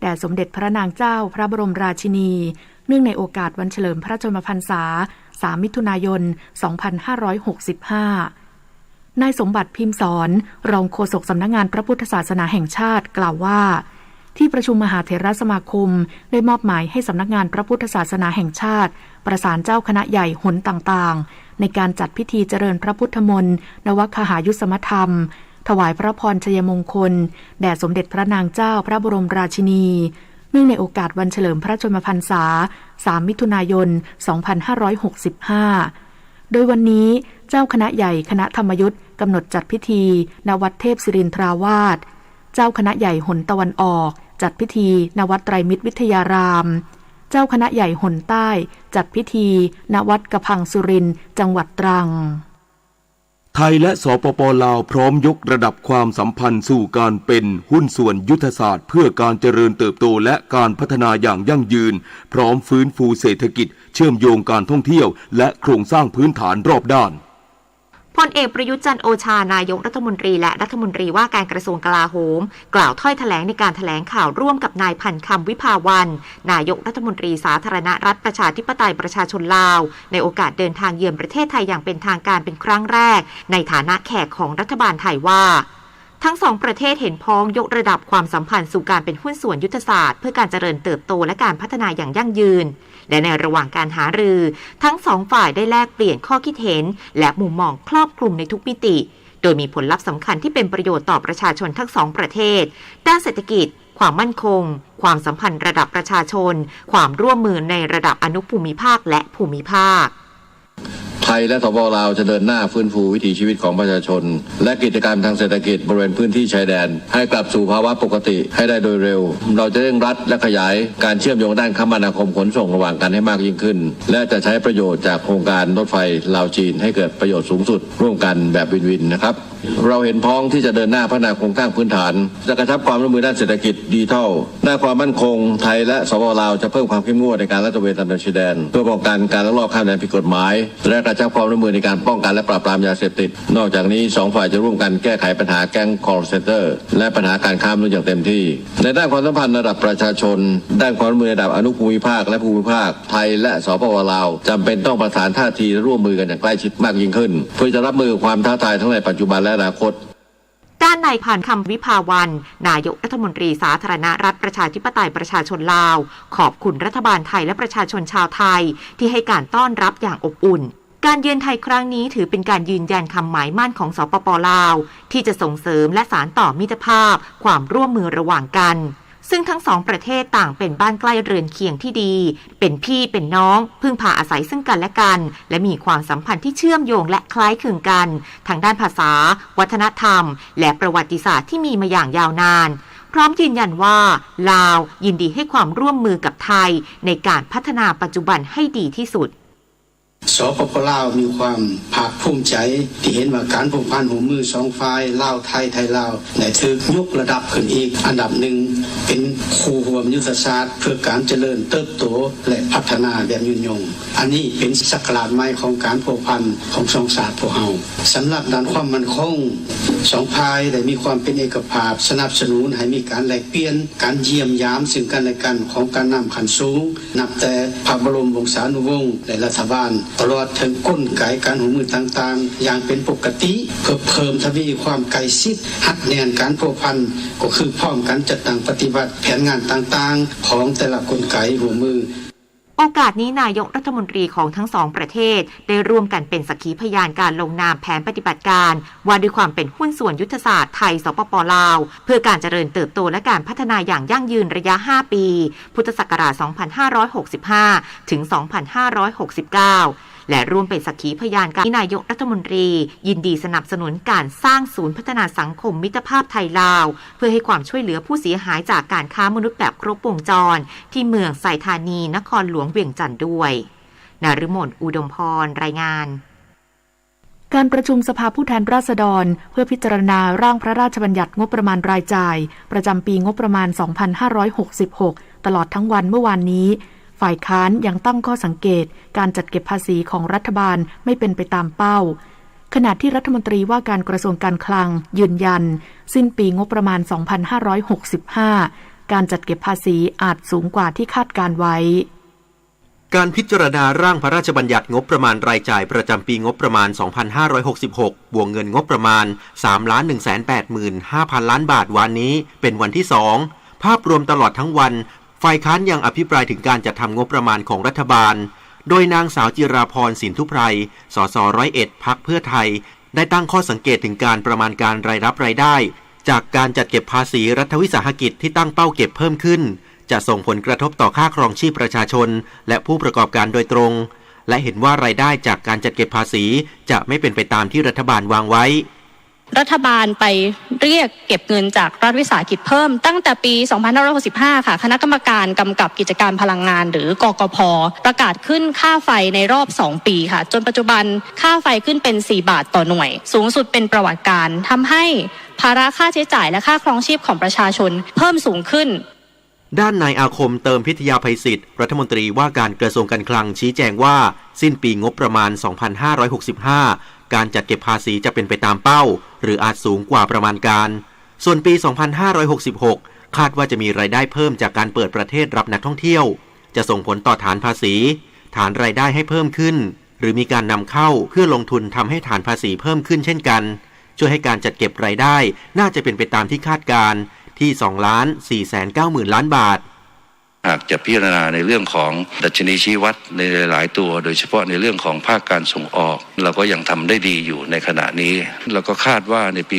แด่สมเด็จพระนางเจ้าพระบรมราชินีเนื่องในโอกาสวันเฉลิมพระชนมพรรษา3 มิถุนายน 2565นายสมบัติพิมพ์สอนรองโฆษกสำนักงานพระพุทธศาสนาแห่งชาติกล่าวว่าที่ประชุมมหาเถรสมาคมได้มอบหมายให้สำนักงานพระพุทธศาสนาแห่งชาติประสานเจ้าคณะใหญ่หนต่างๆในการจัดพิธีเจริญพระพุทธมนต์นวคหายุสมธรรมถวายพระพรชัยมงคลแด่สมเด็จพระนางเจ้าพระบรมราชินีเนื่องในโอกาสวันเฉลิมพระชนมพรรษา3 มิถุนายน 2565โดยวันนี้เจ้าคณะใหญ่คณะธรรมยุทธกำหนดจัดพิธีณวัดเทพศิรินทราวาสเจ้าคณะใหญ่หนตะวันออกจัดพิธีณวัดไตรมิตรวิทยารามเจ้าคณะใหญ่หนใต้จัดพิธีณวัดกระพังสุรินทร์จังหวัดตรังไทยและสปป.ลาวพร้อมยกระดับความสัมพันธ์สู่การเป็นหุ้นส่วนยุทธศาสตร์เพื่อการเจริญเติบโตและการพัฒนาอย่างยั่งยืนพร้อมฟื้นฟูเศรษฐกิจเชื่อมโยงการท่องเที่ยวและโครงสร้างพื้นฐานรอบด้านพลเอกประยุทธ์จันทร์โอชานายกรัฐมนตรีและรัฐมนตรีว่าการกระทรวงกลาโหมกล่าวถ้อยแถลงในการแถลงข่าวร่วมกับนายพันคำวิภาวันนายกรัฐมนตรีสาธารณรัฐประชาธิปไตยประชาชนลาวในโอกาสเดินทางเยือนประเทศไทยอย่างเป็นทางการเป็นครั้งแรกในฐานะแขกของรัฐบาลไทยว่าทั้งสองประเทศเห็นพ้องยกระดับความสัมพันธ์สู่การเป็นหุ้นส่วนยุทธศาสตร์เพื่อการเจริญเติบโตและการพัฒนาอย่างยั่งยืนและในระหว่างการหารือทั้งสองฝ่ายได้แลกเปลี่ยนข้อคิดเห็นและมุมมองครอบคลุมในทุกมิติโดยมีผลลัพธ์สำคัญที่เป็นประโยชน์ต่อประชาชนทั้งสองประเทศด้านเศรษฐกิจความมั่นคงความสัมพันธ์ระดับประชาชนความร่วมมือในระดับอนุภูมิภาคและภูมิภาคไทยและสปป.ลาวจะเดินหน้าฟื้นฟูวิถีชีวิตของประชาชนและกิจกรรมทางเศรษฐกิจบริเวณพื้นที่ชายแดนให้กลับสู่ภาวะปกติให้ได้โดยเร็วเราจะเร่งรัดและขยายการเชื่อมโยงด้านคมนาคมขนส่งระหว่างกันให้มากยิ่งขึ้นและจะใช้ประโยชน์จากโครงการรถไฟลาวจีนให้เกิดประโยชน์สูงสุดร่วมกันแบบวินๆนะครับเราเห็นพ้องที่จะเดินหน้าพัฒนาโครงสร้างพื้นฐานจะกระชับความร่วมมือด้านเศรษฐกิจดิจิทัลด้านความมั่นคงไทยและสปป.ลาวจะเพิ่มความเข้มงวดในการลาดตระเวนตามแนวชายแดนเพื่อป้องกันการลักลอบข้ามแดนผิดกฎหมายและกระชับความร่วมมือในการป้องกันและปราบปรามยาเสพติดนอกจากนี้สองฝ่ายจะร่วมกันแก้ไขปัญหาแก๊ง call center และปัญหาการค้ามนุษย์อย่างเต็มที่ในด้านความสัมพันธ์ระดับประชาชนด้านความร่วมมือระดับอนุภูมิภาคและภูมิภาคไทยและสปป.ลาวจำเป็นต้องประสานท่าทีและร่วมมือกันอย่างใกล้ชิดมากยิ่งขึ้นเพื่อจะรับมือความท้าทายทั้งในปัจจุบันและอนาคตด้านนายพันคำวิภาวันนายกรัฐมนตรีสาธารณรัฐประชาธิปไตยประชาชนลาวขอบคุณรัฐบาลไทยและประชาชนชาวไทยที่ให้การต้อนรับอย่างอบอุ่นการเยือนไทยครั้งนี้ถือเป็นการยืนยันคำหมายมั่นของสปป.ลาวที่จะส่งเสริมและสานต่อมิตรภาพความร่วมมือระหว่างกันซึ่งทั้งสองประเทศต่างเป็นบ้านใกล้เรือนเคียงที่ดีเป็นพี่เป็นน้องพึ่งพาอาศัยซึ่งกันและกันและมีความสัมพันธ์ที่เชื่อมโยงและคล้ายคลึงกันทางด้านภาษาวัฒนธรรมและประวัติศาสตร์ที่มีมาอย่างยาวนานพร้อมยืนยันว่าลาวยินดีให้ความร่วมมือกับไทยในการพัฒนาปัจจุบันให้ดีที่สุดสปป.ลาวมีความภาคภูมิใจที่เห็นว่าการผูกพันหัวมือสองฝ่ายลาวไทยไทยลาวได้ถูกยกระดับขึ้นอีกอันดับหนึ่งเป็นคู่ร่วมยุทธศาสตร์เพื่อการเจริญเติบโตและพัฒนาแบบยืนยงอันนี้เป็นศักราชใหม่ของการผูกพันของสองชาติพวกเราสำหรับด้านความมั่นคงสองฝ่ายได้มีความเป็นเอกภาพสนับสนุนให้มีการแลกเปลี่ยนการเยี่ยมยามซึ่งกันและกันของการนำขันสูงนับแต่พระบรมวงศานุวงศ์และรัฐบาลตลอดถึงกลไกการหัวมือต่างๆอย่างเป็นปกติเพื่อเพิ่มทวีความใกล้ชิดหักแน่นการผูกพันก็คือพร้อมกันจัดตั้งปฏิบัติแผนงานต่างๆของแต่ละกลไกหัวมือโอกาสนี้นายกรัฐมนตรีของทั้งสองประเทศได้ร่วมกันเป็นสักขีพยานการลงนามแผนปฏิบัติการว่าด้วยความเป็นหุ้นส่วนยุทธศาสตร์ไทยสปป.ลาวเพื่อการเจริญเติบโตและการพัฒนาอย่างยั่งยืนระยะ 5 ปีพุทธศักราช 2565 ถึง 2569 และร่วมเป็นสักขีพยานการที่นายกรัฐมนตรียินดีสนับสนุนการสร้างศูนย์พัฒนาสังคมมิตรภาพไทยลาวเพื่อให้ความช่วยเหลือผู้เสียหายจากการค้ามนุษย์แบบครบวงจรที่เมืองไซธานีนครหลวงเวียงจันทร์ด้วยนฤมลอุดมพรรายงานการประชุมสภาผู้แทนราษฎรเพื่อพิจารณาร่างพระราชบัญญัติงบประมาณรายจ่ายประจำปีงบประมาณ 2566 ตลอดทั้งวันเมื่อวานนี้ฝ่ายค้านยังตั้งข้อสังเกตการจัดเก็บภาษีของรัฐบาลไม่เป็นไปตามเป้าขณะที่รัฐมนตรีว่าการกระทรวงการคลังยืนยันสิ้นปีงบประมาณ 2565 การจัดเก็บภาษีอาจสูงกว่าที่คาดการไว้การพิจารณาร่างพระราชบัญญัติงบประมาณรายจ่ายประจำปีงบประมาณ 2566 บวกเงินงบประมาณ 3,185,000 ล้านบาทวันนี้เป็นวันที่ 2 ภาพรวมตลอดทั้งวันฝ่ายค้านยังอภิปรายถึงการจัดทำงบประมาณของรัฐบาลโดยนางสาวจิราพรสินธุไพร สส101 พรรคเพื่อไทยได้ตั้งข้อสังเกตถึงการประมาณการรายรับรายได้จากการจัดเก็บภาษีรัฐวิสาหกิจที่ตั้งเป้าเก็บเพิ่มขึ้นจะส่งผลกระทบต่อค่าครองชีพประชาชนและผู้ประกอบการโดยตรงและเห็นว่ารายได้จากการจัดเก็บภาษีจะไม่เป็นไปตามที่รัฐบาลวางไว้รัฐบาลไปเรียกเก็บเงินจากรัฐวิสาหกิจเพิ่มตั้งแต่ปี 2565 ค่ะคณะกรรมการกำกับกิจการพลังงานหรือกกพ.ประกาศขึ้นค่าไฟในรอบ 2 ปีค่ะจนปัจจุบันค่าไฟขึ้นเป็น 4 บาทต่อหน่วยสูงสุดเป็นประวัติการทำให้ภาระค่าใช้จ่ายและค่าครองชีพของประชาชนเพิ่มสูงขึ้นด้านนายอาคมเติมพิทยาภัยศิษย์รัฐมนตรีว่าการกระทรวงการคลังชี้แจงว่าสิ้นปีงบประมาณ 2565 การจัดเก็บภาษีจะเป็นไปตามเป้าหรืออาจสูงกว่าประมาณการส่วนปี 2566 คาดว่าจะมีรายได้เพิ่มจากการเปิดประเทศรับนักท่องเที่ยวจะส่งผลต่อฐานภาษีฐานรายได้ให้เพิ่มขึ้นหรือมีการนำเข้าเพื่อลงทุนทำให้ฐานภาษีเพิ่มขึ้นเช่นกันช่วยให้การจัดเก็บรายได้น่าจะเป็นไปตามที่คาดการที่ 2,490,000 ล้านบาท หากจะพิจารณาในเรื่องของดัชนีชี้วัดในหลายตัวโดยเฉพาะในเรื่องของภาคการส่งออกเราก็ยังทำได้ดีอยู่ในขณะนี้เราก็คาดว่าในปี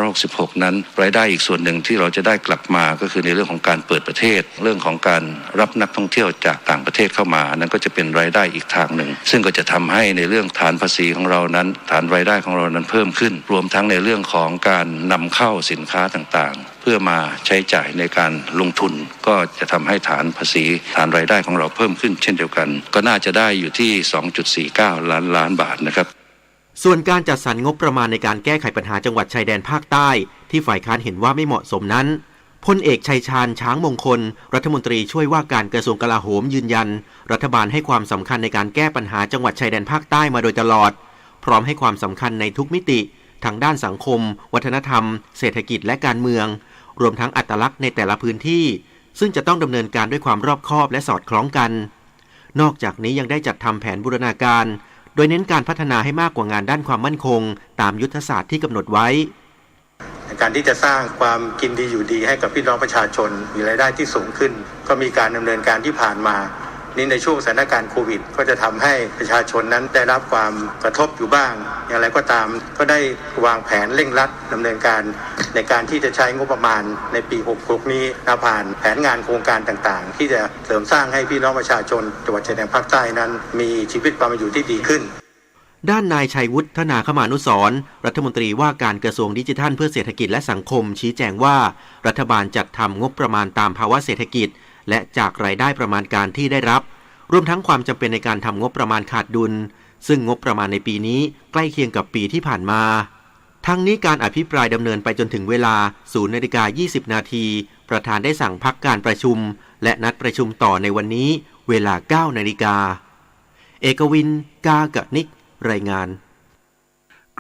2566 นั้นรายได้อีกส่วนหนึ่งที่เราจะได้กลับมาก็คือในเรื่องของการเปิดประเทศเรื่องของการรับนักท่องเที่ยวจากต่างประเทศเข้ามานั้นก็จะเป็นรายได้อีกทางหนึ่งซึ่งก็จะทำให้ในเรื่องฐานภาษีของเรานั้นฐานรายได้ของเรานั้นเพิ่มขึ้นรวมทั้งในเรื่องของการนำเข้าสินค้าต่างๆเพื่อมาใช้จ่ายในการลงทุนก็จะทำให้ฐานภาษีฐานรายได้ของเราเพิ่มขึ้นเช่นเดียวกันก็น่าจะได้อยู่ที่ 2.49 ล้านบาทนะครับส่วนการจัดสรรงบประมาณในการแก้ไขปัญหาจังหวัดชายแดนภาคใต้ที่ฝ่ายค้านเห็นว่าไม่เหมาะสมนั้นพลเอกชัยชาญช้างมงคลรัฐมนตรีช่วยว่าการกระทรวงกลาโหมยืนยันรัฐบาลให้ความสำคัญในการแก้ปัญหาจังหวัดชายแดนภาคใต้มาโดยตลอดพร้อมให้ความสำคัญในทุกมิติทั้งด้านสังคมวัฒนธรรมเศรษฐกิจและการเมืองรวมทั้งอัตลักษณ์ในแต่ละพื้นที่ซึ่งจะต้องดำเนินการด้วยความรอบคอบและสอดคล้องกันนอกจากนี้ยังได้จัดทำแผนบูรณาการโดยเน้นการพัฒนาให้มากกว่างานด้านความมั่นคงตามยุทธศาสตร์ที่กำหนดไว้ในการที่จะสร้างความกินดีอยู่ดีให้กับพี่น้องประชาชนมีรายได้ที่สูงขึ้นก็มีการดำเนินการที่ผ่านมานี่ในช่วงสถานการณ์โควิดก็จะทำให้ประชาชนนั้นได้รับความกระทบอยู่บ้างอย่างไรก็ตามก็ได้วางแผนเร่งรัดดำเนินการในการที่จะใช้งบประมาณในปี66นี้ผ่านแผนงานโครงการต่างๆที่จะเสริมสร้างให้พี่น้องประชาชนจังหวัดชายแดนภาคใต้นั้นมีชีวิตความเป็นอยู่ที่ดีขึ้นด้านนายชัยวุฒิธนาคมานุสรณ์รัฐมนตรีว่าการกระทรวงดิจิทัลเพื่อเศรษฐกิจและสังคมชี้แจงว่ารัฐบาลจัดทำงบประมาณตามภาวะเศรษฐกิจและจากรายได้ประมาณการที่ได้รับรวมทั้งความจำเป็นในการทำงบประมาณขาดดุลซึ่งงบประมาณในปีนี้ใกล้เคียงกับปีที่ผ่านมาทั้งนี้การอภิปรายดำเนินไปจนถึงเวลา 0:20 น.ประธานได้สั่งพักการประชุมและนัดประชุมต่อในวันนี้เวลา 9 นาฬิกาเอกวินกากนิกรายงาน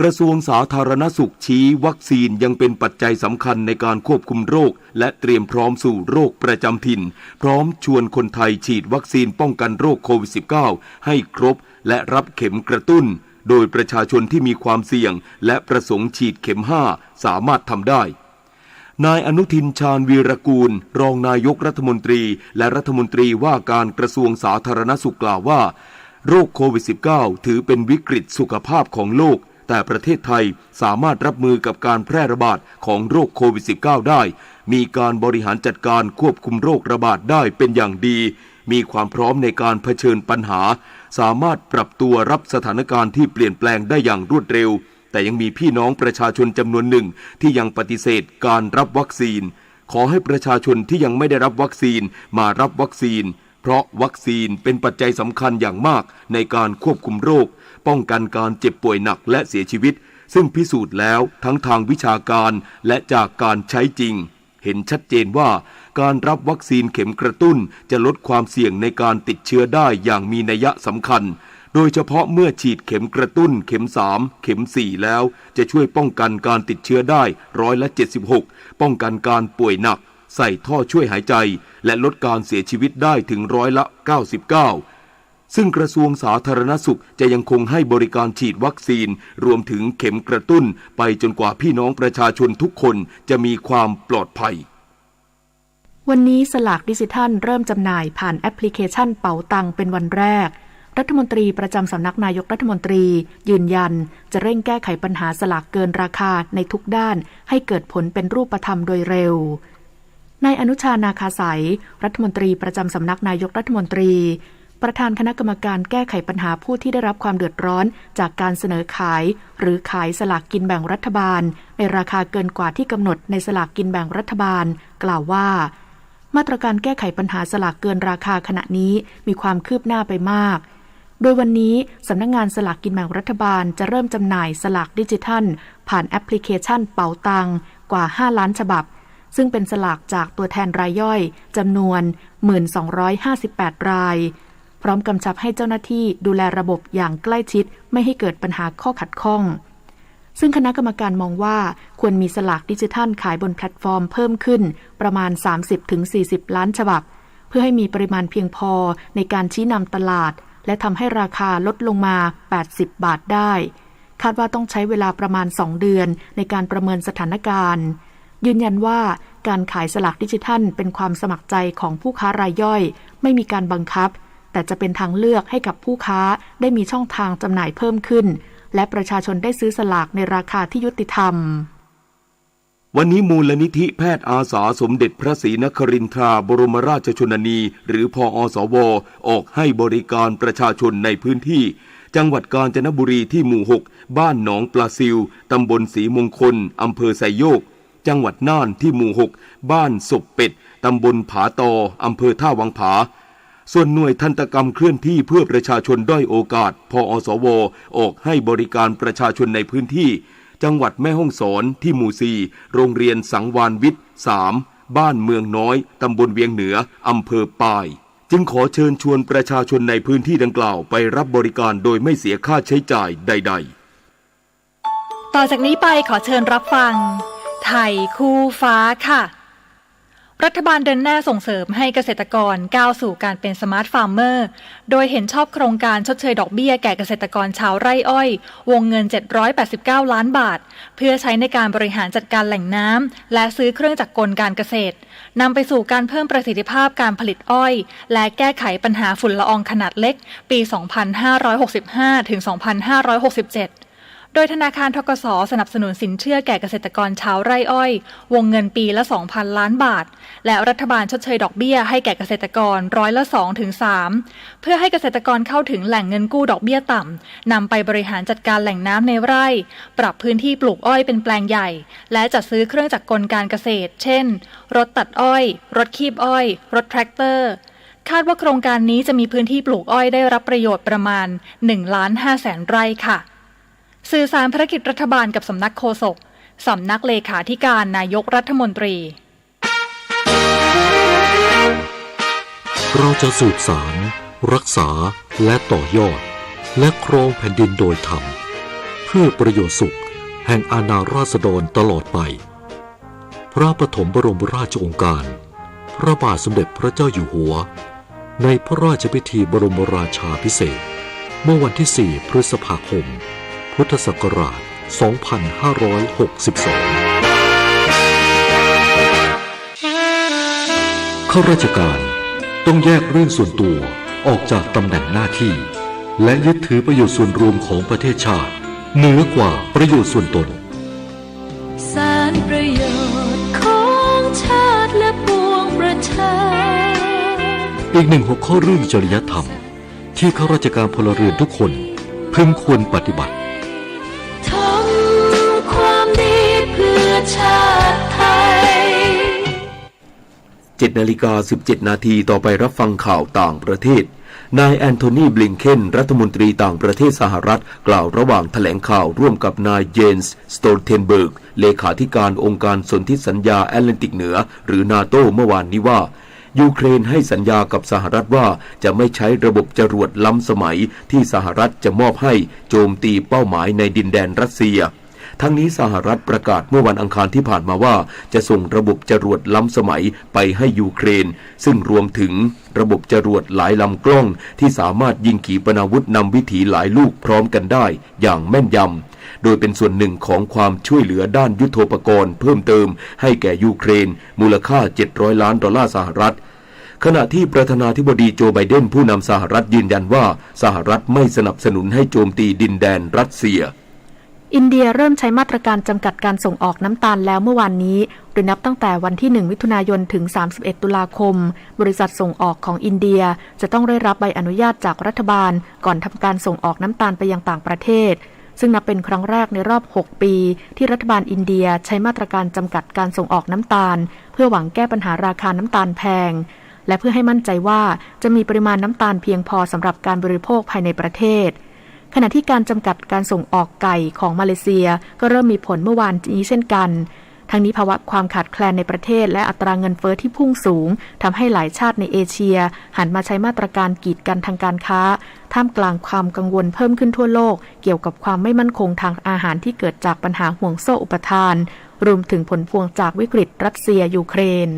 กระทรวงสาธารณสุขชี้วัคซีนยังเป็นปัจจัยสำคัญในการควบคุมโรคและเตรียมพร้อมสู่โรคประจำถิ่นพร้อมชวนคนไทยฉีดวัคซีนป้องกันโรคโควิด -19 ให้ครบและรับเข็มกระตุ้นโดยประชาชนที่มีความเสี่ยงและประสงค์ฉีดเข็ม 5 สามารถทำได้นายอนุทินชาญวีรกูลรองนายกรัฐมนตรีและรัฐมนตรีว่าการกระทรวงสาธารณสุขกล่าวว่าโรคโควิด -19 ถือเป็นวิกฤตสุขภาพของโลกแต่ประเทศไทยสามารถรับมือกับการแพร่ระบาดของโรคโควิด -19 ได้มีการบริหารจัดการควบคุมโรคระบาดได้เป็นอย่างดีมีความพร้อมในการเผชิญปัญหาสามารถปรับตัวรับสถานการณ์ที่เปลี่ยนแปลงได้อย่างรวดเร็วแต่ยังมีพี่น้องประชาชนจำนวนหนึ่งที่ยังปฏิเสธการรับวัคซีนขอให้ประชาชนที่ยังไม่ได้รับวัคซีนมารับวัคซีนเพราะวัคซีนเป็นปัจจัยสำคัญอย่างมากในการควบคุมโรคป้องกันการเจ็บป่วยหนักและเสียชีวิตซึ่งพิสูจน์แล้วทั้งทางวิชาการและจากการใช้จริงเห็นชัดเจนว่าการรับวัคซีนเข็มกระตุ้นจะลดความเสี่ยงในการติดเชื้อได้อย่างมีนัยสำคัญโดยเฉพาะเมื่อฉีดเข็มกระตุ้นเข็ม 3 เข็ม 4 แล้วจะช่วยป้องกันการติดเชื้อได้176%ป้องกันการป่วยหนัก ใส่ท่อช่วยหายใจและลดการเสียชีวิตได้ถึง99%ซึ่งกระทรวงสาธารณสุขจะยังคงให้บริการฉีดวัคซีนรวมถึงเข็มกระตุ้นไปจนกว่าพี่น้องประชาชนทุกคนจะมีความปลอดภัยวันนี้สลากดิจิทัลเริ่มจำหน่ายผ่านแอปพลิเคชันเป๋าตังเป็นวันแรกรัฐมนตรีประจำสำนักนายกรัฐมนตรียืนยันจะเร่งแก้ไขปัญหาสลากเกินราคาในทุกด้านให้เกิดผลเป็นรูปธรรมโดยเร็วนายอนุชานาคาสายรัฐมนตรีประจำสำนักนายกรัฐมนตรีประธานคณะกรรมการแก้ไขปัญหาผู้ที่ได้รับความเดือดร้อนจากการเสนอขายหรือขายสลากกินแบ่งรัฐบาลในราคาเกินกว่าที่กำหนดในสลากกินแบ่งรัฐบาลกล่าวว่ามาตรการแก้ไขปัญหาสลากเกินราคาขณะนี้มีความคืบหน้าไปมากโดยวันนี้สำนักงานสลากกินแบ่งรัฐบาลจะเริ่มจำหน่ายสลากดิจิทัลผ่านแอปพลิเคชันเป๋าตังกว่า5ล้านฉบับซึ่งเป็นสลากจากตัวแทนรายย่อยจำนวน 1258 รายพร้อมกำชับให้เจ้าหน้าที่ดูแลระบบอย่างใกล้ชิดไม่ให้เกิดปัญหาข้อขัดข้องซึ่งคณะกรรมการมองว่าควรมีสลากดิจิทัลขายบนแพลตฟอร์มเพิ่มขึ้นประมาณ 30-40 ล้านฉบับเพื่อให้มีปริมาณเพียงพอในการชี้นำตลาดและทำให้ราคาลดลงมา80 บาทได้คาดว่าต้องใช้เวลาประมาณ2 เดือนในการประเมินสถานการณ์ยืนยันว่าการขายสลากดิจิทัลเป็นความสมัครใจของผู้ค้ารายย่อยไม่มีการบังคับแต่จะเป็นทางเลือกให้กับผู้ค้าได้มีช่องทางจำหน่ายเพิ่มขึ้นและประชาชนได้ซื้อสลากในราคาที่ยุติธรรมวันนี้มูลนิธิแพทย์อาสาสมเด็จพระศรีนครินทราบรมราชชนนีหรือพอสวออกให้บริการประชาชนในพื้นที่จังหวัดกาญจนบุรีที่หมู่6บ้านหนองปลาซิวตำบลศรีมงคลอำเภอไซโยกจังหวัดน่านที่หมู่6บ้านศพเป็ดตำบลผาตออำเภอท่าวังผาส่วนหน่วยทันตกรรมเคลื่อนที่เพื่อประชาชนด้อยโอกาสพอสวออกให้บริการประชาชนในพื้นที่จังหวัดแม่ฮ่องสอนที่หมู่4โรงเรียนสังวานวิทย์3บ้านเมืองน้อยตำบลเวียงเหนืออำเภอปายจึงขอเชิญชวนประชาชนในพื้นที่ดังกล่าวไปรับบริการโดยไม่เสียค่าใช้จ่ายใดๆต่อจากนี้ไปขอเชิญรับฟังไทยคู่ฟ้าค่ะรัฐบาลเดินหน้าส่งเสริมให้เกษตรกรก้าวสู่การเป็นสมาร์ทฟาร์มเมอร์โดยเห็นชอบโครงการชดเชยดอกเบี้ยแก่เกษตรกรชาวไร่อ้อยวงเงิน789ล้านบาทเพื่อใช้ในการบริหารจัดการแหล่งน้ำและซื้อเครื่องจักรกลการเกษตรนำไปสู่การเพิ่มประสิทธิภาพการผลิตอ้อยและแก้ไขปัญหาฝุ่นละอองขนาดเล็กปี 2565 ถึง 2567โดยธนาคารธกส.สนับสนุนสินเชื่อแก่เกษตรกรชาวไร่อ้อยวงเงินปีละ 2,000 ล้านบาทและรัฐบาลชดเชยดอกเบี้ยให้แก่เกษตรกร2%ถึง 3%เพื่อให้เกษตรกรเข้าถึงแหล่งเงินกู้ดอกเบี้ยต่ำนำไปบริหารจัดการแหล่งน้ำในไร่ปรับพื้นที่ปลูกอ้อยเป็นแปลงใหญ่และจัดซื้อเครื่องจักรกลการเกษตรเช่นรถตัดอ้อยรถคีบอ้อยรถแทรกเตอร์คาดว่าโครงการนี้จะมีพื้นที่ปลูกอ้อยได้รับประโยชน์ประมาณ 1,500,000 ไร่ค่ะสื่อสารภารกิจรัฐบาลกับสำนักโฆษกสำนักเลขาธิการนายกรัฐมนตรีเราจะสืบสารรักษาและต่อยอดและครองแผ่นดินโดยธรรมเพื่อประโยชน์สุขแห่งอาณาราษฎรตลอดไปพระปฐมบรมราชโองการพระบาทสมเด็จพระเจ้าอยู่หัวในพระราชพิธีบรมราชาภิเษกเมื่อวันที่4 พฤษภาคมพุทธศักราช 2562 ข้าราชการต้องแยกเรื่องส่วนตัวออกจากตำแหน่งหน้าที่และยึดถือประโยชน์ส่วนรวมของประเทศชาติเหนือกว่าประโยชน์ส่วนตนสารประโยชน์ของชาติและปวงประชาอีกหนึ่งหัวข้อเรื่องจริยธรรมที่ข้าราชการพลเรือนทุกคนพึงควรปฏิบัติชาติไทย 7:17 นาทีต่อไปรับฟังข่าวต่างประเทศนายแอนโทนีบลิงเคนรัฐมนตรีต่างประเทศสหรัฐกล่าวระหว่างแถลงข่าวร่วมกับนายเจนส์สโตลเทนเบิร์กเลขาธิการองค์การสนธิสัญญาแอตแลนติกเหนือหรือนาโตเมื่อวานนี้ว่ายูเครนให้สัญญากับสหรัฐว่าจะไม่ใช้ระบบจรวดล้ำสมัยที่สหรัฐจะมอบให้โจมตีเป้าหมายในดินแดนรัสเซีย ทั้งนี้สหรัฐประกาศเมื่อวันอังคารที่ผ่านมาว่าจะส่งระบบจรวดล้ำสมัยไปให้ยูเครนซึ่งรวมถึงระบบจรวดหลายลำกล้องที่สามารถยิงขีปนาวุธนำวิถีหลายลูกพร้อมกันได้อย่างแม่นยำโดยเป็นส่วนหนึ่งของความช่วยเหลือด้านยุทโธปกรณ์เพิ่มเติมให้แก่ยูเครนมูลค่า$700 ล้านสหรัฐขณะที่ประธานาธิบดีโจไบเดนผู้นำสหรัฐยืนยันว่าสหรัฐไม่สนับสนุนให้โจมตีดินแดนรัสเซียอินเดียเริ่มใช้มาตรการจำกัดการส่งออกน้ำตาลแล้วเมื่อวานนี้โดยนับตั้งแต่วันที่1มิถุนายนถึง31ตุลาคมบริษัทส่งออกของอินเดียจะต้องได้รับใบอนุญาตจากรัฐบาลก่อนทำการส่งออกน้ำตาลไปยังต่างประเทศซึ่งนับเป็นครั้งแรกในรอบ6ปีที่รัฐบาลอินเดียใช้มาตรการจำกัดการส่งออกน้ำตาลเพื่อหวังแก้ปัญหาราคาน้ำตาลแพงและเพื่อให้มั่นใจว่าจะมีปริมาณน้ำตาลเพียงพอสำหรับการบริโภคภายในประเทศขณะที่การจำกัดการส่งออกไก่ของมาเลเซียก็เริ่มมีผลเมื่อวานนี้เช่นกันทั้งนี้ภาวะความขาดแคลนในประเทศและอัตราเงินเฟ้อที่พุ่งสูงทำให้หลายชาติในเอเชียหันมาใช้มาตรการกีดกันทางการค้าท่ามกลางความกังวลเพิ่มขึ้นทั่วโลกเกี่ยวกับความไม่มั่นคงทางอาหารที่เกิดจากปัญหาห่วงโซ่อุปทานรวมถึงผลพวงจากวิกฤตรัสเซียยูเครน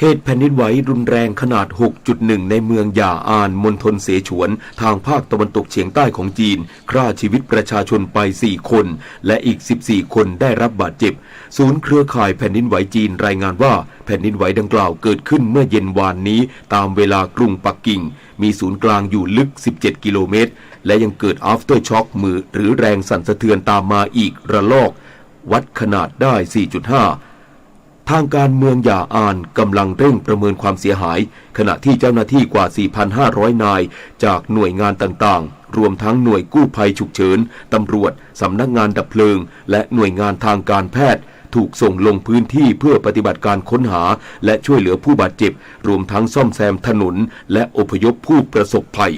เหตุแผ่นดินไหวรุนแรงขนาด 6.1 ในเมืองหย่าอานมณฑลเสฉวนทางภาคตะวันตกเฉียงใต้ของจีนฆ่าชีวิตประชาชนไป4คนและอีก14คนได้รับบาดเจ็บศูนย์เครือข่ายแผ่นดินไหวจีนรายงานว่าแผ่นดินไหวดังกล่าวเกิดขึ้นเมื่อเย็นวานนี้ตามเวลากรุงปักกิ่งมีศูนย์กลางอยู่ลึก17กิโลเมตรและยังเกิด after shock หรือแรงสั่นสะเทือนตามมาอีกระลอกวัดขนาดได้ 4.5ทางการเมืองหย่าอานกำลังเร่งประเมินความเสียหายขณะที่เจ้าหน้าที่กว่า 4,500 นายจากหน่วยงานต่างๆรวมทั้งหน่วยกู้ภัยฉุกเฉินตำรวจสำนักงานดับเพลิงและหน่วยงานทางการแพทย์ถูกส่งลงพื้นที่เพื่อปฏิบัติการค้นหาและช่วยเหลือผู้บาดเจ็บรวมทั้งซ่อมแซมถนนและอพยพผู้ประสบภัย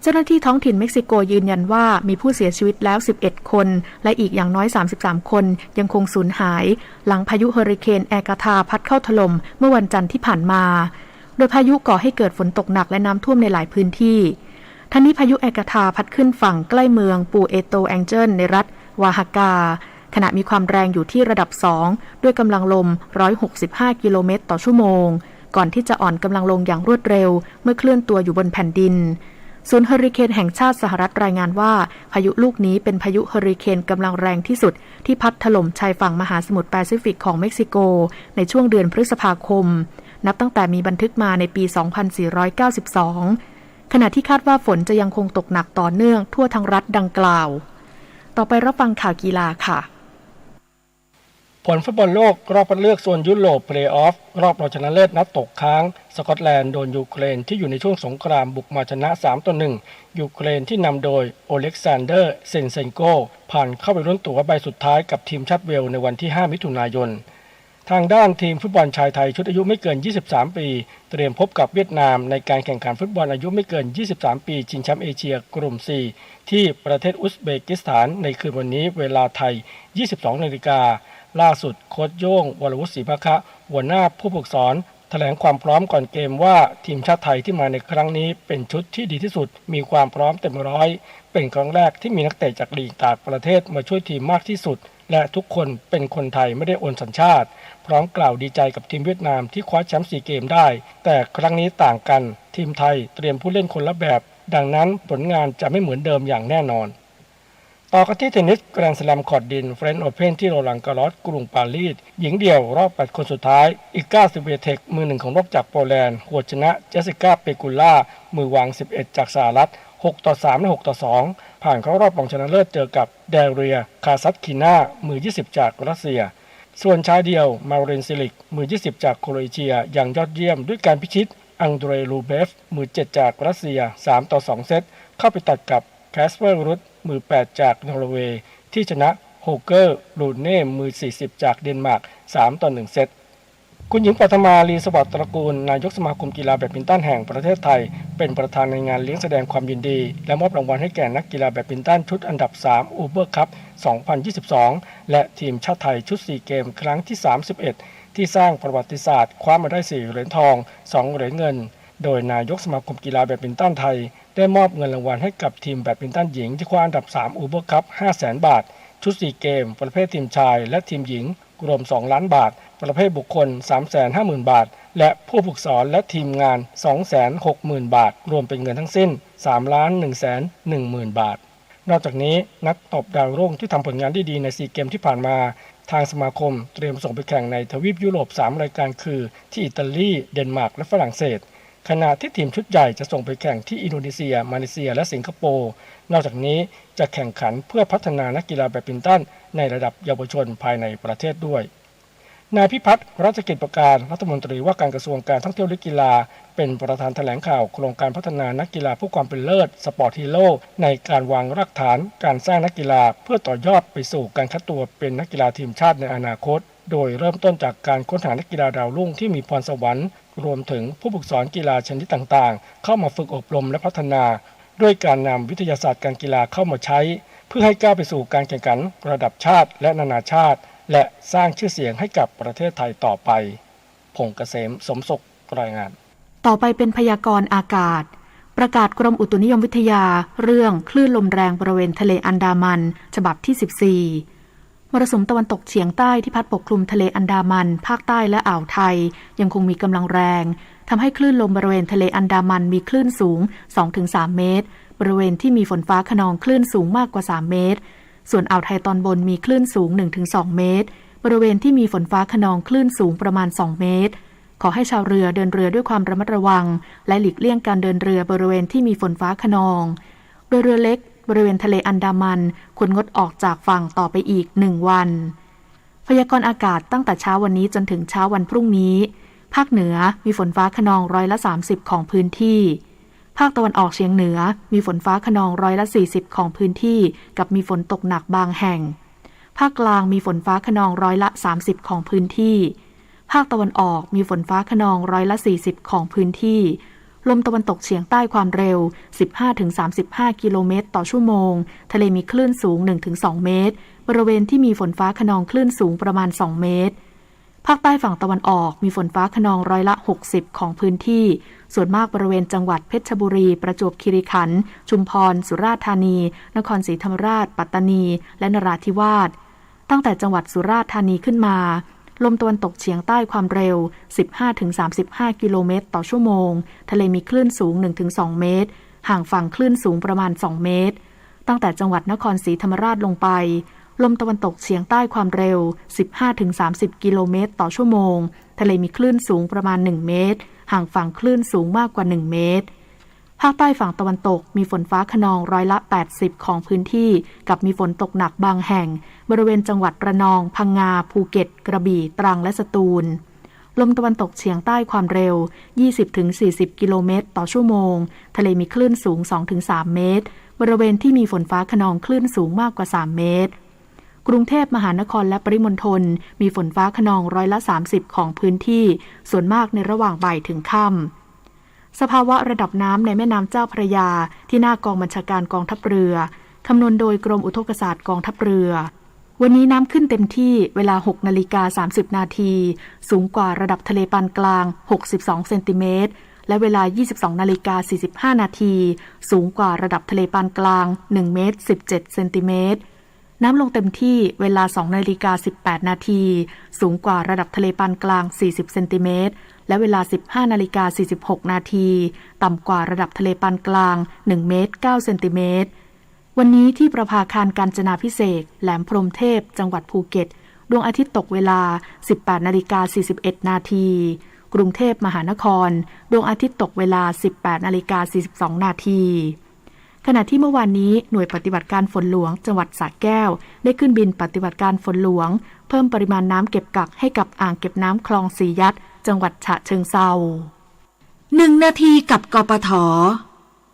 เจ้าหน้าที่ท้องถิ่นเม็กซิโกยืนยันว่ามีผู้เสียชีวิตแล้ว11คนและอีกอย่างน้อย33คนยังคงสูญหายหลังพายุเฮอริเคนแอกาธาพัดเข้าถล่มเมื่อวันจันทร์ที่ผ่านมาโดยพายุก่อให้เกิดฝนตกหนักและน้ำท่วมในหลายพื้นที่ทั้งนี้พายุแอกาธาพัดขึ้นฝั่งใกล้เมืองปูเอโตแองเจิลในรัฐวาฮากาขณะมีความแรงอยู่ที่ระดับ2ด้วยกำลังลม165กิโลเมตรต่อชั่วโมงก่อนที่จะอ่อนกำลังลงอย่างรวดเร็วเมื่อเคลื่อนตัวอยู่บนแผ่นดินศูนย์เฮอริเคนแห่งชาติสหรัฐรายงานว่าพายุลูกนี้เป็นพายุเฮอริเคนกำลังแรงที่สุดที่พัดถล่มชายฝั่งมหาสมุทรแปซิฟิกของเม็กซิโกในช่วงเดือนพฤษภาคมนับตั้งแต่มีบันทึกมาในปี 2492 ขณะที่คาดว่าฝนจะยังคงตกหนักต่อเนื่องทั่วทั้งรัฐดังกล่าวต่อไปรับฟังข่าวกีฬาค่ะผลฟุตบอลโลกรอบคัดเลือกโซนยุโรปเพลย์ออฟรอบรองชนะเลิศนัดตกค้างสกอตแลนด์โดนยูเครนที่อยู่ในช่วงสงครามบุกมาชนะ 3-1 ยูเครนที่นำโดยโอเล็กซานเดอร์เซนเซนโกผ่านเข้าไปลุ้นตั๋วใบสุดท้ายกับทีมชาติเวลในวันที่ 5 มิถุนายนทางด้านทีมฟุตบอลชายไทยชุดอายุไม่เกิน 23 ปีเตรียมพบกับเวียดนามในการแข่งขันฟุตบอลอายุไม่เกิน 23 ปีชิงแชมป์เอเชียกลุ่ม 4 ที่ประเทศอุซเบกิสถานในคืนวันนี้เวลาไทย 22 นาฬิกาล่าสุดโค้ชโย่งวรวุฒิศรีภคะหัวหน้าผู้ฝึกสอนแถลงความพร้อมก่อนเกมว่าทีมชาติไทยที่มาในครั้งนี้เป็นชุดที่ดีที่สุดมีความพร้อมเต็มร้อยเป็นครั้งแรกที่มีนักเตะจากลีกต่างประเทศมาช่วยทีมมากที่สุดและทุกคนเป็นคนไทยไม่ได้โอนสัญชาติพร้อมกล่าวดีใจกับทีมเวียดนามที่คว้าแชมป์4เกมได้แต่ครั้งนี้ต่างกันทีมไทยเตรียมผู้เล่นคนละแบบดังนั้นผลงานจะไม่เหมือนเดิมอย่างแน่นอนต่อกันที่เทนนิสแกรนด์สแลมคอร์ตดินเฟรนช์โอเพ่นที่โรลังกาลอสกรุงปารีสหญิงเดี่ยวรอบ8คนสุดท้ายอีก90เวเทคมือ1ของโลกจากโปแลนด์หัวชนะเจสสิก้าเปกุล่ามือวาง11จากสหรัฐ6-3 และ 6-2 ผ่านเข้ารอบรองชนะเลิศเจอกับเดเรียคาซัตคิน่ามือ20จากรัสเซียส่วนชายเดียวมารินซิลิกมือ20จากโครเอเชียอย่างยอดเยี่ยมด้วยการพิชิตอังเดรลูเบฟมือ7จากรัสเซีย3-2 เซตเข้าไปตัดกับแคสเปอร์รุตมือ8จากนอร์เวย์ที่ชนะโฮเกอร์ลูเน่มือ40จากเดนมาร์ก3-1 เซตคุณหญิงปัทมาลีสวัสดิ์ตระกูลนายกสมาคมกีฬาแบดมินตันแห่งประเทศไทยเป็นประธานในงานเลี้ยงแสดงความยินดีและมอบรางวัลให้แก่นักกีฬาแบดมินตันชุดอันดับ3อูเบอร์คัพ 2022 และทีมชาติไทยชุด4เกมครั้งที่31ที่สร้างประวัติศาสตร์คว้ามาได้4เหรียญทอง2เหรียญเงินโดยนายกสมาคมกีฬาแบดมินตันไทยได้มอบเงินรางวัลให้กับทีมแบดมินตันหญิงที่คว้าอันดับ3อูเบอร์คัพ 500,000 บาท ชุด4เกมประเภททีมชายและทีมหญิงรวม2ล้านบาทประเภทบุคคล 350,000 บาทและผู้ฝึกสอนและทีมงาน 260,000 บาทรวมเป็นเงินทั้งสิ้น 3,110,000 บาทนอกจากนี้นักตบดาวรุ่งที่ทำผลงานได้ดีใน4เกมที่ผ่านมาทางสมาคมเตรียมส่งไปแข่งในทวีปยุโรป3รายการคือที่อิตาลีเดนมาร์กและฝรั่งเศสขณะที่ทีมชุดใหญ่จะส่งไปแข่งที่อินโดนีเซียมาเลเซียและสิงคโปร์นอกจากนี้จะแข่งขันเพื่อพัฒนานักกีฬาแบดมินตันในระดับเยาวชนภายในประเทศด้วยนายพิพัฒน์รัชกิจประการรัฐมนตรีว่าการกระทรวงการท่องเที่ยวและกีฬาเป็นประธานแถลงข่าวโครงการพัฒนานักกีฬาผู้ความเป็นเลิศสปอร์ตฮีโร่ในการวางรากฐานการสร้างนักกีฬาเพื่อต่อยอดไปสู่การคัดตัวเป็นนักกีฬาทีมชาติในอนาคตโดยเริ่มต้นจากการค้นหานักกีฬาดาวรุ่งที่มีพรสวรรค์รวมถึงผู้ฝึกสอนกีฬาชนิดต่างๆเข้ามาฝึกอบรมและพัฒนาด้วยการนำวิทยาศาสตร์การกีฬาเข้ามาใช้เพื่อให้ก้าวไปสู่การแข่งขันระดับชาติและนานาชาติและสร้างชื่อเสียงให้กับประเทศไทยต่อไปพงษ์เกษมสมศุขรายงานต่อไปเป็นพยากรณ์อากาศประกาศกรมอุตุนิยมวิทยาเรื่องคลื่นลมแรงบริเวณทะเลอันดามันฉบับที่14มรสุมตะวันตกเฉียงใต้ที่พัดปกคลุมทะเลอันดามันภาคใต้และอ่าวไทยยังคงมีกำลังแรงทำให้คลื่นลมบริเวณทะเลอันดามันมีคลื่นสูง 2-3 เมตรบริเวณที่มีฝนฟ้าคะนองคลื่นสูงมากกว่า3เมตรส่วนอ่าวไทยตอนบนมีคลื่นสูง 1-2 เมตรบริเวณที่มีฝนฟ้าคะนองคลื่นสูงประมาณ2เมตรขอให้ชาวเรือเดินเรือด้วยความระมัดระวังและหลีกเลี่ยงการเดินเรือบริเวณที่มีฝนฟ้าคะนองโดยเรือเล็กบริเวณทะเลอันดามันควรงดออกจากฝั่งต่อไปอีก1วันพยากรณ์อากาศตั้งแต่เช้าวันนี้จนถึงเช้าวันพรุ่งนี้ภาคเหนือมีฝนฟ้าคะนอง30%ของพื้นที่ภาคตะวันออกเฉียงเหนือมีฝนฟ้าคะนอง40%ของพื้นที่กับมีฝนตกหนักบางแห่งภาคกลางมีฝนฟ้าคะนอง30%ของพื้นที่ภาคตะวันออกมีฝนฟ้าคะนอง40%ของพื้นที่ลมตะวันตกเฉียงใต้ความเร็ว 15-35 กิโลเมตรต่อชั่วโมงทะเลมีคลื่นสูง 1-2 เมตรบริเวณที่มีฝนฟ้าคะนองคลื่นสูงประมาณ2เมตรภาคใต้ฝั่งตะวันออกมีฝนฟ้าคะนอง60%ของพื้นที่ส่วนมากบริเวณจังหวัดเพชรบุรีประจวบคีรีขันธ์ชุมพรสุราษฎร์ธานีนครศรีธรรมราชปัตตานีและนราธิวาสตั้งแต่จังหวัดสุราษฎร์ธานีขึ้นมาลมตะวันตกเฉียงใต้ความเร็ว 15-35 กิโลเมตรต่อชั่วโมงทะเลมีคลื่นสูง 1-2 เมตรห่างฝั่งคลื่นสูงประมาณ2เมตรตั้งแต่จังหวัดนครศรีธรรมราชลงไปลมตะวันตกเฉียงใต้ความเร็ว 15-30 กิโลเมตรต่อชั่วโมงทะเลมีคลื่นสูงประมาณ1เมตรห่างฝั่งคลื่นสูงมากกว่า1เมตรภาคใต้ฝั่งตะวันตกมีฝนฟ้าคะนอง80%ของพื้นที่กับมีฝนตกหนักบางแห่งบริเวณจังหวัดระนองพังงาภูเก็ตกระบี่ตรังและสตูลลมตะวันตกเฉียงใต้ความเร็ว 20-40 กิโลเมตรต่อชั่วโมงทะเลมีคลื่นสูง 2-3 เมตรบริเวณที่มีฝนฟ้าคะนองคลื่นสูงมากกว่า3เมตรกรุงเทพมหานครและปริมณฑลมีฝนฟ้าคะนอง30%ของพื้นที่ส่วนมากในระหว่างบ่ายถึงค่ำสภาวะระดับน้ำในแม่น้ำเจ้าพระยาที่หน้ากองบัญชาการกองทัพเรือคำนวณโดยกรมอุทกศาสตร์กองทัพเรือวันนี้น้ำขึ้นเต็มที่เวลา 6:30 นาทีสูงกว่าระดับทะเลปานกลาง62เซนติเมตรและเวลา 22:45 นาทีสูงกว่าระดับทะเลปานกลาง1เมตร17เซนติเมตรน้ำลงเต็มที่เวลา 2:18 นาทีสูงกว่าระดับทะเลปานกลาง40เซนติเมตรและเวลา 15:46 นาทีต่ำกว่าระดับทะเลปานกลาง1เมตร9เซนติเมตรวันนี้ที่ประภาคารกาญจนาภิเษกแหลมพรหมเทพจังหวัดภูเก็ตดวงอาทิตย์ตกเวลา 18:41 นาทีกรุงเทพมหานครดวงอาทิตย์ตกเวลา 18:42 นาทีขณะที่เมื่อวานนี้หน่วยปฏิบัติการฝนหลวงจังหวัดสระแก้วได้ขึ้นบินปฏิบัติการฝนหลวงเพิ่มปริมาณน้ำเก็บกักให้กับอ่างเก็บน้ำคลองสียัดจังหวัดฉะเชิงเทรา1 นาทีกับกปท.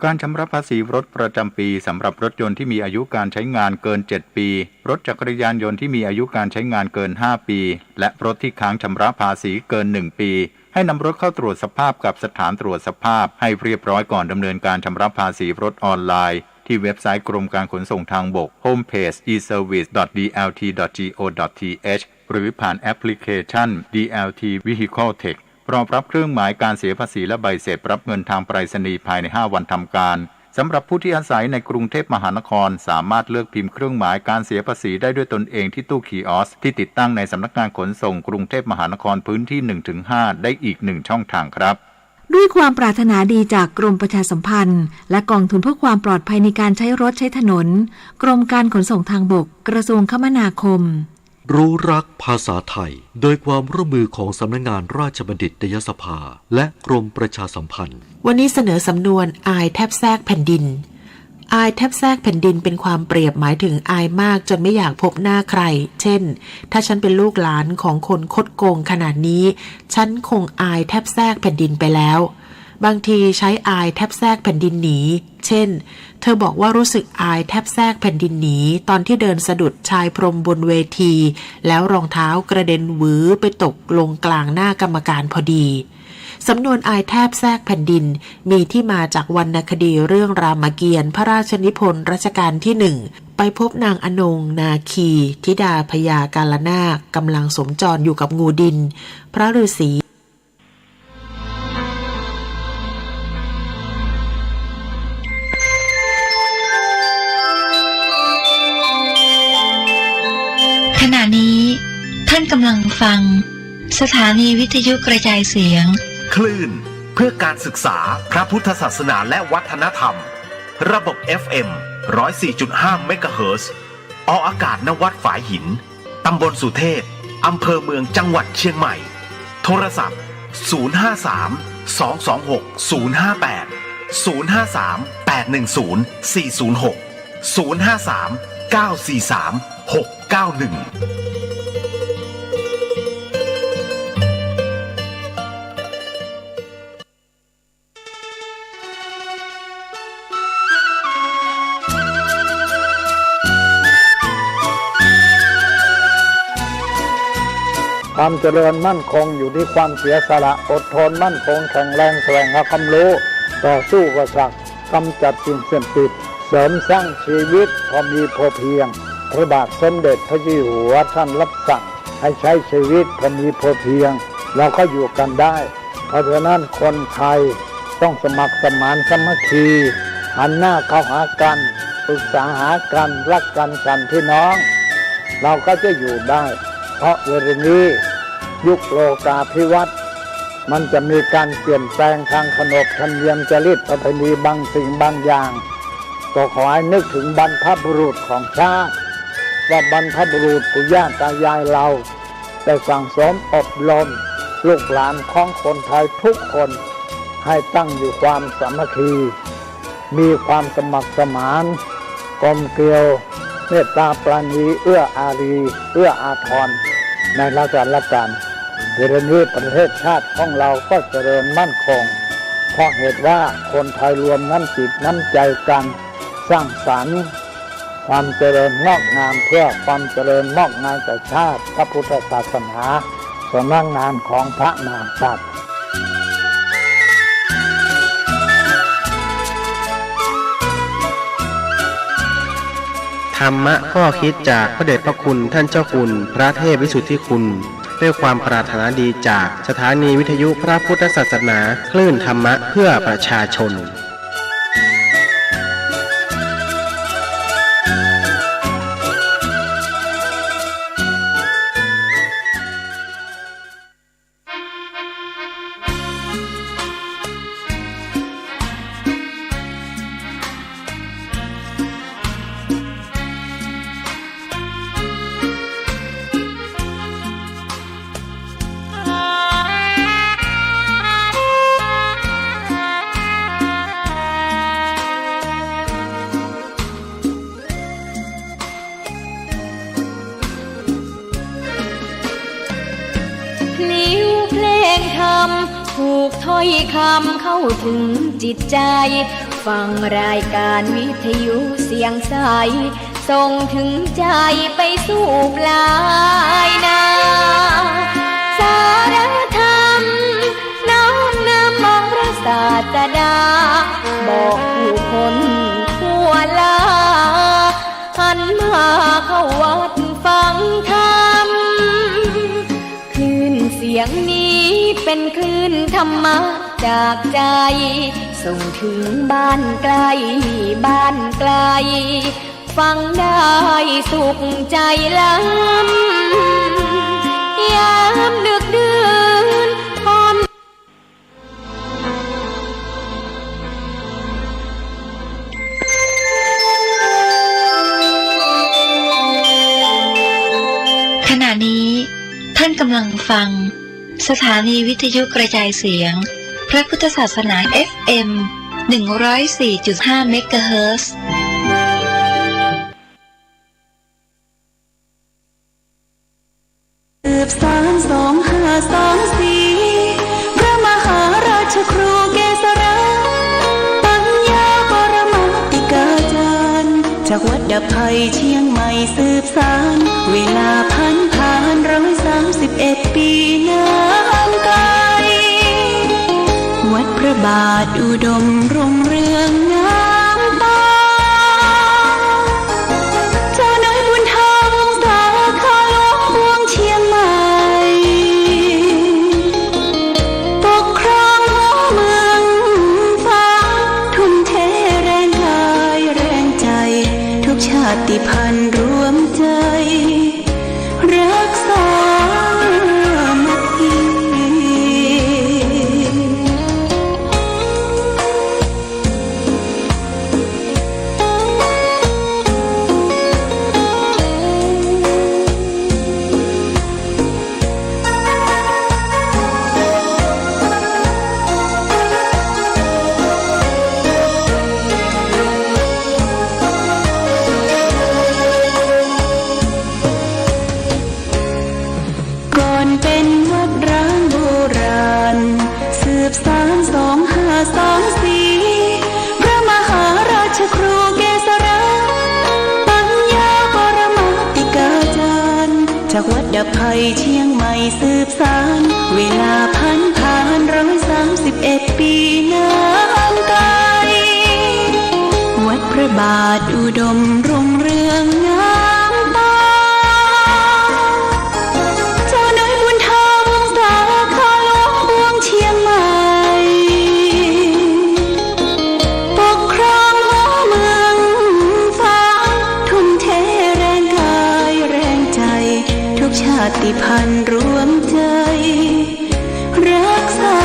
การชำระภาษีรถประจำปีสำหรับรถยนต์ที่มีอายุการใช้งานเกิน7ปีรถจักรยานยนต์ที่มีอายุการใช้งานเกิน5ปีและรถที่ค้างชำระภาษีเกิน1ปีให้นำรถเข้าตรวจสภาพกับสถานตรวจสภาพให้เรียบร้อยก่อนดำเนินการชำระภาษีรถออนไลน์ที่เว็บไซต์กรมการขนส่งทางบก homepage eservice.dlt.go.th หรือผ่านแอปพลิเคชัน DLT Vehicle Tech รองรับเครื่องหมายการเสียภาษีและใบเสร็จรับเงินทางไปรษณีย์ภายใน5วันทำการ สำหรับผู้ที่อาศัยในกรุงเทพมหานครสามารถเลือกพิมพ์เครื่องหมายการเสียภาษีได้ด้วยตนเองที่ตู้คีออสที่ติดตั้งในสำนักงานขนส่งกรุงเทพมหานครพื้นที่ 1-5 ได้อีก1ช่องทางครับด้วยความปรารถนาดีจากกรมประชาสัมพันธ์และกองทุนเพื่อความปลอดภัยในการใช้รถใช้ถนนกรมการขนส่งทางบกกระทรวงคมนาคมรู้รักภาษาไทยโดยความร่วมมือของสำนักงานราชบัณฑิตยสภาและกรมประชาสัมพันธ์วันนี้เสนอสำนวนอายแทบแทรกแผ่นดินอายแทบแทรกแผ่นดินเป็นความเปรียบหมายถึงอายมากจนไม่อยากพบหน้าใครเช่นถ้าฉันเป็นลูกหลานของคนคดโกงขนาดนี้ฉันคงอายแทบแทรกแผ่นดินไปแล้วบางทีใช้อายแทบแทรกแผ่นดินหนีเช่นเธอบอกว่ารู้สึกอายแทบแทรกแผ่นดินหนีตอนที่เดินสะดุดชายพรมบนเวทีแล้วรองเท้ากระเด็นหวือไปตกลงกลางหน้ากรรมการพอดีสำนวนอายแทบแทรกแผ่นดินมีที่มาจากวรรณคดีเรื่องรามเกียรติ์พระราชนิพนธ์รัชกาลที่ 1ไปพบนางอนงนาคีธิดาพญากาลนาคกำลังสมจรอยู่กับงูดินพระฤาษีขณะนี้ท่านกำลังฟังสถานีวิทยุกระจายเสียงคลื่นเพื่อการศึกษาพระพุทธศาสนาและวัฒนธรรมระบบ FM 104.5 เมกะเฮิรตซ์ออกอากาศณวัดฝายหินตำบลสุเทพอำเภอเมืองจังหวัดเชียงใหม่โทรศัพท์053 226 058 053 810 406 053 943 691ความเจริญมั่นคงอยู่ที่ความเสียสละอดทนมั่นคงแข็งแรงแสวงหาความรู้ต่อสู้อุปสรรคกำจัดสิ่งเสื่อมติดเสริมสร้างชีวิตพอมีพอเพียงพระบาทสมเด็จพระเจ้าอยู่หัวท่านรับสั่งให้ใช้ชีวิตพอมีพอเพียงเราก็อยู่กันได้เพราะฉะนั้นคนไทยต้องสมัครสมานสามัคคีหันหน้าเข้าหากันปรึกษาหากันรักกันฉันพี่น้องเราก็จะอยู่ได้เพราะเวลานี้ยุคโลกาภิวัตน์มันจะมีการเปลี่ยนแปลงทางขนบธรรมเนียมจริตประเพณีบางสิ่งบางอย่างก็ขอให้นึกถึงบรรพบุรุษของชาติว่าบรรพบุรุษปู่ย่าตายายเราได้สั่งสมอบรมลูกหลานของคนไทยทุกคนให้ตั้งอยู่ความสามัคคีมีความสมัครสมานกลมเกลียวเมตตาปราณีเอื้ออารีเอื้ออาทรในราชการเวลานี้ประเทศชาติของเราก็เจริญมั่นคงเพราะเหตุว่าคนไทยรวมน้ำจิตน้ำใจกันสร้างสรรค์ความเจริญงอกงามเพื่อความเจริญงอกงามแก่ชาติพระพุทธศาสนาสำนักงานของพระมหากษัตริย์ธรรมะข้อคิดจากพระเดชพระคุณท่านเจ้าคุณพระเทพวิสุทธิคุณด้วยความปรารถนาดีจากสถานีวิทยุพระพุทธศาสนาคลื่นธรรมะเพื่อประชาชนถูกถ้อยคำเข้าถึงจิตใจฟังรายการวิทยุเสียงใสส่งถึงใจไปสู่ปลายนาสารธรรมน้อมนำมองพระศาสดาบอกผู้คนทั่วลาหันมาเข้าวัดฟังธรรมคลื่นเสียงนี้เป็นคลื่นธรรมะ จากใจส่งถึงบ้านไกลบ้านไกลฟังได้สุขใจล้ำยามดึกดื่นพร้อมขณะนี้ท่านกำลังฟังสถานีวิทยุกระจายเสียงพระพุทธศาสนา FM 104.5 เมกะเฮิรตซ์สืบสาน2524พระมหาราชครูเกษราปัญญาปรมาติกาจารย์จากวัดดับภัยเชียงใหม่สืบสานเวลาผ่าน131 ปีนานไกลวัดพระบาทอุดมรุ่งเรืองงามตาเจ้าน้อยบุญธรรมสาขาหลวงพวงเชียงใหม่ปกครองหัวเมืองฟ้าทุ่มเทแรงกายแรงใจทุกชาติพันธุ์รวมใจรักษา2524พระมหาราชครูเกษราปัญญาปรมาติกาจารย์จากวัดดับภัยเชียงใหม่สืบสานเวลาผ่าน131 ปีนานไกลวัดพระบาทอุดมรุ่งเรืองงามตาเจ้าน้อยบุญธรรมสาขาหลวงพวงเชียงใหม่ปกครองหัวเมืองฟ้าทุ่มเทแรงกายแรงใจทุกชาติพันธุ์รวมใจรักษา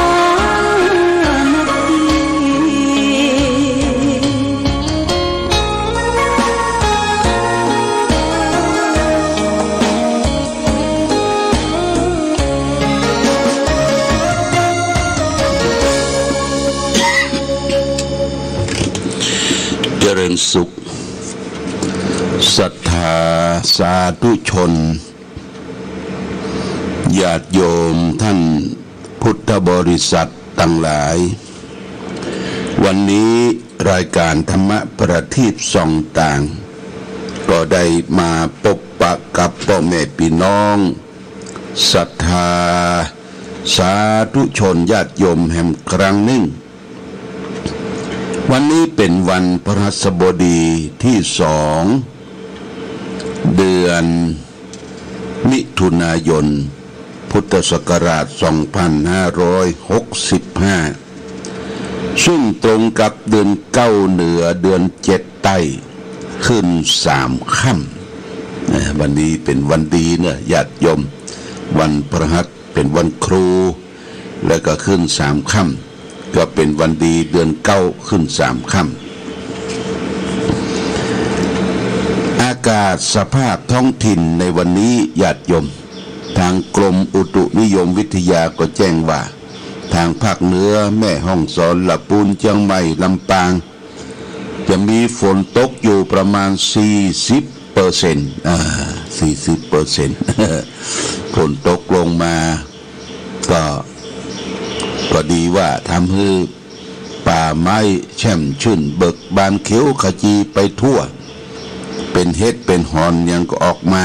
เจริญสุขศรัทธาสาธุชนญาติโยมท่านพุทธบริษัททั้งหลายวันนี้รายการธรรมะประทีปส่องต่างก็ได้มาพบปะกับพ่อแม่พี่น้องศรัทธาสาธุชนญาติโยมแห่งครั้งหนึ่งวันนี้เป็นวันพฤหัสบดีที่2 เดือนมิถุนายนพุทธศักราช 2565 ซึ่งตรงกับเดือน9เหนือเดือน7ใต้ขึ้น3ค่ำวันนี้เป็นวันดีนะญาติโยมวันพฤหัสเป็นวันครูแล้วก็ขึ้น3ค่ำก็เป็นวันดีเดือน9ขึ้น3ค่ำอากาศสภาพท้องถิ่นในวันนี้ญาติโยมทางกรมอุตุนิยมวิทยาก็แจ้งว่าทางภาคเหนือแม่ฮ่องสอนลำพูนเชียงใหม่ลำปางจะมีฝนตกอยู่ประมาณ 40% ฝนตกลงมาก็ดีว่าทำให้ป่าไม้แช่มชื่นเบิกบานเขียวขจีไปทั่วเป็นเห็ดเป็นหอนยังก็ออกมา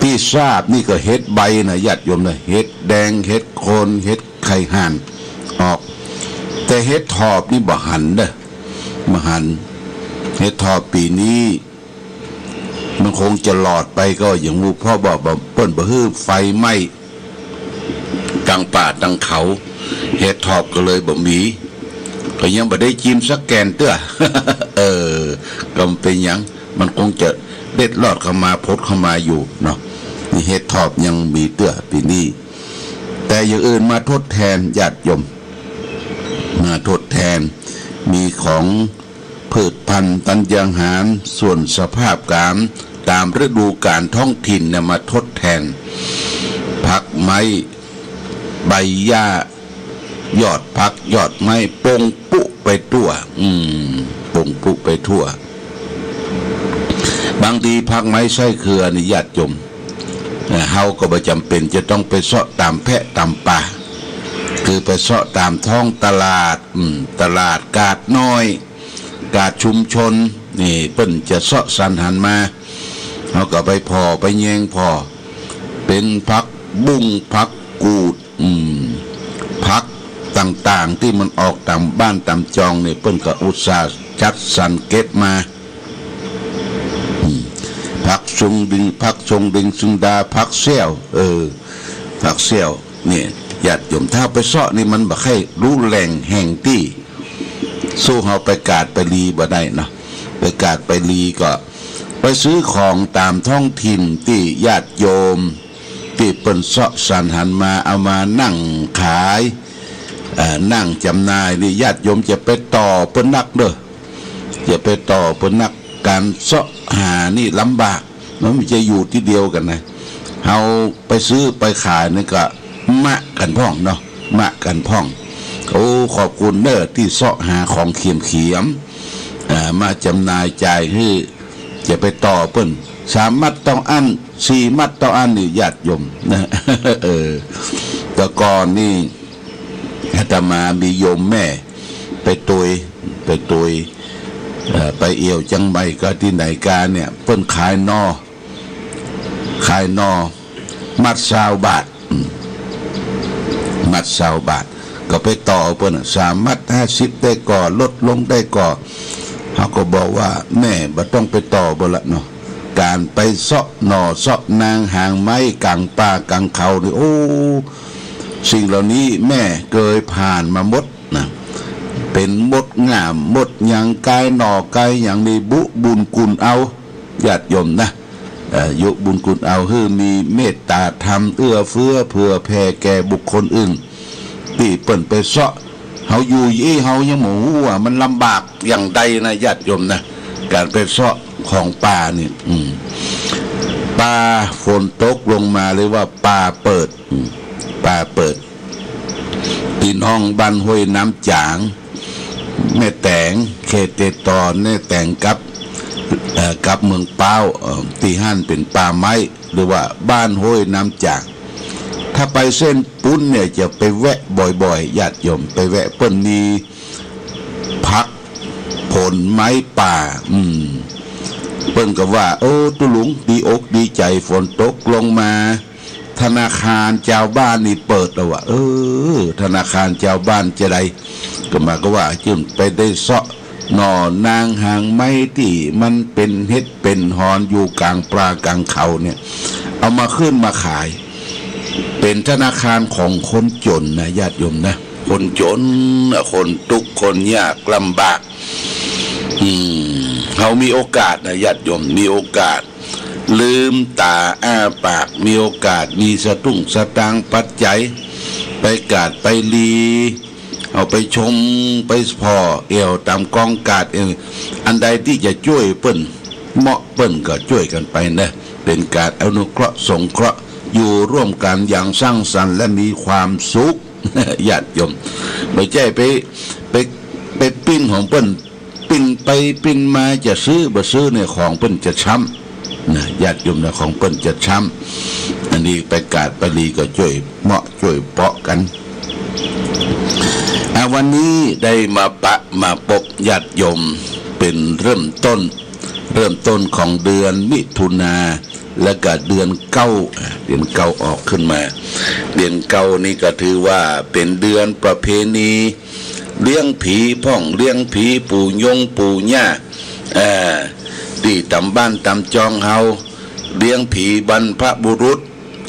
ที่ทราบนี่ก็เห็ดใบนะญาติโยมนะเห็ดแดงเห็ดโคนเห็ดไข่ห่านออกแต่เห็ดทอบนี่บ่หันเด้อบ่หันเห็ดทอบปีนี้มันคงจะหลอดไปก็อย่างลูกพ่อบอกว่าเปิ้นบ่ฮื้อไฟไหม้กลางป่ากลางเขา เฮ็ดทอบก็เลยบ่มีก็ยังบ่ได้จิ้มสักแกนเตื้อ ก็เป็นหยังมันคงจะเด็ดลอดเข้ามาพดเข้ามาอยู่เนาะนี่เฮ็ดทอบยังมีเตื้อปีนี้แต่อย่างอื่นมาทดแทนญาติโยมมาทดแทนมีของพืชพันธุ์ธัญญาหารส่วนสภาพกามตามฤดูกาลท้องถิ่นเนี่ยมาทดแทนผักไม้ใบหญ้ายอดผักยอดไม้ปงปุไปทั่วปงปุไปทั่วบางทีผักไม้ไส้เครือนี่ญาติโยมเฮาก็บ่จำเป็นจะต้องไปเสาะตามแพะตามป่าคือไปเสาะตามท้องตลาดตลาดกาดน้อยกาดชุมชนนี่เปิ้นจะเสาะสรรหันมาเฮาก็ไปพอไปแยงพอเป็นผักบุ้งผักกูดผักต่างๆที่มันออกตามบ้านตามจองนี่เปิ้นก็อุตส่าห์จัดสรรเก็บมาผักชงดิงสุงดาผักเสี่ยวผักเสี่ยวเนี่ยญาติโยมถ้าไปเสาะนี่มันบ่ให้รู้แหล่งแห่งที่สู้เฮาไปกาดไปลีบ่ได้เนาะไปกาดไปลีก็ไปซื้อของตามท้องถิ่นที่ญาติโยมที่เปิ้นเสาะสรรหันมาเอามานั่งขายนั่งจำหน่ายนี่ญาติโยมจะไปต่อเปิ้นนักเด้อจะไปต่อเปิ้นนักการเสาะหานี่ลำบากมันไม่จะอยู่ที่เดียวกันนะเฮาไปซื้อไปขายนี่ก็มะกันพ่องเนาะมะกันพ่องโอ้ขอบคุณเด้อที่เสาะหาของเขียมมาจำหน่ายจ่ายให้จะไปต่อเปิ้น3 มัดต้องอัน4 มัดต้องอันนี่ญาติโยมนะแต่ก่อนนี่อาตมามีโยมแม่ไปตุยไปเอี่ยวจังใบก็ที่ไหนกาเนี่ยเปิ้นขายนอมัด20 บาทมัด20 บาทก็ไปต่อเปิ้น3 มัด50ได้ก่อลดลงได้ก่อเขาก็บอกว่าแม่บ่ต้องไปต่อบ่ละเนาะการไปเสาะหน่อเสาะนางหางไม้กลางป่ากลางเขานี่โอ้สิ่งเหล่านี้แม่เคยผ่านมาหมดนะเป็นมดงามมดหยังกายหน่อกายอย่างนี้บุญกุลเอาญาติโยมนะยุบุญกุลเอาคือมีเมตตาธรรมเอื้อเฟื้อเผื่อแผ่แก่บุคคลอื่นที่เปิ้นไปเสาะเฮาอยู่เฮายังหมูว่ามันลำบากอย่างใดนะญาติโยมนะการไปเสาะของป่านี่ป่าฝนตกลงมาเลยว่าป่าเปิดพี่น้องบ้านห้วยน้ำจางแม่แตงเขตเตตอนแม่แตงกับเมืองเป้าที่หั่นเป็นป่าไม้หรือว่าบ้านห้วยน้ำจางถ้าไปเส้นปุ้นเนี่ยจะไปแวะบ่อยๆญาติโยมไปแวะเปิ้นมีพักผลไม้ป่าเปิ้นก็ว่าโอ้ตุลุงดีอกดีใจฝนตกลงมาธนาคารเจ้าบ้านนี่เปิดแล้วว่ะธนาคารเจ้าบ้านจะได้ก็มาก็ว่าจึงไปได้เสาะหน่อนางหางไม้ที่มันเป็นเฮ็ดเป็นหอนอยู่กลางปลากลางเขาเนี่ยเอามาขึ้นมาขายเป็นธนาคารของคนจนนะญาติโยมนะคนจนคนทุกข์คนยากลำบากเขามีโอกาสนะญาติโยมมีโอกาสลืมตาอ้าปากมีโอกาสมีสตุ้งสตางค์ปัจจัยไปกาดไปลีเอาไปชมไปพอเอวตามกองกาดเองอันใดที่จะช่วยเปิ้นเหมาะเปิ้นก็ช่วยกันไปนะเป็นการอนุเคราะห์สงเคราะห์อยู่ร่วมกันอย่างสร้างสรรค์และมีความสุขญาติโยมไม่ใช่ไปปิ้นของเปิ้นปิ้นไปปิ้นมาจะซื้อบ่ซื้อเนี่ยของเปิ้นจะช้ำนะญาติโยมนะของเปิ้นจะช้ำอันนี้ไปกาดไปลีก็ช่วยเหมาะช่วยเปาะกันวันนี้ได้มาพบญาติโยมเป็นเริ่มต้นของเดือนมิถุนาและก็เดือนเก้าออกขึ้นมาเดือนเก้านี่ก็ถือว่าเป็นเดือนประเพณีเลี้ยงผีพ่องเลี้ยงผีปู่ยงปู่ย่าที่ตำบ้านตำจองเฮาเลี้ยงผีบรรพบุรุษ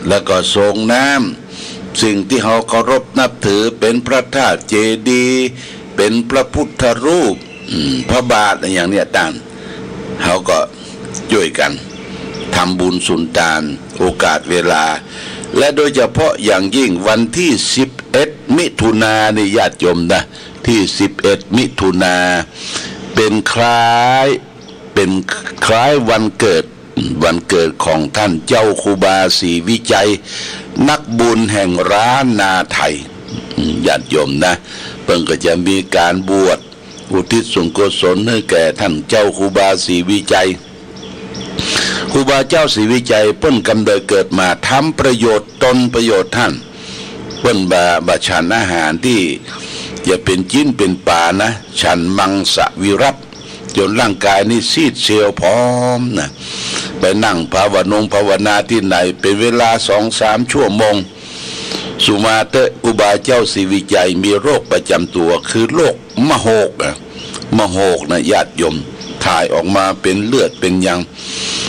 แล้วก็ส่งน้ำ สิ่งที่เขาเคารพนับถือเป็นพระธาตุเจดีย์เป็นพระพุทธรูปพระบาทอะไรอย่างเนี้ยต่างเขาก็ช่วยกันทำบุญสุนทานโอกาสเวลาและโดยเฉพาะอย่างยิ่งวันที่11มิถุนายนญาติโยมนะที่11มิถุนาเป็นคล้ายวันเกิดของท่านเจ้าครูบาศรีวิจัยนักบุญแห่งร้านนาไทยญาติโยมนะเพิ่งก็จะมีการบวชอุทิศส่วนกุศลให้แก่ท่านเจ้าครูบาศรีวิจัยครูบาเจ้าศรีวิจัยเพิ่นกำเนิดเกิดมาทำประโยชน์ตนประโยชน์ท่านเพิ่นบาฉันอาหารที่อย่าเป็นจิ้นเป็นป่านะฉันมังสวิรัตจนร่างกายนี่ซีดเซียวพร้อมนะไปนั่งภาวนาที่ไหนเป็นเวลา 2-3 ชั่วโมงสุมาเตะครูบาเจ้าศรีวิจัยมีโรคประจำตัวคือโรคมะโหกนะญาติโยมถ่ายออกมาเป็นเลือดเป็นยัง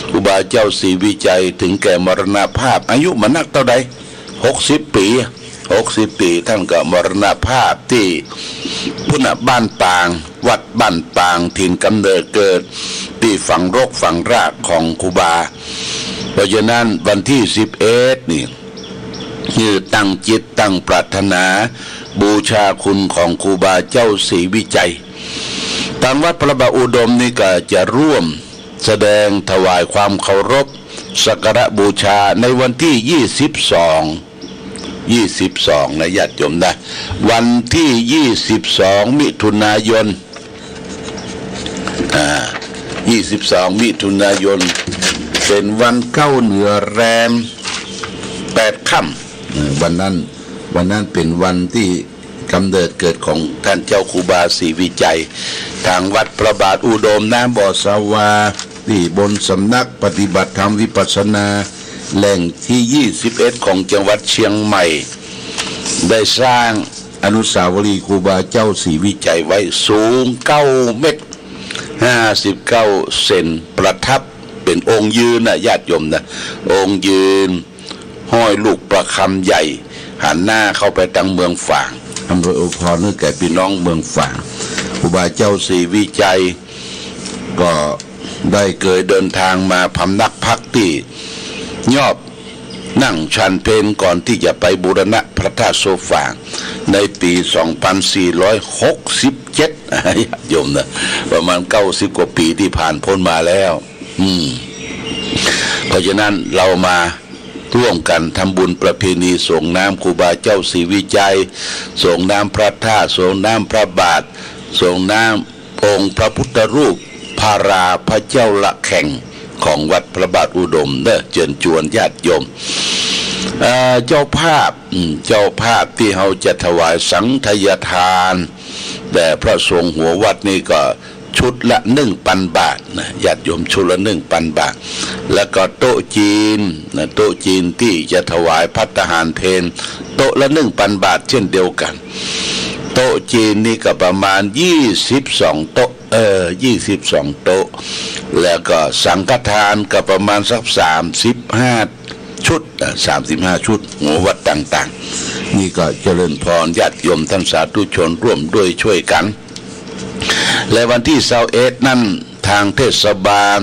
ครูบาเจ้าศรีวิจัยถึงแก่มรณภาพอายุมันนักเท่าใด60 ปีท่านก็มรณภาพที่พุทธบ้านปางวัดบ้านปางถิ่นกำเนิดเกิดที่ฝังรกฝังรากของครูบาเพราะฉะนั้นวันที่11นี่ตั้งจิตตั้งปรารถนาบูชาคุณของครูบาเจ้าศรีวิจัยทางวัดพระบาทอุดมนี่ก็จะร่วมแสดงถวายความเคารพสักการะบูชาในวันที่22นะญาติโยมนะวันที่22มิถุนายน22มิถุนายนเป็นวันเข้าเหนือแรม8 ค่ำวันนั้นเป็นวันที่กำเนิดเกิดของท่านเจ้าครูบาศรีวิจัยทางวัดพระบาทอุดมน้ำบ่อสาวาที่บนสำนักปฏิบัติธรรมวิปัสสนาแหล่งที่21ของจังหวัดเชียงใหม่ได้สร้างอนุสาวรีย์ครูบาเจ้าศรีวิจัยไว้สูง9 เมตร 59 เซนประทับเป็นองค์ยืนนะญาติโยมนะองค์ยืนห้อยลูกประคำใหญ่หันหน้าเข้าไปทางเมืองฝางอำเภออุพรนึกแก่พี่น้องเมืองฝางครูบาเจ้าศรีวิจัยก็ได้เคยเดินทางมาพำนักพักที่ยอบนั่งชันเพลก่อนที่จะไปบูรณะพระธาตุโซฟางในปี 2467โยมนะประมาณ90 กว่าปีที่ผ่านพ้นมาแล้วเพราะฉะนั้นเรามาร่วมกันทำบุญประเพณีส่งน้ำครูบาเจ้าศรีวิจัยส่งน้ำพระธาตุส่งน้ำพระบาทส่งน้ำองค์พระพุทธรูปพาราพระเจ้าละแข่งของวัดพระบาทอุดมเด้อเชิญชวนญาติโยมเจ้าภาพที่เขาจะถวายสังฆทานแด่พระสงฆ์หัววัดนี่ก็ชุดละ 1,000 บาทนะญาติโยมชุดละ 1,000 บาทแล้วก็โต๊ะจีนที่จะถวายภัตตาหารเพลโต๊ะละ 1,000 บาทเช่นเดียวกันโต๊ะจีนนี่ก็ประมาณ22 โต๊ะ22 โต๊ะแล้วก็สังฆทานก็ประมาณสัก35 ชุด35 ชุดหัววัดต่างๆนี่ก็เจริญพรญาติโยมท่านสาธุชนร่วมด้วยช่วยกันและวันที่21นั่นทางเทศบาล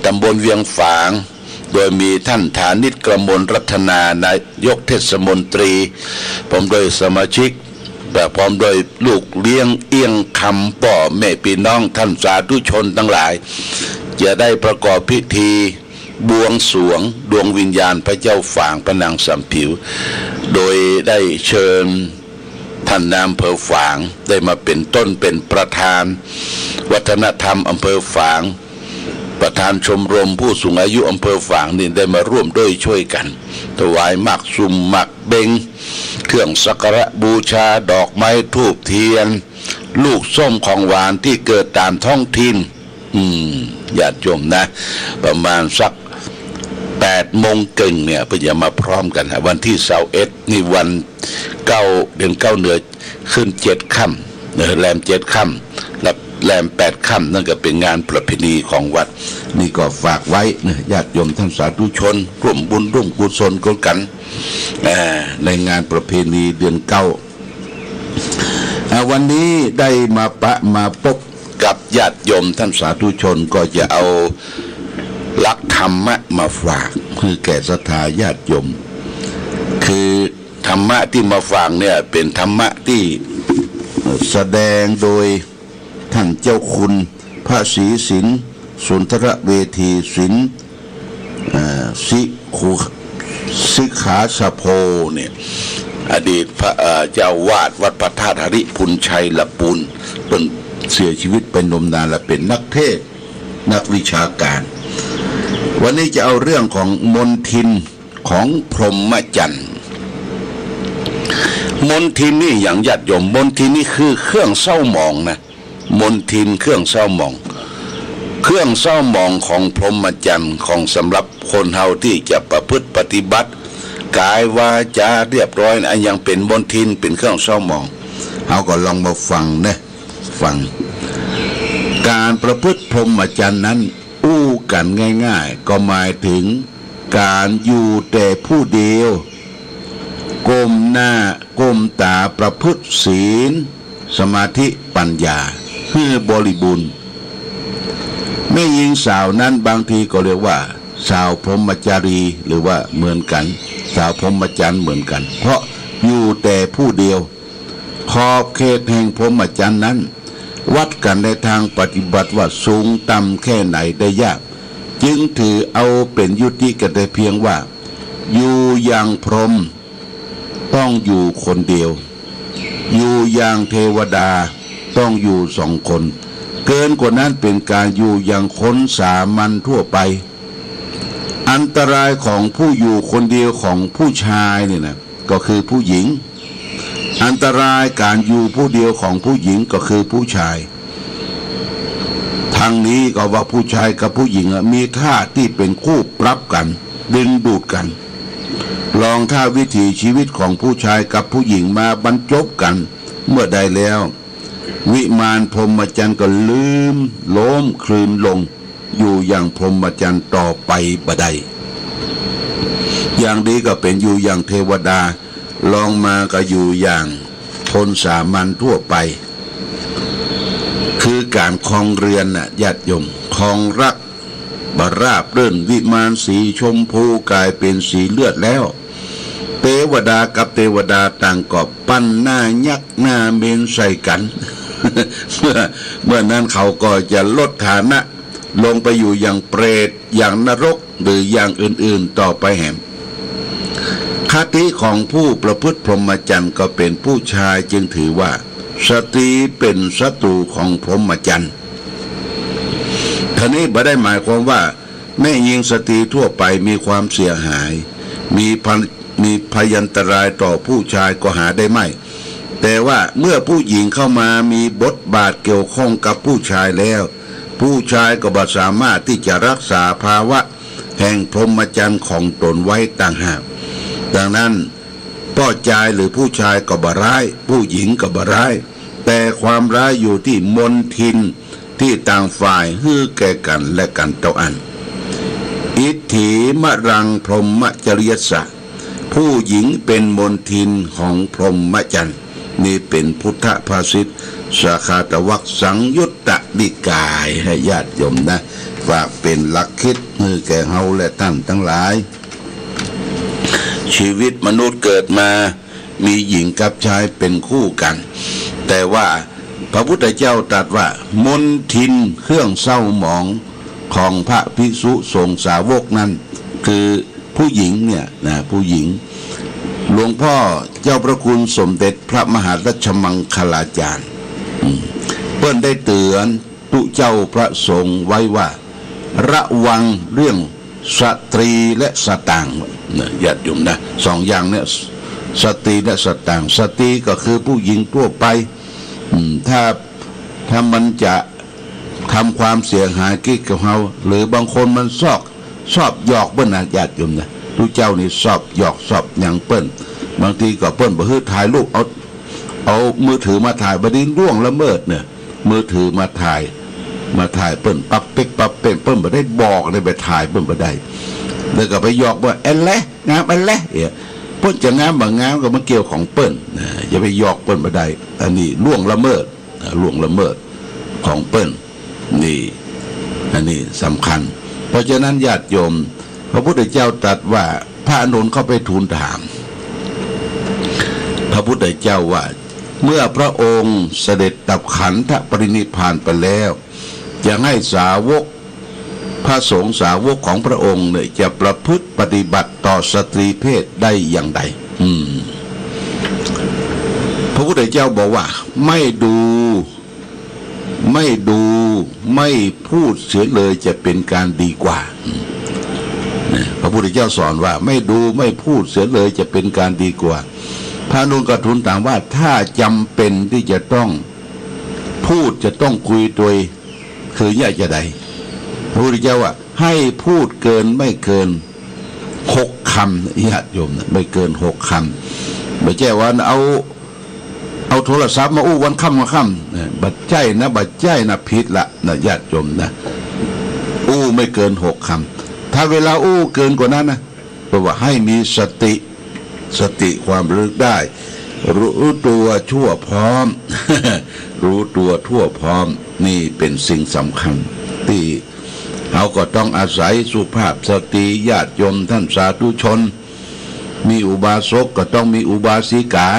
ตำบลเวียงฝางโดยมีท่านฐานิชกมลรัตนานายกเทศมนตรีพร้อมโดยสมาชิกพร้อมโดยลูกเลี้ยงเอี้ยงคำป่อแม่พี่น้องท่านสาธุชนทั้งหลายจะได้ประกอบพิธีบวงสรวงดวงวิญญาณพระเจ้าฝางพระนางสำผิวโดยได้เชิญท่านนายอำเภอฝางได้มาเป็นต้นเป็นประธานวัฒนธรรมอำเภอฝางประธานชมรมผู้สูงอายุอำเภอฝางนี่ได้มาร่วมด้วยช่วยกันถวายหมากซุ่มหมากเบงเครื่องสักการะบูชาดอกไม้ธูปเทียนลูกส้มของหวานที่เกิดตามท้องถิ่นญาติโยมนะประมาณสัก8 โมงครึ่งเนี่ยเพื่อจะมาพร้อมกันวันที่21นี่วัน9 เดือน 9เหนือขึ้น7 ค่ำแรม7 ค่ำ แรม8 ค่ำนั่นก็เป็นงานประเพณีของวัดนี่ก็ฝากไว้นะญาติโยมท่านสาธุชนร่วมบุญร่วมกุศลกันในงานประเพณีเดือน9วันนี้ได้มาพบกับญาติโยมท่านสาธุชนก็จะเอาหลักธรรมะมาฝากคือแก่ศรัทธาญาติโยมคือธรรมะที่มาฝากเนี่ยเป็นธรรมะที่แสดงโดยท่านเจ้าคุณพระศรีสินสุนทรเวทีสินสิขาสโพเนี่ยอดีตพระเจ้าวาดวัดพระธาตุหริพุนชัยละปูนเป็นเสียชีวิตเป็นนมนานและเป็นนักเทศนักวิชาการวันนี้จะเอาเรื่องของมนทินของพรหมจรรย์มนทินนี่อย่างญาติโยมมนทินนี่คือเครื่องเศร้าหมองนะมนทินเครื่องเศร้าหมองเครื่องเศร้าหมองของพรหมจรรย์ของสำหรับคนเฮาที่จะประพฤติปฏิบัติกายวาจาเรียบร้อยนะยังเป็นมนทินเป็นเครื่องเศร้าหมองเฮาก็ลองมาฟังนะฟังการประพฤติพรหมจรรย์นั้นอู้กันง่ายๆก็หมายถึงการอยู่แต่ผู้เดียวก้มหน้าก้มตาประพฤติศีลสมาธิปัญญาเพื่อบริบูรณ์แม่หญิงสาวนั้นบางทีก็เรียกว่าสาวพรหมจารีหรือว่าเหมือนกันสาวพรหมจรรย์เหมือนกันเพราะอยู่แต่ผู้เดียวขอบเขตแห่งพรหมจรรย์นั้นวัดกันในทางปฏิบัติว่าสูงต่ำแค่ไหนได้ยากจึงถือเอาเป็นยุติกันได้เพียงว่าอยู่อย่างพรหมต้องอยู่คนเดียวอยู่อย่างเทวดาต้องอยู่2 คนเกินกว่านั้นเป็นการอยู่อย่างคนสามัญทั่วไปอันตรายของผู้อยู่คนเดียวของผู้ชายเนี่ยนะก็คือผู้หญิงอันตรายการอยู่ผู้เดียวของผู้หญิงก็คือผู้ชายทางนี้ก็ว่าผู้ชายกับผู้หญิงมีท่าที่เป็นคู่ปรับกันดึงดูดกันลองท่าวิถีชีวิตของผู้ชายกับผู้หญิงมาบรรจบกันเมื่อใดแล้ววิมานพรหมจรรย์ก็ลืมล้มคลืนลงอยู่อย่างพรหมจรรย์ต่อไปบ่ได้อย่างดีก็เป็นอยู่อย่างเทวดาลองมาก็อยู่อย่างคนสามัญทั่วไปคือการครองเรือนน่ะญาติโยมครองรักบราบเรื่นวิมานสีชมพูกลายเป็นสีเลือดแล้วเทวดากับเทวดาต่างก็ปั้นหน้ายักหน้าเมนใส่กัน เมื่อนั้นเขาก็จะลดฐานะลงไปอยู่อย่างเปรตอย่างนรกหรืออย่างอื่นๆต่อไปแห่งคติของผู้ประพฤติพรหมจรรย์ก็เป็นผู้ชายจึงถือว่าสตรีเป็นศัตรูของพรหมจรรย์ท่านี้ไม่ได้หมายความว่าแม่หญิงสตรีทั่วไปมีความเสียหายมีพยันตรายต่อผู้ชายก็หาได้ไม่แต่ว่าเมื่อผู้หญิงเข้ามามีบทบาทเกี่ยวข้องกับผู้ชายแล้วผู้ชายก็บ่สามารถที่จะรักษาภาวะแห่งพรหมจรรย์ของตนไว้ต่างหากดังนั้นพ่อชายหรือผู้ชายก็บ่ร้ายผู้หญิงก็บ่ร้ายแต่ความร้ายอยู่ที่มนทินที่ต่างฝ่ายฮือแก่กันและกันเท่าอันอิทธิมรังพรหมจริยสัจผู้หญิงเป็นมนทินของพรหมจรรย์นี่เป็นพุทธภาษิตสาขาตวรรคสังยุตตนิกายให้ญาติโยมนะฝากเป็นหลักคิดมือแก่เฮาและท่านทั้งหลายชีวิตมนุษย์เกิดมามีหญิงกับชายเป็นคู่กันแต่ว่าพระพุทธเจ้าตรัสว่ามนทินเครื่องเศร้าหมองของพระภิกษุสงฆ์สาวกนั้นคือผู้หญิงเนี่ยนะผู้หญิงหลวงพ่อเจ้าพระคุณสมเด็จพระมหารัชมังคลาจารย์เพิ่นได้เตือนตุเจ้าพระสงฆ์ไว้ว่าระวังเรื่องสตรีและสตางค์ญาติโยมนะ2 อย่างเนี่ยสตรีและสตางค์สตรีก็คือผู้หญิงทั่วไปถ้ามันจะทำความเสียหายกิ๊กกับเราหรือบางคนมันชอบหยอกเปิ้นนะญาติโยมนะทุกเจ้านี่ชอบหยอกชอบหยังเปิ้นบางทีก็เปิ้นบ่ฮื้อถ่ายรูปเอามือถือมาถ่ายบ่ได้ล่วงละเมิดเนี่ย มือถือมาถ่ายเปิ้นปักเป๊กปักเป๊กเปิ้นบ่ได้บอกได้ไปถ่ายเปิ้นบ่ได้แล้วก็ไปหยอกว่าแอนแลงามแอนแลเปิ้นจะงามบ่งามก็มาเกี่ยวของเปิ้นอย่าไปหยอกเปิ้นบ่ได้อันนี้ล่วงละเมิดของเปิ้นนี่อันนี้สำคัญเพราะฉะนั้นญาติโยมพระพุทธเจ้าตรัสว่าพระอานนท์เข้าไปทูลถามพระพุทธเจ้าว่าเมื่อพระองค์เสด็จดับขันธปรินิพพานไปแล้วจะให้สาวกพระสงฆ์สาวกของพระองค์เนี่ยจะประพฤติปฏิบัติต่อสตรีเพศได้อย่างไรพระพุทธเจ้าบอกว่าไม่พูดเสียเลยจะเป็นการดีกว่าพระพุทธเจ้าสอนว่าไม่พูดเสียเลยจะเป็นการดีกว่าพระอานนท์ก็ทูลถามว่าถ้าจำเป็นที่จะต้องพูดจะต้องคุยโดยคืออยากจะใดพระพุทธเจ้าว่าให้พูดเกินไม่เกิน6 คำญาติโยมไม่เกิน6 คำไม่ใช่ว่าเอาโทรศัพท์มาอู้วันค่ำบัดใจนะผิดละนะญาติโยมนะอู้ไม่เกิน6 คำถ้าเวลาอู้เกินกว่านั้นนะแปลว่าให้มีสติความระลึกได้รู้ตัวชั่วพร้อม รู้ตัวทั่วพร้อมนี่เป็นสิ่งสำคัญที่เราก็ต้องอาศัยสุภาพสตรีญาติโยมท่านสาธุชนมีอุบาสกก็ต้องมีอุบาสิกา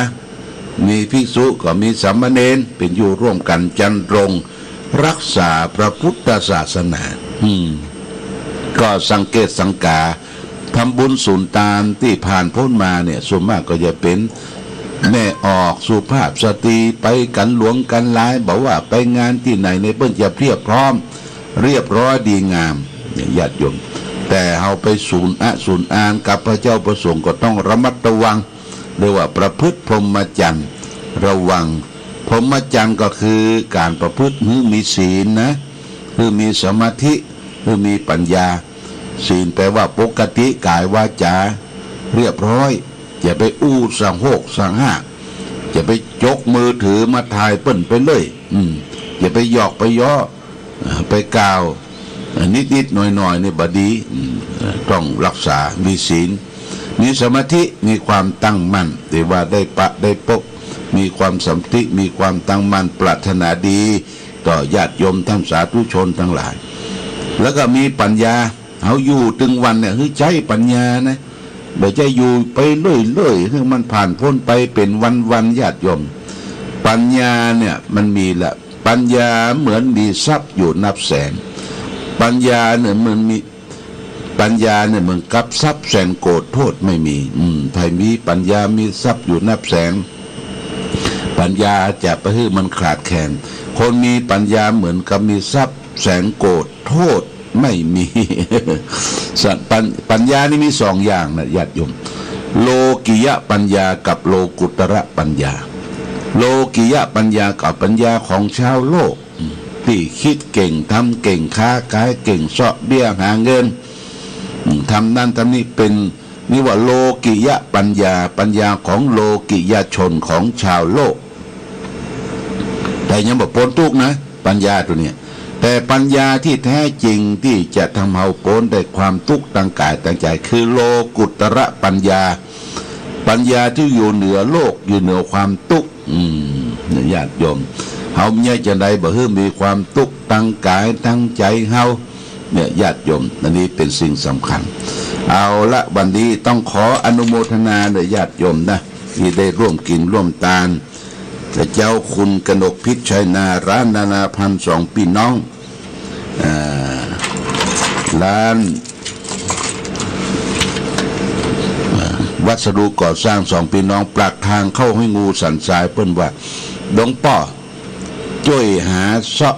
มีภิกษุก็มีสามเณรเป็นอยู่ร่วมกันจันรงรักษาพระพุทธศาสนาก็สังเกตสังกาทำบุญสุนทานที่ผ่านพ้นมาเนี่ยส่วนมากก็จะเป็นแม่ออกสุภาพสตรีไปกันหลวงกันหลายบอกว่าไปงานที่ไหนในเปิ้นจะเพียบพร้อมเรียบร้อยดีงามญาติโยมแต่เอาไปศูนย์อานกับพระเจ้าประสงค์ก็ต้องระมัดระวังเรียกว่าประพฤติพรหมจรรย์ระวังพรหมจรรย์ก็คือการประพฤติมีศีลนะคือมีสมาธิคือมีปัญญาศีลแปลว่าปกติกายวาจาเรียบร้อยอย่าไปอู้สังโหกสังห้าอย่าไปยกมือถือมาถ่ายเปิ้นไปเลยอย่าไปหยอกไปย่อไปกล่าวนิดหน่อยนี่บดีต้องรักษามีศีลมีสมาธิมีความตั้งมั่นแต่ว่าได้ปกมีความสัมติมีความตั้งมั่นปรารถนาดีต่อญาติโยมท่านสาธุชนทั้งหลายแล้วก็มีปัญญาเอาอยู่ถึงวันเนี่ยคือใจปัญญานะไม่ใช่อยู่ไปเรื่อยๆคือมันผ่านพ้นไปเป็นวันญาติโยมปัญญาเนี่ยมันมีละปัญญาเหมือนมีทรัพย์อยู่นับแสนปัญญาเนี่ยมันมีปัญญาเนี่ยเหมือนกับทรัพย์แสนโกรธโทษไม่มีถ้ามีปัญญามีทรัพย์อยู่นับแสนปัญญาจะไปให้มันขาดแคลนคนมีปัญญาเหมือนกับมีทรัพย์แสนโกรธโทษไม่มี ปัญญานี่มี2 อย่างนะญาติโยมโลกิยะปัญญากับโลกุตระปัญญาโลกิยะปัญญากับปัญญาของชาวโลกที่คิดเก่งทำเก่งค้าขายเก่งเสาะเบี้ยหาเงินทำนั่นทำนี่เป็นนี่ว่าโลกิยะปัญญาของโลกิยชนของชาวโลกแต่ยังบอกปนทุกนะปัญญาตัวเนี้ยแต่ปัญญาที่แท้จริงที่จะทำเอาพ้นได้ความทุกข์ทางกายทางใจคือโลกุตระปัญญาที่อยู่เหนือโลกอยู่เหนือความทุกข์ญาติโยมเฮาเนี่ยจะได้บ่ให้มีความทุกข์ทางกายทางใจเฮาเนี่ยญาติโยมอันนี้เป็นสิ่งสำคัญเอาละวันนี้ต้องขออนุโมทนาเลยญาติโยมนะที่ได้ร่วมกินร่วมทานแต่เจ้าคุณกนกพิษชัยนาร้านนานาพันธ์2 พี่น้องร้านวัสดุก่อสร้าง2 พี่น้องปากทางเข้าให้งูสันทรายเปิ้นว่าดงป้อช่วยหาเสาะ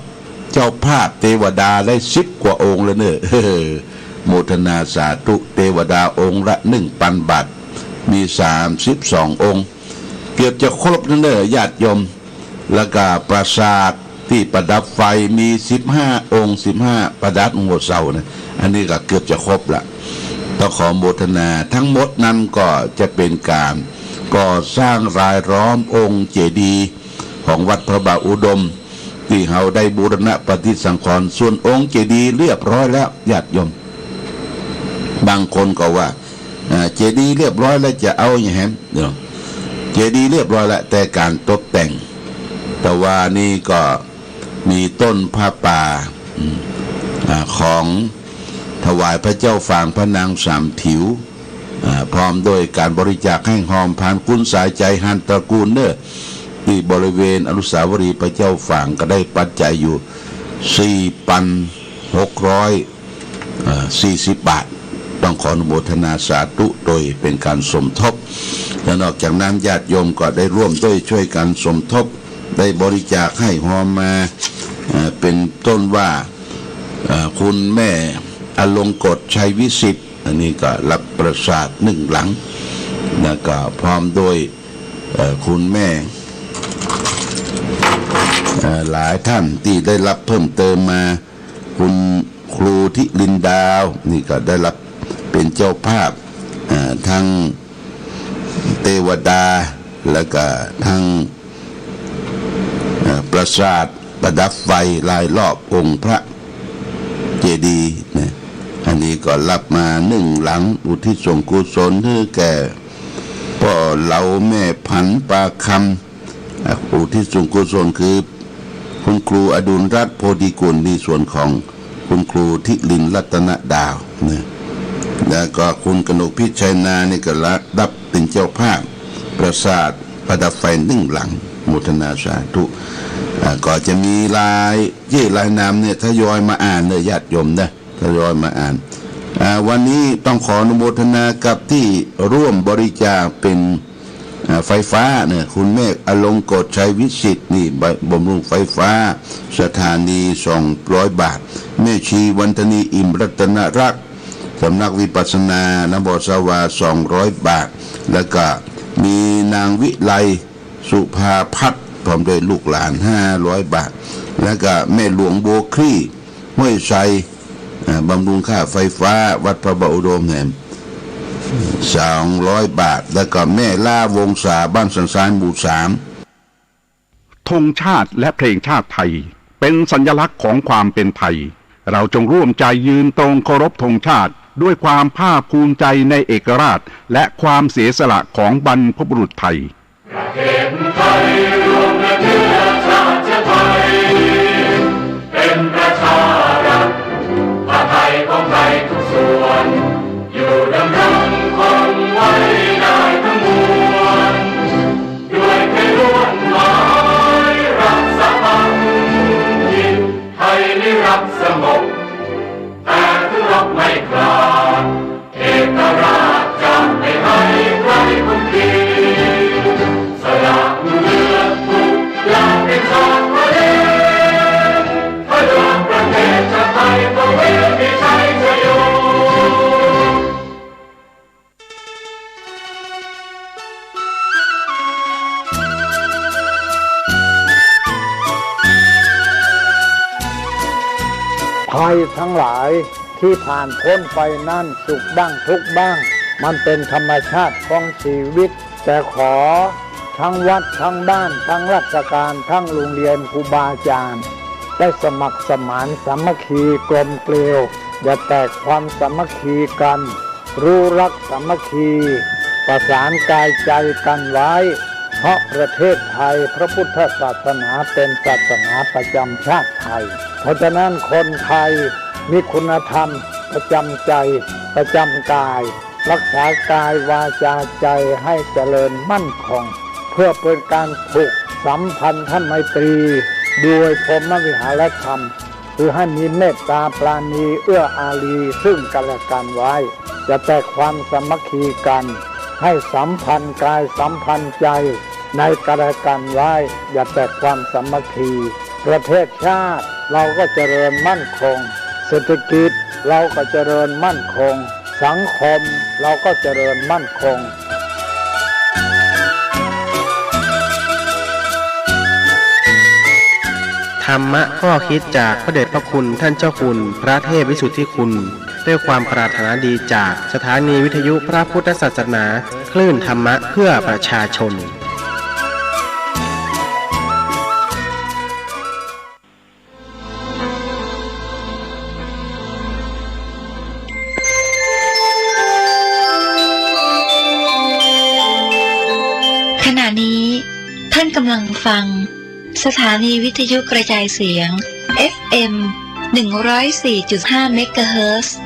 เจ้าภาพเทวดาได้10 กว่าองค์แล้วเนอะโมทนาสาธุเทวดาองค์ละ 1,000 บาทมี32 องค์เกือบจะครบนั่นเลยญาติโยมแล้วก็ปราสาทที่ประดับไฟมี15 องค์15ประดับหัวเสานะอันนี้ก็เกือบจะครบละต้องขอโมทนาทั้งหมดนั้นก็จะเป็นการก่อสร้างรายล้อมองค์เจดีย์ของวัดพระบาทอุดม ที่เฮาได้บูรณะปฏิสังขรณ์ส่วนองค์เจดีย์เรียบร้อยแล้วญาติโยมบางคนก็ว่าเจดีย์เรียบร้อยแล้วจะเอาอย่างแฮมเจดีย์เรียบร้อยแล้วแต่การตกแต่งแต่ว่านี่ก็มีต้นผ้าป่าของถวายพระเจ้าฝางพระนางสามผิวพร้อมโดยการบริจาคแห้งหอมผ่านคุณสายใจฮันตระกูลเนอที่บริเวณอนุสาวรีย์พระเจ้าฝางก็ได้ปัจจัยอยู่ 4,640 บาทต้องขออนุโมทนาสาธุโดยเป็นการสมทบและนอกจากนั้นญาติโยมก็ได้ร่วมด้วยช่วยกันสมทบได้บริจาคให้หอมมาเป็นต้นว่าคุณแม่อลงกฎชัยวิสิทธิ์อันนี้ก็รับประสาท1 หลังแล้วก็พร้อมโดยคุณแม่หลายท่านที่ได้รับเพิ่มเติมมาคุณครูทิลินดาวนี่ก็ได้รับเป็นเจ้าภาพทั้งเทวดาแล้วก็ทั้งประสาทประดับไฟลายรอบองค์พระเจดีย์นะอันนี้ก็รับมา1 หลังอุทิศส่วนกุศลให้แก่พ่อเหลาแม่ผันปาคำอุทิศส่วนกุศลคือคุณครูอดุลรัตน์โพธิกุลในส่วนของคุณครูทิลินรัตนดาวนะแล้วก็คุณกนกพิชัยนานี่ก็รับเป็นเจ้าภาพประสาทประดับไฟ1 หลังโมทนาสาธุก็จะมีลายนามเนี่ยทยอยมาอ่านเลยญาติโยมนะทยอยมาอ่านวันนี้ต้องขออนุโมทนากับที่ร่วมบริจาคเป็นไฟฟ้าเนี่ยคุณเมฆอลงกฎชัยวิสิทธิ์นี่บำรุงไฟฟ้าสถานี200 บาทแม่ชีวันธนีอิ่มรัตนรักษ์สำนักวิปัสสนานบสวา200 บาทแล้วก็มีนางวิไลสุภาพัฒน์พร้อมด้วยลูกหลาน500 บาทแล้วก็แม่หลวงโบคลี่ห้วยไซบำรุงค่าไฟฟ้าวัดพระบาอุดมแห่ง200 บาทแล้วก็แม่ล่าวงศาบ้านสันทรายหมู่ 3ธงชาติและเพลงชาติไทยเป็นสัญลักษณ์ของความเป็นไทยเราจงร่วมใจยืนตรงเคารพธงชาติด้วยความภาคภูมิใจในเอกราชและความเสียสละของบรรพบุรุษไทยประเทศไทยรวมและเชื้อชาติไทยเป็นประชารัฐผ้าไทยของไทยทุกส่วนอยู่ดำรงคงไว้ได้ทั้งมวลด้วยเพลงล้วนหมายรักษาพันยินไทยนิรักสงบแต่ถึงรบไม่กล้าเอกราชจะไม่ให้ใครคุกคีสละเลือดทุกอย่างเป็นชาติทะเลพระดวงประเทศชาติไทยก็เวทีชัยชโยภัยทั้งหลายที่ผ่านพ้นไปนั่นสุขบ้างทุกข์บ้างมันเป็นธรรมชาติของชีวิตแต่ขอทั้งวัดทั้งบ้านทั้งราชการทั้งโรงเรียนครูบาอาจารย์ได้สมัครสมานสามัคคีกลมเกลียวอย่าแตกความสามัคคีกันรู้รักสามัคคีประสานกายใจกันไว้เพราะประเทศไทยพระพุทธศาสนาเป็นศาสนาประจำชาติไทยเพราะฉะนั้นคนไทยมีคุณธรรมประจำใจประจำกายรักษากายวาจาใจให้เจริญมั่นคงเพื่อเป็นการผูกสัมพันธไมตรีด้วยพรหมวิหารธรรมคือให้มีเมตตาปราณีเอื้ออารีซึ่งกันและกันไว้จะแตกความสามัคคีกันให้สัมพันธ์กายสัมพันธ์ใจในกันและกันไว้อย่าแตกความสามัคคีประเทศชาติเราก็เจริญมั่นคงเศรษฐกิจเราก็เจริญมั่นคงสังคมเราก็เจริญมั่นคง ธรรมะข้อคิดจากพระเดชพระคุณท่านเจ้าคุณพระเทพวิสุทธิคุณด้วยความปรารถนาดีจากสถานีวิทยุพระพุทธศาสนาคลื่นธรรมะเพื่อประชาชน ฟังสถานีวิทยุกระจายเสียง FM 104.5 เมกะเฮิรตซ์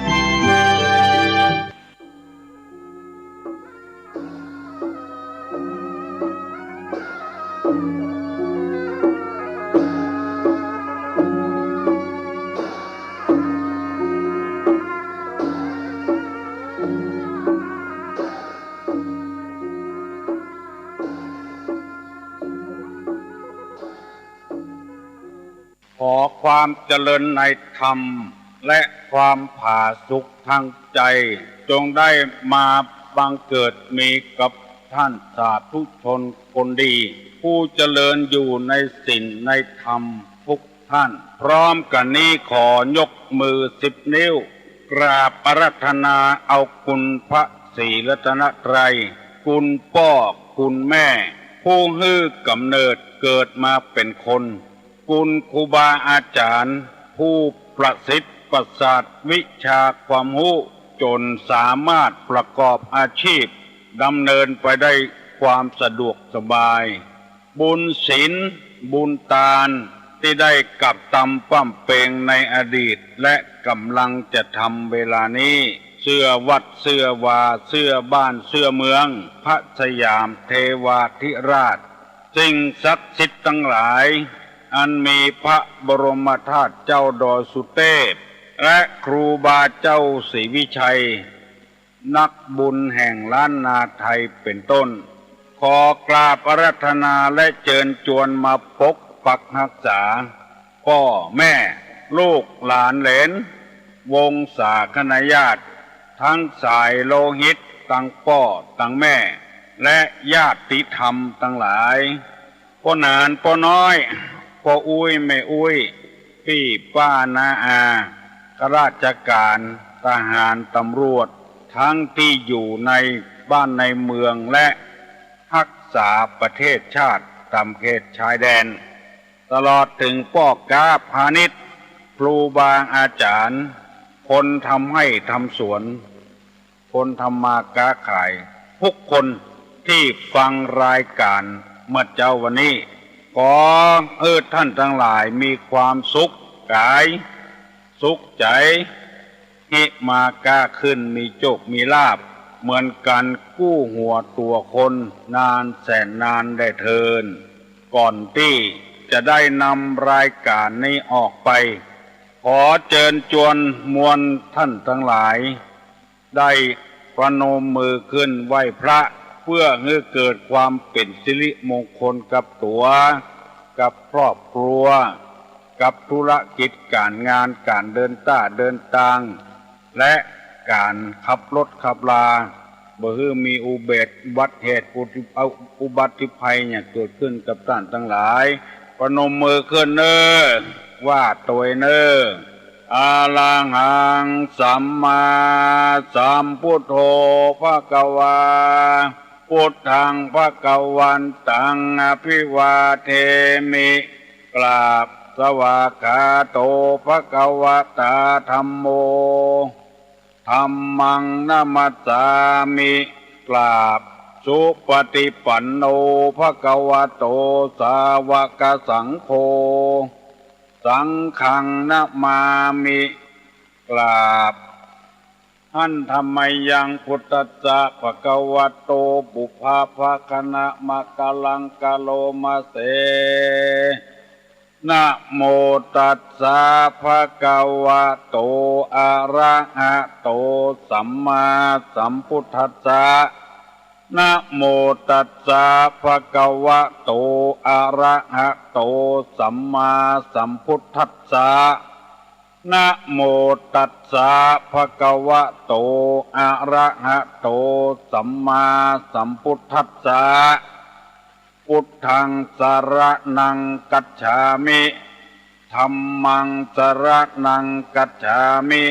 ขอความเจริญในธรรมและความผาสุกทางใจจงได้มาบังเกิดมีกับท่านสาธุชนคนดี ผู้เจริญอยู่ในศีลในธรรมทุกท่านพร้อมกันนี้ขอยกมือ10 นิ้วกราบอาราธนาเอาคุณพระศรีรัตนตรัยคุณพ่อคุณแม่ผู้ให้กำเนิดเกิดมาเป็นคนคุณครูบาอาจารย์ผู้ประสิทธิ์ประสาทวิชาความรู้จนสามารถประกอบอาชีพดำเนินไปได้ความสะดวกสบายบุญศีลบุญทานที่ได้กับตำปั้มเปงในอดีตและกำลังจะทำเวลานี้เสื้อวัดเสื้อวาเสื้อบ้านเสื้อเมืองพระสยามเทวาธิราชสิ่งศักดิ์สิทธิ์ทั้งหลายอันมีพระบรมธาตุเจ้าดอยสุเทพและครูบาเจ้าศรีวิชัยนักบุญแห่งล้านนาไทยเป็นต้นขอกราบอาราธนาและเชิญชวนมาปกปักรักษาพ่อแม่ลูกหลานเหลนวงศาคณาญาติทั้งสายโลหิตตั้งพ่อตั้งแม่และญาติธรรมทั้งหลายพ่อนานพ่อน้อยพ่ออุ้ยแม่อุ้ยพี่ป้านาอาข้าราชการทหารตำรวจทั้งที่อยู่ในบ้านในเมืองและรักษาประเทศชาติตามเขตชายแดนตลอดถึงพ่อค้าพาณิชย์ครูบาอาจารย์คนทำให้ทำสวนคนทำมาค้าขายทุกคนที่ฟังรายการเมื่อเจ้าวันนี้ขอท่านทั้งหลายมีความสุขกายสุขใจหิมาก้าขึ้นมีโชคมีลาภเหมือนกันกู้หัวตัวคนนานแสนนานได้เทินก่อนที่จะได้นำรายการนี้ออกไปขอเชิญชวนมวลท่านทั้งหลายได้ประนมมือขึ้นไหว้พระเพื่อให้เกิดความเป็นสิริมงคลกับตัวกับครอบครัวกับธุรกิจการงานการเดินทางและการขับรถขับลาบ่ฮือมีอุบัติเหตุอุบัติภัยเนี่ยเกิดขึ้นกับท่านทั้งหลายประนมมือขึ้นเน้อว่าตัวเน้ออะระหังสัมมาสัมพุทโธภควาพุทธังภวันตังอภิวาเทมิกราบสวากขาโตภควตาธัมโมธัมมังนะมัสสามิกราบสุปฏิปันโนภควโตสาวกสังโฆสังฆังนะมามิกราบหันธรรมยังพุทธัสสะภควโตบุพภคณะมะกะลังกะโลมาเสนะโมตัสสะภะคะวะโตอะระหะโตสัมมาสัมพุทธัสสะนะโมตัสสะภะคะวะโตอะระหะโตสัมมาสัมพุทธัสสะนะโมตัสสะภะคะวะโตอะระหะโตสัมมาสัมพุทธัสสะพุทธังสรณังกัจฉามิธัมมังสรณังกัจฉามิ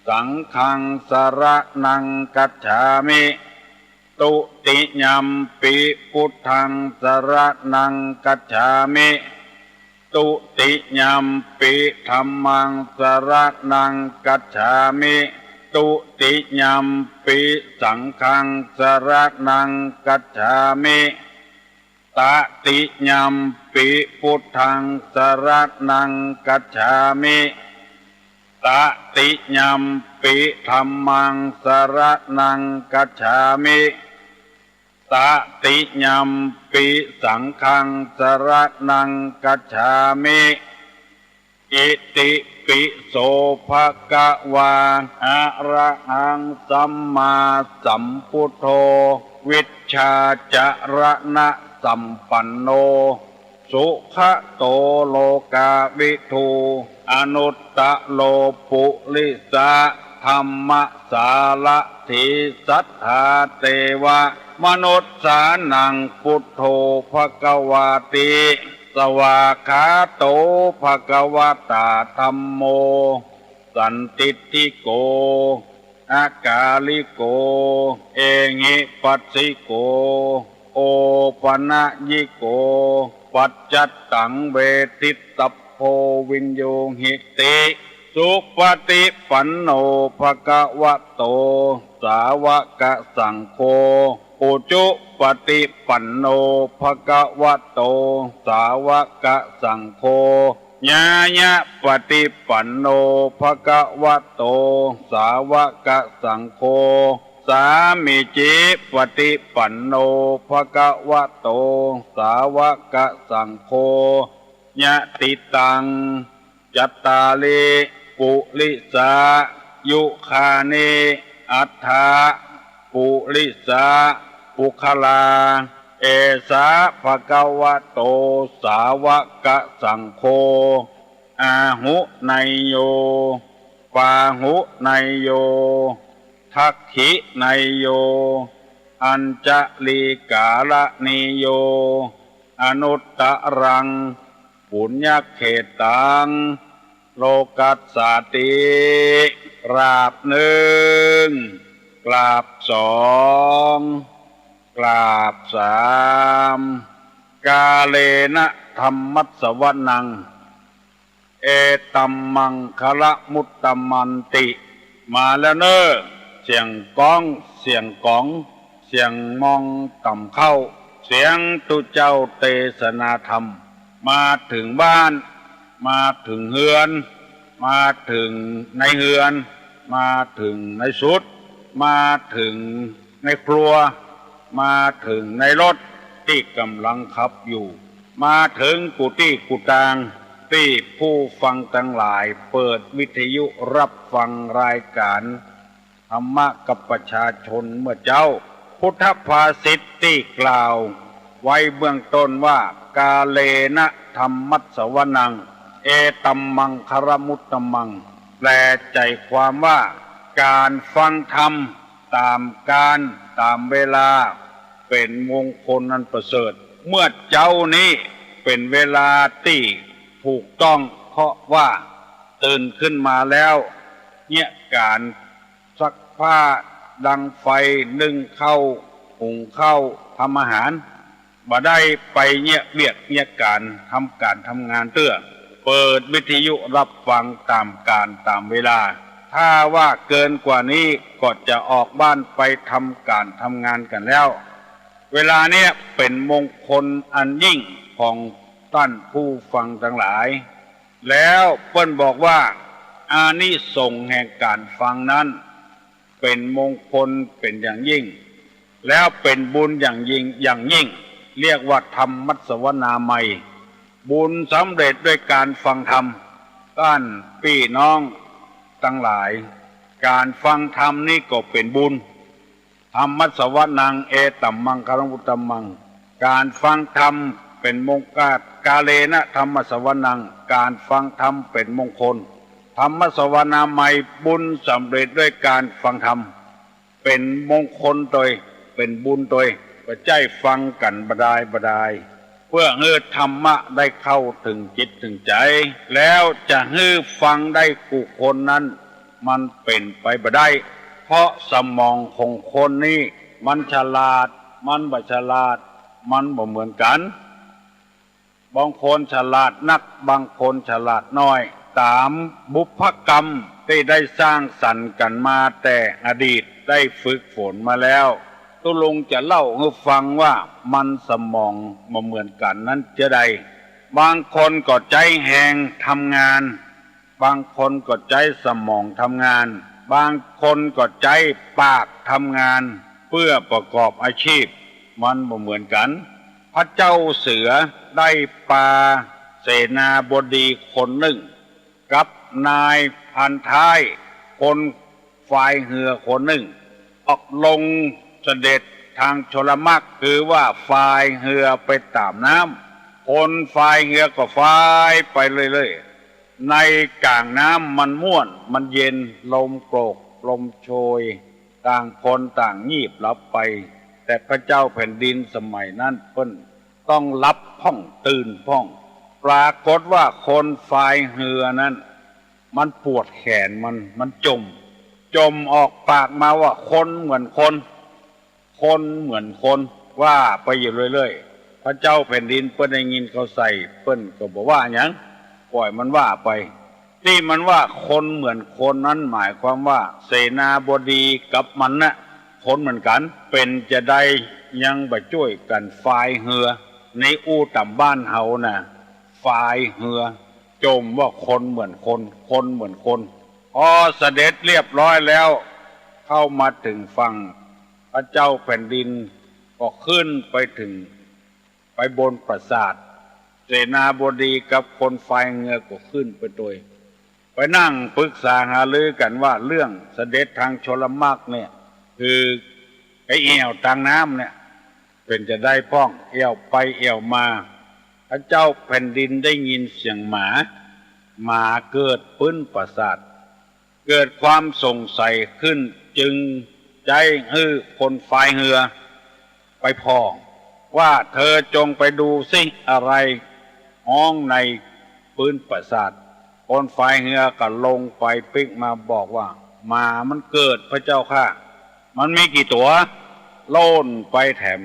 สังฆังสรณังกัจฉามิตุติยัมปิพุทธังสรณังกัจฉามิตุติยัมปิธัมมังสรณังกัจฉามิตุติยัมปิสังฆังสรณังกัจฉามิต ตติยัมปิพุทธังสรณังกัจฉามิตติยัมปิธัมมังสรณังกัจฉามิตติยัมปิสังฆังสรณังกัจฉามิอิติปิโสภะคะวาอะระหังสัมมาสัมพุทโธวิชชาจรณะสัมปันโนสุขโตโลกาวิทูอนุตตะโลปุริสะธรรมสารถิสัทธาเตวะมนุษย์สานังพุทโธภควาติสวากขาโตภควตาธัมโมสันติติโกอากาลิโกเอหิปัสสิโกโอปนะยิโกปัจจัตตังเวทิตโพวินโยหิติสุปฏิปันโนภควโตสาวกสังโฆอุจุปฏิปันโนภควโตสาวกสังโฆญาญะปฏิปันโนภควโตสาวกสังโฆสามิจิปฏิปันโนภควโตสาวกสังโฆญะติตังจัตตาลิปุริสายุคานิอัฏฐาปุริสาปุคลาเอสาภะคะวะโตสาวกสังโฆอาหุไนโยปาหุไนโยทักขิไนโยอัญจลีกาลนิโยอนุตตรังปุญญเขตังโลกัสสาติกราบหนึ่งกราบสองกราบสามกาเลนะธรรมัสสวนังเอตัมมังคละมุตตมันติมาแล้วเนอเสียงก้องเสียงกองเสียงมองต่ำเข้าเสียงตุเจ้าเทศนาธรรมมาถึงบ้านมาถึงเฮือนมาถึงในเฮือนมาถึงในสุดมาถึงในครัวมาถึงในรถที่กำลังขับอยู่มาถึงกุฏิกุฏางที่ผู้ฟังทั้งหลายเปิดวิทยุรับฟังรายการธรรมะกับประชาชนเมื่อเจ้าพุทธภาษิตที่กล่าวไว้เบื้องต้นว่ากาเลนะธรรมัสสวนังเอตัมมังคารมุตตมังแปลใจความว่าการฟังธรรมตามการตามเวลาเป็นมงคลอันประเสริฐเมื่อเจ้านี้เป็นเวลาที่ถูกต้องเพราะว่าตื่นขึ้นมาแล้วเนี่ยการซักผ้าดังไฟนึ่งข้าวหุงข้าวทำอาหารบ่ได้ไปเนี่ยเบียดเนี่ยการทำงานเตื้อเปิดวิทยุรับฟังตามการตามเวลาถ้าว่าเกินกว่านี้ก็จะออกบ้านไปทำการทำงานกันแล้วเวลาเนี้ยเป็นมงคลอันยิ่งของท่านผู้ฟังทั้งหลายแล้วเปิ้นบอกว่าอานิสงส์แห่งการฟังนั้นเป็นมงคลเป็นอย่างยิ่งแล้วเป็นบุญอย่างยิ่งเรียกว่าธรรมมัสวนาไมยบุญสำเร็จด้วยการฟังธรรมท่านพี่น้องทั้งหลายการฟังธรรมนี่ก็เป็นบุญธรรมมัสวนังเอตัมมังคารมุตตมังการฟังธรรมเป็นมงคลกาเลนะธรรมสวนังการฟังธรรมเป็นมงคลธรรมสวนาไมยบุญสำเร็จด้วยการฟังธรรมเป็นมงคลโดยเป็นบุญโดยประใจฟังกันบดายเพื่อให้ธรรมะได้เข้าถึงจิตถึงใจแล้วจะให้ฟังได้กุคนนั้นมันเป็นไปบ่ได้เพราะสมองของคนนี้มันฉลาดมันบ่ฉลาดมันบ่เหมือนกันบางคนฉลาดนักบางคนฉลาดน้อยตามบุพกรรมที่ได้สร้างสรรค์กันมาแต่อดีตได้ฝึกฝนมาแล้ว ตุลงจะเล่าให้ฟังว่ามันสมองมาเหมือนกันนั้นจะใดบางคนก็ใจแหงทำงานบางคนก็ใจสมองทำงานบางคนก็ใจปากทำงานเพื่อประกอบอาชีพมันบ่เหมือนกันพระเจ้าเสือได้ปลาเสนาบดีคนหนึ่งกับนายพันท้ายคนฝ่ายเหือคนหนึ่งออกลงเสด็จทางชลมรรคคือว่าฝ่ายเหือไปตามน้ำคนฝ่ายเหือก็ฝ่ายไปเรื่อยๆในกลางน้ำมันม่วนมันเย็นลมโกรกลมโชยต่างคนต่างงีบหลับไปแต่พระเจ้าแผ่นดินสมัยนั้นเพิ่นต้องรับพ่องตื่นพ่องปรากฏว่าคนฝ่ายเหือนั้นมันปวดแขนมันจมออกปากมาว่าคนเหมือนคนเหมือนคนว่าไปอยู่เรื่อยๆพระเจ้าแผ่นดินเปิ้นได้ยินเขาใส่เปิ้นก็บอกว่าหยังปล่อยมันว่าไปที่มันว่าคนเหมือนคนนั้นหมายความว่าเสนาบดีกับมันน่ะคนเหมือนกันเป็นจะได้ยังบ่ช่วยกันฝ่ายเหือในอู้ต่ำบ้านเฮาน่ะฝ่ายเหือจมว่าคนเหมือนคนเหมือนคนพอเสด็จเรียบร้อยแล้วเข้ามาถึงฝั่งพระเจ้าแผ่นดินก็ขึ้นไปถึงไปบนปราสาทเสนาบดีกับคนฝ่ายเหือก็ขึ้นไปโดยไปนั่งปรึกษาหารือกันว่าเรื่องเสด็จทางชลมรรคเนี่ยคือไอ้เอี่ยวทางน้ำเนี่ยเป็นจะได้พ้องเอี่ยวไปเอี่ยวมาพระเจ้าแผ่นดินได้ยินเสียงหมาเกิดปื้นประสาทเกิดความสงสัยขึ้นจึงใจฮือคนฝ่ายเหือไปพ้องว่าเธอจงไปดูสิอะไรห้องในปื้นประสาทคนฝ่ายเหือก็ลงไปปิกมาบอกว่าหมามันเกิดพระเจ้าค่ะมันมีกี่ตัวโล่นไปแถม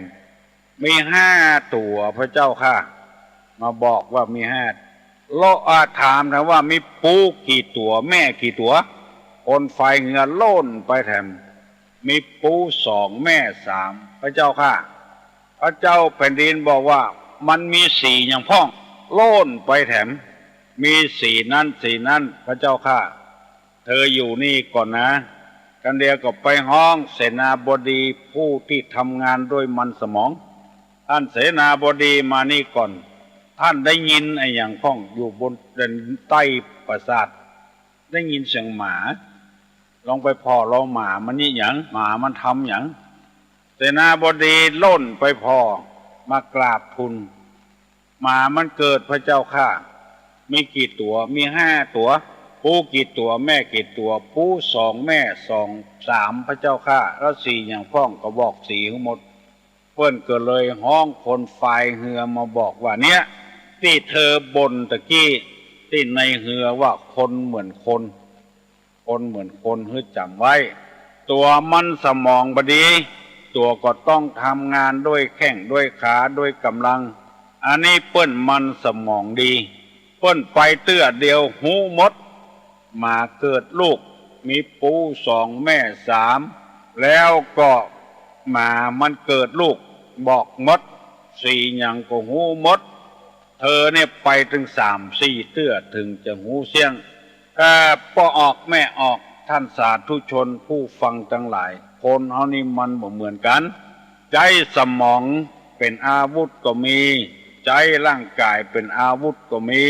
มี5 ตัวพระเจ้าค่ะมาบอกว่ามี5โลอาถามนะว่ามีปูกี่ตัวแม่กี่ตัวคนฝ่ายเหือโล่นไปแถมมีปู2แม่3พระเจ้าค่ะพระเจ้าแผ่นดินบอกว่ามันมี4อย่างพ้องโล่นไปแถมมี4นั้นพระเจ้าค่ะเธออยู่นี่ก่อนนะกันเดียวก็ไปห้องเสนาบดีผู้ที่ทำงานด้วยมันสมองท่านเสนาบดีมานี่ก่อนท่านได้ยินไอ้อย่างพ้องอยู่บนเดินใต้ปราสาทได้ยินเสียงหมาลองไปพอเราหมามันนี่หยังหมามันทำหยังเสนาบดีล่นไปพอมากราบทูลหมามันเกิดพระเจ้าค่ะมีกี่ตัวมี5 ตัวปูกี่ตัวแม่กี่ตัวปู2แม่2 3พระเจ้าค่ะแล้ว4อย่างพ้องก็บอก4ทั้งหมดเพิ่นก็เลยห้องคนฝ่ายเหือมาบอกว่าเนี้ยที่เธอบ่นตะกี้ที่ในเหือว่าคนเหมือนคนเหมือนคนให้จำไว้ตัวมันสมองบดีตัวก็ต้องทำงานด้วยแข้งด้วยขาด้วยกำลังอันนี้เปิ้นมันสมองดีเปิ้นไปเตื้อเดียวหูมดมาเกิดลูกมีปู2แม่3แล้วก็มามันเกิดลูกบอกมด4อย่างก็หูมดเธอเนี่ยไปถึง3-4เตื้อถึงจะหูเสียงพ่อออกแม่ออกท่านสาธุชนผู้ฟังทั้งหลายคนเฮานี่มันบ่เหมือนกันใจสมองเป็นอาวุธก็มีใจร่างกายเป็นอาวุธก็มี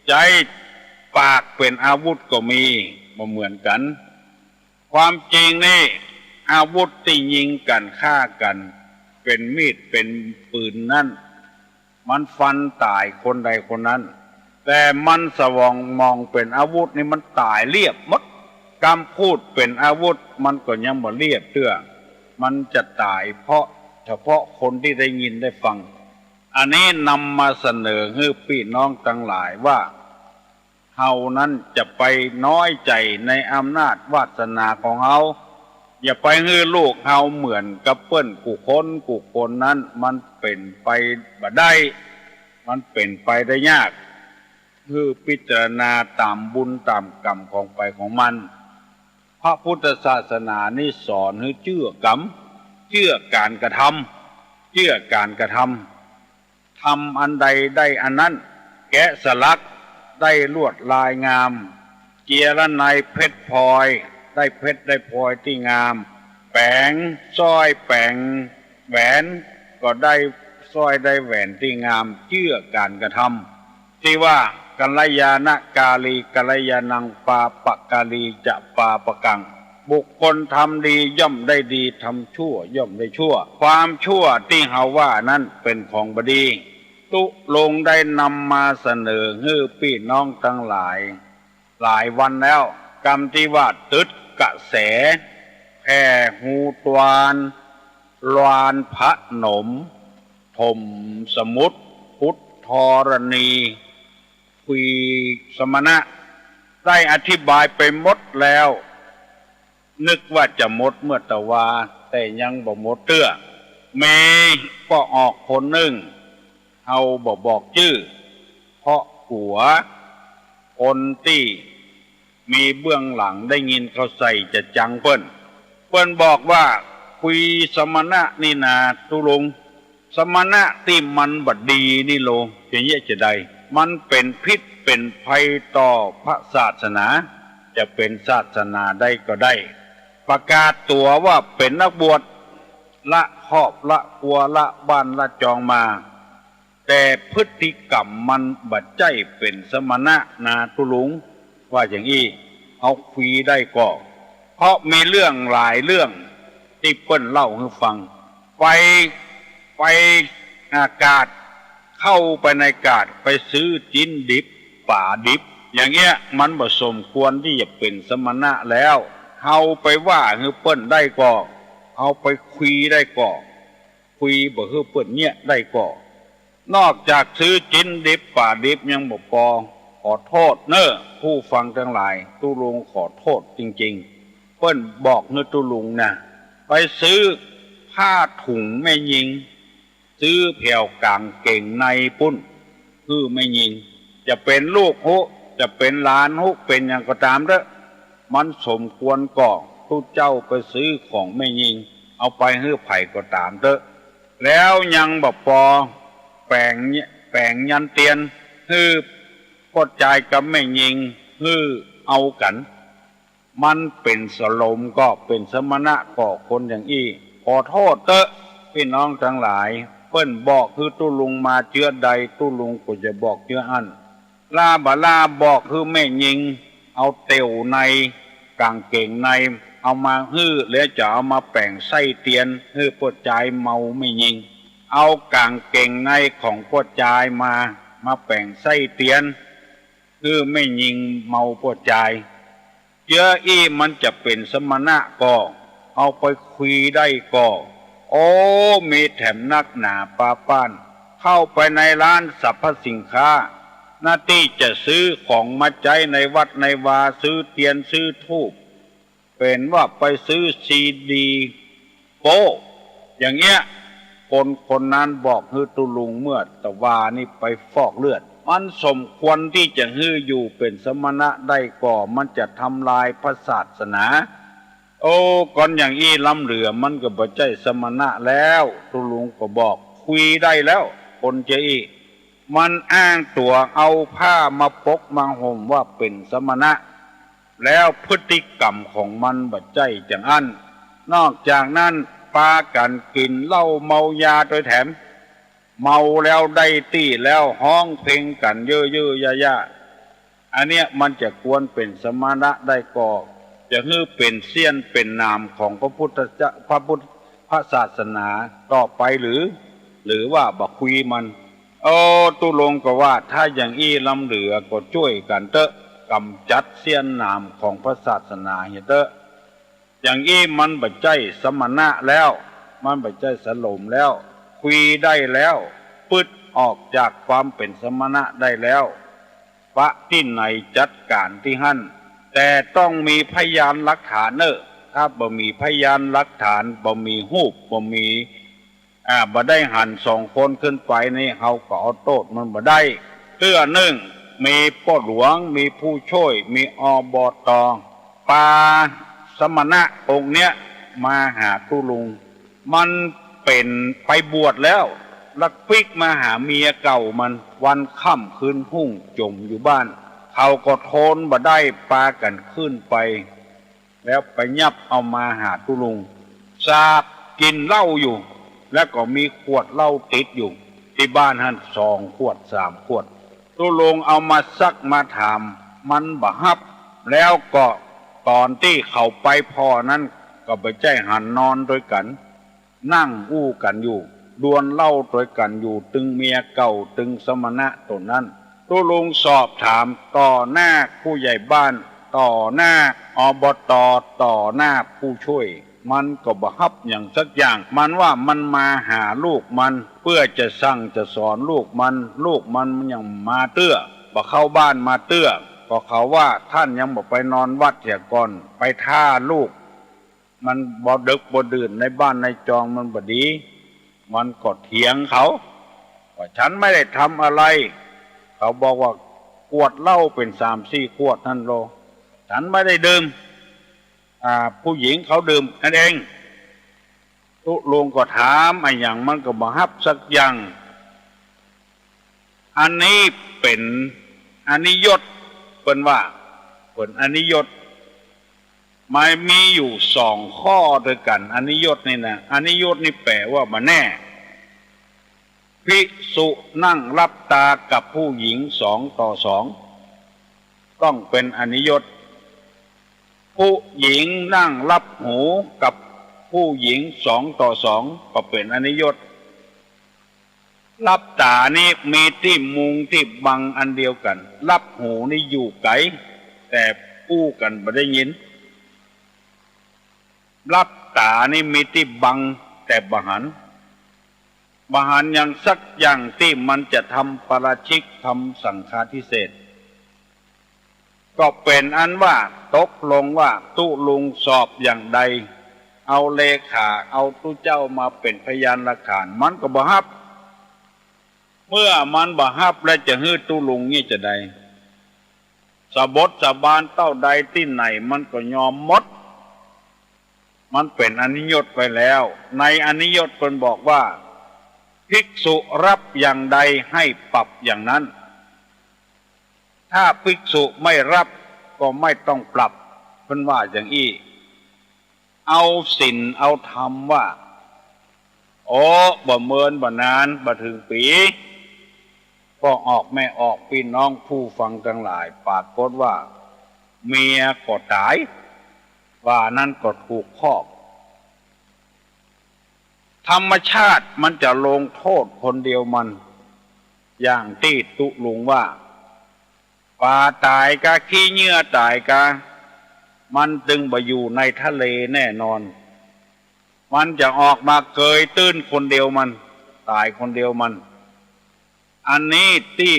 ใจปากเป็นอาวุธก็มีบ่เหมือนกันความจริงนี่อาวุธที่ยิงกันฆ่ากันเป็นมีดเป็นปืนนั่นมันฟันตายคนใดคนนั้นแต่มันสวองมองเป็นอาวุธนี่มันตายเรียบหมดคำพูดเป็นอาวุธมันก็ยังบ่เรียบเตื้อมันจะตายเพราะเฉพาะคนที่ได้ยินได้ฟังอันนี้นำมาเสนอให้พี่น้องทั้งหลายว่าเฮานั้นจะไปน้อยใจในอำนาจวาสนาของเฮาอย่าไปให้ลูกเฮาเหมือนกับเปิ้นกูคนนั้นมันเป็นไปบ่ได้มันเป็นไปได้ยากคือพิจารณาตามบุญตามกรรมของไปของมันพระพุทธศาสนานี่สอนให้เชื่อกรรม ชื่อการกระทำเชื่อการกระทำทำอันใดได้อันนั้นแกะสลักได้ลวดลายงามเจียระไนเพชรพลอยได้เพชรได้พลอยที่งามแปงสร้อยแปงแหวนก็ได้สร้อยได้แหวนที่งามเชื่อการกระทำที่ว่ากัลยาณกาลีกัลยาณังปาปกาลีจะปาปกังบุคคลทำดีย่อมได้ดีทำชั่วย่อมได้ชั่วความชั่วที่เฮาว่านั้นเป็นของบดีตุลงได้นำมาเสนอให้พี่น้องทั้งหลายวันแล้วกรรมที่ว่าตึดกระแสแผ่หูตวานลานพระหนมถมสมุทรพุทธธรณีคุยสมณะได้อธิบายไปหมดแล้วนึกว่าจะหมดเมื่อตะวาแต่ยังบ่หมดเตื้อเมก็ออกคนหนึ่งเฮาบอกชื่อเพราะหัวคนที่มีเบื้องหลังได้ยินเขาใส่จะจังเปิ้นบอกว่าคุยสมณะนี่นาตุลงสมณะที่มันบัดดีนี่โลจะเยะจะใดมันเป็นพิษเป็นภัยต่อพระศาสนาจะเป็นศาสนาได้ก็ได้ประกาศตัวว่าเป็นนักบวชละครอบละครัวละบ้านละจองมาแต่พฤติกรรมมันบัดใจเป็นสมณะนาตุลุงว่าอย่างนี้เอาคุยได้ก็เพราะมีเรื่องหลายเรื่องที่เปิ้นเล่าให้ฟังไปอากาศเข้าไปในอากาศไปซื้อจิ้นดิบป่าดิบอย่างเงี้ยมันบ่สมควรที่จะเป็นสมณะแล้วเฮาไปว่าให้เปิ้นได้ก็เอาไปคุยได้ก็คุยบ่ให้เปิ้นเนี่ยได้ก็นอกจากซื้อจิ้นดิบป่าดิบยังบ่พอขอโทษเนอะผู้ฟังทั้งหลายตุลุงขอโทษจริงๆเปิ้นบอกเนอะตุลุงนะไปซื้อผ้าถุงแม่ยิงซื้อแผ่วกางเก่งในปุ้นคือแม่ยิงจะเป็นลูกฮุจะเป็นหลานฮุเป็นอย่างก็ตามเด้อมันสมควรก่อทุกเจ้าไปซื้อของแม่ยิงเอาไปให้ไผ่ก็ตามเด้อแล้วยังบ่พอแปลงยันเตียนฮื้อกดใจกับแม่ยิงฮื้อเอากันมันเป็นสลมก็เป็นสมณะก็คนอย่างอี้ขอโทษเตอะพี่น้องทั้งหลายเปิ้นบอกคือตุลุงมาเจือใดตุลุงก็จะบอกเจืออันลาบาลาบอกคือแม่ยิงเอาเต่วในกางเก่งในเอามาฮื้อแล้วจะเอามาแป่งไส้เตียนฮื้อปวดใจเมาไม่ยิงเอากางเก่งในของปวดใจมาแป่งไส้เตียนฮื้อไม่ยิงเมาปวดใจเยอะอี้มันจะเป็นสมณะก็เอาไปคุยได้ก็โอ้มีแถมนักหนาปาป้านเข้าไปในร้านสรรพสินค้าหน้าที่จะซื้อของมาใจในวัดในวาซื้อเทียนซื้อธูปเป็นว่าไปซื้อซีดีโป้อย่างเงี้ยคนนั้นบอกฮือตุลุงเมื่อตะวานี่ไปฟอกเลือดมันสมควรที่จะฮืออยู่เป็นสมณะได้ก่อมันจะทำลายพระศาสนาโอ้ก่อนอย่างอี้ล้ำเหลือมันก็บ่ใจสมณะแล้วตุลุงก็บอกคุยได้แล้วคนเจอี้มันอ้างตัวเอาผ้ามาปกมาห่มว่าเป็นสมณะแล้วพฤติกรรมของมันบ่ใจจังอันนอกจากนั้นปากันกินเหล้าเมายาโดยแถมเมาแล้วได้ตี้แล้วห้องเพลงกันเยอะๆยะๆอันเนี้ยมันจะควรเป็นสมณะได้ก่อจะฮื้อเป็นเสี้ยนเป็นนามของพระศาสนาต่อไปหรือว่าบักคุยมันตุลงก็ว่าถ้าอย่างอี้ล้ำเหลือก็ช่วยกันเตอะกำจัดเสี้ยนนามของพระศาสนาเฮเตอะอย่างอี้มันบัดใจสมณะแล้วมันบัดใจสลมแล้วคุยได้แล้วปึ๊ดออกจากความเป็นสมณะได้แล้วพระที่ไหนจัดการที่หั่นแต่ต้องมีพยานหลักฐานถ้าบ่มีพยานหลักฐานบ่มีรูปบ่มีบ่ได้หันสองคนขึ้นไปนี่เฮาก็เอาโทษมันบ่ได้เตื้อหนึ่งมีพ่อหลวงมีผู้ช่วยมีอบตปาสมณะองค์เนี้ยมาหาตุลุง มันเป็นไปบวชแล้วลักปิกมาหาเมียเก่ามันวันค่ำคืนพุ่งจมอยู่บ้านเขาก็ทนบ่ได้ปากันขึ้นไปแล้วไปยับเอามาหาตุลุงทราบกินเหล้าอยู่แล้วก็มีขวดเหล้าติดอยู่ที่บ้านท่าน2 ขวด 3 ขวดตุลุงเอามาซักมาถามมันบ่ฮับแล้วก็ตอนที่เขาไปพอนั้นก็ไปใจหันนอนด้วยกันนั่งอู้กันอยู่ดวลเล่าด้วยกันอยู่ตึงเมียเก่าตึงสมณะตนนั้นตุลุงสอบถามต่อหน้าผู้ใหญ่บ้านต่อหน้าอบต.ต่อหน้าผู้ช่วยมันก็บ่ฮับอย่างสักอย่างมันว่ามันมาหาลูกมันเพื่อจะสั่งจะสอนลูกมันยังมาเตื้อบ่เข้าบ้านมาเตื้อก็เขาว่าท่านยังบ่ไปนอนวัดเสียก่อนไปท่าลูกมันบ่ดึกบ่ดื่นในบ้านในจองมันบ่ดีมันก็เถียงเขาว่าฉันไม่ได้ทำอะไรเขาบอกว่ากวดเหล้าเป็น3-4 ขวดนั่นโลฉันไม่ได้ดื่มผู้หญิงเขาดื่มนั่นเองตุลุงก็ถามไอ้อย่างมันก็บ่ฮับสักอย่างอันนี้เป็นอนิยตเป็นว่าเป็นอนิยตมันมีอยู่2 ข้อด้วยกันอนิยตนี่นะอนิยตนี่แปลว่ามาแน่ภิกษุนั่งรับตากับผู้หญิง2 ต่อ 2ต้องเป็นอนิยตผู้หญิงนั่งรับหูกับผู้หญิง2 ต่อ 2ก็เป็นอนิยตรับตานี่มีที่มุงที่บังอันเดียวกันรับหูนี่อยู่ไกลแต่อู้กันบ่ได้ยินรับตานี่มีที่บังแต่บ่หันอย่างสักอย่างที่มันจะทำปาราชิกทำสังฆาทิเศษก็เป็นอันว่าตกลงว่าตุลุงสอบอย่างใดเอาเลขาเอาตุเจ้ามาเป็นพยานหลักฐานมันก็บ่ฮับเมื่อมันบ่ฮับแล้วจะฮื้อตุลุงนี่จะใดสาบทสาบานเต้าใดที่ไหนมันก็ยอมหมดมันเป็นอนิยตไปแล้วในอนิยตเพิ่นบอกว่าภิกษุรับอย่างใดให้ปรับอย่างนั้นถ้าภิกษุไม่รับก็ไม่ต้องปรับเพิ่นว่าอย่างอี้เอาศีลเอาธรรมว่าโอ้บ่เมินบ่นานบ่ถึงปีก็ออกไม่ออกพี่น้องผู้ฟังทั้งหลายปรากฏว่าเมียก็ตายว่านั้นก็ถูกครอบธรรมชาติมันจะลงโทษคนเดียวมันอย่างที่ตุลุงว่าปลาตายกะขี้เหงื่อตายกะมันจึงไปอยู่ในทะเลแน่นอนมันจะออกมาเกยตื้นคนเดียวมันตายคนเดียวมันอันนี้ที่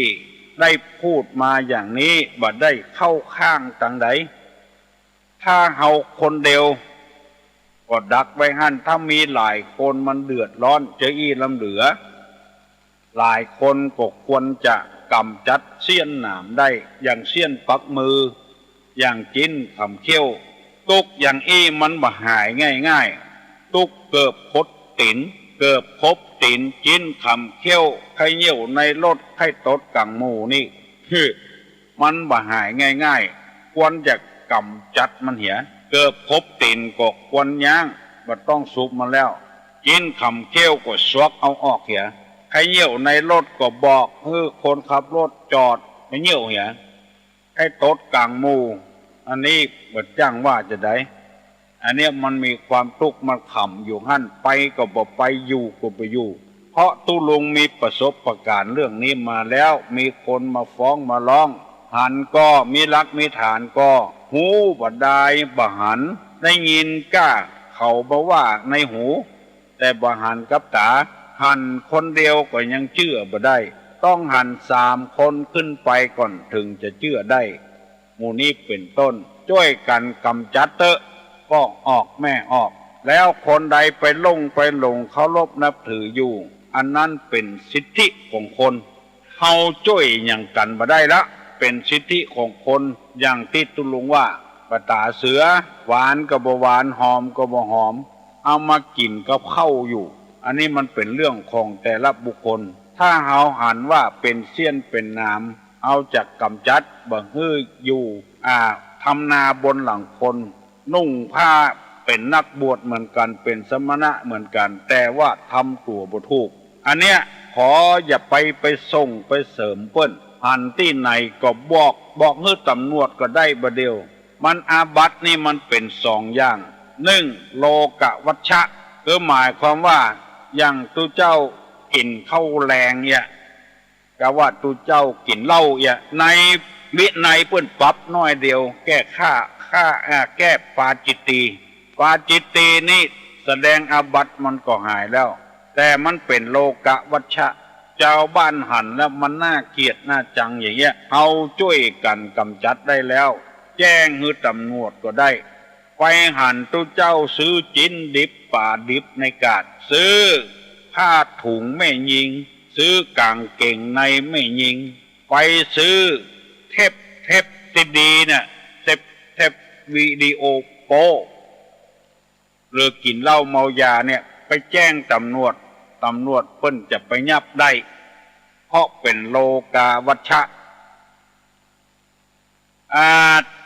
ได้พูดมาอย่างนี้บ่ได้เข้าข้างต่างใดถ้าเฮาคนเดียวก็ดักไว้หั่นถ้ามีหลายคนมันเดือดร้อนจะอี้ลำเหลือหลายคนก็ควรจะกำจัดเสี้ยนหนามได้อย่างเสี้ยนปักมืออย่างจิ้นขำเขี้ยวตุกอย่างอี้มันบ่หายง่ายๆตุกเกิบพดตินเกิบพบตินจิ้นขำเขี้ยวไข่เหี่ยวในรถไข่ตดกังหมูนี่มันบ่หายง่ายๆควรจะกำจัดมันเหียเกิบพบตินก็ควรย่างบ่ต้องสุกมันแล้วจิ้นขำเขี้ยวก็สวกเอาออกเหียไข่เหี่ยวในรถก็บอกคนขับรถจอดให้เหี่ยวเหียให้ตดกลางหมู่อันนี้บ่จ้างว่าจะได้อันนี้มันมีความทุกข์มันขำอยู่หั่นไปก็บ่ไปอยู่ก็บ่อยู่เพราะตุลุงมีประสบการณ์เรื่องนี้มาแล้วมีคนมาฟ้องมาร้องหันก็มีหลักมีฐานก็หูบ่ได้บ่หันได้ยินก้าเขาบ่ว่าในหูแต่บ่หันกับตาหันคนเดียวก็ยังเชื่อบ่ได้ต้องหัน3 คนขึ้นไปก่อนถึงจะเชื่อได้หมู่นี้เป็นต้นช่วยกันกำจัดเตอะก็ออกแม่ออกแล้วคนใดไปลงเคารพนับถืออยู่อันนั้นเป็นสิทธิของคนเฮาช่วยอย่างกันบ่ได้ละเป็นสิทธิของคนอย่างที่ตุลุงว่าปตาเสือหวานก็บ่หวานหอมก็บ่หอม เอามากินกับข้าวอยู่ อันนี้มันเป็นเรื่องของแต่ละบุคคลถ้าเฮาหันว่าเป็นเสี้ยนเป็นน้ำเอาจากกำจัดบ่ฮื้ออยู่ทำนาบนหลังคนนุ่งผ้าเป็นนักบวชเหมือนกันเป็นสมณะเหมือนกันแต่ว่าทำตัวบ่ถูกอันเนี้ยขออย่าไปส่งไปเสริมเปิ้นหันที่ไหนก็บอกฮื้อตำรวจก็ได้บ่เดียวมันอาบัตินี่มันเป็นสองอย่าง1โลกวัชชะคือหมายความว่าอย่างตุเจ้ากินข้าวแรงเนี่ยก็ว่าตุเจ้ากินเหล้าเนี่ยในวินัยเปิ้นปรับน้อยเดียวแก้แก้ปาจิตตีนี่แสดงอาบัติมันก็หายแล้วแต่มันเป็นโลกวัชชะเจ้าบ้านหันแล้วมันน่าเกลียดน่าจังอย่างเงี้ยเอาช่วยกันกำจัดได้แล้วแจ้งให้ตำรวจก็ได้ไปหันตุเจ้าซื้อจิ้นดิบป่าดิบในกาดซื้อผ้าถุงไม่ยิงซื้อกางเก่งในไม่ยิงไปซื้อเทปซีดีเนี่ยเทปวิดีโอโป้หรือกินเหล้าเมายาเนี่ยไปแจ้งตำรวจเพิ่นจะไปยับได้เพราะเป็นโลกาวัชชะ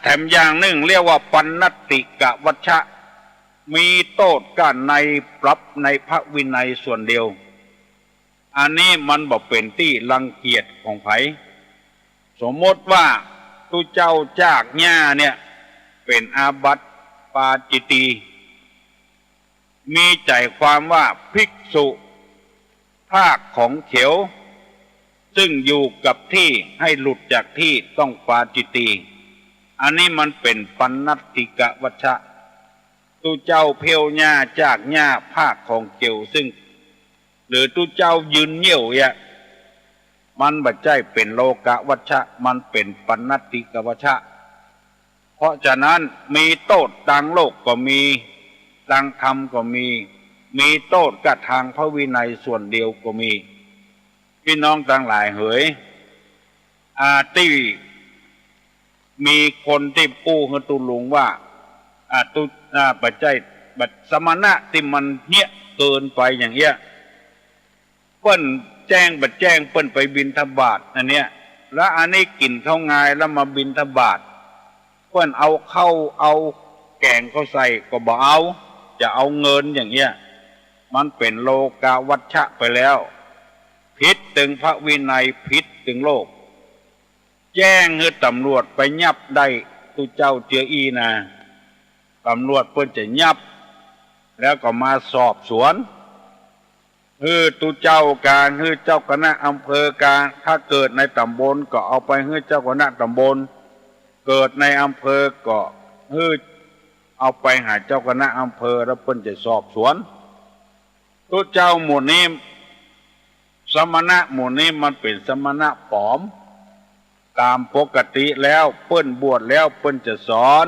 แถมอย่างหนึ่งเรียกว่าปัณณติกวัชชะมีโทษกันในปรับในพระวินัยส่วนเดียวอันนี้มันบอกเป็นที่รังเกียจของไผสมมติว่าตุเจ้าจากหญ้าเนี่ยเป็นอาบัติปาจิตตีมีใจความว่าภิกษุภาคของเขียวซึ่งอยู่กับที่ให้หลุดจากที่ต้องปาจิตตีอันนี้มันเป็นปัณณติกวัชชะตุเจ้าเพียวหญ้าจากหญ้าภาคของเขียวซึ่งหรือตุเจ้ายืนเหี่ยวเนี่ยมันบัดใจเป็นโลกวัชชะมันเป็นปัณณติกวัชชะเพราะฉะนั้นมีโทษทางโลกก็มีทางธรรมก็มีโทษกับทางพระวินัยส่วนเดียวก็มีพี่น้องทั้งหลายเอ๋ยที่มีคนที่ปู้ให้ตุลุงว่าปัจจัยบัดสมณะที่มันเนี่ยเกินไปอย่างเงี้ยเปิ้นแจ้งเปิ้นไปบิณฑบาตอันเนี้ยแล้วอันนี้กินข้าวงายแล้วมาบิณฑบาตเปิ้นเอาเข้าเอาแกงเขาใส่ก็บ่เอาจะเอาเงินอย่างเงี้ยมันเป็นโลกาวัชชะไปแล้วผิดถึงพระวินัยผิดถึงโลกแจ้งให้ตำรวจไปยับได้ตุเจ้าเจืออีนะตำรวจเพิ่นจะยับแล้วก็มาสอบสวนตุเจ้าการเจ้าคณะอำเภอการถ้าเกิดในตำบลก็เอาไปเจ้าคณะตำบลเกิดในอำเภอก็เอาไปหาเจ้าคณะอำเภอแล้วเพิ่นจะสอบสวนตุเจ้าหมู่นี้สมณะหมู่นี้มันเป็นสมณะปลอมตามปกติแล้วเปิ้นบวชแล้วเปิ้นจะสอน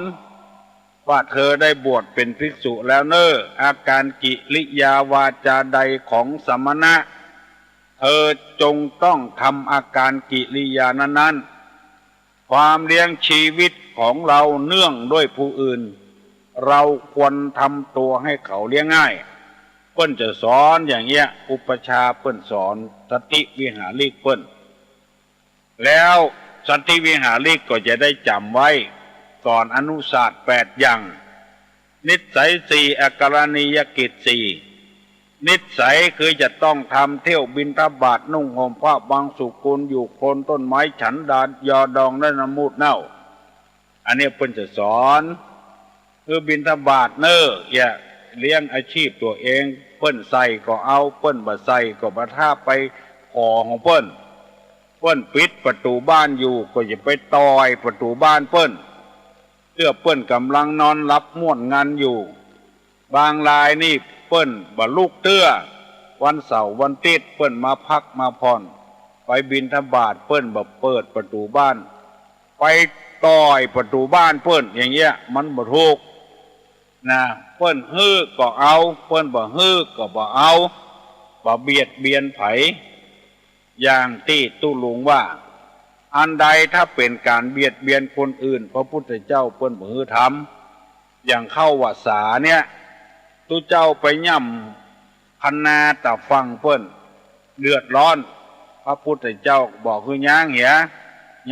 ว่าเธอได้บวชเป็นภิกษุแล้วเนออาการกิริยาวาจาใดของสมณะเธอจงต้องทำอาการกิริยานั้นความเลี้ยงชีวิตของเราเนื่องด้วยผู้อื่นเราควรทำตัวให้เขาเลี้ยงง่ายเปิ้นจะสอนอย่างเงี้ยอุปชาเปิ้นสอนสติวิหาริกเปิ้นแล้วสติวิหาริกก็จะได้จำไว้สอนอนุศาสตร์8อย่างนิสัย4อาการณียกิจ4นิสัยคือจะต้องทำเที่ยวบิณฑบาตนุ่งห่มผ้าบางสุกุลอยู่โคนต้นไม้ฉันดานยอดองและน้ำมูดเน่าอันนี้เพิ่นจะสอนคือบิณฑบาตเนออย่าเลี้ยงอาชีพตัวเองเปิ้นใส่ก็เอาเปิ้นบ่ใส่ก็บ่ท่าไปขอของเปิ้นปิดประตูบ้านอยู่ก็อย่าไปต่อยประตูบ้านเปิ้นเพื่อเปิ้นกำลังนอนรับม่วนงานอยู่บางรายนี่เปิ้นบ่ลุกเตื้อวันเสาร์วันอาทิตย์เปิ้นมาพักมาผ่อนไปบิณฑบาตเปิ้นบ่เปิดประตูบ้านไปต่อยประตูบ้านเปิ้นอย่างเงี้ยมันบ่ถูกนะเปิ้นฮื้อก็เอาเปิ้นบ่ฮื้อก็บ่เอาบ่เบียดเบียนไผอย่างที่ตู้ลุงว่าอันใดถ้าเป็นการเบียดเบียนคนอื่นพระพุทธเจ้าเปิ้นบ่ฮื้อทำอย่างเข้าวาสาเนี่ย ตุเจ้าไปย่ำพันนาตะฟังเปิ้นเดือดร้อนพระพุทธเจ้าบอกคือย่างเหีย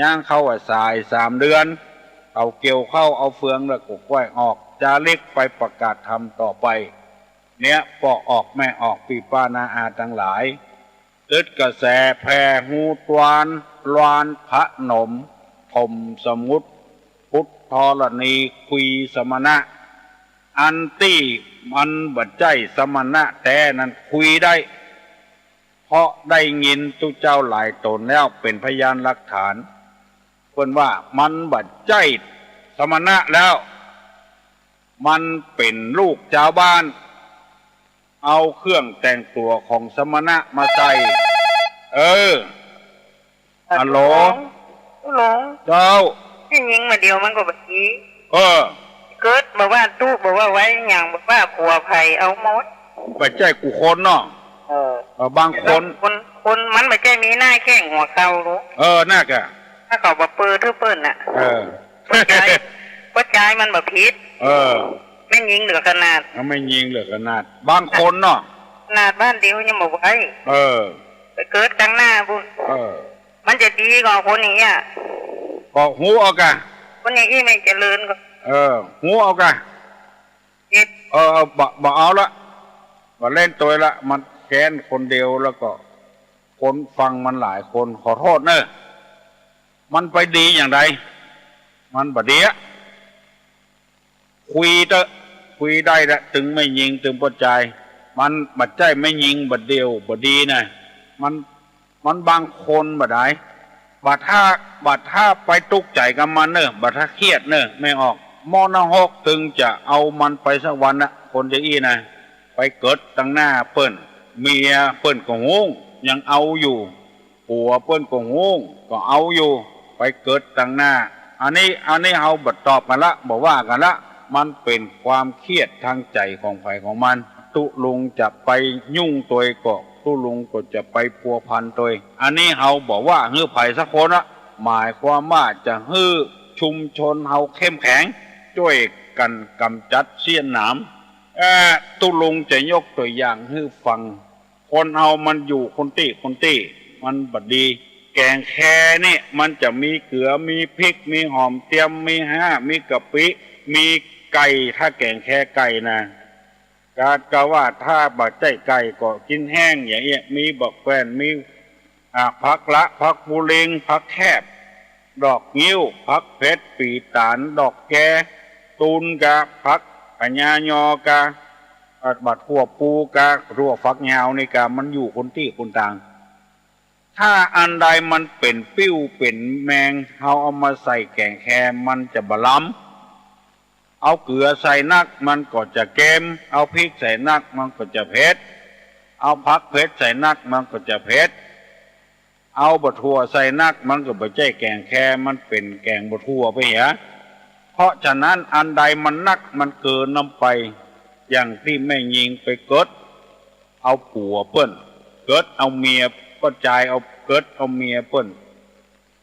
ย่างเข้าสาย3 เดือนเอาเกี่ยวเข้าเอาเฟืองแล้วก็กล้วยออกจาริกไปประกาศธรรมต่อไปเนี่ยปอกออกแม่ออกปีป้านาอาทั้งหลายตึดกระแสแผ่หูตวานลานพระนมถมสมุทรพุทธรณีคุยสมณะอันตี้มันบัดใจสมณะแต่นั้นคุยได้เพราะได้ยินตุเจ้าหลายตนแล้วเป็นพยานหลักฐานเพิ่นว่ามันบัดใจสมณะแล้วมันเป็นลูกชาวบ้านเอาเครื่องแต่งตัวของสมณะมาใส่ฮัลโหลเจ้าที่ยิงมาเดียวมันก็แบบนี้เกิดบอกว่าตู้บอกว่าไว้อย่างบอกว่าขัวไผ่เอาหมดไปใจกูคนเนาะบางคนมันไม่ใช่มีหน้าแข้งหัวเข่ารู้น่ากะถ้าเขาแบบเปิดทุกเปิ้ลน่ะปัจจัยมันแบบพิษไม่ยิงเหลือขนาดไม่ยิงเหลือขนาดบางคนเนาะขนาดบ้านเดียวยังบอกไว้ไปเกิดกลางหน้าบุญมันจะดีกว่าคนอย่างเงี้ยก็หูเอากะคนอย่างนี้ไม่เจริญก็หูเอากะบอกเอาละมาเล่นตัวละมันแค้นคนเดียวแล้วก็คนฟังมันหลายคนขอโทษเนอะมันไปดีอย่างไรมันบดเดียคุยได้ละถึงไม่ยิงถึงปดใจมันบัดใจไม่ยิงบัดเดียวบัดดีนะมันบางคนบัดได้บัดถ้าไปตุกใจกับมันเนอะบัดถ้าเครียดเนอะไม่ออกมอนะ6ถึงจะเอามันไปสักวันนะคนจะอี้นะไปเกิดตั้งหน้าเปิ้นเมียเปิ้นก็งงยังเอาอยู่ผัวเปิ้นก็งงก็เอาอยู่ไปเกิดตั้งหน้าอันนี้เอาบัดตอบกันละบอกว่ากันละมันเป็นความเครียดทางใจของใครของมันตุลุงจะไปยุ่งตัวก็ตุลุงก็จะไปพัวพันตัวอันนี้เขาบอกว่าฮื้อไผ่สักคนละหมายความว่าจะฮื้อชุมชนเฮาเข้มแข็งช่วยกันกำจัดเสี้ยนหนามตุลุงจะยกตัวอย่างให้ฟังคนเฮามันอยู่คนตี้มันบัดดีแกงแค่นี่มันจะมีเกลือมีพริกมีหอมเตรียมมีมีกะปิมีไก่ถ้าแกงแค่ไก่นะกะว่าถ้าบัดใจไก่ก็กินแห้งอย่างเงี้ยมีบักแฟนมีผักละผักบูเรงผักแคบดอกงิ้วผักเพชรปีตานดอกแกตูนกะผักปัญญายอกะบัดหัวปูกะรัวฟักยาวนี่กะมันอยู่คนที่คนต่างถ้าอันใดมันเป็นปิ้วเป็นแมงเอามาใส่แกงแคมันจะบะล้ำเอาเกลือใส่นักมันก็จะเค็มเอาพริกใส่นักมันก็จะเผ็ดเอาผักเผ็ดใส่นักมันก็จะเผ็ดเอาบะทั่วใส่นักมันก็บ่ใช่แกงแคมันเป็นแกงบะทั่วไปเหรอเพราะฉะนั้นอันใดมันนักมันเกินน้ำไปอย่างที่แม่ยิงไปเกิดเอาผัวเปิ้นเกิดเอาเมียก็ใจเอาเกิดเอาเมียเปิ้น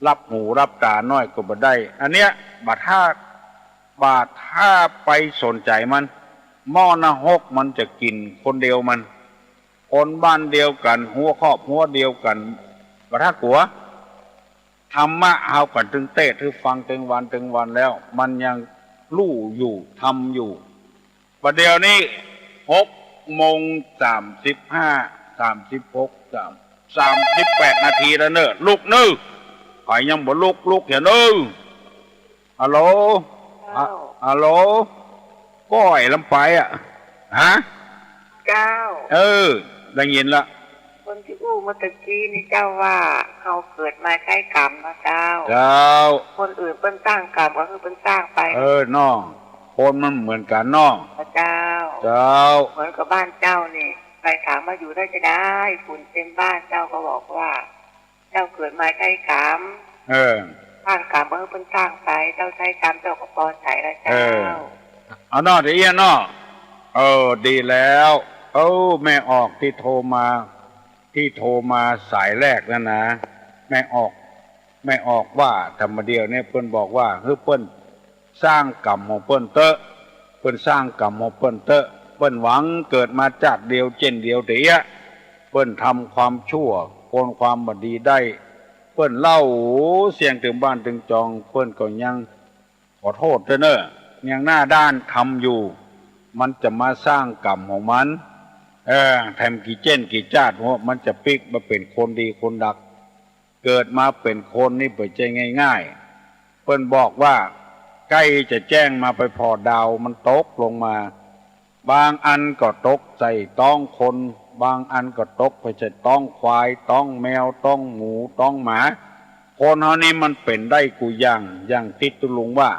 รับหูรับตาน้อยก็บ่ได้อันเนี้ยบาดถ้าไปสนใจมันหม้อนะ6มันจะกินคนเดียวมันคนบ้านเดียวกันหัวครอบหัวเดียวกันบาดถ้ากลัวธรรมะเอากันถึงเตะถึงฟังถึงวันแล้วมันยังรู้อยู่ทำอยู่ประเดี๋ยวนี้6:35 38นาทีแล้วเนอะลุกนึใครยังบ่ลุกเห็นเนอะฮัลโหลก้อยลำไปฮะเจ้าได้ยินละคนที่อู้เมื่อตะกี้นี่เจ้าว่าเขาเกิดมาใกล้กรรมนะเจ้าคนอื่นเพิ่นสร้างกรรมก็คือเพิ่นสร้างไปน้องคนมันเหมือนกันน้องเจ้าเหมือนกับบ้านเจ้านี่ใครถามมาอยู่ได้จะได้ฝุ่นเต็มบ้านเจ้าก็บอกว่าเจ้าเกิดมาใกล้กรรมสร้างกรรมก็คือเพิ่นสร้างไปเจ้าใช้กรรมเจ้าก็ปลอดภัยแล้วเจ้าเอาน้องเดี๋ยวน้องดีแล้วแม่ออกที่โทรมาสายแรกนั่นนะแม่ออกว่าธรรมเดียวเนี่ยเพิ่นบอกว่าเพิ่นสร้างกรรมของเพิ่นสร้างกรรมของเพิ่น เปิ้นหวังเกิดมาจากเดียวเจนเดียวเดียเปิ้นทำความชั่วโกนความบดีได้เปิ้นเล่าเสียงถึงบ้านถึงจองเปิ้นก็ยังขอโทษเด้อยังหน้าด้านทำอยู่มันจะมาสร้างกรรมของมันแถมกี่เจนกี่จาดหัวมันจะปิกมาเป็นคนดีคนดักเกิดมาเป็นคนนี่เปิดใจง่ายๆเปิ้นบอกว่าใกล้จะแจ้งมาไปพอดาวมันตกลงมาบางอันก็ตกใส่ต้องคนบางอันก็ตกไปใส่ต้องควายต้องแมวต้องหมูต้องหมาคนเฮานี่มันเป็นได้กูอย่างติดตุลุงว่า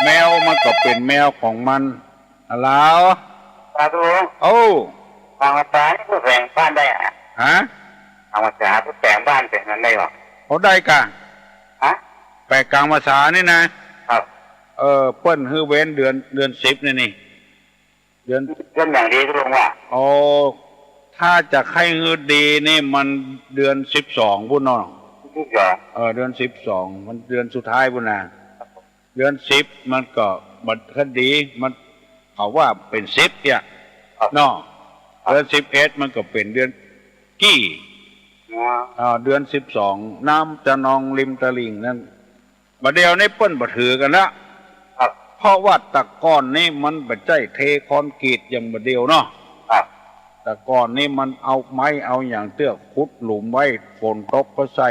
แมวมันก็เป็นแมวของมันแล้วตาตุลุงโอ้ทางภาษาผู้แปลงบ้านได้อะฮะทางภาษาผู้แปลงบ้านเป็นนั้นได้หรอเขาได้กะฮะแปลกลางภาษานี่นะครับเปิ้นฮื้อเว้นเดือน10นี่เดือนอย่างดีตุลุงว่าโอ้ถ้าจะให้ฮื้อดีนี่มันเดือน12พุ่นเนาะเดือน12มันเดือนสุดท้ายพุ่นน่ะเดือน10มันก็บัดคดีมันเขาว่าเป็น10เนี่ยเนาะเดือน11มันก็เป็นเดือนกี้เดือน12น้ำจะนองริมตลิ่งนั่นบัดเดียวนี้เปิ้นบ่ถือกันละเพราะว่าตะก้อนนี่มันบ่ใช่เทคอนกรีตอย่างบัดเดียวเนาะตะก้อนนี่มันเอาไม้เอาอย่างเตื้อขุดหลุมไว้ฝนตกก็ใส่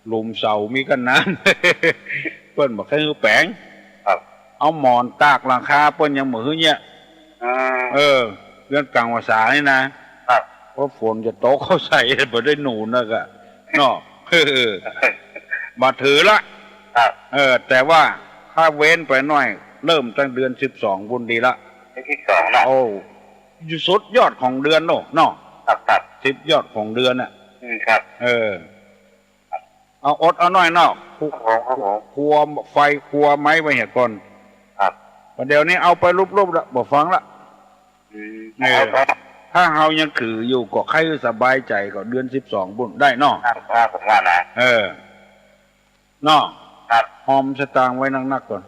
หลุมเสามีกันน้ำเปิ้นบ่เคยแปลงเอาหมอนตากหลังคาเปิ้นยังบ่ฮื้อเนี่ยเรื่องกลางภาษานี่นะเพราะฝนจะตกเขาใส่บ่ได้หนูนะก็เนาะบ่ถือละแต่ว่าถ้าเว้นไปหน่อยเริ่มตั้งเดือน12บุญดีละ12นะโอ้อยู่สุดยอดของเดือนเนาะครับ10ยอดของเดือนน่ะครับเอาอดเอาหน่อยเนาะครัวไฟครัวไม้ไว้เหี่ยก่อนครับเดี๋ยวนี้เอาไปรูปๆละบ่ฟังละถ้าเฮายังถืออยู่ก็ใครสบายใจก็เดือน12บุญได้เนาะครับผมว่านะเนาะครับหอมสตางค์ไว้นักๆก่อน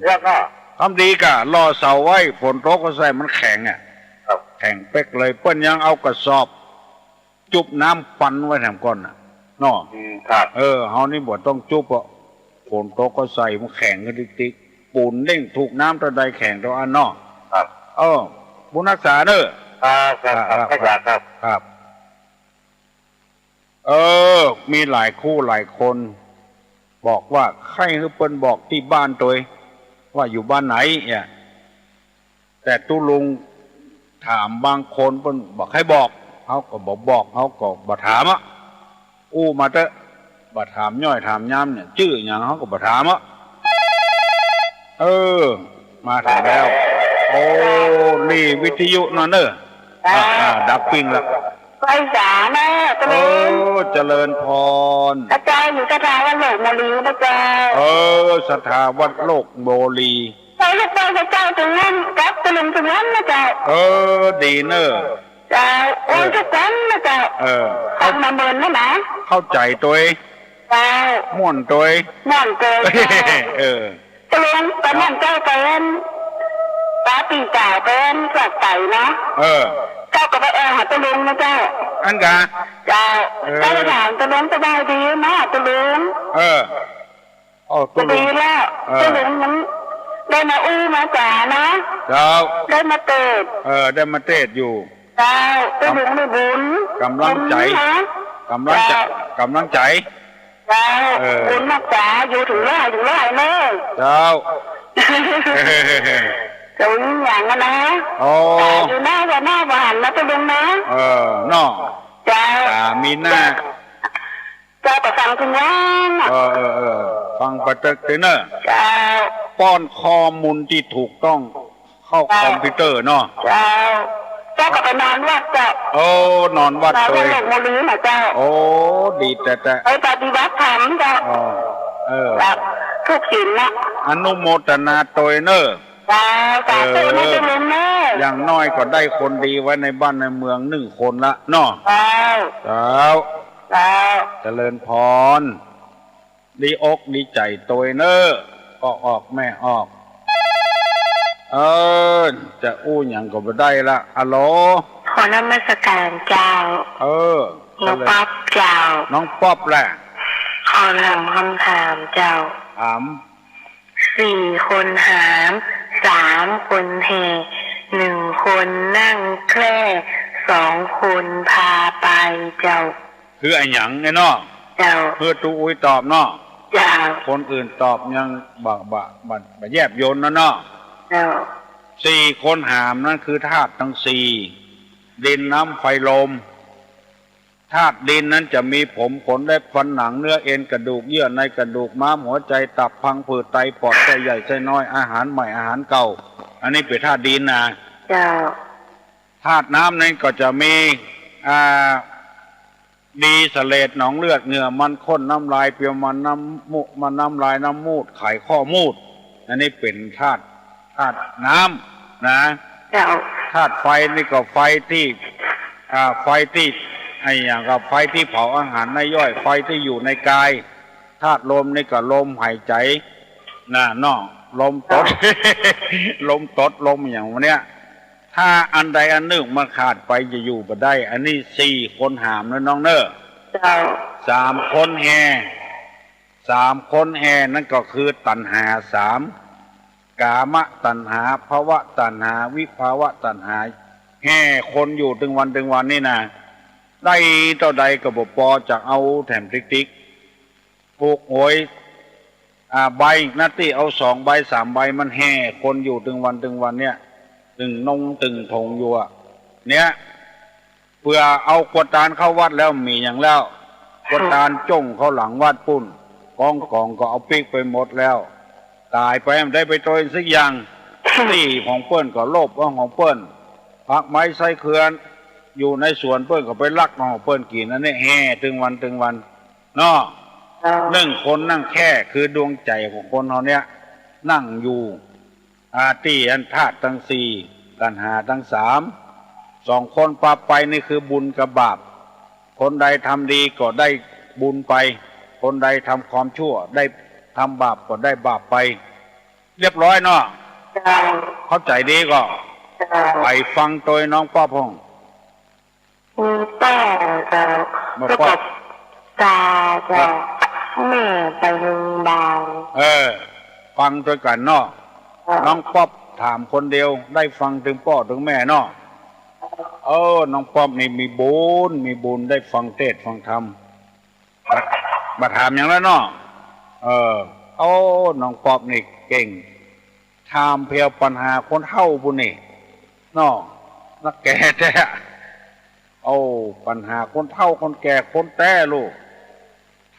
แล้วก็ทำดีกะรอเสาไว้ฝนตกก็ใส่มันแข็งแข็งเป๊กเลยเปิ้นยังเอากระสอบจุบน้ำปั่นไว้แถมก่อนน่ะเนาะครับเฮานี่บ่ต้องจุบอ่ะฝนตกก็ใส่มันแข็งกันติ๊กๆปูนเด้งถูกน้ำตะไดแข็งตัวอันเนาะครับบุญรักษาเด้อครับมีหลายคู่หลายคนบอกว่าใครคือเปิ้นบอกที่บ้านตัวว่าอยู่บ้านไหนเนี่ยแต่ตู้ลุงถามบางคนเปิ้นบอกให้บอกเขาก็บอกเขาก็บ่ถามอ่ะมาเตอะบ่ถามย่อยถามย้ำเนี่ยชื่ออย่างเขาก็บ่ถามอ่ะมาถึงแล้วนี่วิทยุนั่นเด้อดับปิ้งแล้วไปสาแม่ตะลุงเจริญพรอาจารย์อยู่สถาวัดโลกโมลีนะจ๊ะสถาวัดโลกโมลีไปลูกไปพระเจ้าถึงนั้นกับตะลุงถึงนั้นนะจ๊ะดีเนอะจ้าทุกคนนะจ๊ะทำมาเมินนะเข้าใจตัวจ้าม่วนตัวม่วนตัวตะลุงตอนนั้นเจ้าเป็นตาปีจ่าเป็นสัตว์ไก่นะเจ้าก็ไปหาตะลุงนะเจ้าอันกะเจ้าได้ถามตะลุงสบายดีนะตะลุงตะลุงดีแล้วตะลุงมันได้มามาจ่านะเจ้าได้มาเตดได้มาเตดอยู่เจ้าตะลุงได้บุญกำลังใจเจ้าบุญนักจ่าอยู่ถึงร้อยเนอะเจ้าตรงอย่างนั้นนะอยู่หน้าบ้านนะตะลุงนะเนาะจ้ามีหน้าจ้าประฟังคุณย่างฟังประจักษ์เนอะจ้าป้อนข้อมูลที่ถูกต้องเข้าคอมพิวเตอร์เนาะจ้าก็ไปนอนวัดจ้านอนวัดเลยโลกโมลีนะจ้าดีแต่ไปปฏิบัติธรรมจ้าแบบทุกสิ่งนะอนุโมทนาตัวเนอะอย่างน้อยก็ได้คนดีไว้ในบ้านในเมือง1 คนละเนาะเจริญพรดีอกดีใจตัวเนอะก็ออกแม่ออก จะอู้อย่างก็ไม่ได้ละอะโหลขอนมัสการเจ้าน้องป๊อบเจ้าน้องป๊อบแหละขอถามคำถามเจ้าถาม4 คนหาม3 คนแห่1 คนนั่งแคร่2 คนพาไปเจ้าคือไอ้หยังไงเนาะเจ้าเพื่อตูอุ้ยตอบเนาะเจ้าคนอื่นตอบยังบะแยบยนนะเนาะเจ้า4 คนหามนั่นคือธาตุทั้ง4ดินน้ำไฟลมธาตุดินนั้นจะมีผมขนและฟันหนังเนื้อเอ็นกระดูกเยื่อในกระดูกม้ามหัวใจตับพังผืดไตปอดไส้ใหญ่ไส้น้อยอาหารใหม่อาหารเก่าอันนี้เป็นธาตุดินนะธาตุน้ำนั้นก็จะมีดีเสลดหนองเลือดเหงื่อมันข้นน้ำลายเปรี้ยวมันน้ำมูกมันน้ำลายน้ำมูดไขข้อมูดอันนี้เป็นธาตุน้ำนะธาตุไฟนี่ก็ไฟที่ไอ้อย่างกับไฟที่เผาอาหารในย่อยไฟที่อยู่ในกายธาตุลมนี่ก็ลมหายใจน่ะน้องลมตด ลมตดลมอย่างวันเนี้ยถ้าอันใดอันหนึ่งมันขาดไปจะอยู่บ่ได้อันนี้4 คนหามนะน้องเนอ3 คนแห่3 คนแห่นั่นก็คือตัณหา3กามตัณหาภวตัณหาวิภาวะตัณหาแห่คนอยู่ถึงวันนี่นะได้เท่าใดก็บ่พอจากเอาแถมติ๊กผูกหวยใบนัตตี้เอา2 ใบ 3 ใบมันแห่คนอยู่ถึงวันเนี่ยตึงนงตึงทงอยู่เนี่ยเพื่อเอากวดตานเข้าวัดแล้วมีอย่างแล้วกวดตานจ้งเข้าหลังวัดปุ่นกองก็เอาปีกไปหมดแล้วตายไปไม่ได้ไปตัวสักอย่างที่ของเปิ้นก็โลภของเปิ้นพักไม้ไส้เขื่อนอยู่ในสวนเปิ้นก็ไปลักของเปิ้นกินนั่นนี่แห่ถึงวันเนาะ1 คนนั่งแค่คือดวงใจของคนเขาเนี้ยนั่งอยู่ที่อันธาตุทั้ง4ตัณหาทั้ง3 2 คนปาไปนี่คือบุญกับบาปคนใดทำดีก็ได้บุญไปคนใดทำความชั่วได้ทำบาปก็ได้บาปไปเรียบร้อยเนาะเข้าใจดีก็ไปฟังตัวน้องป้าพงป้าจะก็ตาจะแม่ไปโรงพยาบาลฟังตัวกันเนาะน้องป๊อบถามคนเดียวได้ฟังถึงพ่อถึงแม่เนาะน้องป๊อบนี่มีบุญได้ฟังเทศน์ฟังธรรมมาถามอย่างแล้วเนาะน้องป๊อบนี่เก่งถามเพียวปัญหาคนเฒ่าบุญนี่เนาะนักแก่แท้ปัญหาคนเฒ่าคนแก่คนแต้ลูก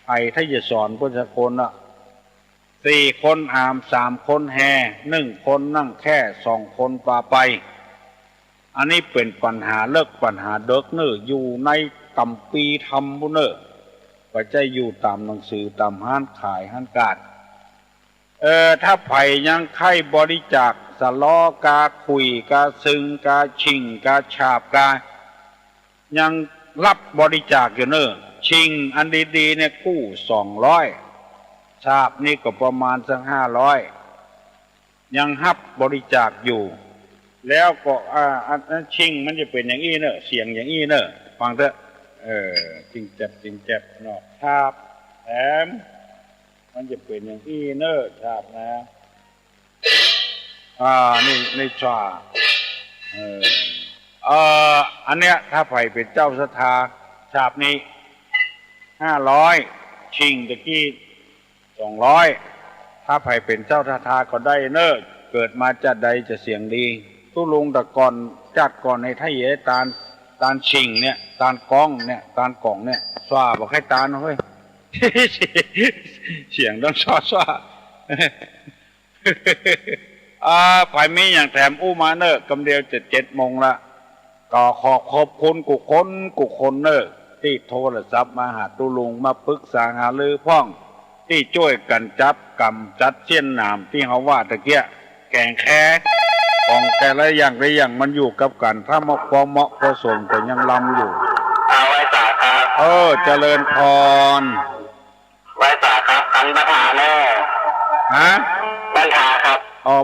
ไอ้ถ้าจะสอนเพื่อนสักคนน่ะ4 คนหาม3 คนแห่1 คนนั่งแค่2 คนปาไปอันนี้เป็นปัญหาเลิกปัญหาเด็กเนออยู่ในตำปีทำบุเนอปัจจัยอยู่ตามหนังสือตามห้านขายห้านกาดถ้าไผ่ยังไข่บริจาคสล้อกาคุยกาซึงกาชิงกาฉาบกายังรับบริจาคอยู่เนอชิงอันดีๆเนี่ยกู้200ชาบนี่ก็ประมาณสัก500ยังฮับบริจาคอยู่แล้วก็อันชิงมันจะเป็นอย่างอี้เนอะเสียงอย่างอี้เนอะฟังเถอะจริงเจ็บเนาะชาบแถมมันจะเป็นอย่างอี้เนอะชาบนะนี่ชาอันเนี้ยถ้าไผ่เป็นเจ้าศรัทธาชาบนี้500ชิงตะกี้200ถ้าไผ่เป็นเจ้าศรัทธาก็ได้เนอะเกิดมาจัดใดจะเสียงดีตู้ลุงตะก่อนจัดก่อนในไทยตาลชิงเนี่ยตาลก้องเนี่ยตาลกล่องเนี่ยสว่าบอกให้ตาลเฮ้ย เสียงต้องสว่าไผ่มีอย่างแถมอู้มาเนอะกำเดียว7 โมงละก็ขอบคุณกุคนเนอะที่โทรศัพท์มาหาตู้ลุงมาปรึกษาหารือพ้องที่ช่วยกันจับกำจัดเสี้ยนหนามที่เขาว่าตะเกียแกงแค่ของแต่ละอย่างมันอยู่กับกันถ้ามาพอเหมาะพอสมแต่ยังลำอยู่ไว้สาครับเจริญพรไว้สาครับอันบัญชาแน่ฮะบัญชาครับ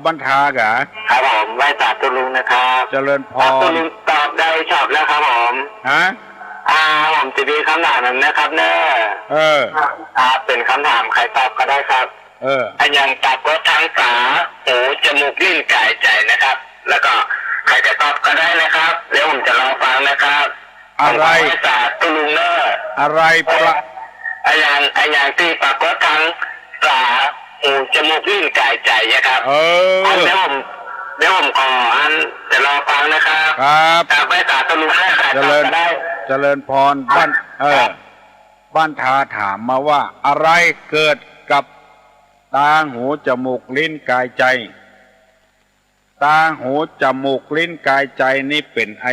บัญชากะครับผม ไหว้ตาตุลุงนะครับเจริญพรตุลุงตอบได้ชอบแล้วครับผมฮะผมจะมีคำถามนั้นนะครับเนอะเป็นคำถามใครตอบก็ได้ครับอันยังตอบก็ทั้งตาหูจมูกลิ้นกายใจนะครับ แล้วก็ใครจะตอบก็ได้นะครับเดี๋ยวผมจะรอฟังนะครับอะไรตาตุลุงเนอะอะไรอันยังที่ปรากฏทั้งตาหูจมูกลิ้นกายใจนะครับเดี๋ยวผมขอจะรอฟังนะครับตาไปตาตุลุงได้ใครตอบก็ได้เจริญพรบ้านทาถามมาว่าอะไรเกิดกับตาหูจมูกลิ้นกายใจตาหูจมูกลิ้นกายใจนี่เป็นอา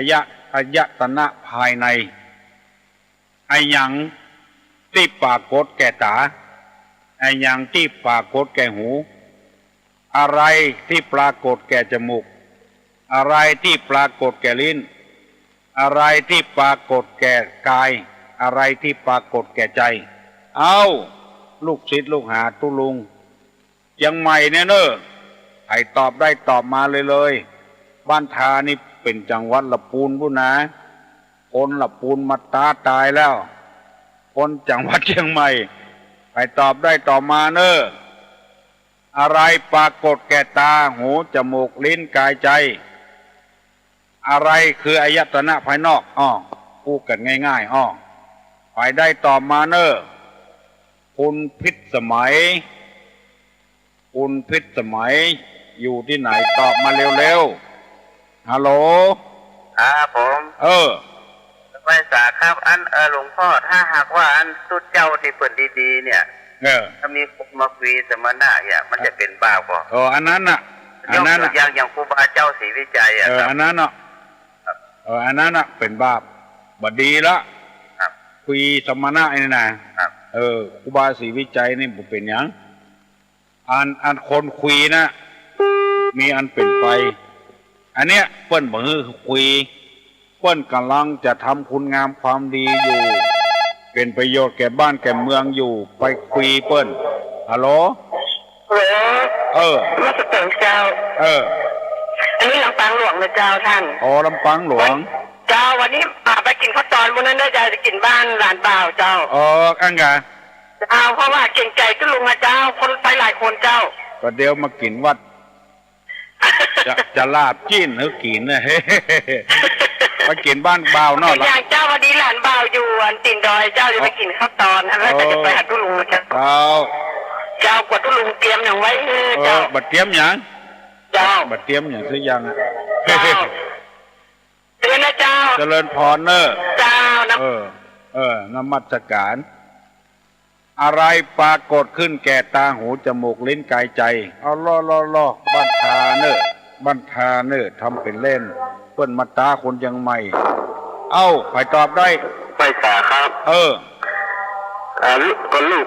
ยตนะภายในไอ้หยังที่ปรากฏแก่ตาไอ้หยังที่ปรากฏแก่หูอะไรที่ปรากฏแก่จมูกอะไรที่ปรากฏแก่ลิ้นอะไรที่ปรากฏแก่กายอะไรที่ปรากฏแก่ใจเอาลูกศิษย์ลูกหาตุลุงยังใหม่เนี่ยเนอะใครตอบได้ตอบมาเลยบ้านทานี่เป็นจังหวัดละปูนบุนะคนละปูนมาตายแล้วคนจังหวัดเชียงใหม่ใครตอบได้ตอบมาเนอะอะไรปรากฏแก่ตาหูจมูกลิ้นกายใจอะไรคืออายตนะภายนอกพูดกันง่ายๆไปได้ตอบมาเนอะคุณพิษสมัยอยู่ที่ไหนตอบมาเร็วๆฮัลโหลผมไม่ทราบครับหลวงพ่อถ้าหากว่าสุดเจ้าที่เปิดดีๆเนี่ยถ้ามีคนมาคุยสมณะเนี่ยมันจะเป็นบาปบ่อันนั้นน่ะอย่างครูบาเจ้าศรีวิจัยอันนั้นน่ะอันนั้นน่ะเป็นบาปบดีละคุยสมณะนี่นะครูบาศรีวิจัยนี่บ่เป็นหยังอันคนคุยนะมีอันเป็นไปอันเนี้ยเปิ้นบ่ฮือคุยเปิ้นกำลังจะทำคุณงามความดีอยู่เป็นประโยชน์แก่บ้านแก่เมืองอยู่ไปคุยเปิ้นฮัลโหลมาสเตอร์เจ้าอันนี้ลำปางหลวงนะเจ้าท่านลำปางหลวงเจ้าวันนี้ไปกินข้าวตอนวันนั้นได้จะกินบ้านหลานบ่าวเจ้าอังกะเพราะว่าเก่งใจก็ลุงนะเจ้าคนไปหลายคนเจ้าก็เดี๋ยวมากินวัดจะลาบจิ้นหรือกินนะไปกินบ้านบ่าวเนาะอย่างเจ้าวันนี้หลานบ่าวอยู่ตีนดอยเจ้าจะไปกินข้าวตอนแล้วก็จะไปหาตุลุงนะเจ้ากว่าตุลุงเตรียมอย่างไว้เจ้าบัดเตรียมอย่างเจ้าบัดเตรียมอย่างซื้อยังเตือนนะเจ้าเจริญพรเนอะเจ้านะนมัสการอะไรปรากฏขึ้นแก่ตาหูจมูกลิ้นกายใจล้อบันทาเนอะทำเป็นเล่นเปิ้นมาตาคนยังใหม่ไปตอบได้ไปตาครับก็ลูก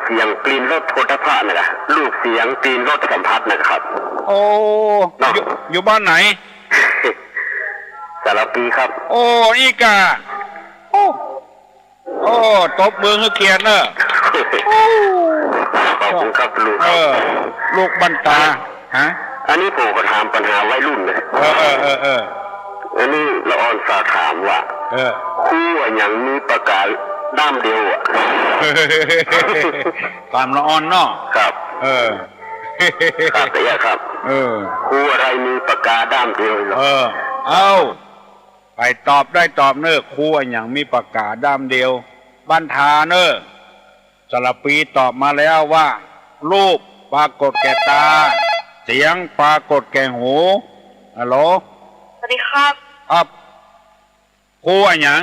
เสียงกลิ่นรสโผฏฐัพพะนะครับลูกเสียงกลิ่นรสสัมผัสนะครับอยู่บ้านไหนสารปีครับนี่กะตบมือให้เขียนเนอะขอบคุณครับลูกบันตาอันนี้ผมก็ถามปัญหาวัยรุ่นเลยอันนี้ละอ่อนฝากถามว่าคู่อย่างมีประกาศด้ามเดียวตามละอ่อนเนาะครับครับแต่ยครับคู่อะไรมีประกาศด้ามเดียวหรอไปตอบได้ตอบเนอะคู่อย่างมีประกาศด้ามเดียวบ้านทาเนอะสระปีตอบมาแล้วว่ารูปปรากฏแก่ตาเสียงปรากฏแก่หูฮัลโหลสวัสดีครับคู่อย่าง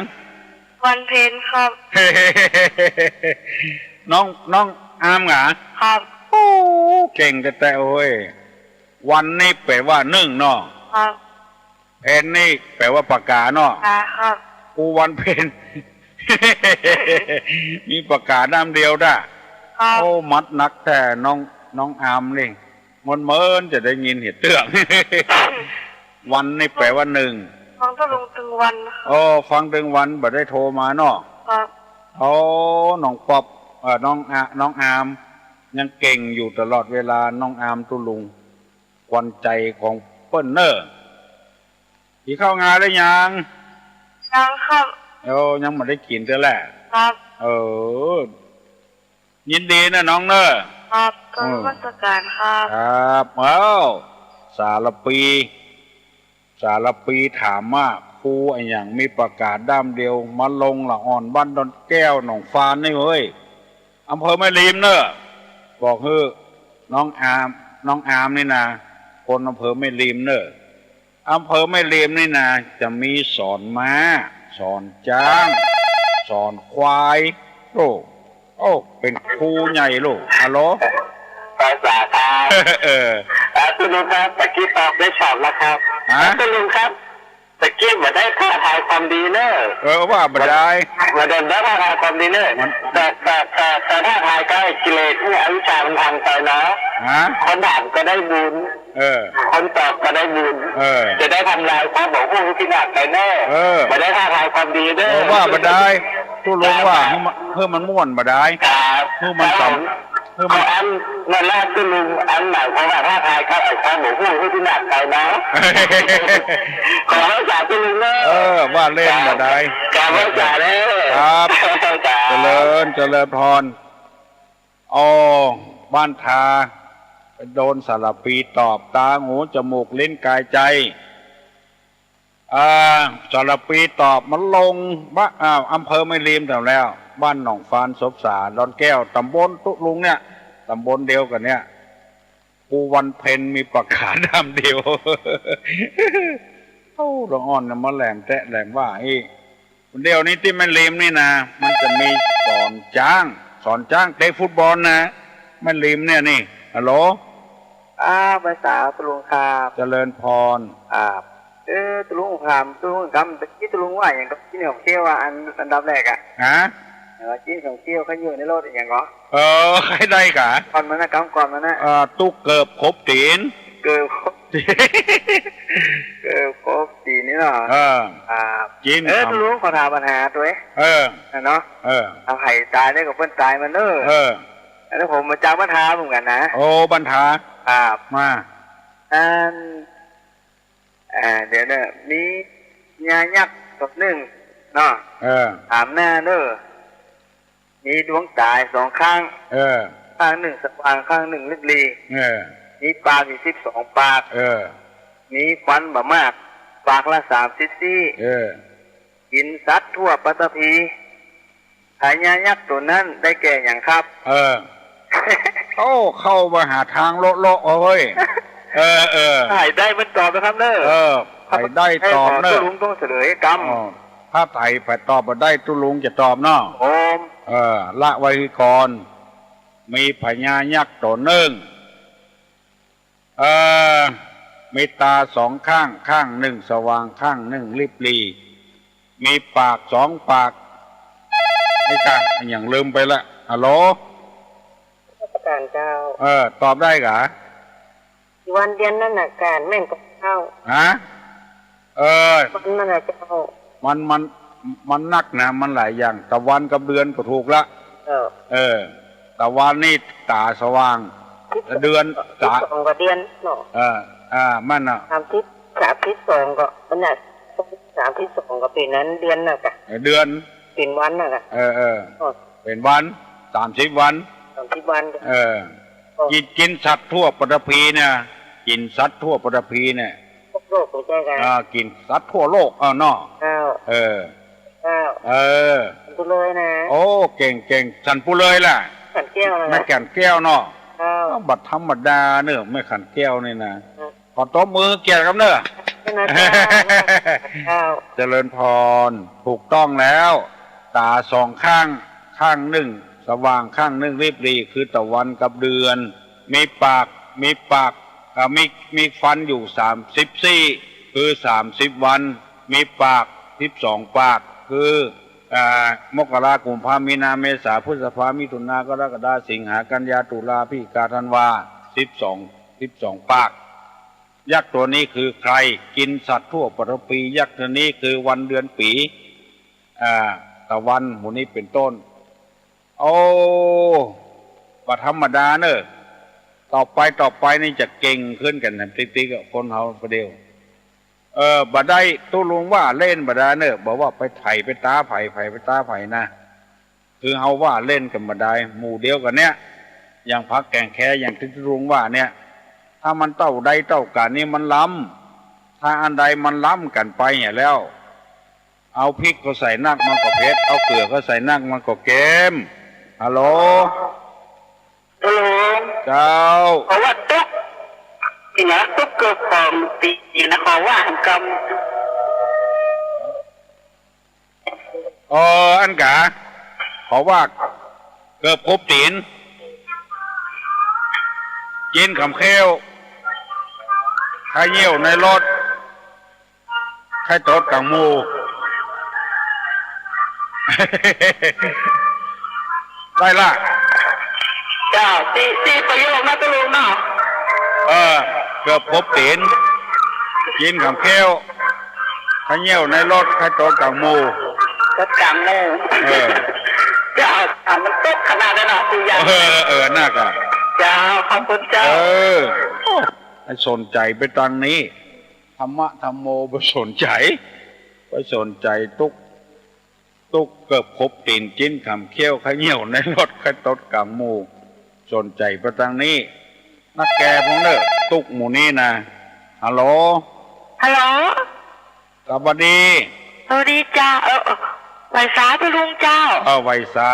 วันเพ็ญครับน้องอามเหรอครับเก่งแต่โอ้ยวันนี้แปลว่านึ่งเนาะครับเพนนี่แปลว่าปากกาเนาะครับกูวันเพน มีปากกาน้ำเดียวได้มัดนักแต่น้องอามนี่มันเมินจะได้ยินเหตุเรื่อง วันนี่แปลว่าหนึ่งฟังถึงถึงวันฟังถึงวันบ่ได้โทรมาเนาะครับน้องป๊อบน้องอามยังเก่งอยู่ตลอดเวลาน้องอามตุลุงควันใจของ ปิ้ลเนอะกินข้าวงานได้ยังยังครับยังไม่ได้กินแต่แหละ ครับยินดีนะน้องเนอะครับก็ราชการครับครับสารปีถามว่าครูไอ้อย่างมีประกาศด้ามเดียวมาลงละอ่อนบ้านดอนแก้วหนองฟานนี่เฮ้ยอำเภอแม่ริมเนอะบอกเฮ้ยน้องอามนี่นะคนอำเภอแม่ริมเนอะอำเภอแม่ริมนี่นะจะมีสอนม้าสอนช้างสอนควายเป็นครูใหญ่ลูกฮัลโหลภาษาครับคุณลุงครับตะกี้ตอบได้ฉอบแล้วครับคุณลุงครับตะกี้มาได้ท่าทายความดีเนอะว่ามาได้มาเดินได้ท่าทายความดีเนอะแต่ท่าทายก็กิเลสที่อวิชชามันทำไปนะคนถามก็ได้บุญคนตอบก็ได้บุญจะได้ทำลายความบอกผู้ที่หนักไปแน่มาได้ท่าทายความดีเนอะว่ามาได้ทุลุงว่าเพิ่มมันม่วนมาได้เพิ่มมันต่ำอันนั่นแหละคือลุงอันหมายความว่าท่าทายก็ไอ้ความบอกผู้ที่หนักไปนะขอให้จ่าคุณลุงเนอะว่าเล่นมาได้ขอให้จ่าเนอะครับเจริญพรบ้านทาไปโดนสารปีตอบตาหูจมูกลิ้นกายใจสารปีตอบมันลงอำเภอไม่ริมแต่แล้วบ้านหนองฟานศพสาดอนแก้วตำบลตุลุงเนี่ยตำบลเดียวกันเนี่ยปูวันเพ็ญมีประกาศดำเดียวละอ่อนนะมาแหลมแตะแหลมว่าเดียวนี้ที่ไม่ริมนี่นะมันจะมีสอนจ้างเตะฟุตบอลนะไม่ริมเนี่ยนี่ฮัลโหลภาษาตุลุงครับเจริญพรตุลุงถามตุลุงกำตะกี้ตุลุงว่าอย่างกับที่ของเที่ยวอันดับแรกจิ้นของเที่ยวเขาอยู่ในรถอย่างก็ใครได้กะก่อนมันนะก่อนมันนะตุ๊กเกิบครบตีนเกิบครบตีนนี่เนาะจิ้นตุลุงขอถามปัญหาตัวเนาะเอาไข่ตายได้กับเพื่อนตายมันแล้วผมมาจากปัญหาเหมือนกันนะปัญหามาเดี๋ยวเนี่ยมียายักษ์กับหนึ่งเนาะถามหน้าเนอะมีดวงตา2ข้างข้างหนึ่งสว่างข้างหนึ่งลึกลีมีปากอยู่12 ปากมีฟันบะมากปากละ3 ซิซี่กินสัตว์ทั่วปัตตภีหายายักษ์ตัวนั้นได้แก่อย่างครับเข้ามาหาทางโลเอ้ยถ่ายได้มันตอบนะครับเนอะถ่ายได้ตอบเนอะตุลุงต้องเฉลยกรรมถ้าไถ่ไปตอบมาได้ตุลุงจะตอบเนาะละไว้ก่อนมีพญายักษ์ตัวหนึ่งมีตา2 ข้างข้างหนึ่งสว่างข้างหนึ่งริบลีมีปาก2 ปากไอ้กันอย่างลืมไปละฮัลโหลการเจ้าตอบได้กะวันเดือนนั่นน่ะการแม่งกับเข้าวันนั่นน่ะเจ้ามันนักนะมันหลายอย่างตะวันกับเดือนก็ถูกละตะวันนี่ตาสว่างเดือนตา2กับเดือนเนาะมันอ่ะ32ก็มันน่ะ32ก็เป็นนั้นเดือนน่ะกะเดือนเป็นวันน่ะกะเป็นวัน30 วันกินสัตว์ทั่วปฐพีเนี่ยกินสัตว์ทั่วปฐพีเนี่ยโลกไม่ใช่กันกินสัตว์ทั่วโลกเนาะปูเลยนะเก่งสันปูเลยล่ะขันแก้วไม่ขันแก้วเนาะบัดธรรมดาเนอะไม่ขันแก้วนี่นะขอตบมือเกียรติครับเนอะเจริญพรถูกต้องแล้วตา2 ข้างข้างหนึ่งสว่างข้างหนึ่งริบรีคือตะวันกับเดือนมีปากมีฟันอยู่34คือ30 วันมีปาก12 ปากคือมกราคมกุมภาพันธ์มีนาเมษาพฤษภามิถุนากรกฎาสิงหากันยาตุลาพฤศจิกาธันวา12 ปากยักษ์ตัวนี้คือใครกินสัตว์ทั่วปฐพียักษ์ตัวนี้คือวันเดือนปีตะวันหมู่นี้เป็นต้นบัดธรรมดาเนอะ ต่อไปนี่จะเก่งขึ้นกันนะติ๊กๆคนเขาประเดี๋ยวบ่ได้ตู้ลุงว่าเล่นบ่ได้เนอะบอกว่าไปไถไปตาไผ่ไปตาไผ่นะคือเขาว่าเล่นกันบ่ได้หมู่เดียวกันเนี้ยอย่างพักแกงแค่อย่างที่ลุงว่าเนี่ยถ้ามันเต้าใดเต้ากันนี่มันล้ำถ้าอันใดมันล้ำกันไปเนี่ยแล้วเอาพริกก็ใส่นักมันก็เผ็ดเอาเกลือก็ใส่นักมันก็เค็มฮัลโหลเจ้าเพราะว่าตุ๊กทีนี้ตุ๊กเกิดของตีนะขอว่าทำกรรมอันกะขอว่าเกิดพบตีนกินขำเขี้ยวไข่เยี่ยวในรถไข่ตดกังมูได้ละเจ้าตีประโยคนะตุลุงเนาะเกือบพบตีนกินขำเขี้ยวไข่เยี่ยวในรถไข่ตดกังมูรถกังมูเจ้ามันตกขนาดนั้นนะตุยาน่ากะเจ้าขอบคุณเจ้าให้สนใจไปตอนนี้ธรรมะธรรมโมไปสนใจตุกเกือบครบตีนกินขำเขี้ยวขยี้ยวในรถไข่ตดกังมูสนใจไปตอนนี้นักแกพงเนอะตุกหมูนี่นะฮัลโหลสวัสดีเจ้าไหวสาตุลุงเจ้าไหวสา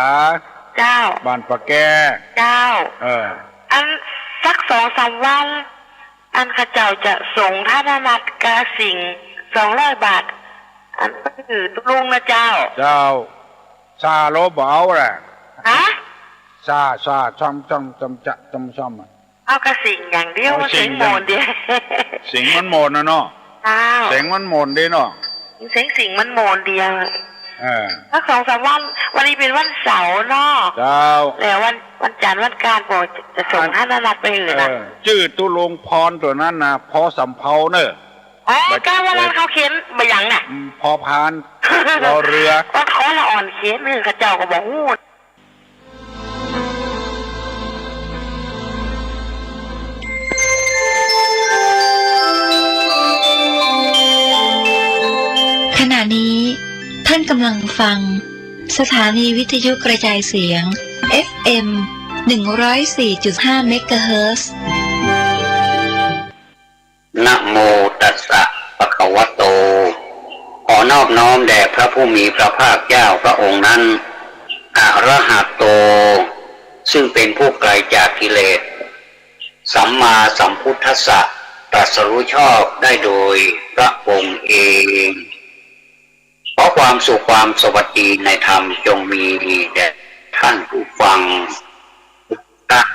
เจ้าบ้านปะแกเจ้าอันสัก2-3 วันอันข้าเจ้าจะส่งท่านนัดกาสิง200 บาทอันก็คือตุลุงนะเจ้าซาโลบ่เอาแหละซาจำเอากระสิงอย่างเดียวเสียงโมนเดียวเสียงมันโมนนะเนาะเสียงมันโมนดีเนาะเสียงมันโมนเดียวสัก2-3 วันนี้เป็นวันเสาร์เนาะแล้ววันจันทร์วันการบอกจะส่งท่านนัดไปอื่นนะชื่อตุลุงพรตัวนั้นนะพอสำเภาเนอะก้าววันนั้นเขาเขียนใบหยังน่ะพอพานรอเรือว่าเขาละอ่อนเขียนมือกระเจ้าก็บอกหูขณะนี้ท่านกำลังฟังสถานีวิทยุกระจายเสียง FM 104.5 เมกะเฮิรตซ์นะโมตัสสะภะคะวะโตขอนอบน้อมแด่พระผู้มีพระภาคเจ้าพระองค์นั้นอะระหะโตซึ่งเป็นผู้ไกลจากกิเลสสัมมาสัมพุทธัสสะตรัสรู้ชอบได้โดยพระองค์เองขอความสุขความสวัสดีในธรรมจงมีแด่ท่านผู้ฟังทุกท่าน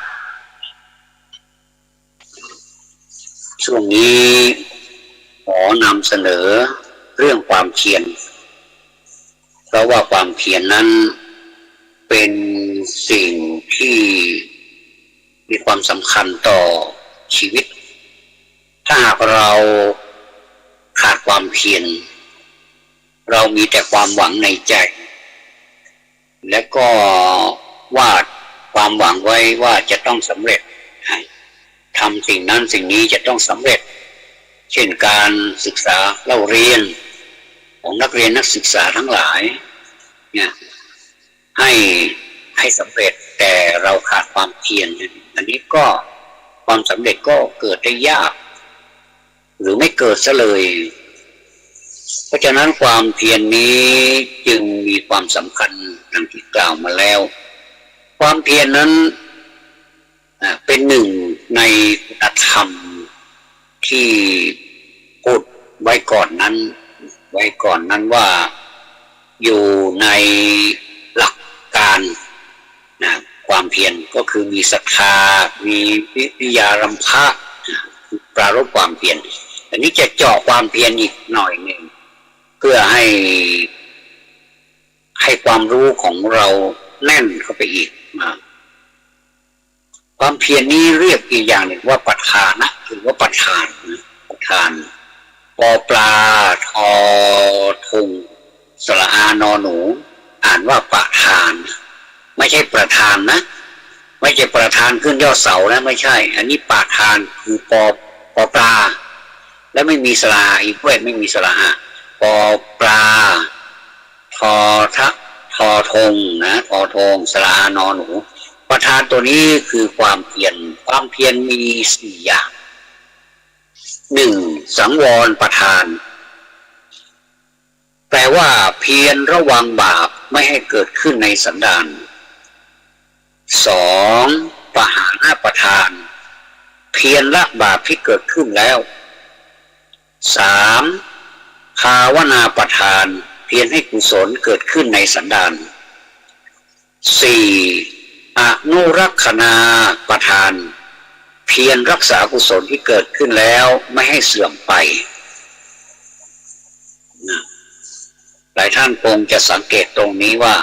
ช่วงนี้ขอนำเสนอเรื่องความเพียรเพราะว่าความเพียรนั้นเป็นสิ่งที่มีความสำคัญต่อชีวิตถ้าหากเราขาดความเพียรเรามีแต่ความหวังในใจและก็วาดความหวังไว้ว่าจะต้องสำเร็จทำสิ่งนั้นสิ่งนี้จะต้องสำเร็จเช่นการศึกษาเล่าเรียนของนักเรียนนักศึกษาทั้งหลายเนี่ยให้สำเร็จแต่เราขาดความเพียรอันนี้ก็ความสำเร็จก็เกิดได้ยากหรือไม่เกิดซะเลยเพราะฉะนั้นความเพียรนี้จึงมีความสำคัญดังที่กล่าวมาแล้วความเพียรนั้นเป็นหนึ่งในคุณธรรมที่พูดไว้ก่อนนั้นว่าอยู่ในหลักการความเพียรก็คือมีศรัทธามีวิริยารำคะปรารภความเพียรอันนี้จะเจาะความเพียรอีกหน่อยหนึ่งเพื่อให้ความรู้ของเราแน่นเข้าไปอีกความเพียรนี้เรียกอีกอย่างหนึ่งว่าปัฏฐานะหรือว่าปัฏฐานปอปลาทอทุงสระอานอหนูอ่านว่าปัฏฐานไม่ใช่ประธานนะ ไม่ใช่ประธานขึ้นยอดเสานะไม่ใช่อันนี้ปาทานคือปอปลาและไม่มีสระอีกด้วยไม่มีสระปอปลาทอทงนะทอทงสระนอหนูประธานตัวนี้คือความเพียรมี4 อย่าง1. สังวรประธานแปลว่าเพียรระวังบาปไม่ให้เกิดขึ้นในสันดาน 2. ปหานะประธานเพียรละบาปที่เกิดขึ้นแล้ว 3. ภาวนาประธานเพียรให้กุศลเกิดขึ้นในสันดาน 4. อนุรักษณาประธานเพียรรักษากุศลที่เกิดขึ้นแล้วไม่ให้เสื่อมไปหลายท่านคงจะสังเกตตรงนี้ว่า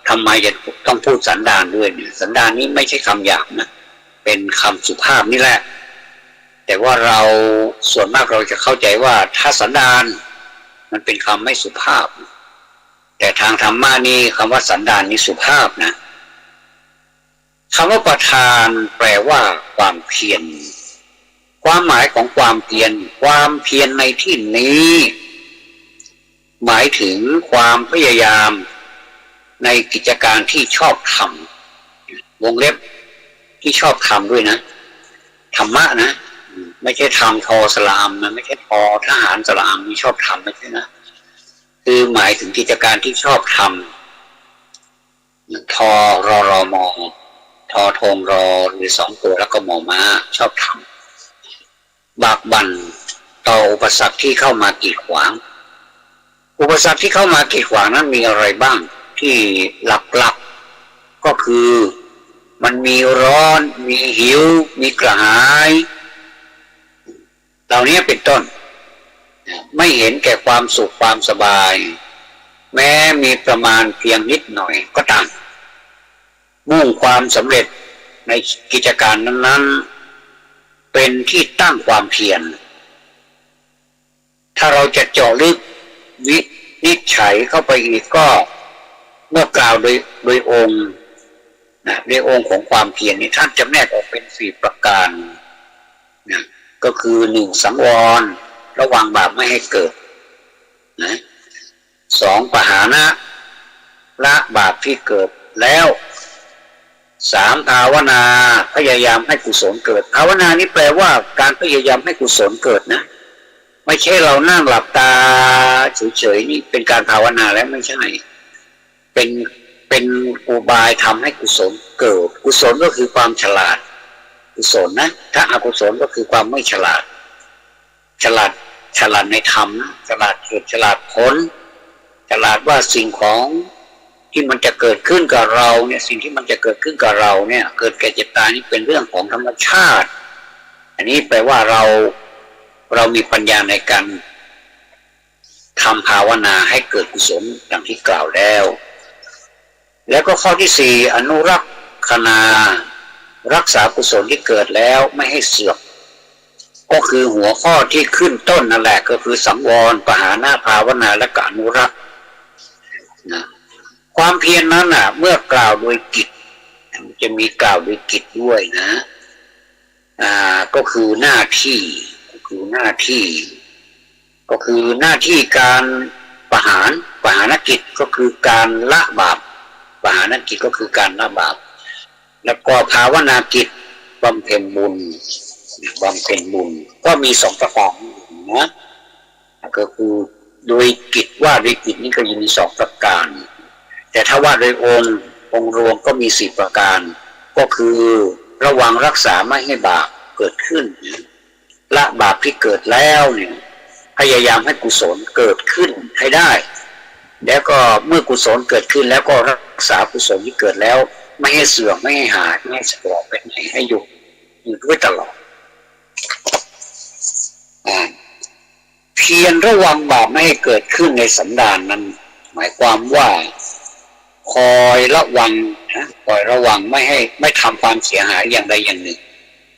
ทำไมจะต้องพูดสันดานด้วยเนี่ยสันดานนี้ไม่ใช่คำหยาบนะเป็นคำสุภาพนี่แหละแต่ว่าเราส่วนมากเราจะเข้าใจว่าถ้าสันดานมันเป็นคำไม่สุภาพแต่ทางธรรมะนี่คำว่าสันดานนี่สุภาพนะคำว่าประธานแปลว่าความเพียรความหมายของความเพียรในที่นี้หมายถึงความพยายามในกิจการที่ชอบทำวงเล็บที่ชอบทำด้วยนะธรรมะนะไม่ใช่ทำทอสลามนะไม่ใช่ทอทหารสลามที่ชอบทำไม่ใช่นะคือหมายถึงกิจการที่ชอบทำทอรอมอทอทงรอหรือ2 ตัวแล้วก็มอม้าชอบทำบากบั่นต่ออุปสรรคที่เข้ามากีดขวางอุปสรรคที่เข้ามากีดขวางนั้นมีอะไรบ้างที่หลักๆก็คือมันมีร้อนมีหิวมีกระหายเหล่านี้เป็นต้นไม่เห็นแก่ความสุขความสบายแม้มีประมาณเพียงนิดหน่อยก็ตามมุ่งความสำเร็จในกิจการนั้นๆเป็นที่ตั้งความเพียรถ้าเราจะเจาะลึกวินิจฉัยเข้าไปอีกก็เมื่อกล่าวโดยองค์นะโดยองค์ของความเพียรนี่ท่านจำแนกออกเป็น4 ประการนะก็คือ1. สังวรระวังบาปไม่ให้เกิดนะ 2. ปหานะละบาปที่เกิดแล้ว 3. ภาวนาพยายามให้กุศลเกิดภาวนานี้แปลว่าการพยายามให้กุศลเกิดนะไม่ใช่เรานั่งหลับตาเฉยๆนี่เป็นการภาวนาแล้วไม่ใช่เป็นอุบายทำให้กุศลเกิดกุศลก็คือความฉลาดกุศลนะถ้าอกุศลก็คือความไม่ฉลาดฉลาดในธรรมนะฉลาดเหตุฉลาดผลฉลาดว่าสิ่งของที่มันจะเกิดขึ้นกับเราเนี่ยสิ่งที่มันจะเกิดขึ้นกับเราเนี่ยเกิดแก่เจ็บตายนี่เป็นเรื่องของธรรมชาติอันนี้แปลว่าเรามีปัญญาในการทำภาวนาให้เกิดกุศลดังที่กล่าวแล้วก็ข้อที่4อนุรักษณารักษากุศลที่เกิดแล้วไม่ให้เสื่อมก็คือหัวข้อที่ขึ้นต้นนั่นแหละก็คือสังวรปหานะภาวนาและอนุรักษ์นะความเพียรนั้นเมื่อกล่าวโดยกิจจะมีกล่าวโดยกิจด้วยนะก็คือหน้าที่การปหานกิจก็คือการละบาปปหานกิจก็คือการละบาปแล้วก็ภาวนากิจบำเพ็ญบุญก็มี2 ประการนะก็คือโดยกิจว่าโดยกิจนี่ก็ยังมี2 ประการแต่ถ้าว่าโดยองค์รวมก็มี4 ประการก็คือระวังรักษาไม่ให้บาปเกิดขึ้นละบาปที่เกิดแล้วเนี่ยพยายามให้กุศลเกิดขึ้นให้ได้แล้วก็เมื่อกุศลเกิดขึ้นแล้วก็รักษากุศลที่เกิดแล้วไม่ให้เสื่อมไม่ให้หายไม่ให้สกปรกไปไหนให้อยู่ด้วยตลอดเพียรระวังบาปไม่ให้เกิดขึ้นในสันดานนั้นหมายความว่าคอยระวังไม่ทำความเสียหายอย่างใดอย่างหนึ่ง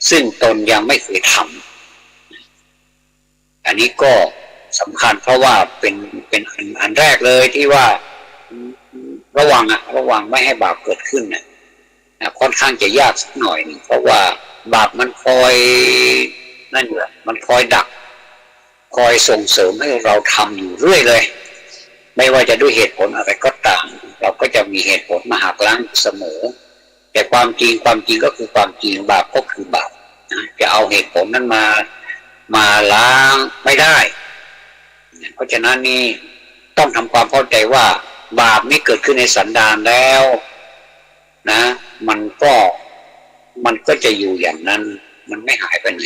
ซึ่งตนยังไม่เคยทำอันนี้ก็สำคัญเพราะว่าเป็นอันแรกเลยที่ว่าระวังไม่ให้บาปเกิดขึ้น ค่อนข้างจะยากสักหน่อยนึงเพราะว่าบาปมันคอยนั่นแหละมันคอยดักคอยส่งเสริมให้เราทำอยู่เรื่อยเลยไม่ว่าจะด้วยเหตุผลอะไรก็ตามเราก็จะมีเหตุผลมาหักล้างเสมอแต่ความจริงก็คือความจริงบาปก็คือบาปจะเอาเหตุผลนั้นมาล้างไม่ได้เพราะฉะนั้นนี่ต้องทำความเข้าใจว่าบาปนี้เกิดขึ้นในสันดานแล้วนะมันก็จะอยู่อย่างนั้นมันไม่หายไปไหน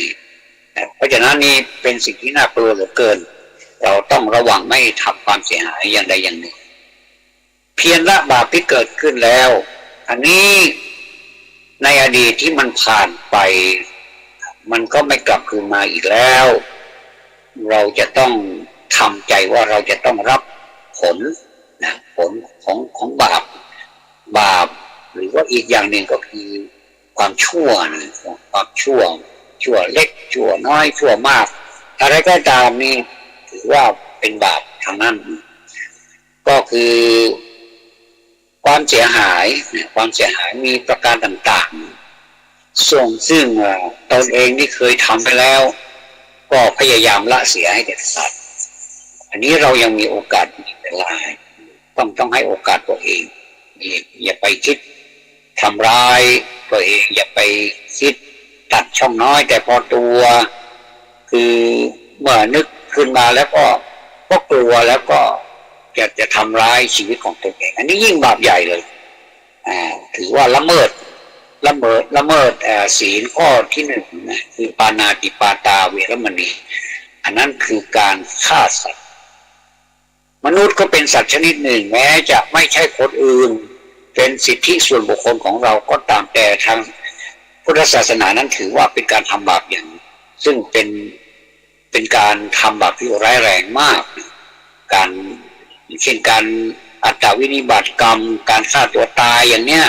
เพราะฉะนั้นนี่เป็นสิ่งที่น่ากลัวเหลือเกินเราต้องระวังไม่ทำความเสียหายอย่างใดอย่างหนึ่งเพียรละบาปที่เกิดขึ้นแล้วอันนี้ในอดีตที่มันผ่านไปมันก็ไม่กลับคืนมาอีกแล้วเราจะต้องทำใจว่าเราจะต้องรับผลนะผลของบาปหรือว่าอีกอย่างหนึ่งก็คือความชั่วนะความชั่วเล็กชั่วน้อยชั่วมากอะไรก็ตามนี่ถือว่าเป็นบาปทางนั้นก็คือความเสียหายมีประการต่างๆซึ่งตนเองที่เคยทำไปแล้วก็พยายามละเสียให้เด็ดขาดอันนี้เรายังมีโอกาสอีกเวลาต้องให้โอกาสตัวเองอย่าไปคิดทำร้ายตัวเองอย่าไปคิดตัดช่องน้อยแต่พอตัวคือเมื่อนึกขึ้นมาแล้วก็กลัวแล้วก็จะทำร้ายชีวิตของตัวเองอันนี้ยิ่งบาปใหญ่เลยถือว่าละเมิดศีลข้อที่หนึ่งนะคือปาณาติปาตาเวรมณีอันนั้นคือการฆ่าสัตว์มนุษย์ก็เป็นสัตว์ชนิดหนึ่งแม้จะไม่ใช่คนอื่นเป็นสิทธิส่วนบุคคลของเราก็ตามแต่ทางพุทธศาสนานั้นถือว่าเป็นการทำบาปอย่างซึ่งเป็นการทำบาปที่ร้ายแรงมากการเช่นการอัตวินิบาตกรรมการฆ่าตัวตายอย่างเนี้ย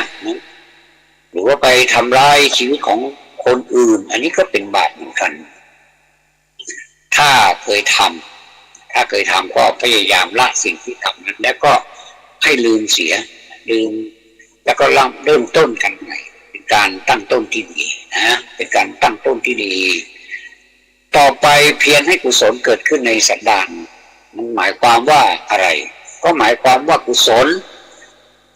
หรือว่าไปทำร้ายชีวิตของคนอื่นอันนี้ก็เป็นบาปเหมือนกันถ้าเคยทำก็พยายามละสิ่งที่ทำนั้นแล้วก็ให้ลืมแล้วก็เริ่มต้นกันใหม่เป็นการตั้งต้นที่ดีนะเป็นการตั้งต้นที่ดีต่อไปเพียรให้กุศลเกิดขึ้นในสันดานมันหมายความว่าอะไรก็หมายความว่ากุศล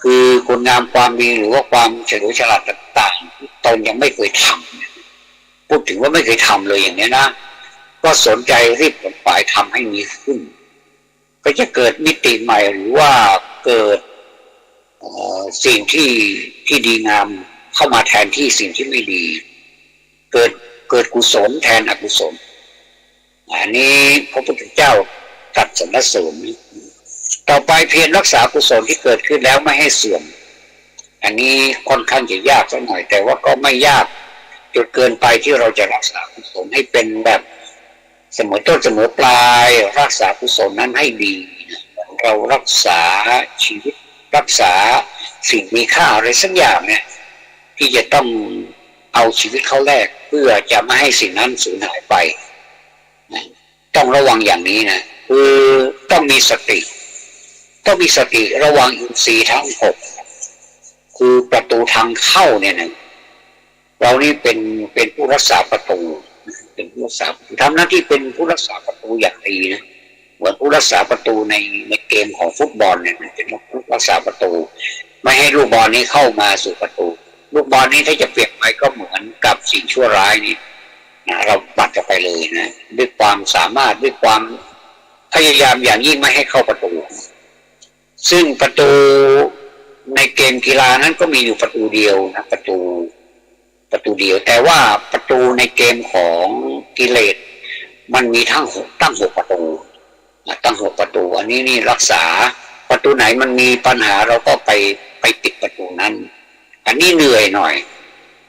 คือคุณงามความดีหรือว่าความเฉลียวฉลาดต่างๆตนยังไม่เคยทำพูดถึงว่าไม่เคยทำเลยอย่างนี้นะก็สนใจรีบขวนขวายทำให้มีขึ้นก็จะเกิดมิติใหม่หรือว่าเกิดสิ่งที่ดีงามเข้ามาแทนที่สิ่งที่ไม่ดีเกิดกุศลแทนอกุศลอันนี้พระพุทธเจ้าตรัสสรรเสริญต่อไปเพียรรักษากุศลที่เกิดขึ้นแล้วไม่ให้เสื่อมอันนี้ค่อนข้างจะยากสักหน่อยแต่ว่าก็ไม่ยากจนเกินไปที่เราจะรักษากุศลให้เป็นแบบเสมอต้นเสมอปลายรักษากุศลนั้นให้ดีเรารักษาชีวิตรักษาสิ่งมีค่าอะไรสักอย่างเนี่ยที่จะต้องเอาชีวิตเขาแลกเพื่อจะไม่ให้สิ่งนั้นสูญหายไปต้องระวังอย่างนี้นะคือต้องมีสติระวังอินทรีย์ทั้งหกคือประตูทางเข้าเนี่ยนะเรานี่เป็นผู้รักษาประตูเป็นผู้รักษาทำหน้าที่เป็นผู้รักษาประตูอย่างดีนะเหมือนผู้รักษาประตูในเกมของฟุตบอลเนี่ยเป็นผู้รักษาประตูไม่ให้ลูกบอลนี้เข้ามาสู่ประตูลูกบอลนี้ถ้าจะเปรียบไปก็เหมือนกับสิ่งชั่วร้ายนี่เราปัดจะไปเลยนะด้วยความสามารถด้วยความพยายามอย่างยิ่งไม่ให้เข้าประตูซึ่งประตูในเกมกีฬานั้นก็มีอยู่ประตูเดียวนะประตูเดียวแต่ว่าประตูในเกมของกิเลสมันมีตั้ง6ประตูตั้ง6ประตูอันนี้นี่รักษาประตูไหนมันมีปัญหาเราก็ไปปิดประตูนั้นอันนี้เหนื่อยหน่อย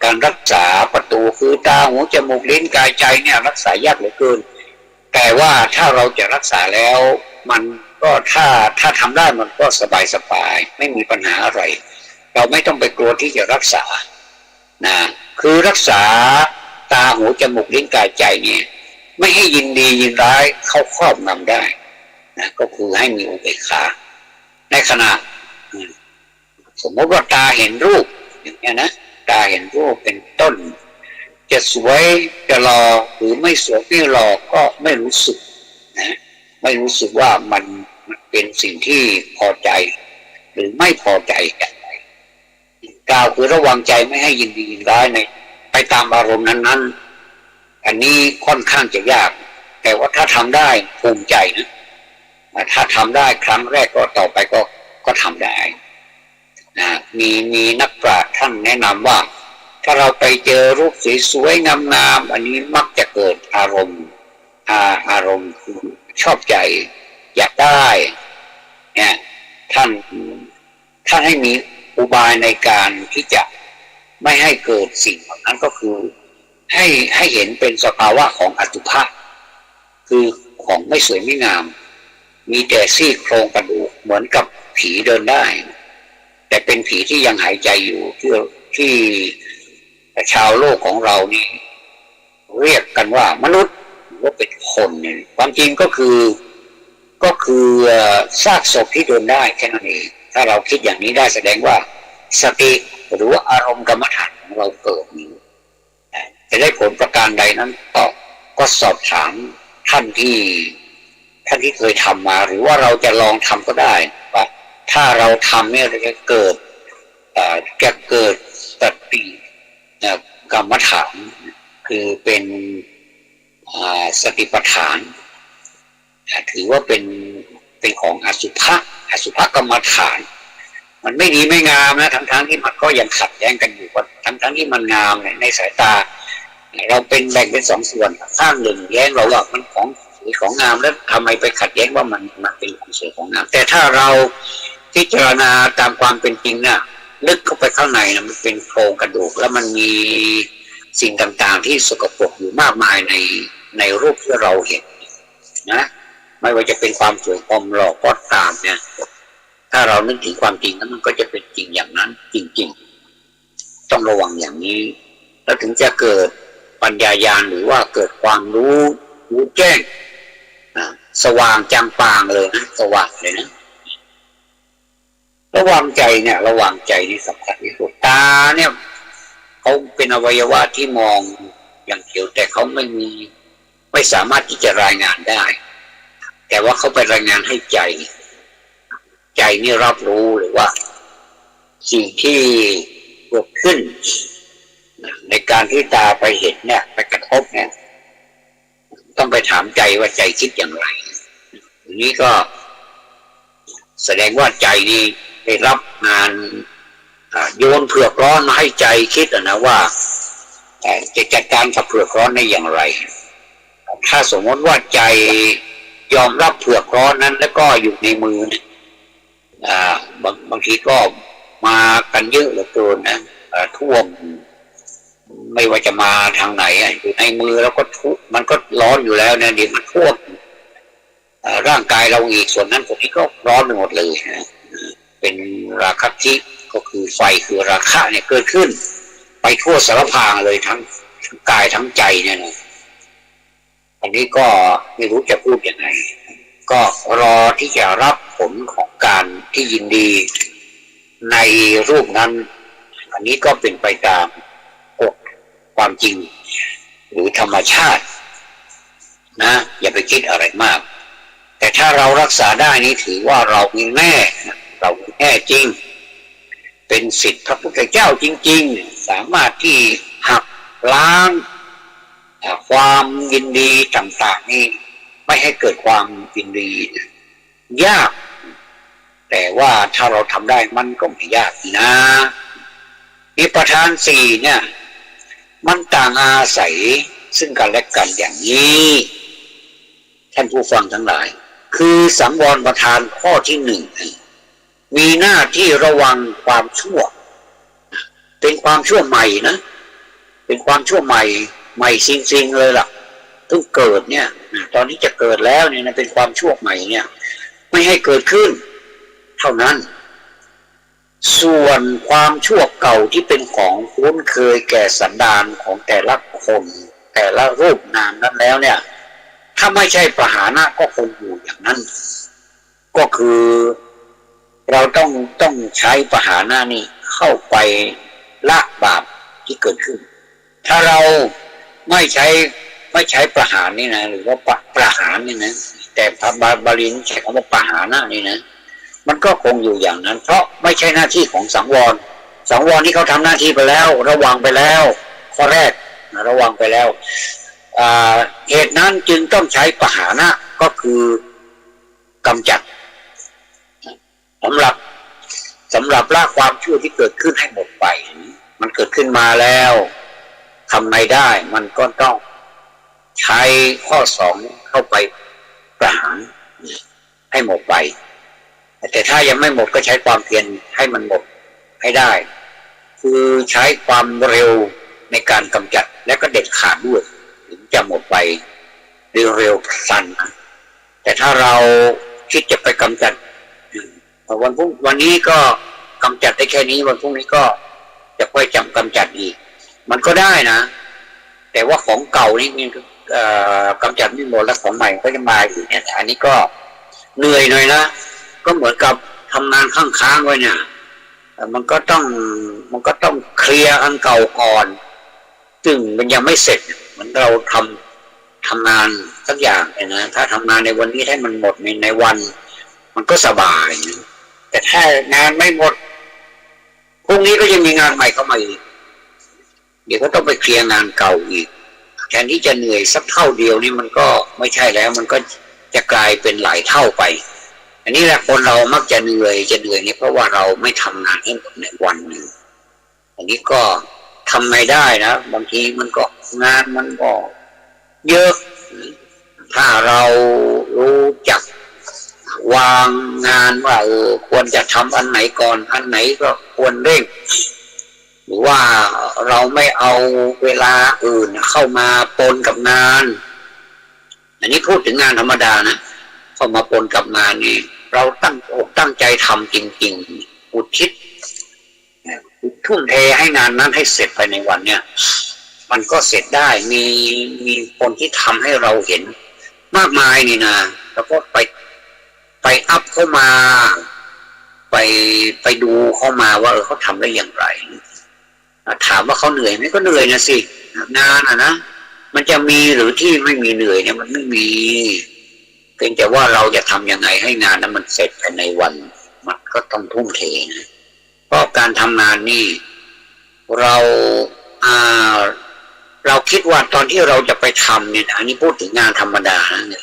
การรักษาประตูคือตาหูจมูกลิ้นกายใจเนี่ยรักษายากเหลือเกินแต่ว่าถ้าเราจะรักษาแล้วมันก็ถ้าทำได้มันก็สบายไม่มีปัญหาอะไรเราไม่ต้องไปกลัวที่จะรักษานะคือรักษาตาหูจมูกลิ้นกายใจเนี่ยไม่ให้ยินดียินร้ายเข้าครอบงำได้นะก็คือให้มีอุเบกขาในขณะสมมติว่าตาเห็นรูปอย่างนี้นะ ตาเห็นรูปเป็นต้นจะสวยจะหล่อหรือไม่สวยไม่หล่อก็ไม่รู้สึกนะไม่รู้สึกว่ามันเป็นสิ่งที่พอใจหรือไม่พอใจกันกล่าวคือระวังใจไม่ให้ยินดียินร้ายในไปตามอารมณ์นั้นๆอันนี้ค่อนข้างจะยากแต่ว่าถ้าทำได้ภูมิใจนะถ้าทำได้ครั้งแรกก็ต่อไปก็ทำได้นะมีนักปราชญ์ท่านแนะนำว่าถ้าเราไปเจอรูปสวยๆงามๆอันนี้มักจะเกิดอารมณ์คือชอบใจอยากได้เนี่ยท่านให้มีอุบายในการที่จะไม่ให้เกิดสิ่งเหล่านั้นก็คือให้เห็นเป็นสภาวะของอสุภะคือของไม่สวยไม่งามมีแต่ซี่โครงกระดูกเหมือนกับผีเดินได้แต่เป็นผีที่ยังหายใจอยู่ที่ชาวโลกของเรานี่เรียกกันว่ามนุษย์หรือว่าเป็นคนเนี่ยความจริงก็คือซากศพที่เดินได้แค่นั้นเองถ้าเราคิดอย่างนี้ได้แสดงว่าสติหรือว่าอารมณ์กรรมฐานของเราเกิดนี้จะได้ผลประการใดนั้นก็สอบถามท่านที่เคยทำมาหรือว่าเราจะลองทำก็ได้ว่าถ้าเราทำเนี่ยจะเกิดสติกรรมฐานคือเป็นสติปัฏฐานถือว่าเป็นของอสุภกรรมฐานมันไม่ดีไม่งามนะทั้งที่มันก็ยังขัดแย้งกันอยู่ทั้งที่มันงามในสายตาเราแบ่งเป็นสองส่วนข้างหนึ่งแย้งเราว่ามันของงามแล้วทำไมไปขัดแย้งว่ามันเป็นของสวยของงามแต่ถ้าเราพิจารณาตามความเป็นจริงน่ะลึกเข้าไปข้างในนะมันเป็นโครงกระดูกแล้วมันมีสิ่งต่างๆที่สกปรกอยู่มากมายในรูปที่เราเห็นนะไม่ว่าจะเป็นความสวยความหล่อก็ตามเนี่ยถ้าเรานึกถึงความจริงนั้นมันก็จะเป็นจริงอย่างนั้นจริงๆต้องระวังอย่างนี้แล้วถึงจะเกิดปัญญาญาณหรือว่าเกิดความรู้แจ้งสว่างจางปางเลยนะสว่างเลยนะระวังใจนี่สำคัญที่สุดตาเนี่ยเขาเป็นอวัยวะที่มองอย่างเดียวแต่เขาไม่สามารถที่จะรายงานได้แต่ว่าเขาไปรายงานให้ใจนี่รับรู้หรือว่าสิ่งที่เกิดขึ้นในการที่ตาไปเห็นเนี่ยไปกระทบเนี่ยต้องไปถามใจว่าใจคิดอย่างไรทีนี้ก็แสดงว่าใจนี่ได้รับงานโยนเผือกร้อนมาให้ใจคิดนะว่าจะจัดการกับเผือกร้อนได้อย่างไรถ้าสมมติว่าใจยอมรับเผือกร้อนนั้นแล้วก็อยู่ในมือบางทีก็มากันเยอะเหลือเกินนะท่วมไม่ว่าจะมาทางไหนอยู่ในมือแล้วก็มันก็ร้อนอยู่แล้วเนี่ยเดี๋ยวมันท่วมร่างกายเราอีกส่วนนั้นส่วนนี้ก็ร้อนไปหมดเลยนะเป็นราคะทิก็คือไฟคือราคะเนี่ยเกิดขึ้นไปทั่วสารพางเลยทั้งกายทั้งใจเนี่ยนะอันนี้ก็ไม่รู้จะพูดยังไงก็รอที่จะรับผลของการที่ยินดีในรูปนั้นอันนี้ก็เป็นไปตามกฎความจริงหรือธรรมชาตินะอย่าไปคิดอะไรมากแต่ถ้าเรารักษาได้นี้ถือว่าเรามีแน่จริงเป็นศิษย์พระพุทธเจ้าจริงๆสามารถที่หักล้างความยินดีต่างๆนี่ไม่ให้เกิดความยินดียากแต่ว่าถ้าเราทำได้มันก็ไม่ยากนะนี่ประธานสี่เนี่ยมันต่างอาศัยซึ่งกันและกันอย่างนี้ท่านผู้ฟังทั้งหลายคือสังวรประธานข้อที่หนึ่งมีหน้าที่ระวังความชั่วเป็นความชั่วใหม่นะเป็นความชั่วใหม่จริงๆเลยล่ะเพิ่งเกิดเนี่ยตอนนี้จะเกิดแล้วเนี่ยนะเป็นความชั่วใหม่เนี่ยไม่ให้เกิดขึ้นเท่านั้นส่วนความชั่วเก่าที่เป็นของคุ้นเคยแก่สันดานของแต่ละคนแต่ละรูปนามนั้นแล้วเนี่ยถ้าไม่ใช่ปหานะก็คงอยู่อย่างนั้นก็คือเราต้องใช้ปหานะนี่เข้าไปละบาป เกิดขึ้นถ้าเราไม่ใช้ประหารนี่นะหรือว่าประหารนี่นะแต่พระบาลีใช้คำว่าประหารนี่นะมันก็คงอยู่อย่างนั้นเพราะไม่ใช่หน้าที่ของสังวรนี่เขาทำหน้าที่ไปแล้วระวังไปแล้วข้อแรกระวังไปแล้วเหตุนั้นจึงต้องใช้ประหารก็คือกำจัดสำหรับละความชั่วที่เกิดขึ้นให้หมดไปมันเกิดขึ้นมาแล้วทำไงได้มันก็ต้องใช้ข้อ2เข้าไปประหารให้หมดไปแต่ถ้ายังไม่หมดก็ใช้ความเพียรให้มันหมดให้ได้คือใช้ความเร็วในการกำจัดและก็เด็ดขาดด้วยถึงจะหมดไปเร็วสั้นแต่ถ้าเราคิดจะไปกำจัดวันนี้ก็กำจัดได้แค่นี้วันพรุ่งนี้ก็จะค่อยกำจัดอีกมันก็ได้นะแต่ว่าของเก่านี่กำจัดไม่หมดแล้วของใหม่ก็จะมาอีกเนี่ยอันนี้ก็เหนื่อยหน่อยนะก็เหมือนกับทำงานค้างไว้เนี่ยมันก็ต้องเคลียร์อันเก่าก่อนซึ่งมันยังไม่เสร็จเหมือนเราทำงานสักอย่างนะถ้าทำงานในวันนี้ให้มันหมดในวันมันก็สบายแต่ถ้างานไม่หมดพรุ่งนี้ก็ยังมีงานใหม่เข้ามาอีกเดี๋ยวก็ต้องไปเคลียร์งานเก่าอีกแทนที่จะเหนื่อยสักเท่าเดียวนี่มันก็ไม่ใช่แล้วมันก็จะกลายเป็นหลายเท่าไปอันนี้แหละคนเรามักจะเหนื่อยนี่เพราะว่าเราไม่ทำงานให้หมดในวันหนึ่งอันนี้ก็ทำไม่ได้นะบางทีมันก็งานมันก็เยอะถ้าเรารู้จักวางงานว่าควรจะทำอันไหนก่อนอันไหนก็ควรเร่งหรือว่าเราไม่เอาเวลาอื่นเข้ามาปนกับงานอันนี้พูดถึงงานธรรมดานะเข้ามาปนกับงานนี่เราตั้งใจทำจริงๆอุทิศทุ่มเทให้งานนั้นให้เสร็จภายในวันเนี่ยมันก็เสร็จได้มีคนที่ทำให้เราเห็นมากมายนี่นะแล้วก็ไปอัพเข้ามาไปดูเข้ามาว่าเขาทำได้อย่างไรถามว่าเขาเหนื่อยไหมก็เหนื่อยนะสิงานนะมันจะมีหรือที่ไม่มีเหนื่อยเนี่ยมันไม่มีเพียงแต่ว่าเราจะทำยังไงให้งานนั้นมันเสร็จภายในวันมันก็ต้องทุ่มเทนะเพราะการทำงานนี่เราคิดว่าตอนที่เราจะไปทำเนี่ยอันนี้พูดถึงงานธรรมดาเนี่ย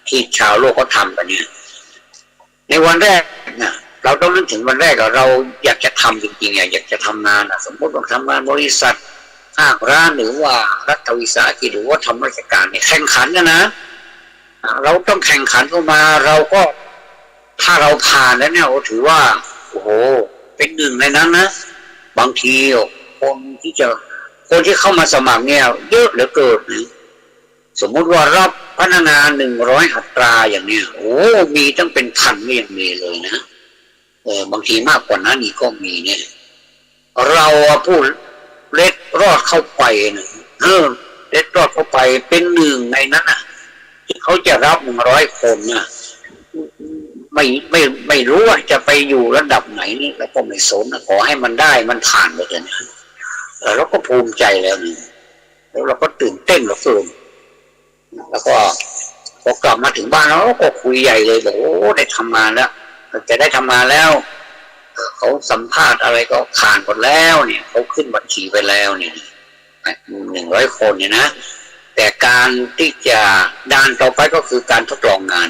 ที่ชาวโลกเขาทำกันเนี่ยในวันแรกนะเราต้องนึกถึงวันแรกเราอยากจะทำจริงๆอยากจะทำงานสมมติว่าทำงานบริษัทภาครัฐหรือว่ารัฐวิสาหกิจหรือว่าทำราชการเนี่ยแข่งขันกันนะเราต้องแข่งขันเข้ามาเราก็ถ้าเราผ่านแล้วเนี่ยถือว่าโอ้โหเป็นหนึ่งในนั้นนะบางทีคนที่เข้ามาสมัครเนี่ยเยอะเหลือเกินนะสมมุติว่ารับพนักงาน100อัตราอย่างเนี้ยโอ้มีตั้งเป็นพันไม่ยังมีเลยนะบางทีมากกว่านั้นอีกก็มีเนี่ยเราผู้เล็ดรอดเข้าไปนะเล็ดรอดเข้าไปเป็นหนึ่งในนั้นนะที่เขาจะรับ100คนนะไม่รู้ว่าจะไปอยู่ระดับไหนนี่แล้วก็ไม่สนขอให้มันได้มันผ่านไปเลยนะเราก็ภูมิใจแล้วนี่แล้วเราก็ตื่นเต้นเหลือเกินแล้วก็พอกลับมาถึงบ้านเราก็คุยใหญ่เลยบอกโอ้ได้ทำงานแล้วจะได้ทำงานแล้วเขาสัมภาษณ์อะไรก็ผ่านหมดแล้วเนี่ยเขาขึ้นบัญชีไปแล้วเนี่ย100 คนเนี่ยนะแต่การที่จะด้านต่อไปก็คือการทดลองงาน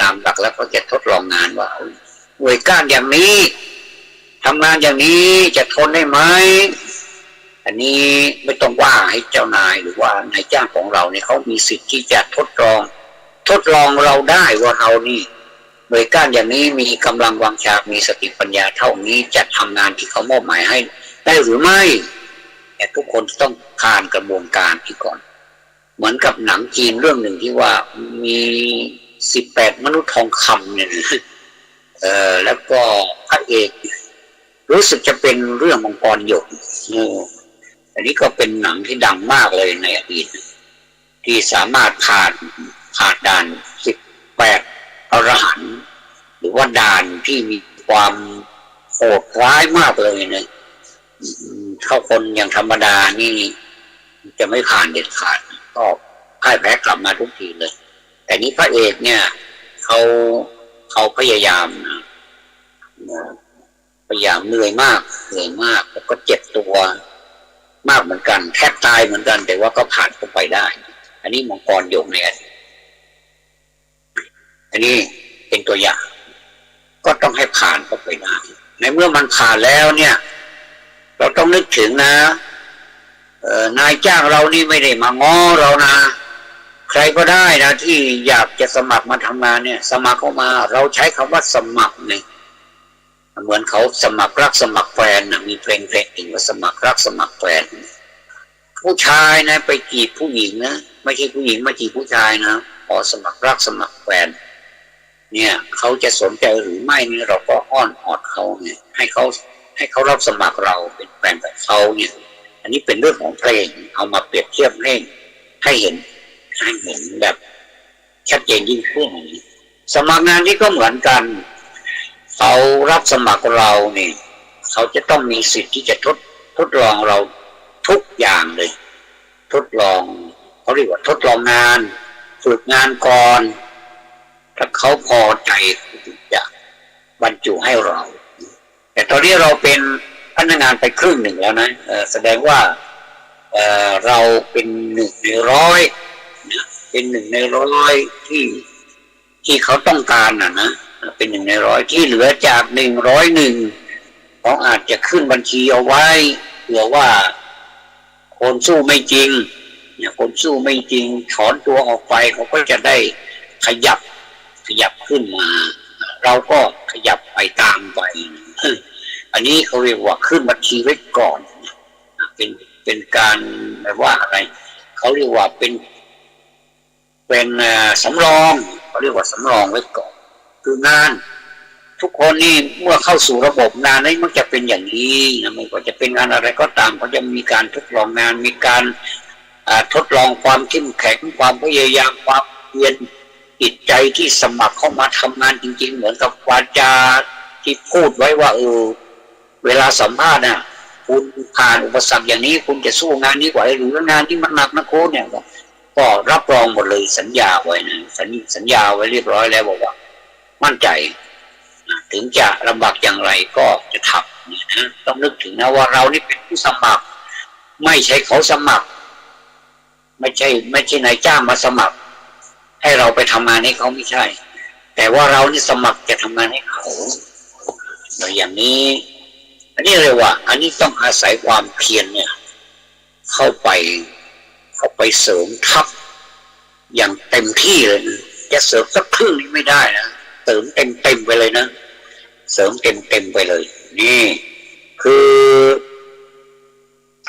ตามหลักแล้วก็จะทดลองงานว่าหน่วยก้านอย่างนี้ทำงานอย่างนี้จะทนได้ไหมอันนี้ไม่ต้องว่าให้เจ้านายหรือว่านายจ้างของเราเนี่ยเขามีสิทธิ์ที่จะทดลองเราได้ว่าเรานี่หน่วยก้านอย่างนี้มีกำลังวังชามีสติปัญญาเท่านี้จะทำงานที่เขามอบหมายให้ได้หรือไม่แต่ทุกคนต้องผ่านกระบวนการที่ก่อนเหมือนกับหนังจีนเรื่องหนึ่งที่ว่ามี18 มนุษย์ทองคำเนี่ยแล้วก็พระเอกรู้สึกจะเป็นเรื่องมังกรหยกอันนี้ก็เป็นหนังที่ดังมากเลยในอดีตที่สามารถผ่านด่าน18 อรหันต์หรือว่าด่านที่มีความโหดร้ายมากเลยนะ เข้าคนอย่างธรรมดานี่จะไม่ผ่านเด็ดขาดก็พ่ายแพ้กลับมาทุกทีเลยแต่นี้พระเอกเนี่ยเขาพยายามเหนื่อยมากแล้วก็เจ็บตัวมากเหมือนกันแทบตายเหมือนกันแต่ว่าก็ผ่านเข้าไปได้อันนี้มังกรหยกเนี่ยอันนี้เป็นตัวอย่างก็ต้องให้ผ่านเข้าไปได้ในเมื่อมันผ่านแล้วเนี่ยเราต้องนึกถึงนะนายจ้างเรานี่ไม่ได้มาง้อเรานะใครก็ได้นะที่อยากจะสมัครมาทำงานเนี่ยสมัครเข้ามาเราใช้คำว่าสมัครเนี่ยเหมือนเขาสมัครรักสมัครแฟนนะมีเพลงอีกว่าสมัครรักสมัครแฟนผู้ชายนะไปจีบผู้หญิงนะไม่ใช่ผู้หญิงมาจีบผู้ชายนะพอสมัครรักสมัครแฟนเนี่ยเขาจะสนใจหรือไม่นี่เราก็อ้อนออดเขาเนี่ยให้เขารับสมัครเราเป็นแฟนกับเขาเนี่ยอันนี้เป็นเรื่องของเพลงเอามาเปรียบเทียบให้เห็นแบบชัดเจนยิ่งขึ้นสมัครงานนี้ก็เหมือนกันเขารับสมัครเราเนี่ยเขาจะต้องมีสิทธิ์ที่จะทดลองเราทุกอย่างเลยทดลองเขาเรียกว่าทดลองงานฝึกงานก่อนถ้าเขาพอใจจะบรรจุให้เราแต่ตอนนี้เราเป็นพนักงานไปครึ่งหนึ่งแล้วนะแสดงว่าเราเป็น1 ใน 100เป็น1 ใน 100ที่เขาต้องการนะเป็น1 ใน 100ที่เหลือจาก101เขาอาจจะขึ้นบัญชีเอาไว้เผื่อว่าคนสู้ไม่จริงเนี่ยคนสู้ไม่จริงถอนตัวออกไปเขาก็จะได้ขยับขึ้นมาเราก็ขยับไปตามไปอันนี้เขาเรียกว่าขึ้นบัญชีไว้ก่อนเป็นการแบบว่าอะไรเขาเรียกว่าเป็นสำรองเขาเรียกว่าสำรองไว้ก่อนคืองานทุกคนนี่เมื่อเข้าสู่ระบบงานนี้มันจะเป็นอย่างนี้นะไม่ว่าจะเป็นงานอะไรก็ตามเขาจะมีการทดลองงานมีการทดลองความเข้มแข็งความพยายามความเพียรจิตใจที่สมัครเข้ามาทำงานจริงๆเหมือนกับวาจาที่พูดไว้ว่าเวลาสัมภาษณ์น่ะคุณผ่านอุปสรรคอย่างนี้คุณจะสู้งานนี้ไหวหรืองานที่มันหนักนะโค้ชเนี่ยก็รับรองหมดเลยสัญญาไว้นะสัญญาไว้เรียบร้อยแล้วบอกว่ามั่นใจถึงจะลำบากอย่างไรก็จะทำนะต้องนึกถึงนะว่าเรานี่เป็นผู้สมัครไม่ใช่เขาสมัครไม่ใช่นายจ้างมาสมัครให้เราไปทำงานให้เขาไม่ใช่แต่ว่าเรานี่สมัครจะทำงานให้เขาอย่างนี้อันนี้เลยว่าอันนี้ต้องอาศัยความเพียรเนี่ยเข้าไปเสริมทัพอย่างเต็มที่เลยนะจะเสริมสักครึ่งนี่ไม่ได้นะเสริมเต็มไปเลยนะเสริมเต็มไปเลยนี่คือ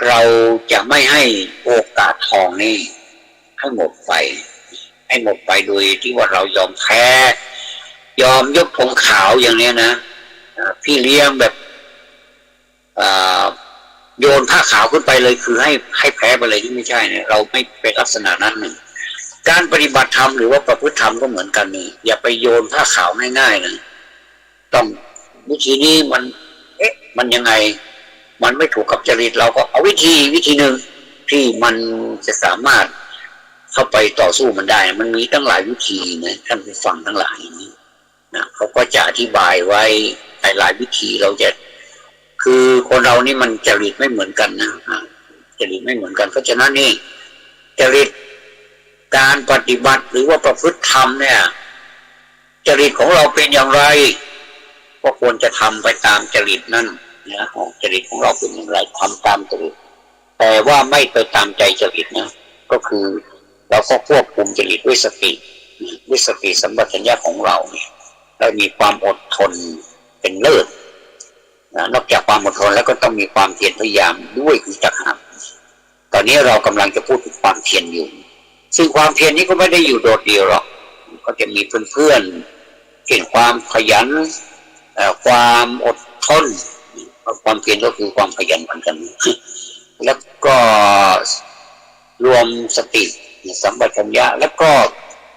เราจะไม่ให้โอกาสทองนี่ให้หมดไปโดยที่ว่าเรายอมแพ้ยอมยกธงขาวอย่างนี้นะพี่เลี้ยงแบบโยนผ้าขาวขึ้นไปเลยคือให้แพ้ไปเลยที่ไม่ใช่เนี่ยเราไม่เป็นลักษณะนั้นหนึ่งการปฏิบัติธรรมหรือว่าประพฤติธรรมก็เหมือนกันนี่อย่าไปโยนผ้าขาวง่ายๆนะต้องวิธีนี้มันยังไงมันไม่ถูกกับจริตเราก็เอาวิธีหนึ่งที่มันจะสามารถเข้าไปต่อสู้มันได้มันมีตั้งหลายวิธีนะท่านผู้ฟังทั้งหลายนี่นะเขาก็จะอธิบายไว้หลายวิธีเราจะคือคนเรานี่มันจริตไม่เหมือนกันนะจริตไม่เหมือนกันเพราะฉะนั้นนี่จริตการปฏิบัติหรือว่าประพฤติธรรมเนี่ยจริตของเราเป็นอย่างไรก็ควรจะทำไปตามจริตนั่นนะจริตของเราเป็นอย่างไรทำตามจริตแต่ว่าไม่ไปตามใจจริตนะก็คือเราก็ควบคุมจริตด้วยสติสัมปชัญญะของเราเนี่ยเรามีความอดทนเป็นเลิศนอกจากความอดทนแล้วก็ต้องมีความเพียรพยายามด้วยคือจักหาตอนนี้เรากำลังจะพูดถึงความเพียรอยู่ซึ่งความเพียรนี้ก็ไม่ได้อยู่โดดเดี่ยวหรอกก็จะมีเพื่อนๆเห็นความขยันความอดทนความเพียรก็คือความขยันเหมือนกันแล้วก็รวมสติสัมปชัญญะแล้วก็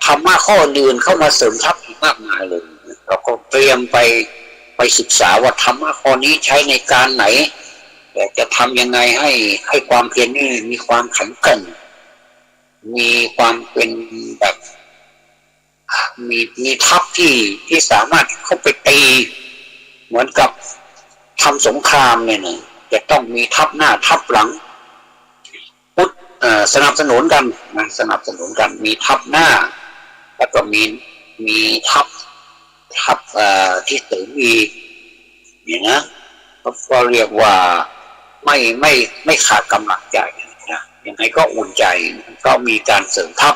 ธรรมะข้ออื่นเข้ามาเสริมทัพอีกมากมายเลยเราก็เตรียมไปศึกษาว่าธรรมะข้อนี้ใช้ในการไหน แต่จะทำยังไงให้ความเพียรนี่มีความแข็งแกร่งมีความเป็นแบบมีทัพที่สามารถเข้าไปตีเหมือนกับทำสงครามเนี่ยนะจะต้องมีทัพหน้าทัพหลังสนับสนุนกันนะสนับสนุนกันมีทัพหน้าแล้วก็มีทัพที่เสริมอีกอย่างนะก็เรียกว่าไม่ขาดกำลังใจนะยังไงก็อุ่นใจก็มีการเสริมทัพ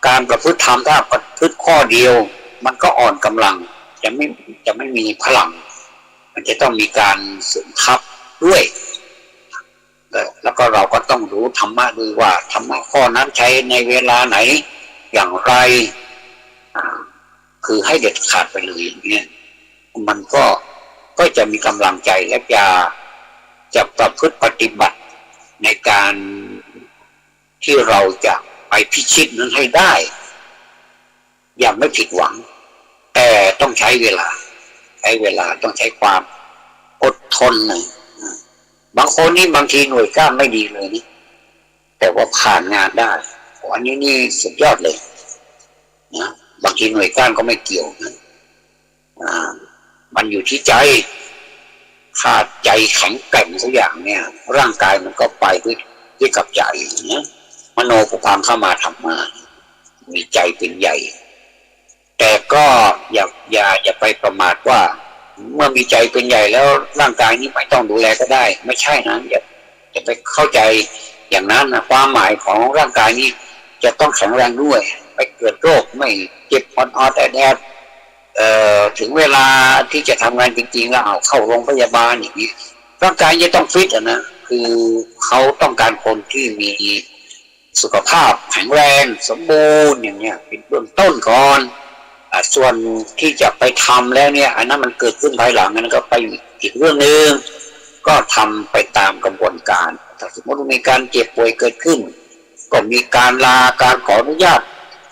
การประพฤติธรรมถ้าประพฤติข้อเดียวมันก็อ่อนกำลังจะไม่มีพลังมันจะต้องมีการเสริมทัพด้วยแล้วก็เราก็ต้องรู้ธรรมะด้วยว่าธรรมะข้อนั้นใช้ในเวลาไหนอย่างไรคือให้เด็ดขาดไปเลยอย่างนี้มันก็จะมีกำลังใจและจะประพฤติปฏิบัติในการที่เราจะไปพิชิตนั้นให้ได้อย่างไม่ผิดหวังแต่ต้องใช้เวลาต้องใช้ความอดทนนะบางคนนี่บางทีหน่วยก้านไม่ดีเลยนี่แต่ว่าผ่านงานได้อันนี้นี่สุดยอดเลยนะบางทีหน่วยก้านก็ไม่เกี่ยวนะมันอยู่ที่ใจถ้าใจแข็งแกร่งสักอย่างเนี่ยร่างกายมันก็ไปด้วยกับใจนะมโนปุพังเข้ามาทำมามีใจเป็นใหญ่แต่ก็อย่าไปประมาทว่าเมื่อมีใจเป็นใหญ่แล้วร่างกายนี้ไม่ต้องดูแลก็ได้ไม่ใช่นะอย่าไปเข้าใจอย่างนั้นนะความหมายของร่างกายนี้จะต้องแข็งแรงด้วยไปเกิดโรคไม่เจ็บอ่อนๆแต่แดดถึงเวลาที่จะทำงานจริงๆแล้วเข้าโรงพยาบาลอย่างนี้ร่างกายจะต้องฟิตนะคือเขาต้องการคนที่มีสุขภาพแข็งแรงสมบูรณ์อย่างเนี้ยเป็นเบื้องต้นก่อนส่วนที่จะไปทำแล้วเนี่ยอันนั้นมันเกิดขึ้นภายหลังนั้นก็ไปอีกเรื่องนึงก็ทำไปตามกระบวนการถ้าสมมติมีการเจ็บป่วยเกิดขึ้นก็มีการลาการขออนุญาต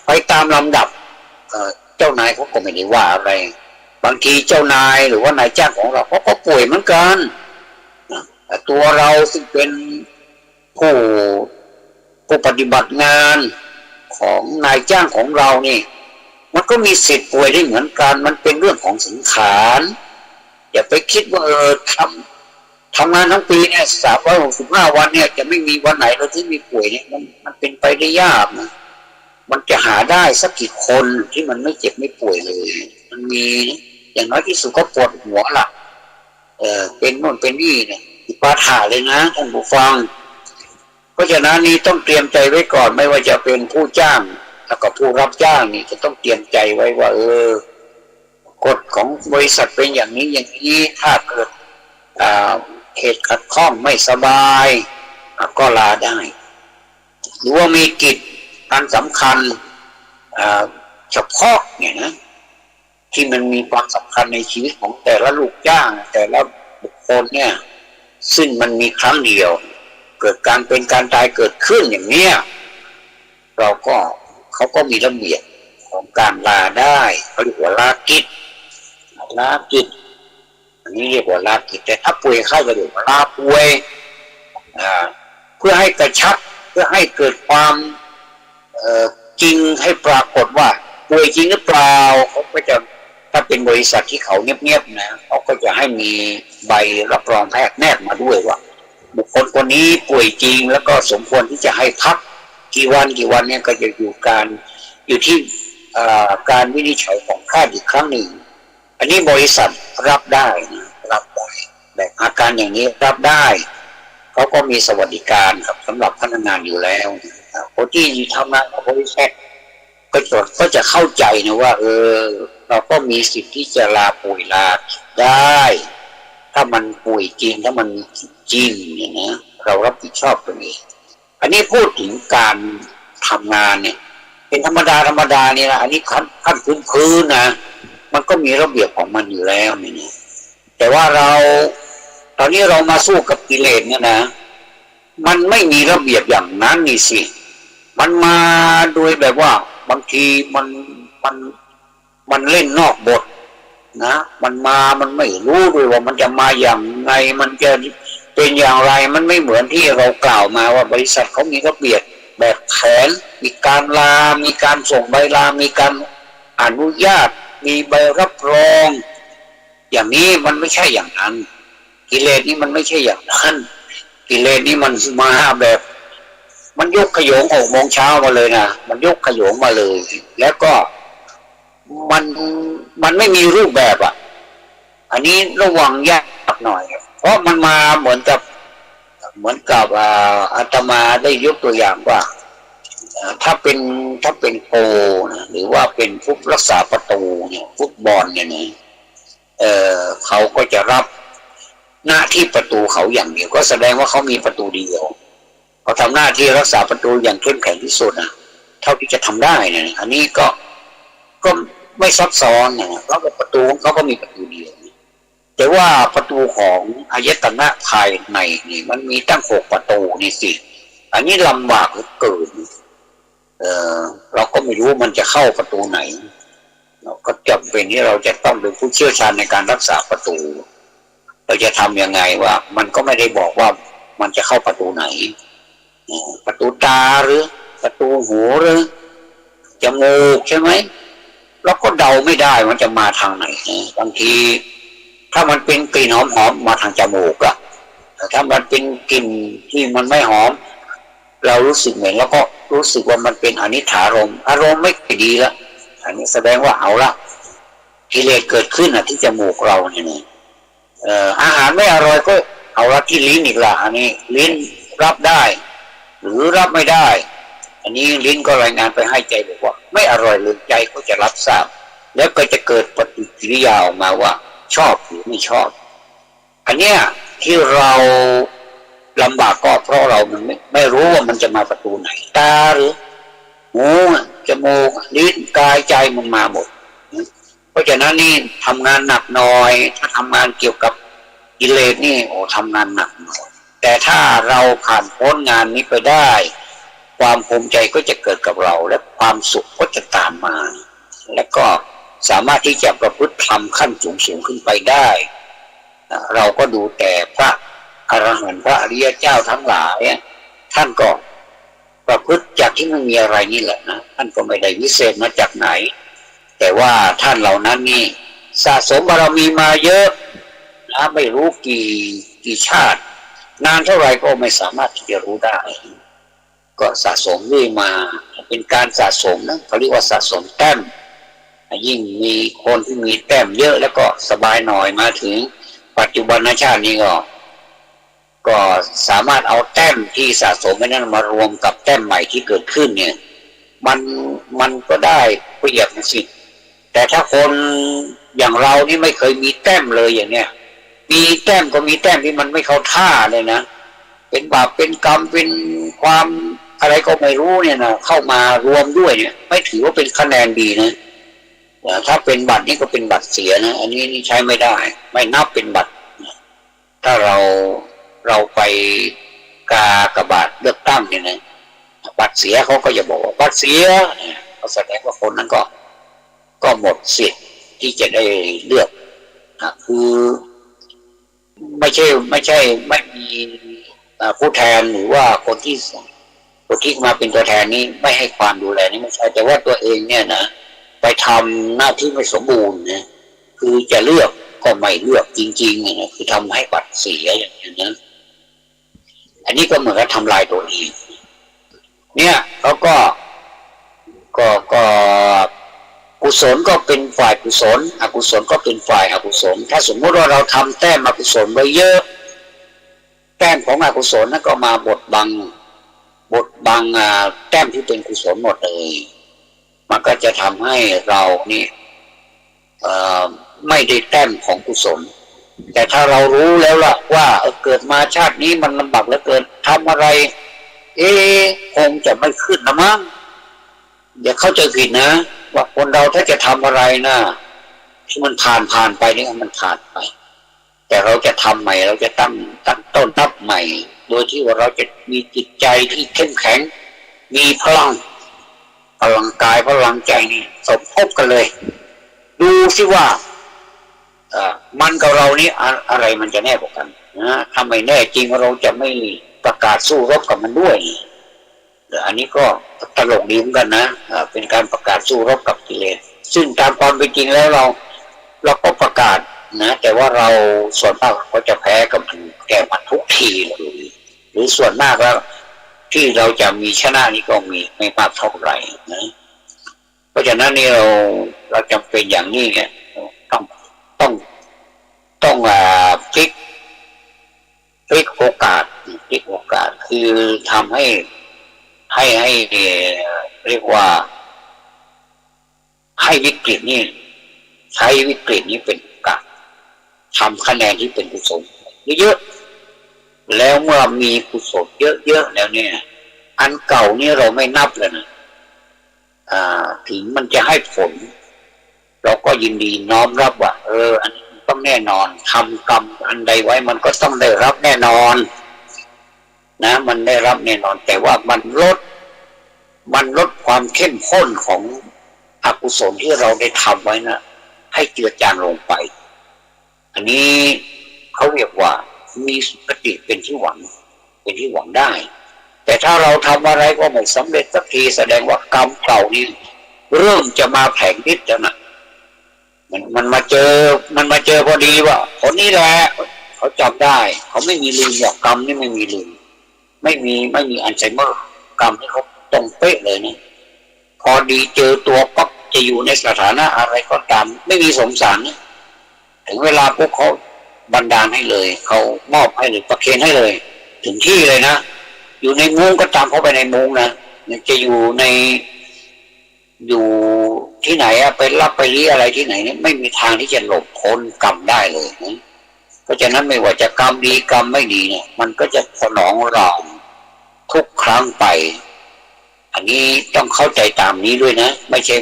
ไปตามลำดับเจ้านายเขาก็ไม่ได้ว่าอะไรบางทีเจ้านายหรือว่านายจ้างของเราเขาก็ป่วยเหมือนกันแต่ตัวเราซึ่งเป็นผู้ปฏิบัติงานของนายจ้างของเรานี่มันก็มีสิทธิ์ป่วยได้เหมือนกันมันเป็นเรื่องของสังขารอย่าไปคิดว่าทำงานทั้งปีเนี่ย365 วันเนี่ยจะไม่มีวันไหนเราที่มีป่วยเนี่ยมันเป็นไปได้ยากนะมันจะหาได้สักกี่คนที่มันไม่เจ็บไม่ป่วยเลยมันมีอย่างน้อยที่สุดก็ปวดหัวล่ะเป็นโน่นเป็นนี่เนี่ยปาถาเลยนะท่านผู้ฟังเพราะฉะนั้นนี่ต้องเตรียมใจไว้ก่อนไม่ว่าจะเป็นผู้จ้างแล้วก็ผู้รับจ้างนี่จะต้องเตรียมใจไว้ว่ากฎของบริษัทเป็นอย่างนี้อย่างนี้ถ้าเกิดเหตุขัดข้องไม่สบายก็ลาได้หรือว่ามีกิจการสำคัญเฉพาะเนี่ยนะที่มันมีความสำคัญในชีวิตของแต่ละลูกจ้างแต่ละบุคคลเนี่ยซึ่งมันมีครั้งเดียวเกิดการเป็นการตายเกิดขึ้นอย่างเนี้ยเขาก็มีระเบียบของการลาได้เขาเรียกว่าลากิจอันนี้เรียกว่าลากิจแต่ถ้าป่วยไข้ก็เรียกว่าลาป่วยเพื่อให้กระชับเพื่อให้เกิดความจริงให้ปรากฏว่าป่วยจริงหรือเปล่าเขาก็จะถ้าเป็นบริษัทที่เขาเงียบๆนะเขาก็จะให้มีใบรับรองแพทย์แนบมาด้วยว่าบุคคลคนนี้ป่วยจริงแล้วก็สมควรที่จะให้พักกี่วันเนี่ยก็จะอยู่ที่การวินิจฉัยของแพทย์อีกครั้งหนึ่งอันนี้บริษัทรับได้นะรับได้แบบอาการอย่างนี้รับได้เขาก็มีสวัสดิการครับสำหรับพนักงานอยู่แล้วคนที่ทำงานกับบริษัทก็จะเข้าใจนะว่าเราก็มีสิทธิ์ที่จะลาป่วยลาได้ถ้ามันป่วยจริงถ้ามันจริงเนี่ยนะเรารับผิดชอบตรงนี้อันนี้พูดถึงการทำงานเนี่ยเป็นธรรมดานี่นะอันนี้ขั้นพื้นนะมันก็มีระเบียบของมันอยู่แล้วเนี่ยแต่ว่าตอนนี้เรามาสู้กับกิเลสเนี่ยนะมันไม่มีระเบียบอย่างนั้นนี่สิมันมาโดยแบบว่าบางทีมันเล่นนอกบทนะมันไม่รู้ด้วยว่ามันจะมาอย่างไงมันจะเป็น เป็นอย่างไรมันไม่เหมือนที่เรากล่าวมาว่าบริษัทเขามีระเบียบแบบแผนมีการลามีการส่งใบลามีการอนุญาตมีใบรับรองอย่างนี้มันไม่ใช่อย่างนั้นกิเลสนี่มันไม่ใช่อย่างนั้นกิเลสนี่มันมาแบบมันยกขยง6 โมงเช้ามาเลยนะมันยกขยงมาเลยแล้วก็มันไม่มีรูปแบบอ่ะอันนี้ระวังยากหน่อยเพราะมันมาเหมือนกับอาตมาได้ยกตัวอย่างว่าถ้าเป็นโกนะหรือว่าเป็นผู้รักษาประตูเนี่ยฟุตบอลเนี่ยนะเขาก็จะรับหน้าที่ประตูเขาอย่างเดียวก็แสดงว่าเขามีประตูเดียวเขาทำหน้าที่รักษาประตูอย่างเข้มแข็งที่สุดนะเท่าที่จะทำได้เนี่ยอันนี้ก็ไม่ซับซ้อนนะเพราะว่าประตูเขาก็มีประตูเดียวแต่ว่าประตูของอายตนะภายในนี่มันมีตั้ง6 ประตูนี่สิอันนี้ลำบากเหลือเกินเราก็ไม่รู้มันจะเข้าประตูไหนเราก็จำเป็นที่เราจะต้องเป็นผู้เชี่ยวชาญในการรักษาประตูเราจะทำยังไงว่ามันก็ไม่ได้บอกว่ามันจะเข้าประตูไหนประตูตาหรือประตูหูหรือจมูกใช่ไหมเราก็เดาไม่ได้มันจะมาทางไหนบางทีถ้ามันเป็นกลิ่นหอมๆมาทางจมูกอะถ้ามันเป็นกลิ่นที่มันไม่หอมเรารู้สึกเหม็นแล้วก็รู้สึกว่ามันเป็นอนิจฐารมณ์อารมณ์ไม่ดีละอันนี้แสดงว่าเอาละกิเลสเกิดขึ้นที่จมูกเราเนี่ยอาหารไม่อร่อยก็เอาละที่ลิ้นอีกละอันนี้ลิ้นรับได้หรือรับไม่ได้อันนี้ลิ้นก็รายงานไปให้ใจบอกว่าไม่อร่อยเลยใจก็จะรับทราบแล้วก็จะเกิดปฏิกิริยาออกมาว่าชอบหรือไม่ชอบอันเนี้ยที่เราลำบากก็เพราะเรามันไม่รู้ว่ามันจะมาประตูไหนตาหรือหูจมูกลิ้นกายใจมันมาหมดเพราะฉะนั้นนี่ทำงานหนักหน่อยถ้าทำงานเกี่ยวกับกิเลสนี่ทำงานหนักหน่อยแต่ถ้าเราผ่านพ้นงานนี้ไปได้ความภูมิใจก็จะเกิดกับเราและความสุขก็จะตามมาและก็สามารถที่จะประพฤติธรรมขั้นสูงขึ้นไปได้เราก็ดูแต่พระอรหันต์พระอริยเจ้าทั้งหลายท่านก็ประพฤติจากที่ไม่มีอะไรนี่แหละนะท่านก็ไม่ได้วิเศษมาจากไหนแต่ว่าท่านเหล่านั้นนี่สะสมบารมีมาเยอะนะไม่รู้กี่ชาตินานเท่าไหร่ก็ไม่สามารถที่จะรู้ได้ก็สะสมด้วยมาเป็นการสะสมนะเขาเรียกว่าสะสมแต้มยิ่งมีคนที่มีแต้มเยอะแล้วก็สบายหน่อยมาถึงปัจจุบันชาตินี้ก็สามารถเอาแต้มที่สะสมไว้นั้นมารวมกับแต้มใหม่ที่เกิดขึ้นเนี่ยมันก็ได้เปรียบสิแต่ถ้าคนอย่างเรานี่ไม่เคยมีแต้มเลยอย่างเนี้ยมีแต้มก็มีแต้มที่มันไม่เข้าท่าเลยนะเป็นบาปเป็นกรรมเป็นความอะไรก็ไม่รู้เนี่ยนะเข้ามารวมด้วยเนี่ยไม่ถือว่าเป็นคะแนนดีนะถ้าเป็นบัตรนี่ก็เป็นบัตรเสียนะอันนี้นี่ใช้ไม่ได้ไม่นับเป็นบัตรถ้าเราไปกากบาทเลือกตั้งเนี่ยนะบัตรเสียเขาก็จะบอกว่าบัตรเสียเขาแสดงว่าคนนั้นก็หมดสิทธิ์ที่จะได้เลือกคือไม่มีผู้แทนหรือว่าคนที่มาเป็นตัวแทนนี้ไม่ให้ความดูแลนี่ไม่ใช่แต่ว่าตัวเองเนี่ยนะไปทำหน้าที่ไม่สมบูรณ์นะคือจะเลือกก็ไม่เลือกจริงๆนะคือทำให้บัตรเสียอย่างนี้นะอันนี้ก็เหมือนกับทำลายตัวเองเนี่ยเขาก็กุศลก็เป็นฝ่ายกุศลอกุศลก็เป็นฝ่ายอกุศลถ้าสมมติว่าเราทำแต้มอกุศลไว้เยอะแต้มของอกุศลนั้นก็มาบดบังแต้มที่เป็นกุศลหมดเลยมันก็จะทำให้เรานี่ไม่ได้แต้มของกุศลแต่ถ้าเรารู้แล้วล่ะว่าเกิดมาชาตินี้มันลำบากเหลือเกินทำอะไรคงจะไม่ขึ้นนะมั้งอย่าเข้าใจผิดนะว่าคนเราถ้าจะทำอะไรนะที่มันผ่านไปนี่มันผ่านไปแต่เราจะทำใหม่เราจะตั้งต้นนับใหม่โดยที่ว่าเราจะมีจิตใจที่เข้มแข็งมีพลังกายพลังใจนี่สมทบกันเลยดูสิว่ามันกับเรานี่อะไรมันจะแน่กว่ากัน นะถ้าไม่แน่จริงเราจะไม่ประกาศสู้รบกับมันด้วยอันนี้ก็ตลกดีเหมือนกันนะเป็นการประกาศสู้รบกับกิเลสซึ่งตามความเป็นจริงแล้วเราก็ประกาศนะแต่ว่าเราส่วนมากก็จะแพ้กับมันแก่มันทุกทีเลยหรือส่วนมากแล้วที่เราจะมีชนะนี่ก็มีไม่มากเท่าไหร่นะเพราะฉะนั้นนี่เราจำเป็นอย่างนี้เนี่ยต้องพลิกโอกาสคือทำให้เรียกว่าให้วิกฤตนี่ใช้วิกฤตนี้เป็นโอกาสทำคะแนนที่เป็นกุศลเยอะๆแล้วเมื่อมีกุศลเยอะๆแล้วเนี่ยอันเก่านี่เราไม่นับเลยนะถึงมันจะให้ผลเราก็ยินดีน้อมรับว่าอันนี้ต้องแน่นอนทำกรรมอันใดไว้มันก็ต้องได้รับแน่นอนนะมันได้รับแน่นอนแต่ว่ามันลดความเข้มข้นของอกุศลที่เราได้ทำไว้นะให้เจือจางลงไปอันนี้เขาเรียกว่ามีสุคติเป็นที่หวังได้แต่ถ้าเราทำอะไรก็ไม่สำเร็จสักทีแสดงว่ากรรมเก่านี้เริ่มจะมาแผงฤทธิ์แล้วนะมันมาเจอพอดีว่าคนนี้แหละเขาจำได้เขาไม่มีลืมหรอกกรรมนี่ไม่มีลืมไม่มีอัลไซเมอร์กรรมนี่เขาตรงเป๊ะเลยนะพอดีเจอตัวปั๊บจะอยู่ในสถานะอะไรก็ตามไม่มีสงสารนะถึงเวลาพวกเขาบันดาลให้เลยเขามอบให้เลยประเคนให้เลยถึงที่เลยนะอยู่ในมุ้งก็ตามเข้าไปในมุ้งนะจะอยู่ที่ไหนไปรับไปลี้อะไรที่ไหนเนี่ยไม่มีทางที่จะหลบพ้นกรรมได้เลยนะเพราะฉะนั้นไม่ว่าจะกรรมดีกรรมไม่ดีเนี่ยมันก็จะสนองเราทุกครั้งไปอันนี้ต้องเข้าใจตามนี้ด้วยนะไม่ใช่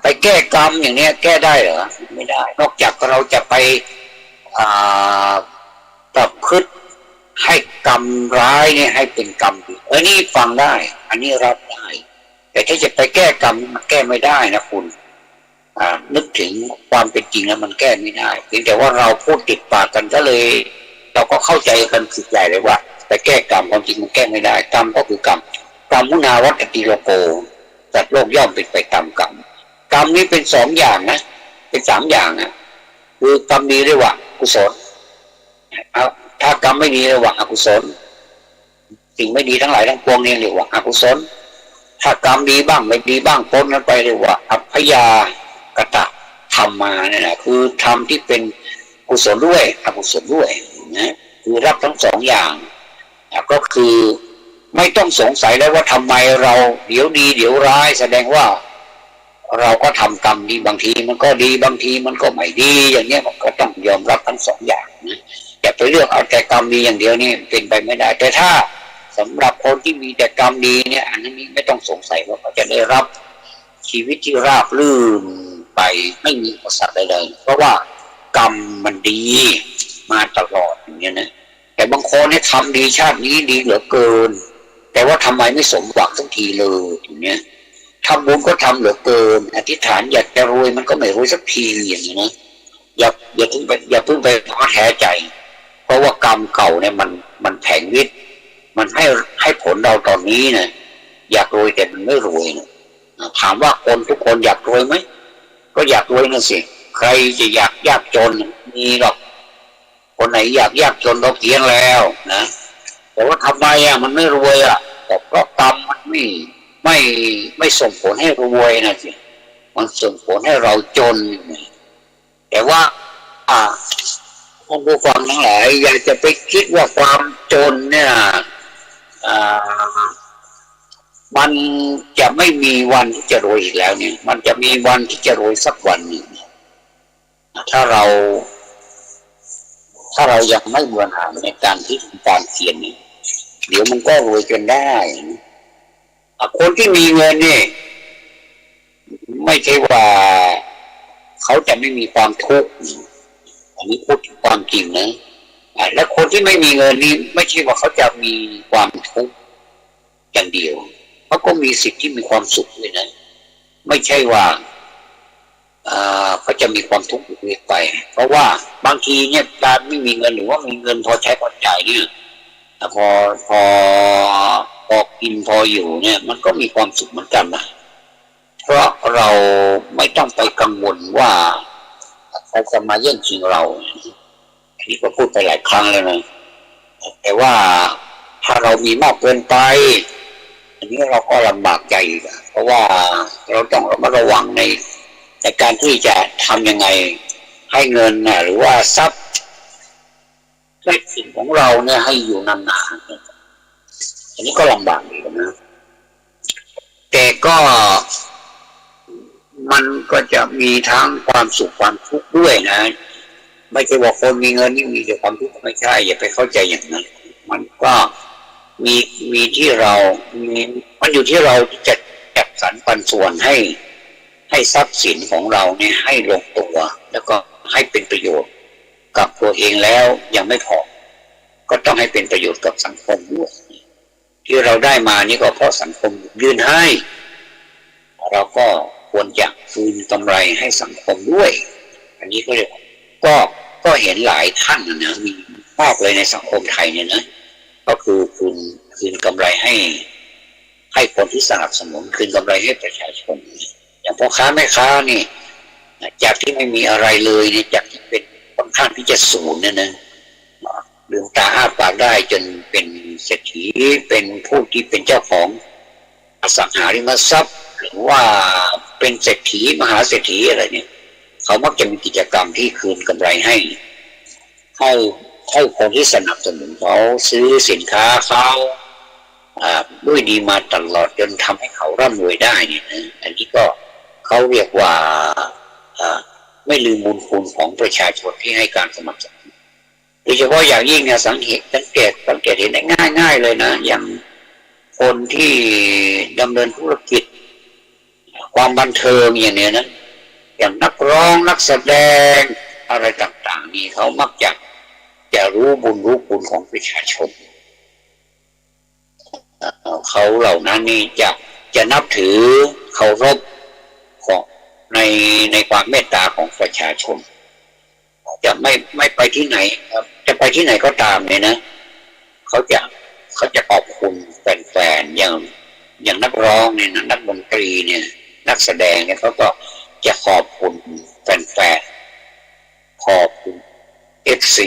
ไปแก้กรรมอย่างนี้แก้ได้เหรอไม่ได้นอกจากเราจะไปประพฤติให้กรรมร้ายเนี่ยให้เป็นกรรมดีนี่ฟังได้อันนี้รับได้แต่ถ้าจะไปแก้กรรมมันแก้ไม่ได้นะคุณนึกถึงความเป็นจริงแล้วมันแก้ไม่ได้เพียงแต่ว่าเราพูดติดปากกันก็เลยเราก็เข้าใจกันผิดใหญ่เลยว่าไปแก้กรรมความจริงมันแก้ไม่ได้กรรมก็คือกรรมมุนาวัตติโลโกสัตว์โลกย่อมเป็นไปตามกรรมกรรมนี้เป็น2อย่างนะเป็น3อย่างนะคือกรรมดีเรียกว่ากุศลถ้ากรรมไม่ดีเรียกว่าอกุศลสิ่งไม่ดีทั้งหลายทั้งปวงนี่เรียกว่าอกุศลถ้ากรรมดีบ้างไม่ดีบ้างปนกันไปเรียกว่าอัพยากตะธรรมาเนี่ยนะคือธรรมที่เป็นกุศลด้วยอกุศลด้วยนะคือรับทั้ง2อย่างก็คือไม่ต้องสงสัยแล้วว่าทำไมเราเดี๋ยวดีเดี๋ยวร้ายแสดงว่าเราก็ทำกรรมดีบางทีมันก็ดีบางทีมันก็ไม่ดีอย่างเงี้ยมันก็ต้องยอมรับทั้ง2อย่างนะอย่าไปเลือกเอาแต่กรรมดีอย่างเดียวนี่เป็นไปไม่ได้แต่ถ้าสำหรับคนที่มีแต่กรรมดีเนี่ยอันนี้ไม่ต้องสงสัยว่าเขาจะได้รับชีวิตที่ราบรื่นไปไม่มีอุปสรรคใดๆเพราะว่ากรรมมันดีมาตลอดอย่างเงี้ยนะแต่บางคนเนี่ยทำดีชาตินี้ดีเหลือเกินแต่ว่าทำไมไม่สมหวังสักทีเลยอย่างเงี้ยทำบุญก็ทำเหลือเกินอธิษฐานอยากจะรวยมันก็ไม่รวยสักทีอย่างนี้นะอย่าเพิ่งไปท้อแท้ใจเพราะว่ากรรมเก่าเนี่ยมันแผงฤทธิ์มันให้ผลเราตอนนี้นะอยากรวยแต่มันไม่รวยนะถามว่าคนทุกคนอยากรวยไหมก็อยากรวยนะสิใครจะอยากยากจนมีหรอกคนไหนอยากยากจนเราเพียงแล้วนะแต่ว่าทำไมมันไม่รวยแต่เพราะกรรมมันไม่ส่งผลให้รวยนะสิมันส่งผลให้เราจนแต่ว่าท่านผู้ฟังทั้งหลายอยากจะไปคิดว่าความจนเนี่ยมันจะไม่มีวันที่จะรวยอีกแล้วเนี่ยมันจะมีวันที่จะรวยสักวันหนึ่งถ้าเรายังไม่เบื่อหน่ายในการที่ทำการเพียรนี่เดี๋ยวมันก็รวยกันได้คนที่มีเงินนี่ไม่ใช่ว่าเขาจะไม่มีความทุกข์อันนี้พูดถึงความจริงนะและคนที่ไม่มีเงินนี่ไม่ใช่ว่าเขาจะมีความทุกข์อย่างเดียวเขาก็มีสิทธิ์ที่มีความสุขด้วยนะไม่ใช่ว่า ก็จะมีความทุกข์อยู่ไปเพราะว่าบางทีเนี่ยการไม่มีเงินหรือว่ามีเงินพอใช้พอจ่ายเนี่ยพอกินพออยู่เนี่ยมันก็มีความสุขเหมือนกันนะเพราะเราไม่ต้องไปกังวลว่าใครจะมาแย่งชิงเราอันนี้ก็พูดไปหลายครั้งแล้วนะแต่ว่าถ้าเรามีมากเกินไปอันนี้เราก็ลำบากใจเพราะว่าเราต้องระมัดระวังในการที่จะทำยังไงให้เงินหรือว่าทรัพย์ทรัพย์สินของเราเนี่ยให้อยู่นานๆอันนี้ก็ลำบากอยู่นะแต่ก็มันก็จะมีทั้งความสุขความทุกข์ด้วยนะไม่ใช่ว่าคนมีเงินนี่มีแต่ความทุกข์ไม่ใช่อย่าไปเข้าใจอย่างนั้นมันก็มีที่เรามันอยู่ที่เราจะจัดสรรปันส่วนให้ทรัพย์สินของเราเนี่ยให้ลงตัวแล้วก็ให้เป็นประโยชน์กับตัวเองแล้วยังไม่พอก็ต้องให้เป็นประโยชน์กับสังคมด้วยที่เราได้มานี่ก็เพราะสังคมยื่นให้เราก็ควรจะคืนกำไรให้สังคมด้วยอันนี้ก็เรียกก็เห็นหลายท่านนะมีมากเลยในสังคมไทยเนี่ยนะก็คือคืนกำไรให้คนที่สนับสนุนคืนกำไรให้ประชาชนอย่างพ่อค้าแม่ค้านี่จากที่ไม่มีอะไรเลยเนี่ยจากที่เป็นค่อนข้างที่จะศูนย์เนี่ยนะลืมตาอ้าปากได้จนเป็นเศรษฐีเป็นผู้ที่เป็นเจ้าของอสังหาริมทรัพย์หรือว่าเป็นเศรษฐีมหาเศรษฐีอะไรเนี่ยเขามักจะมีกิจกรรมที่คืนกำไรให้คนที่สนับสนุนเขาซื้อสินค้าเขาด้วยดีมาตลอดจนทำให้เขาร่ำรวยได้เนี่ยนะอันนี้ก็เขาเรียกว่าไม่ลืมบุญคุณของประชาชนที่ให้การสนับสนุนโดยเฉพาะอย่างยิ่งเนี่ยสังเกตเห็นได้ง่ายๆเลยนะอย่างคนที่ดำเนินธุรกิจความบันเทิงอย่างเนี้ยนะอย่างนักร้องนักแสดงอะไรต่างๆนี่เขามักจะรู้บุญรู้คุณของประชาชนเขาเหล่านั้นนี่จะนับถือเคารพของในความเมตตาของประชาชนจะไม่ไปที่ไหนจะไปที่ไหนก็ตามเนี่ยนะเขาจะขอบคุณแฟนๆอย่างนักร้องเนี่ยนักดนตรีเนี่ยนักแสดงเนี่ยเขาก็จะขอบคุณแฟนๆขอบคุณ FC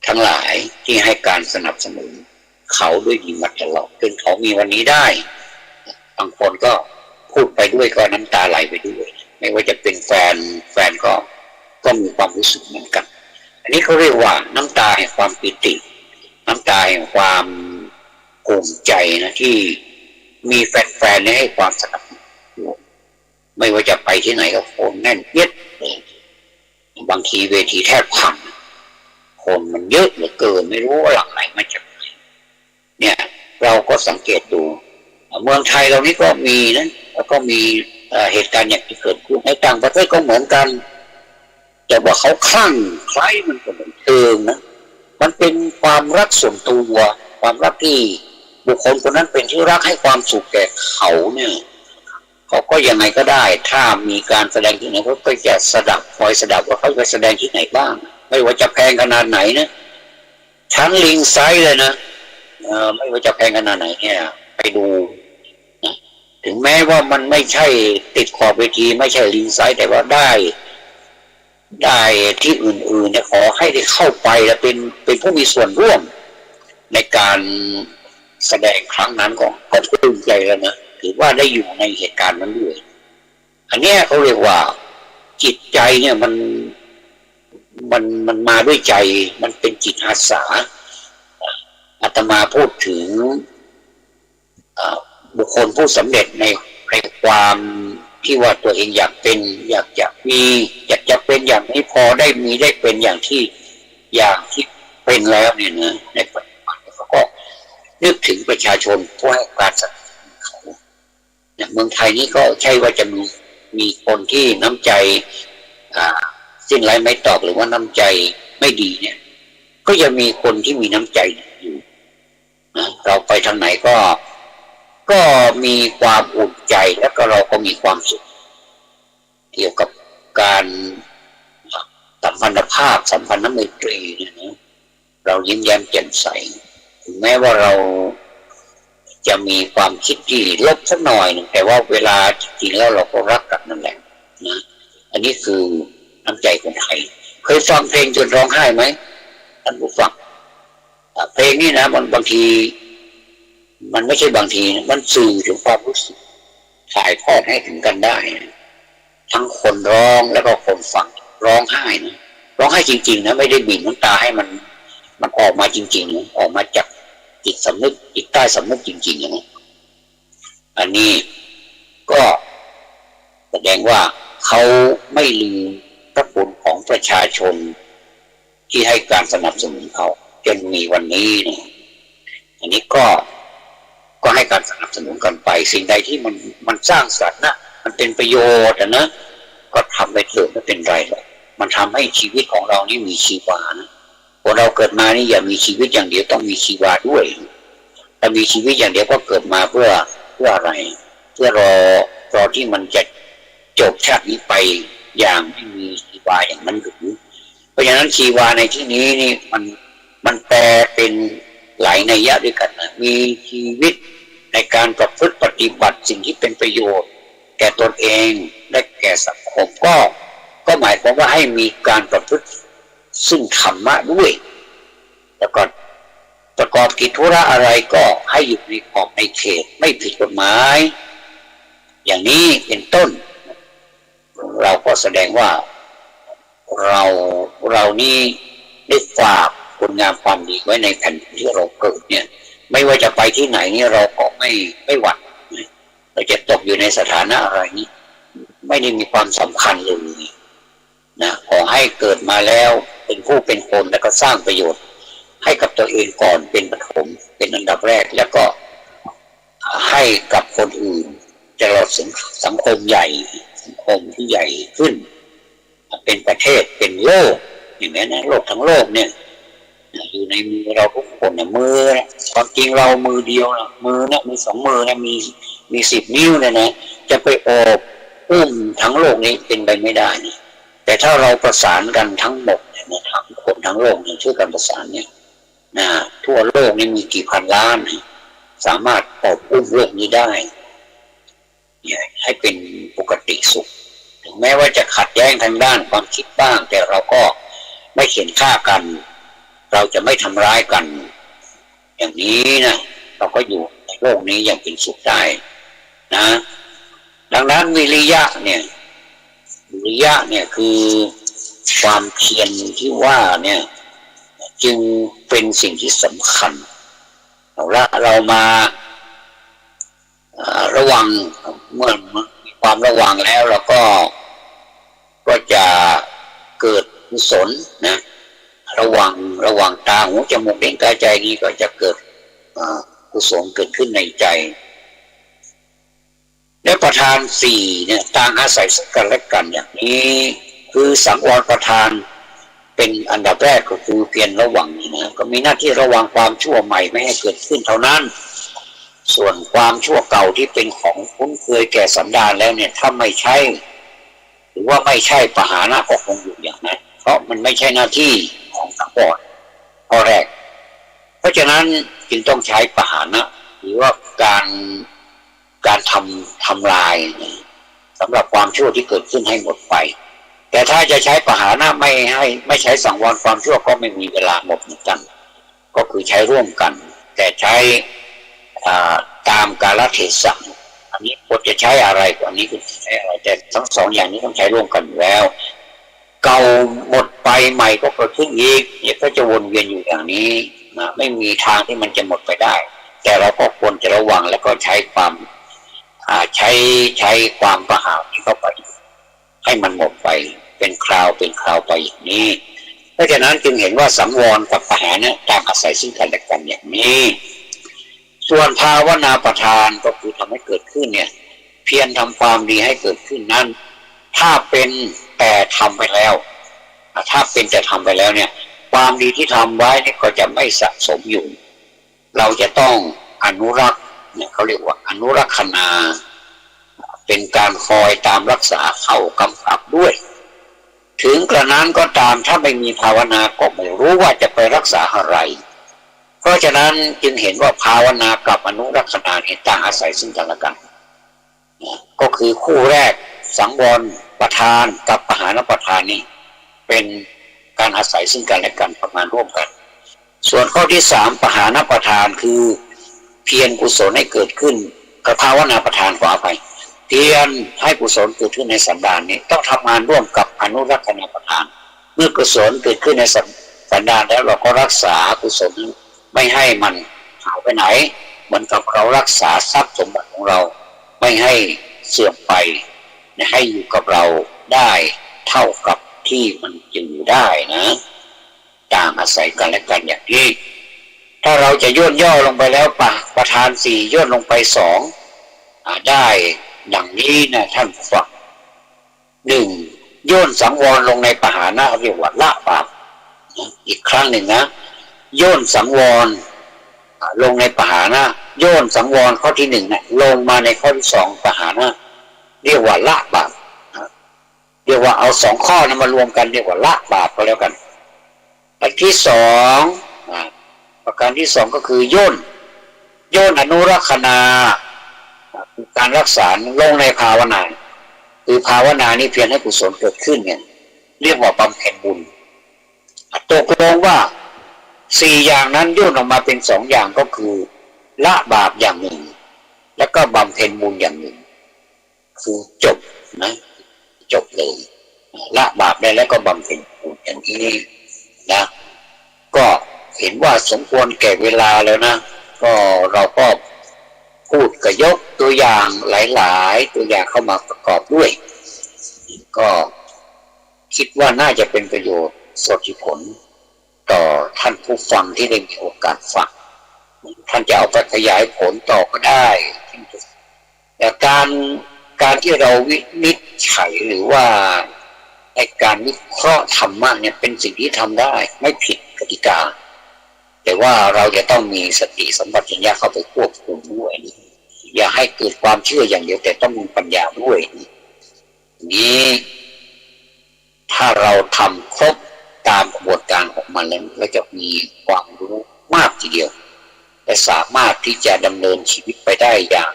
ทั้งหลายที่ให้การสนับสนุนเขาด้วยดีมาตลอดจนเขามีวันนี้ได้บางคนก็พูดไปด้วยก็น้ำตาไหลไปด้วยไม่ว่าจะเป็นแฟนก็มีความรู้สึกเหมือนกันอันนี้เขาเรียกว่าน้ำตาแห่งความปิติน้ำตาแห่งความภูมิใจนะที่มีแฟนๆให้ความสนับสนุนไม่ว่าจะไปที่ไหนก็คนแน่นเอียดบางทีเวทีแทบพังคนมันเยอะเหลือเกินไม่รู้ว่าหลังไหนมาจากไหนเนี่ยเราก็สังเกตดูเมืองไทยเรานี่ก็มีนะแล้วก็มีเหตุการณ์อย่างที่เกิดขึ้นในต่างประเทศก็เหมือนกันแต่ว่าเขาคลั่งใครมันก็เหมือนเดิมนะมันเป็นความรักส่วนตัวความรักที่บุคคลคนนั้นเป็นที่รักให้ความสุขแก่เขาเนี่ยเขาก็ยังไงก็ได้ถ้ามีการแสดงที่ไหนเขาก็จะคอยสดับว่าเขาจะแสดงที่ไหนบ้างไม่ว่าจะแพงขนาดไหนนะชั้นลิงไซส์เลยนะไม่ว่าจะแพงขนาดไหนเนี่ยไปดูนะถึงแม้ว่ามันไม่ใช่ติดขอบเวทีไม่ใช่ลิงไซส์แต่ว่าได้ที่อื่นๆเนี่ยขอให้ได้เข้าไปและเป็นผู้มีส่วนร่วมในการแสดงครั้งนั้นก็ภูมิใจแล้วนะถือว่าได้อยู่ในเหตุการณ์นั้นด้วยอันนี้เขาเรียกว่าจิตใจเนี่ยมันมาด้วยใจมันเป็นจิตอาสาอาตมาพูดถึงบุคคลผู้สำเร็จในความที่ว่าตัวเองอยากเป็นอยากจะเป็นอย่างนี้พอได้มีได้เป็นอย่างที่เป็นแล้วเนี่ยนะในปัจจุบันเขาก็นึกถึงประชาชนผู้ให้การสนับสนุนเขาเนี่ยเมืองไทยนี่ก็ใช่ว่าจะมีคนที่น้ำใจสิ้นไร้ไม้ตอกหรือว่าน้ำใจไม่ดีเนี่ยก็ยังมีคนที่มีน้ำใจอยู่นะเราไปทางไหนก็มีความอุ่นใจแล้วก็เราก็มีความสุข เกี่ยวกับการสัมพันธภาพสัมพันธไมตรีเนี่ยนะเรายิ้มแย้มแจ่มใสถึงแม้ว่าเราจะมีความคิดที่ลบสักหน่อยนึงแต่ว่าเวลาจริงๆแล้วเราก็รักกันนั่นแหละนะอันนี้คือน้ำใจคนไทยเคยฟังเพลงจนร้องไห้ไหมท่านผู้ฟังเพลงนี้นะมันบางทีมันไม่ใช่บางทีนะมันสื่อถึงความรู้สึกถ่ายทอดให้ถึงกันได้นะทั้งคนร้องแล้วก็คนฟังร้องไห้นะร้องไห้จริงๆนะไม่ได้บีบน้ำตาให้มันออกมาจริงๆนะออกมาจากจิตสำนึกจิตใต้สำนึกจริงๆนะอันนี้ก็แสดงว่าเขาไม่ลืมพระคุณของประชาชนที่ให้การสนับสนุนเขาจนมีวันนี้นะอันนี้ก็ให้การสนับสนุนกันไปสิ่งใดที่มันสร้างสรรค์นะมันเป็นประโยชน์นะก็ทำไปเถอะไม่เป็นไรหรอกมันทำให้ชีวิตของเรานี่มีชีวานะคนเราเกิดมานี่อย่ามีชีวิตอย่างเดียวต้องมีชีวาด้วยถ้ามีชีวิตอย่างเดียวก็เกิดมาเพื่ออะไรเพื่อรอที่มันจะจบชาตินี้ไปอย่างไม่มีชีวาอย่างนั้นหรือเพราะฉะนั้นชีวาในที่นี้นี่มันแปลเป็นหลายนัยยะด้วยกันนะมีชีวิตในการประพฤติปฏิบัติสิ่งที่เป็นประโยชน์แก่ตนเองและแก่สังคมก็หมายความว่าให้มีการประพฤติซึ่งธรรมะด้วยแล้วก็ประกอบกิจธุระอะไรก็ให้อยู่ในขอบในเขตไม่ผิดกฎหมายอย่างนี้เป็นต้นเราก็แสดงว่าเรานี่ได้ฝากคุณงามความดีไว้ในแผ่นดินที่เราเกิดเนี่ยไม่ว่าจะไปที่ไหนนี่เราก็ไม่หวั่นเราจะตกอยู่ในสถานะอะไรนี้ไม่ได้มีความสำคัญเลยนะขอให้เกิดมาแล้วเป็นผู้เป็นคนแล้วก็สร้างประโยชน์ให้กับตัวเองก่อนเป็นปฐมเป็นอันดับแรกแล้วก็ให้กับคนอื่นจะเราสังคมใหญ่สังคมที่ใหญ่ขึ้นเป็นประเทศเป็นโลกอย่างนี้นะโลกทั้งโลกเนี่ยอยู่ในมือเราทุกคนนะมือความจริงเรามือเดียวนะมือนะมี2 มือนะมี10 นิ้วนะจะไปโอบอุ้มทั้งโลกนี้เป็นไปไม่ได้นะแต่ถ้าเราประสานกันทั้งหมดเนี่ยทั้งคนทั้งโลกเนี่ยช่วยกันประสานเนี่ยนะทั่วโลกนี่มีกี่พันล้านสามารถโอบอุ้มโลกนี้ได้ให้เป็นปกติสุขถึงแม้ว่าจะขัดแย้งทางด้านความคิดบ้างแต่เราก็ไม่เขียนฆ่ากันเราจะไม่ทำร้ายกันอย่างนี้นะเราก็อยู่ในโลกนี้อย่างเป็นสุขได้นะดังนั้นวิริยะเนี่ยคือความเพียรที่ว่าเนี่ยจึงเป็นสิ่งที่สำคัญเรามาระวังเมื่อมีความระวังแล้วเราก็จะเกิดกุศลนะระวังตาหูจมูกลิ้นกายใจนี้ก็จะเกิดกุศลเกิดขึ้นในใจและประธาน4เนี่ยต่างอาศัยซึ่งกันและกันอย่างนี้คือสังวรประธานเป็นอันดับแรกก็คือเพียรระวังนี่นะก็มีหน้าที่ระวังความชั่วใหม่ไม่ให้เกิดขึ้นเท่านั้นส่วนความชั่วเก่าที่เป็นของคุ้นเคยแก่สันดานแล้วเนี่ยถ้าไม่ใช่หรือว่าไม่ใช่ปหานะก็คงอยู่อย่างนั้นเพราะมันไม่ใช่หน้าที่ของสังวรข้อแรกเพราะฉะนั้นจึงต้องใช้ปหานะหรือว่าการทำลายสำหรับความชั่วที่เกิดขึ้นให้หมดไปแต่ถ้าจะใช้ปหานะไม่ใช้สังวรความชั่วก็ไม่มีเวลาหมดเหมือนกันก็คือใช้ร่วมกันแต่ใช้ตามกาลเทศะอันนี้ควรจะใช้อะไรอันนี้คือใช้อะไรแต่ทั้ง2อย่างนี้ต้องใช้ร่วมกันอยู่แล้วเก่าหมดไปใหม่ก็เกิดขึ้นอีกเนี่ยก็จะวนเวียนอยู่อย่างนี้นะไม่มีทางที่มันจะหมดไปได้แต่เราก็ควรจะระวังแล้วก็ใช้ความความประหารเข้าไปให้มันหมดไปเป็นคราวไปอย่างนี้เพราะฉะนั้นจึงเห็นว่าสังวรกับปหานะต่างอาศัยซึ่งกันและกันอย่างนี้ส่วนภาวนาประทานก็คือทำให้เกิดขึ้นเนี่ยเพียรทำความดีให้เกิดขึ้นนั้นถ้าเป็นแต่ทำไปแล้วถ้าเป็นแต่ทำไปแล้วเนี่ยความดีที่ทำไว้นี่ก็จะไม่สะสมอยู่เราจะต้องอนุรักษ์เนี่ยเขาเรียกว่าอนุรักษณา เป็นการคอยตามรักษาเข้ากำกับด้วยถึงกระนั้นก็ตามถ้าไม่มีภาวนาก็ไม่รู้ว่าจะไปรักษาอะไรเพราะฉะนั้นจึงเห็นว่าภาวนากับอนุรักษณาเนี่ยต่างอาศัยซึ่งกันและกันก็คือคู่แรกสังวรประทานกับปหานประทานนี้เป็นการอาศัยซึ่งกันและกันประมาณร่วมกันส่วนข้อที่3ปหานประทานคือเพียรกุศลให้เกิดขึ้นกับภาวนาประทานขออภัยเพียรให้กุศลเกิดขึ้นในสันดานนี้ต้องทำงานร่วมกับอนุรักษณประทานเมื่อกุศลเกิดขึ้นในสันดานแล้วเราก็รักษากุศลไม่ให้มันหายไปไหนเหมือนกับเรารักษาทรัพย์สมบัติของเราไม่ให้เสื่อมไปให้อยู่กับเราได้เท่ากับที่มันอยู่ได้นะต่างอาศัยกันและกันอย่างนี้ถ้าเราจะย่นย่อลงไปแล้วประธาน4ย่นลงไป2ได้ดังนี้นะท่านผู้ฟัง1ย่นสังวรลงในปหานะเรียกว่าละบาปอีกครั้งหนึ่งนะย่นสังวรลงในปหานะย่นสังวรข้อที่1นะลงมาในข้อที่2ปหานะเรียกว่าละบาปเรียกว่าเอา2ข้อนั้นมารวมกันเรียกว่าละบาปก็แล้วกันอันที่2ประการที่2ก็คือย่นอนุรักษณาการรักษาลงในภาวนาคือภาวนานี้เพียงให้กุศลเกิดขึ้นเนี่ยเรียกว่าบำเพ็ญบุญตกลงว่า4อย่างนั้นย่นออกมาเป็น2อย่างก็คือละบาปอย่างหนึ่งแล้วก็บำเพ็ญบุญอย่างหนึ่งคือจบนะจบเลยละบาปได้แล้วก็บำเพ็ญบุญอย่างนี้นะก็เห็นว่าสมควรแก่เวลาแล้วนะก็เราก็พูดก็ยกตัวอย่างหลายๆตัวอย่างเข้ามาประกอบด้วยก็คิดว่าน่าจะเป็นประโยชน์สดผลต่อท่านผู้ฟังที่ได้มีโอกาสฟังท่านจะเอาไปขยายผลต่อก็ได้แต่การที่เราวินิจฉัยหรือว่าในการวิเคราะห์ธรรมะเนี่ยเป็นสิ่งที่ทำได้ไม่ผิดกติกาแต่ว่าเราจะต้องมีสติสัมปชัญญะเข้าไปควบคุมด้วยอย่าให้เกิดความเชื่ออย่างเดียวแต่ต้องมีปัญญาด้วยนี้ถ้าเราทำครบตามกระบวนการของมันแล้วเราจะมีความรู้มากทีเดียวและสามารถที่จะดำเนินชีวิตไปได้อย่าง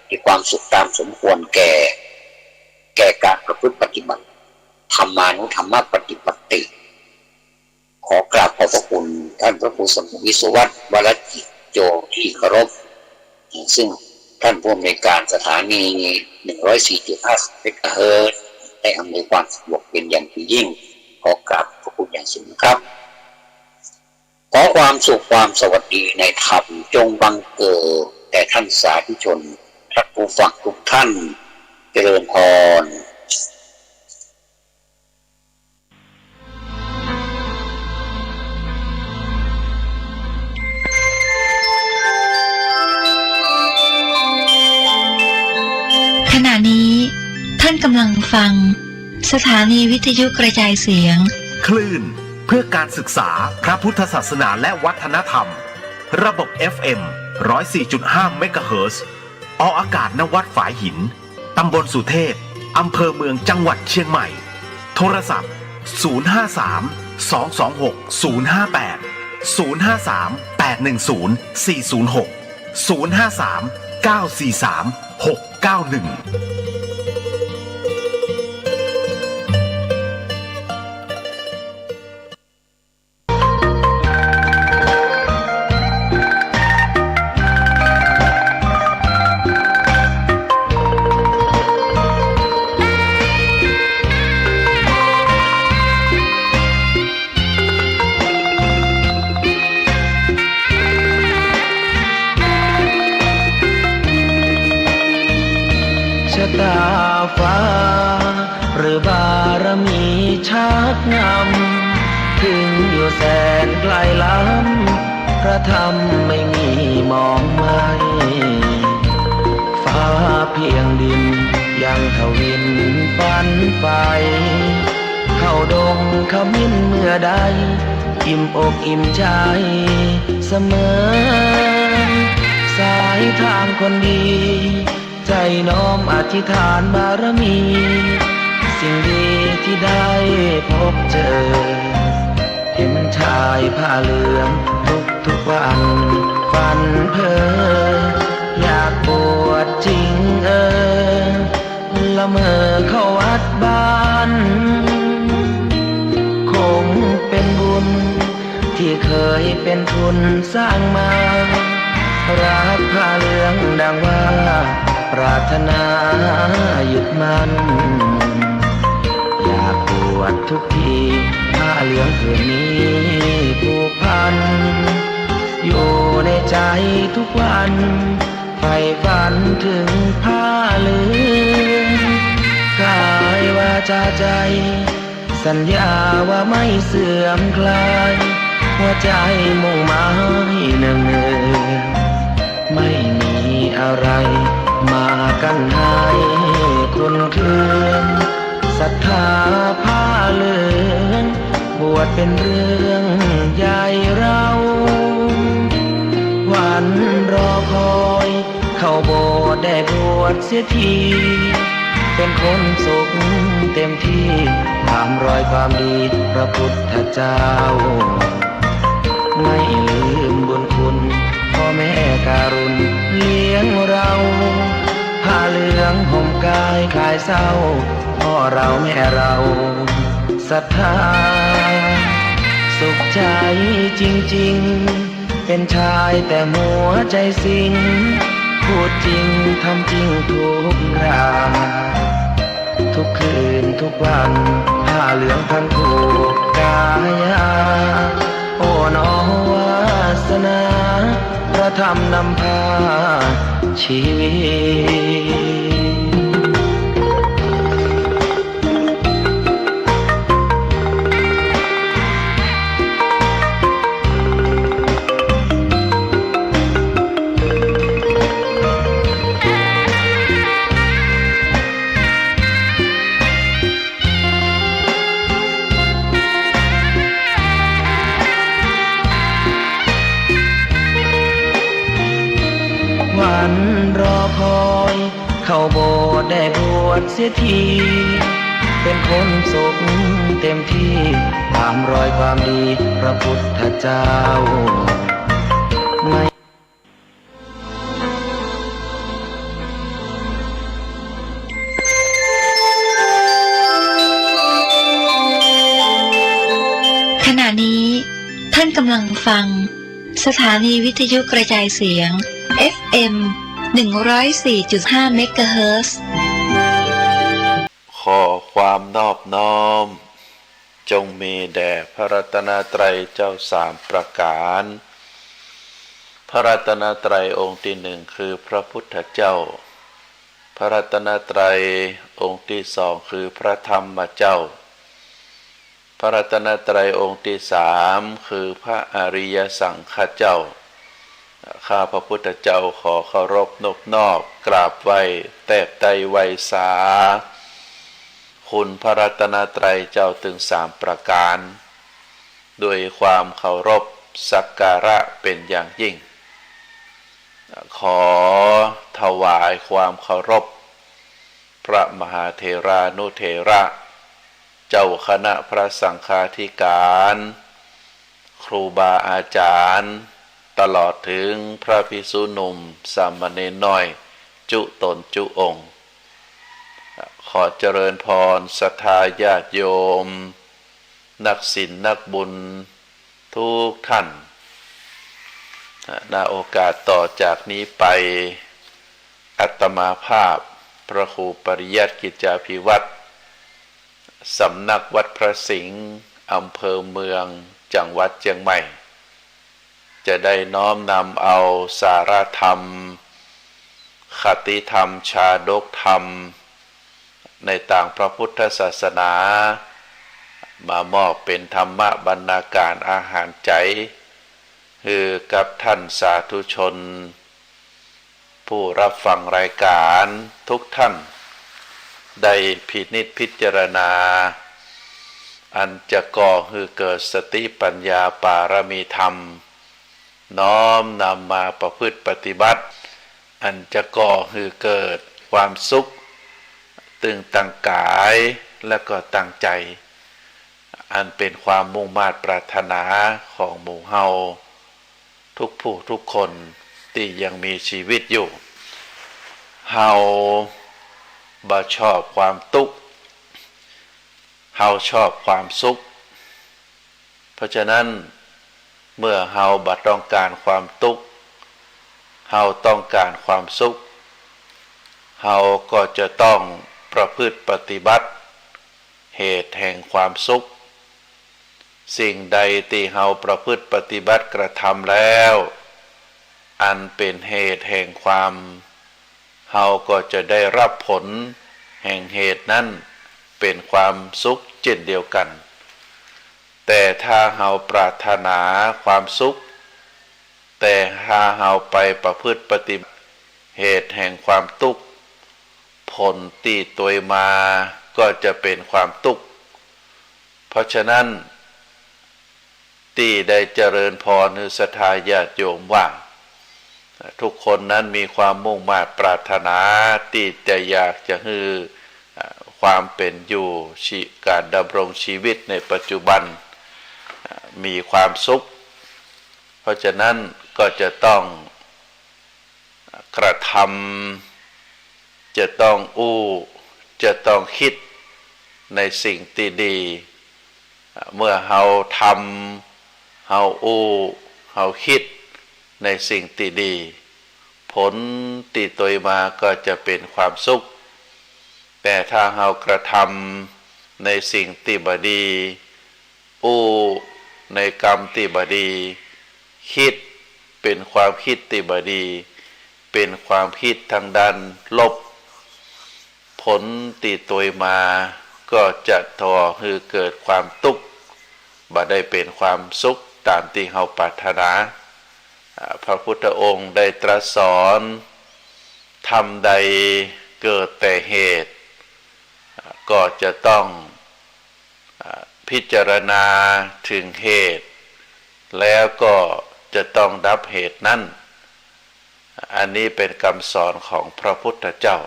มีความสุขตามสมควรแก่การประพฤติปฏิบัติธรรมานุธรรมปฏิบัติ ขอกราบขอบพระคุณท่านพระครูสมวิศวัตรวรจิตโยที่เคารพซึ่งท่านผู้อำนวยการสถานี 104.5 เมกะเฮิรตซ์ได้อำนวยความสะดวกเป็นอย่างยิ่งขอกราบขอบคุณอย่างสูงครับขอความสุขความสวัสดีในธรรมจงบังเกิดแต่ท่านสาธุชนท่านผู้ฟังทุกท่านเจริญพรขณะนี้ท่านกำลังฟังสถานีวิทยุกระจายเสียงคลื่นเพื่อการศึกษาพระพุทธศาสนาและวัฒนธรรมระบบ FM 104.5 เมกะเฮิรตซ์ออกอากาศณวัดฝายหินตำบลสุเทพอำเภอเมืองจังหวัดเชียงใหม่โทรศัพท์053-226-058-053-810-406 053-943-691ตาฟ้าหรือบารมีชักนำถึงอยู่แสนไกลล้ำพระธรรมไม่มีมองไม่ฟ้าเพียงดินยังทวินฝันไปเข้าดงขมิ้นเมื่อใดอิ่มอกอิ่มใจเสมอสายทางคนดี ใจน้อมอธิษฐานบารมี สิ่งดีที่ได้พบเจอ เห็นชายผ้าเหลืองทุกวันฝันเพ้ออยากบวชจริงละเมอเข้าวัดบ้านคงเป็นบุญที่เคยเป็นทุนสร้างมารักผ้าเหลืองดังว่าปรารถนายึดมั่นอยากบวชทุกทีผ้าเหลืองผืนนี้ผูกพันอยู่ในใจทุกวันใฝ่ฝันถึงผ้าเหลืองกายวาจาใจสัญญาว่าไม่เสื่อมคลายหัวใจมุ่งหมายเนืองไม่มีอะไรมากันให้คุณคืนศรัทธาผ้าเหลืองบวชเป็นเรื่องใหญ่เราวันรอคอยเข้าโบสถ์ได้บวชเสียทีเป็นคนสุขเต็มที่ตามรอยความดีพระพุทธเจ้าไม่ลืมบุญคุณพ่อแม่การุณเลี้ยงเราผ้าเหลืองห่มกายคลายเศร้าพ่อเราแม่เราศรัทธาสุขใจจริงๆเป็นชายแต่หัวใจสิงพูดจริงทำจริงทุกราทุกคืนทุกวันผ้าเหลืองพันผูกกายาโอ้น้อวาสนาพระธรรมนำพาชีวิตวันรอคอยเข้าโบสถ์ได้บวชเสียทีเป็นคนสุขเต็มที่ตามรอยความดีพระพุทธเจ้าไม่ขณะนี้ท่านกำลังฟังสถานีวิทยุกระจายเสียง FM 104.5 เมกะเฮิรตซ์ ขอความนอบน้อมจงมีแด่พระรัตนตรัยเจ้าสามประการพระรัตนตรัยองค์ที่หนึ่งคือพระพุทธเจ้าพระรัตนตรัยองค์ที่สองคือพระธรรมเจ้าพระรัตนตรัยองค์ที่สามคือพระอริยสังฆเจ้าข้าพระพุทธเจ้าขอเคารพนบนอบกราบไหว้แทบไตรไวยสาคุณพระรัตนตรัยเจ้าถึงสามประการด้วยความเคารพสักการะเป็นอย่างยิ่งขอถวายความเคารพพระมหาเถรานุเถระเจ้าคณะพระสังฆาธิการครูบาอาจารย์ตลอดถึงพระภิกษุหนุ่มสามเณรน้อยจุตนจุองค์ขอเจริญพรศรัทธาญาติโยมนักศีลนักบุญทุกท่านณโอกาสต่อจากนี้ไปอาตมาภาพพระครูปริยัติกิจจาภิวัตรสำนักวัดพระสิงห์อำเภอเมืองจังหวัดเชียงใหม่จะได้น้อมนำเอาสาระธรรมคติธรรมชาดกธรรมในต่างพระพุทธศาสนามามอบเป็นธรรมบรรณาการอาหารใจคือกับท่านสาธุชนผู้รับฟังรายการทุกท่านได้พินิจพิจารณาอันจะก่อให้เกิดสติปัญญาปารมีธรรมน้อมนำมาประพฤติปฏิบัติอันจะก่อให้เกิด ความสุขตึงตั้งกายและก็ตั้งใจอันเป็นความมุ่งมา่ปรารถนาของหมู่เฮาทุกผู้ทุกคนที่ยังมีชีวิตอยู่เฮาบ่ชอบความทุกข์เฮาชอบความสุขเพราะฉะนั้นเมื่อเฮาบ่ต้องการความทุกข์เฮาต้องการความสุขเฮาก็จะต้องประพฤติปฏิบัติเหตุแห่งความสุขสิ่งใดที่เฮาประพฤติปฏิบัติกระทำแล้วอันเป็นเหตุแห่งความเฮาก็จะได้รับผลแห่งเหตุนั้นเป็นความสุขเช่นเดียวกันแต่ถ้าเฮาปรารถนาความสุขแต่ถ้าเฮาไปประพฤติปฏิบัติเหตุแห่งความทุกข์ผลตีตัวมาก็จะเป็นความทุกข์เพราะฉะนั้นที่ได้เจริญพรหรือศรัทธาญาติโยมว่าทุกคนนั้นมีความมุ่งมา่ปรารถนาที่จะอยากจะให้ความเป็นอยู่การดำรงชีวิตในปัจจุบันมีความสุขเพราะฉะนั้นก็จะต้องกระทำจะต้องจะต้องคิดในสิ่งที่ดีเมื่อเฮาทำเฮาเฮาคิดในสิ่งที่ดีผลที่ตัวมาก็จะเป็นความสุขแต่ถ้าเฮากระทำในสิ่งที่บ่ดีในกรรมที่บ่ดีคิดเป็นความคิดที่บ่ดีเป็นความคิดทางด้านลบผลที่ตัวมาก็จะก่อให้เกิดความทุกข์บ่ได้เป็นความสุขตามที่เฮาปรารถนาพระพุทธองค์ได้ตรัสสอนทำใดเกิดแต่เหตุก็จะต้องพิจารณาถึงเหตุแล้วก็จะต้องดับเหตุนั้นอันนี้เป็นคำสอนของพระพุทธเจ้า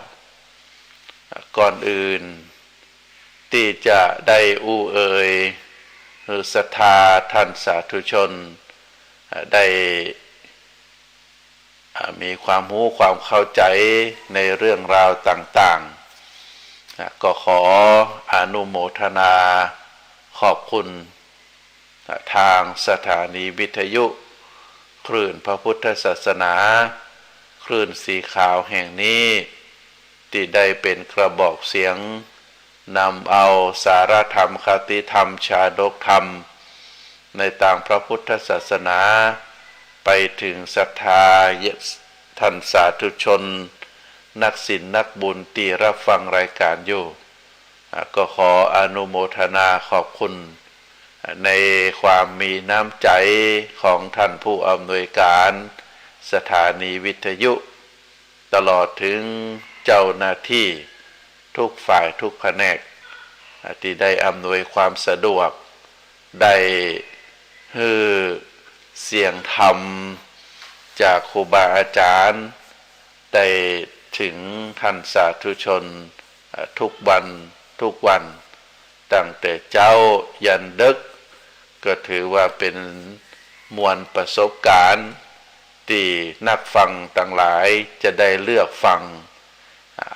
ก่อนอื่นที่จะได้เอ่ยหรือศรัทธาท่านสาธุชนได้มีความรู้ความเข้าใจในเรื่องราวต่างๆก็ขออนุโมทนาขอบคุณทางสถานีวิทยุคลื่นพระพุทธศาสนาคลื่นสีขาวแห่งนี้ที่ได้เป็นกระบอกเสียงนำเอาสารธรรมคติธรรมชาดกธรรมในต่างพระพุทธศาสนาไปถึงศรัทธาท่านสาธุชนนักศีลนักบุญที่รับฟังรายการอยู่ก็ขออนุโมทนาขอบคุณในความมีน้ำใจของท่านผู้อำนวยการสถานีวิทยุตลอดถึงเจ้าหน้าที่ทุกฝ่ายทุกแผนกที่ได้อำนวยความสะดวกได้ให้เสียงธรรมจากครูบาอาจารย์ได้ถึงท่านสาธุชนทุกวันตั้งแต่เจ้ายันดึกก็ถือว่าเป็นมวลประสบการณ์ที่นักฟังทั้งหลายจะได้เลือกฟัง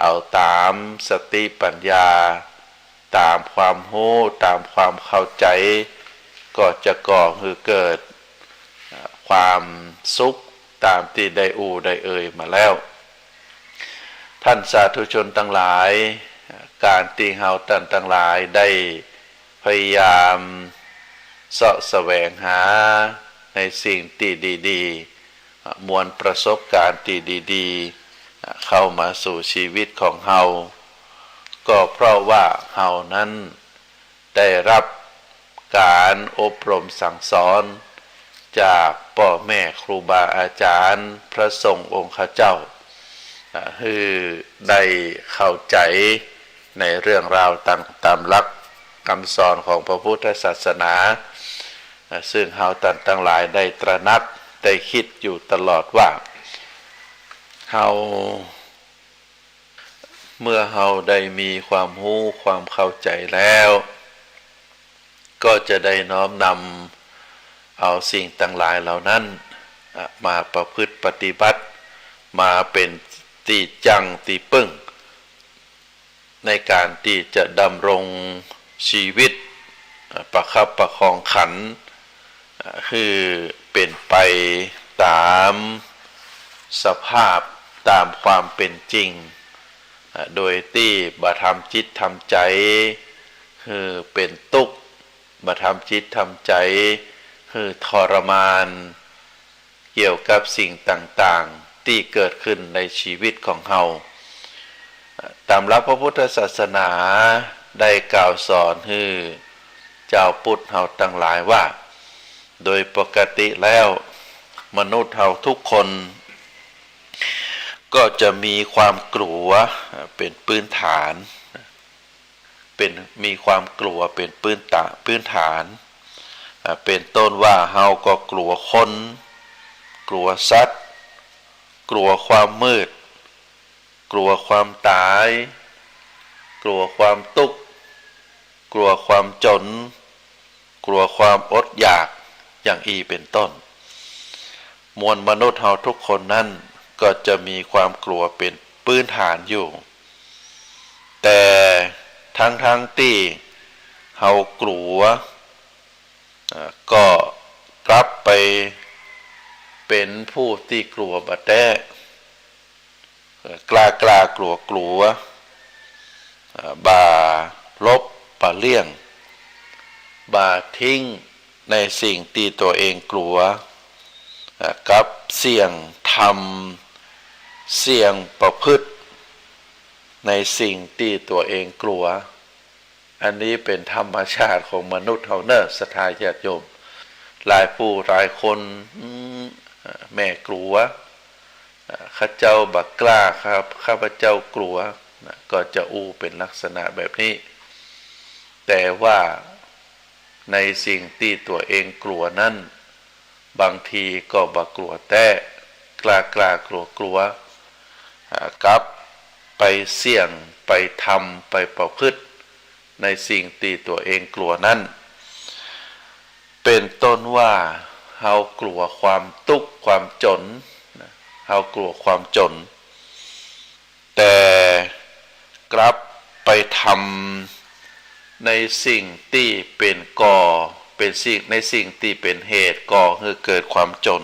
เอาตามสติปัญญาตามความรู้ตามความเข้าใจก็จะก่อให้เกิดความสุขตามที่ได้ได้เอ่ยมาแล้วท่านสาธุชนทั้งหลายการที่เฮาท่านทั้งหลายได้พยายามเสาะแสวงหาในสิ่งที่ดีๆมวลประสบการณ์ที่ดีๆเข้ามาสู่ชีวิตของเฮาก็เพราะว่าเฮานั้นได้รับการอบรมสั่งสอนจากพ่อแม่ครูบาอาจารย์พระสงฆ์องค์ข้าเจ้าให้ได้เข้าใจในเรื่องราวตามหลักคำสอนของพระพุทธศาสนาซึ่งเฮาท่านทั้งหลายได้ตระหนักได้คิดอยู่ตลอดว่าเฮา เมื่อเฮาได้มีความรู้ความเข้าใจแล้วก็จะได้น้อมนำเอาสิ่งต่างหลายเหล่านั้นมาประพฤติปฏิบัติมาเป็นที่จังที่ปึ้งในการที่จะดำรงชีวิตประคับประคองขันคือเป็นไปตามสภาพตามความเป็นจริงโดยที่บ่ทำจิตทำใจคือเป็นทุกข์บ่ทำจิตทำใจคือทรมานเกี่ยวกับสิ่งต่างๆที่เกิดขึ้นในชีวิตของเฮาตามหลักพระพุทธศาสนาได้กล่าวสอนให้เจ้าพุทธเฮาทั้งหลายว่าโดยปกติแล้วมนุษย์เฮาทุกคนก็จะมีความกลัวเป็นพื้นฐานมีความกลัวเป็นพื้นฐานเป็นต้นว่าเฮาก็กลัวคนกลัวสัตว์กลัวความมืดกลัวความตายกลัวความทุกข์กลัวความจนกลัวความอดอยากอย่างอีเป็นต้นมวลมนุษย์เฮาทุกคนนั้นก็จะมีความกลัวเป็นพื้นฐานอยู่แต่ทั้งที่เฮากลัวก็กลับไปเป็นผู้ที่กลัวบ่ได้กล้ากลัวบ่าลบบ่าเลี่ยงบ่าทิ้งในสิ่งที่ตัวเองกลัวกับเสี่ยงทำเสี่ยงประพฤติในสิ่งที่ตัวเองกลัวอันนี้เป็นธรรมชาติของมนุษย์เฮาเนอะศรัทธาญาติโยมหลายผู้หลายคนแม่กลัวข้าเจ้าบักกล้าครับข้าพเจ้ากลัวก็จะเป็นลักษณะแบบนี้แต่ว่าในสิ่งที่ตัวเองกลัวนั้นบางทีก็บักกลัวแต่กล้ากลัวกับไปเสี่ยงไปทำไปประพฤติในสิ่งที่ตัวเองกลัวนั้นเป็นต้นว่าเฮากลัวความทุกข์ความจนเฮากลัวความจนแต่กลับไปทำในสิ่งที่เป็นในสิ่งที่เป็นเหตุก่อให้เกิดความจน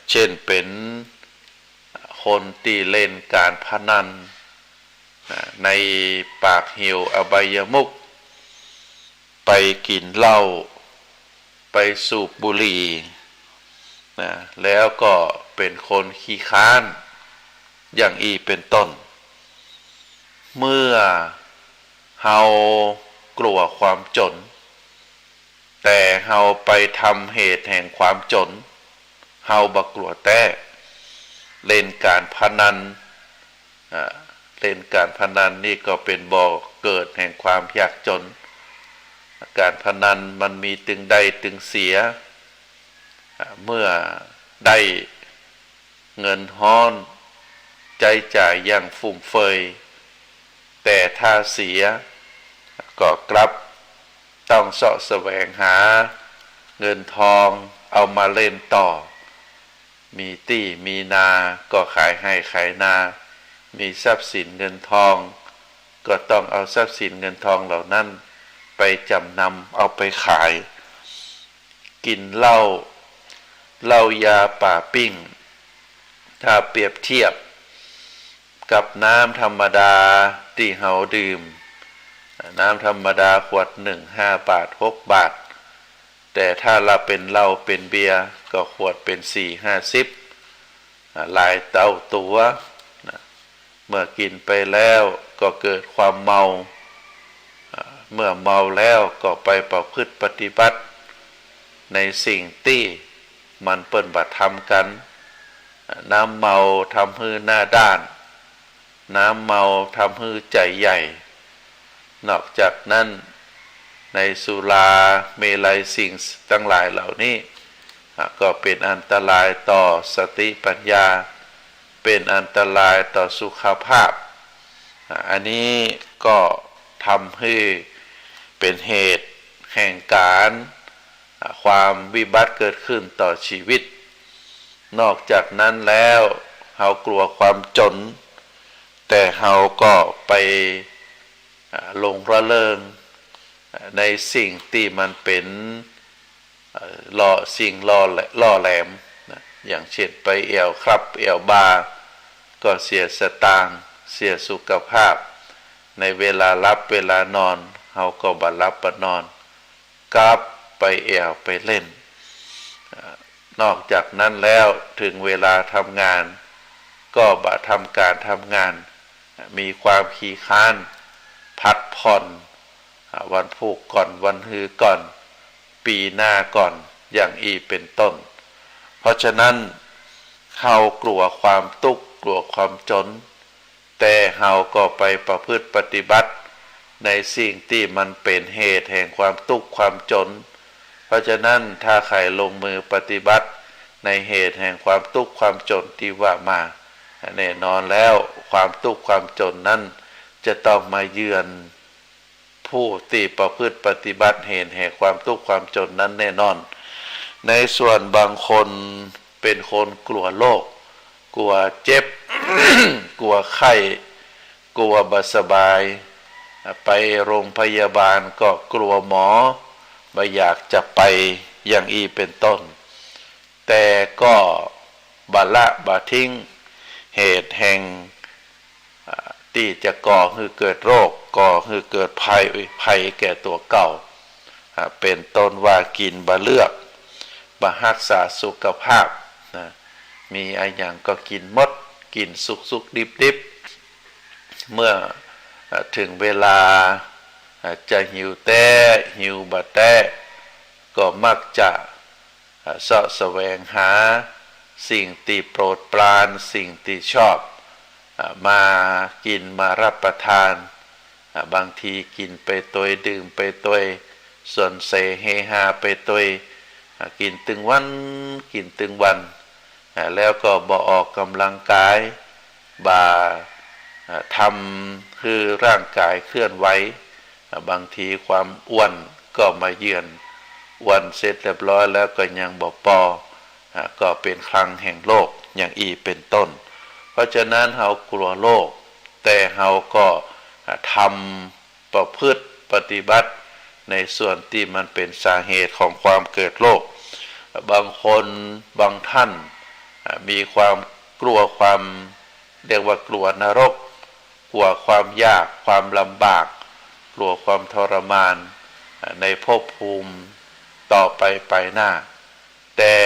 เช่นเป็นคนที่เล่นการพนันในปากหิวอบายมุขไปกินเหล้าไปสูบบุหรี่แล้วก็เป็นคนขี้ค้านอย่างอีเป็นต้นเมื่อเฮากลัวความจนแต่เฮาไปทำเหตุแห่งความจนเฮาบ่กลัวแต่เล่นการพนันเล่นการพนันนี่ก็เป็นบ่อเกิดแห่งความยากจนการพนันมันมีตึงได้ตึงเสียเมื่อได้เงินฮ้อนใจจ่ายอย่างฟุ่มเฟือยแต่ถ้าเสียก็กลับต้องเสาะแสวงหาเงินทองเอามาเล่นต่อมีที่มีนาก็ขายให้ขายนามีทรัพย์สินเงินทองก็ต้องเอาทรัพย์สินเงินทองเหล่านั้นไปจำนำเอาไปขายกินเหล้ายาป่าปิ้งถ้าเปรียบเทียบกับน้ำธรรมดาที่เฮาดื่มน้ำธรรมดาขวด1 5 บาท6 บาทแต่ถ้าเราเป็นเหล้าเป็นเบียร์ก็ขวดเป็น4-50หลายเท่าตัวเมื่อกินไปแล้วก็เกิดความเมาเมื่อเมาแล้วก็ไปประพฤติปฏิบัติในสิ่งที่มันเปิ้นบ่ทำกันน้ำเมาทำให้หน้าด้านน้ำเมาทำให้ใจใหญ่นอกจากนั้นในสุราเมลัยสิ่งทั้งหลายเหล่านี้ก็เป็นอันตรายต่อสติปัญญาเป็นอันตรายต่อสุขภาพ อันนี้ก็ทำให้เป็นเหตุแห่งการความวิบัติเกิดขึ้นต่อชีวิตนอกจากนั้นแล้วเรากลัวความจนแต่เราก็ไปหลงระเริงในสิ่งที่มันเป็นสิ่งล่อแหลมนะอย่างเช่นไปเอวครับเอวบาร์ก็เสียสตางค์เสียสุขภาพในเวลารับเวลานอนเราก็บ่รับบ่นอนกลับไปเอวไปเล่นนอกจากนั้นแล้วถึงเวลาทำงานก็บ่ทำการทำงานมีความขี้ค้านพักผ่อนวันพุกก่อนวันฮือก่อนปีหน้าก่อนอย่างอีเป็นต้นเพราะฉะนั้นเขากลัวความทุกข์กลัวความจนแต่เขาก็ไปประพฤติปฏิบัติในสิ่งที่มันเป็นเหตุแห่งความทุกข์ความจนเพราะฉะนั้นถ้าใครลงมือปฏิบัติในเหตุแห่งความทุกข์ความจนที่ว่ามาแน่นอนแล้วความทุกข์ความจนนั้นจะต้องมาเยือนผู้ที่ประพฤติปฏิบัติเหตุแห่งความทุกข์ความจนนั้นแน่นอนในส่วนบางคนเป็นคนกลัวโรคกลัวเจ็บ กลัวไข้กลัวบ่สบายไปโรงพยาบาลก็กลัวหมอไม่อยากจะไปอย่างอีเป็นต้นแต่ก็บ่ละบ่ทิ้งเหตุแห่งที่จะก่อให้เกิดโรคก่อให้เกิดภัยแก่ตัวเก่าเป็นต้นว่ากินบ่เลือกบ่รักษาสุขภาพนะมีอะไรอย่างก็กินหมดกินสุกดิบเมื่อถึงเวลาจะหิวแต่หิวบ่แต่ก็มักจะเสาะแสวงหาสิ่งที่โปรดปรานสิ่งที่ชอบมากินมารับประทานบางทีกินไปตัวดื่มไปตัวส่วนเสเฮฮาไปตัวกินตึงวันแล้วก็บ่ออกกำลังกายบ่ทำคือร่างกายเคลื่อนไหวบางทีความอ้วนก็มาเยือนอ้วนเสร็จเรียบร้อยแล้วก็ยังบ่พอก็เป็นครั้งแห่งโลกอย่างอีเป็นต้นเพราะฉะนั้นเรากลัวโลกแต่เราก็ทำประพฤติปฏิบัติในส่วนที่มันเป็นสาเหตุของความเกิดโลกบางคนบางท่านมีความกลัวความเรียกว่ากลัวนรกกลัวความยากความลำบากกลัวความทรมานในภพภูมิต่อไปหน้าแต่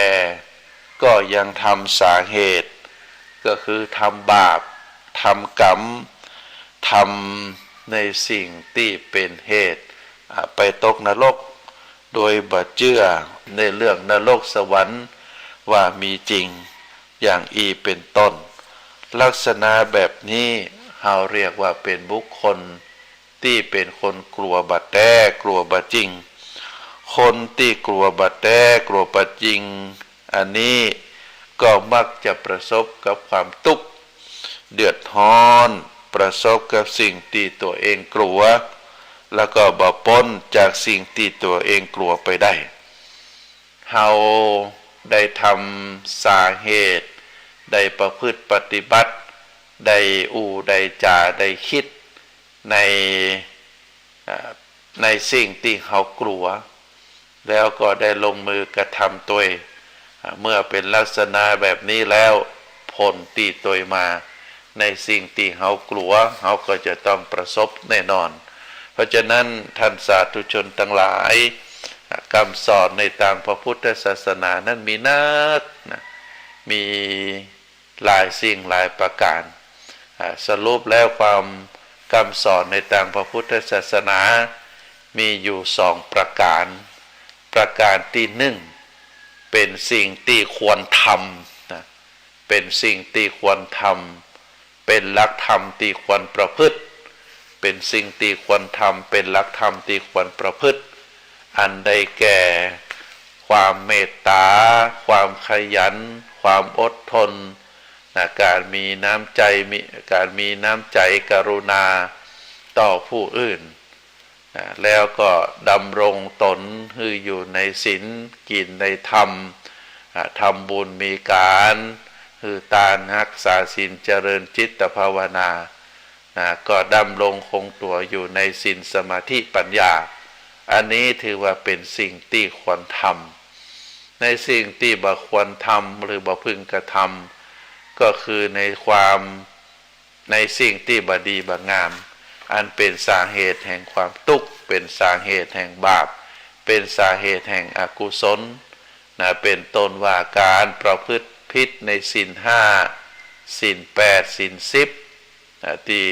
ก็ยังทำสาเหตุก็คือทำบาปทำกรรมทำในสิ่งที่เป็นเหตุไปตกนรกโดยบ่เชื่อในเรื่องนรกสวรรค์ว่ามีจริงอย่างอีเป็นต้นลักษณะแบบนี้เราเรียกว่าเป็นบุคคลที่เป็นคนกลัวบาแต้กลัวบาจริงคนที่กลัวบาแต้กลัวบาจริงอันนี้ก็มักจะประสบกับความทุกข์เดือดร้อนประสบกับสิ่งที่ตัวเองกลัวแล้วก็บ่พ้นจากสิ่งที่ตัวเองกลัวไปได้เฮาได้ทำสาเหตุได้ประพฤติปฏิบัติได้ได้จ่าได้คิดในสิ่งที่เขากลัวแล้วก็ได้ลงมือกระทำตัวเมื่อเป็นลักษณะแบบนี้แล้วผลตีตัวมาในสิ่งที่เขากลัวเขาก็จะต้องประสบแน่นอนเพราะฉะนั้นท่านสาธุชนทั้งหลายคำสอนในทางพระพุทธศาสนานั้นมีนักมีหลายสิ่งหลายประการสรุปแล้วความคำสอนในทางพระพุทธศาสนามีอยู่สองประการที่หนึ่งเป็นสิ่งที่ควรทำนะเป็นสิ่งที่ควรทำเป็นหลักธรรมที่ควรประพฤติเป็นสิ่งที่ควรทำเป็นหลักธรรมที่ควรประพฤติอันใดแก่ความเมตตาความขยันความอดทน การมีน้ำใจการมีน้ำใจกรุณาต่อผู้อื่นแล้วก็ดำรงตนให้อยู่ในศีลกินในธรรมทำบุญมีการคือตานรักษาศีลเจริญจิตภาวนาก็ดำรงคงตัวอยู่ในศีลสมาธิปัญญาอันนี้ถือว่าเป็นสิ่งที่ควรทำในสิ่งที่บ่ควรทำหรือบ่พึงกระทำก็คือในสิ่งที่บ่ดีบ่งามอันเป็นสาเหตุแห่งความทุกข์เป็นสาเหตุแห่งบาปเป็นสาเหตุแห่งอกุศลเป็นต้นว่าการประพฤติผิดในศีล5ศีล8ศีล10ที่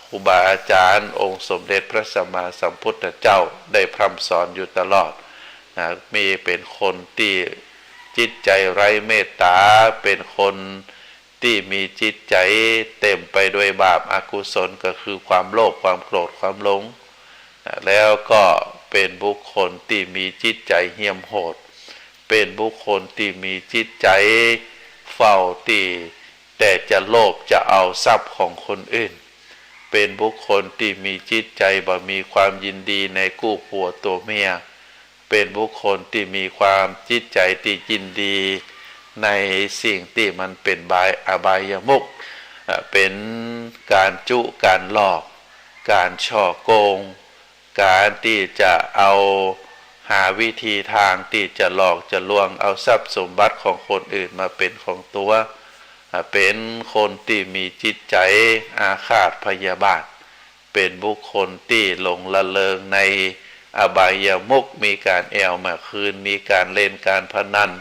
ครูบาอาจารย์องค์สมเด็จพระสัมมาสัมพุทธเจ้าได้พร่ำสอนอยู่ตลอดมีเป็นคนที่จิตใจไร้เมตตาเป็นคนที่มีจิตใจเต็มไปด้วยบาปอกุศลก็คือความโลภความโกรธความหลงแล้วก็เป็นบุคคลที่มีจิตใจเหี้ยมโหดเป็นบุคคลที่มีจิตใจเฝ้าตีแต่จะโลภจะเอาทรัพย์ของคนอื่นเป็นบุคคลที่มีจิตใจบ่มีความยินดีในคู่ผัวตัวเมียเป็นบุคคลที่มีความจิตใจที่ยินดีในสิ่งที่มันเป็นอบายมุขเป็นการจุการหลอกการช่อโกงการที่จะเอาหาวิธีทางที่จะหลอกจะลวงเอาทรัพย์สมบัติของคนอื่นมาเป็นของตัวเป็นคนที่มีจิตใจอาฆาตพยาบาทเป็นบุคคลที่หลงละเลงในอบายมุขมีการแอวมาคืนมีการเล่นการพนัน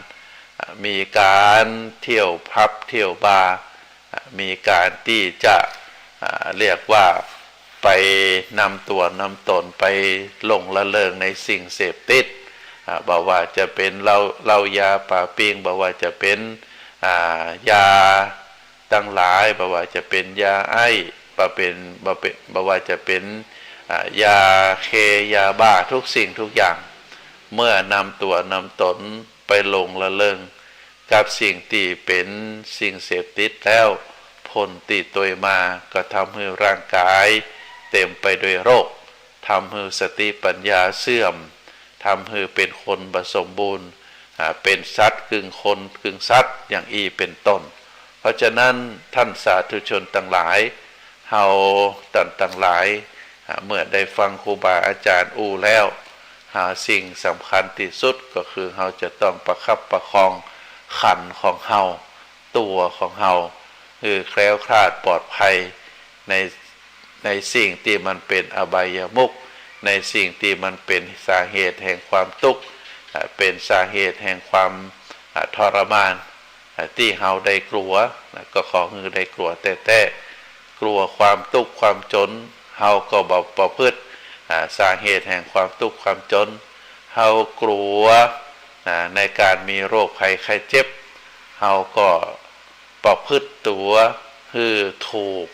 มีการเที่ยวพับเที่ยวบาร์มีการที่จะเรียกว่าไปนำตัวนำตนไปหลงละเลงในสิ่งเสพติดบอกว่าจะเป็นเหล้ายาป่าปิงบอกว่าจะเป็นยาตั้งหลายบอกว่าจะเป็นยาไอบอกว่าจะเป็นยาเคยาบ้าทุกสิ่งทุกอย่างเมื่อนำตัวนำตนไปหลงละเลงกับสิ่งที่เป็นสิ่งเสพติดแล้วผลติดตัวมาก็ทำให้ร่างกายเต็มไปด้วยโรคทำให้สติปัญญาเสื่อมทำให้เป็นคนบ่สมบูรณ์เป็นสัตว์กึ่งคนกึ่งสัตว์อย่างเป็นต้นเพราะฉะนั้นท่านสาธุชนทั้งหลายเฮาต่างหลายเมื่อได้ฟังครูบาอาจารย์แล้วสิ่งสำคัญที่สุดก็คือเฮาจะต้องประคับประคองขันของเฮาตัวของเฮาคือแคล้วคลาดปลอดภัยในสิ่งที่มันเป็นอบายมุขในสิ่งที่มันเป็นสาเหตุแห่งความทุกข์เป็นสาเหตุแห่งความทรมานที่เฮาได้กลัวก็ขอให้ได้กลัวแต่กลัวความทุกข์ความจนเฮาก็บ่ประพฤติสาเหตุแห่งความทุกข์ความจนเฮากลัวในการมีโรคภัยไข้เจ็บเฮาก็ประพฤติตัวคือถูก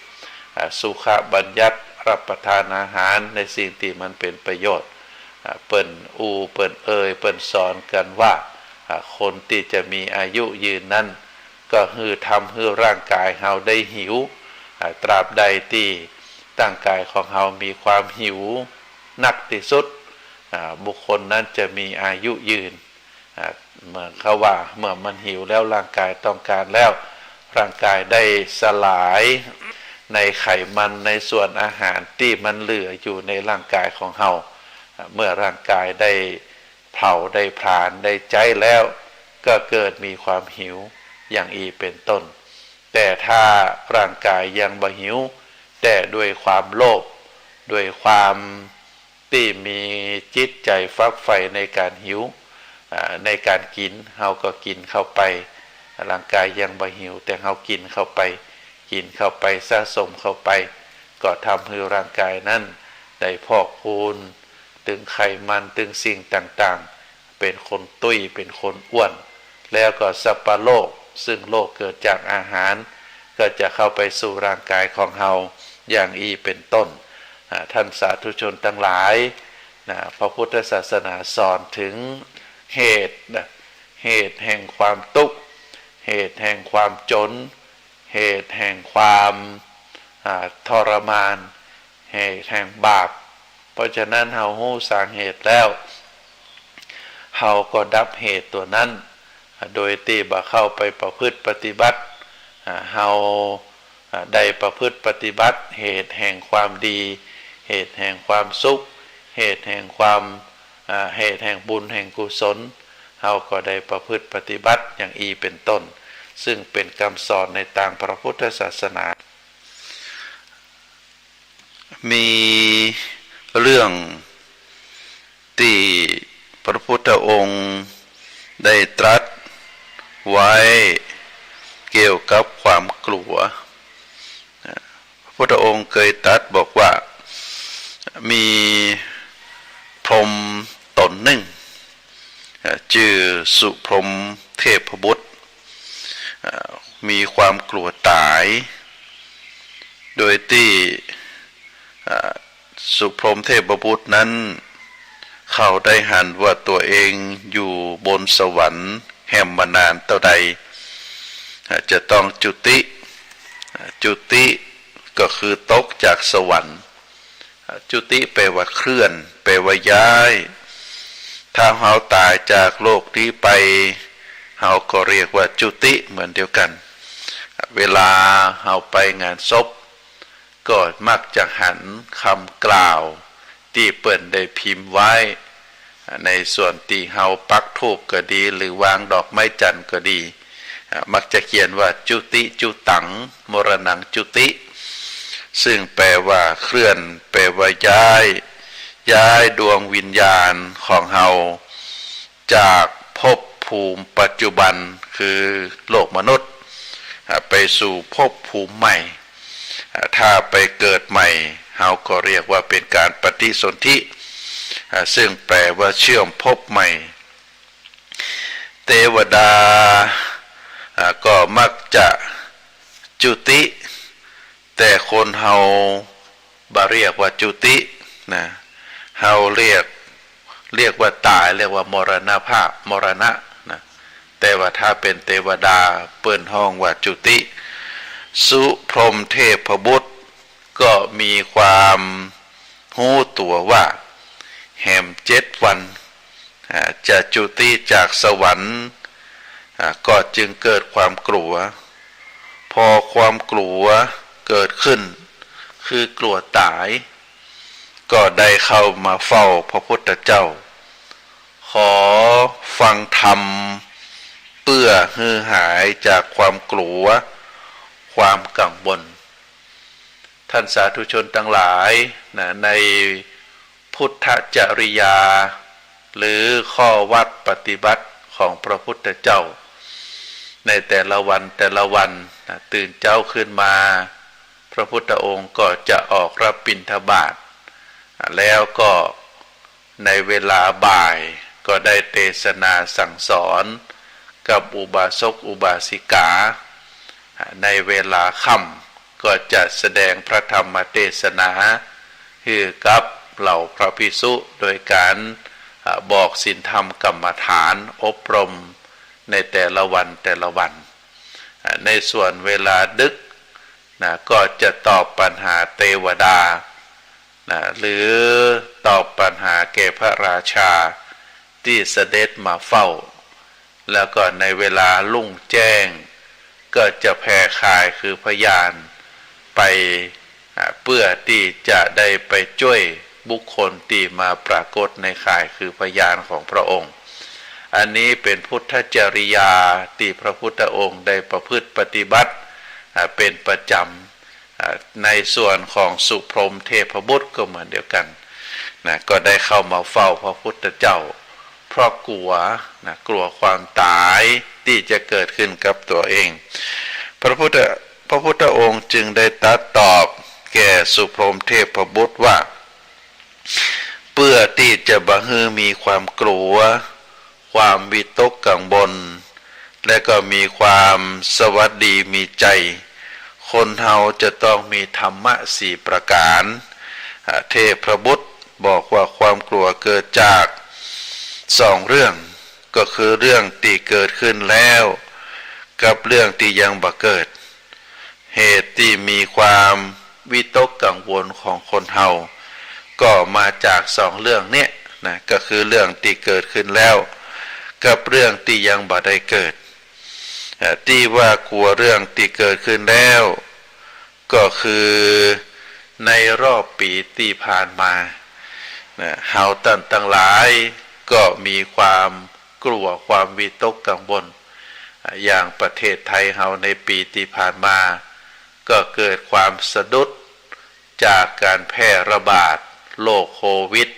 สุขบัญญัติรับประทานอาหารในสิ่งที่มันเป็นประโยชน์เปิ้นเปิ้นสอนกันว่าคนที่จะมีอายุยืนนั้นก็คือทำให้ร่างกายเฮาได้หิวตราบใดที่ร่างกายของเฮามีความหิวหนักที่สุดบุคคลนั้นจะมีอายุยืนเหมือนเขาว่าเมื่อมันหิวแล้วร่างกายต้องการแล้วร่างกายได้สลายในไขมันในส่วนอาหารที่มันเหลืออยู่ในร่างกายของเฮาเมื่อร่างกายได้เผาได้ผลาญได้ใจแล้วก็เกิดมีความหิวอย่างเป็นต้นแต่ถ้าร่างกายยังบ่หิวแต่ด้วยความโลภด้วยความที่มีจิตใจฟักใฝ่ในการหิวในการกินเฮาก็กินเข้าไปร่างกายยังบ่หิวแต่เฮากินเข้าไปสะสมเข้าไปก็ทำให้ร่างกายนั้นได้พอกพูนถึงไขมันถึงสิ่งต่างๆเป็นคนตุ้ยเป็นคนอ้วนแล้วก็สัพพะโรคซึ่งโรคเกิดจากอาหารก็จะเข้าไปสู่ร่างกายของเฮาอย่างเป็นต้นท่านสาธุชนทั้งหลายพระพุทธศาสนาสอนถึงเหตุแห่งความทุกข์ เหตุแห่งความจนเหตุแห่งความทรมานเหตุแห่งบาปเพราะฉะนั้นเฮาฮู้สาเหตุแล้วเฮาก็ดับเหตุตัวนั้นโดยที่บ่เข้าไปประพฤติปฏิบัติเฮาได้ประพฤติปฏิบัติเหตุแห่งความดีเหตุแห่งความสุขเหตุแห่งความเหตุแห่งบุญแห่งกุศลเฮาก็ได้ประพฤติปฏิบัติอย่างอีเป็นต้นซึ่งเป็นคำสอนในทางพระพุทธศาสนามีเรื่องที่พระพุทธองค์ได้ตรัสไว้เกี่ยวกับความกลัวพระพุทธองค์เคยตรัสบอกว่ามีพรหมตนหนึ่งชื่อสุพรหมเทพบุตรมีความกลัวตายโดยที่สุพรหมเทพบุตรนั้นเขาได้หันว่าตัวเองอยู่บนสวรรค์แห่งมานานเท่าใดจะต้องจุติก็คือตกจากสวรรค์จุติแปลว่าเคลื่อนแปลว่าย้ายถ้าเขาตายจากโลกนี้ไปเขาก็เรียกว่าจุติเหมือนเดียวกันเวลาเขาไปงานศพก็มักจะหันคำกล่าวที่เปิ้นได้พิมพ์ไว้ในส่วนที่เฮาปักธูปก็ดีหรือวางดอกไม้จันทร์ก็ดีมักจะเขียนว่าจุติจุตังมรณังจุติซึ่งแปลว่าเคลื่อนแปลว่าย้ายดวงวิญญาณของเฮาจากภพภูมิปัจจุบันคือโลกมนุษย์ไปสู่ภพภูมิใหม่ถ้าไปเกิดใหม่เฮาก็เรียกว่าเป็นการปฏิสนธิซึ่งแปลว่าเชื่อมภพใหม่เทวดาก็มักจะจุติแต่คนเฮาบ่เรียกว่าจุตินะเฮาเรียกว่าตายเรียกว่ามรณภาพมรณะนะแต่ว่าถ้าเป็นเทวดาเปิ้นห้องว่าจุติสุพรหมเทพบุตรก็มีความรู้ตัวว่าแห่ม7 วันจะจุติจากสวรรค์ก็จึงเกิดความกลัวพอความกลัวเกิดขึ้นคือกลัวตายก็ได้เข้ามาเฝ้าพระพุทธเจ้าขอฟังธรรมเพื่อฮือหายจากความกลัวความกังวลท่านสาธุชนทั้งหลายในพุทธจริยาหรือข้อวัดปฏิบัติของพระพุทธเจ้าในแต่ละวันตื่นเช้าขึ้นมาพระพุทธองค์ก็จะออกรับบิณฑบาตแล้วก็ในเวลาบ่ายก็ได้เทศนาสั่งสอนกับอุบาสกอุบาสิกาในเวลาค่ำก็จะแสดงพระธรรมเทศนาให้กับเหล่าพระภิกษุโดยการบอกศีลธรรมกรรมฐานอบรมในแต่ละวันในส่วนเวลาดึกก็จะตอบปัญหาเทวดาหรือตอบปัญหาแก่พระราชาที่เสด็จมาเฝ้าแล้วก็ในเวลาลุ่งแจ้งก็จะแผ่ข่ายคือพยานไปเพื่อที่จะได้ไปช่วยบุคคลที่มาปรากฏในข่ายคือพยานของพระองค์อันนี้เป็นพุทธจริยาที่พระพุทธองค์ได้ประพฤติปฏิบัติเป็นประจำในส่วนของสุพรหมเทพบุตรก็เหมือนเดียวกันก็ได้เข้ามาเฝ้าพระพุทธเจ้าเพราะกลัวความตายที่จะเกิดขึ้นกับตัวเองพระพุทธองค์จึงได้ตรัสตอบแก่สุพรหมเทพบุตรว่าเพื่อที่จะบ่ให้มีความกลัวความวิตกกังวลและก็มีความสวัสดีมีใจคนเฮาจะต้องมีธรรมะ4 ประการเทพบุตรบอกว่าความกลัวเกิดจาก2 เรื่องก็คือเรื่องที่เกิดขึ้นแล้ว กับเรื่องที่ยังบ่เกิดเหตุที่มีความวิตกกังวลของคนเฮาก็มาจากสองเรื่องเนี้ยนะก็คือเรื่องที่เกิดขึ้นแล้วกับเรื่องที่ยังบ่ได้เกิดที่ว่ากลัวเรื่องที่เกิดขึ้นแล้วก็คือในรอบปีที่ผ่านมาเฮาตั้งหลายก็มีความกลัวความวิตกกังวลอย่างประเทศไทยเฮาในปีที่ผ่านมาก็เกิดความสะดุดจากการแพร่ระบาดโรคโควิด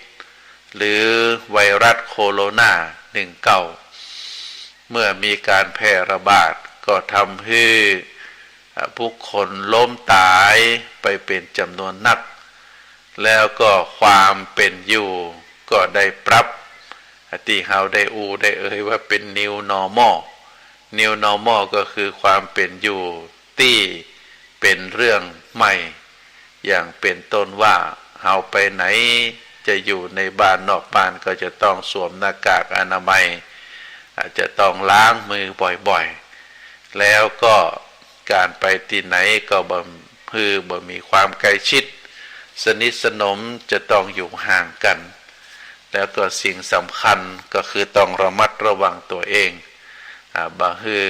หรือไวรัสโคโรนา19เมื่อมีการแพร่ระบาดก็ทำให้ผู้คนล้มตายไปเป็นจำนวนนักแล้วก็ความเป็นอยู่ก็ได้ปรับที่เฮาได้เอ่ยว่าเป็น New Normal ก็คือความเป็นอยู่ที่เป็นเรื่องใหม่อย่างเป็นต้นว่าเฮาไปไหนจะอยู่ในบ้านนอกบ้านก็จะต้องสวมหน้ากากอนามัยอาจจะต้องล้างมือบ่อยๆแล้วก็การไปที่ไหนก็บ่มีความใกล้ชิดสนิทสนมจะต้องอยู่ห่างกันแล้วก็สิ่งสำคัญก็คือต้องระมัดระวังตัวเองบ่ฮือ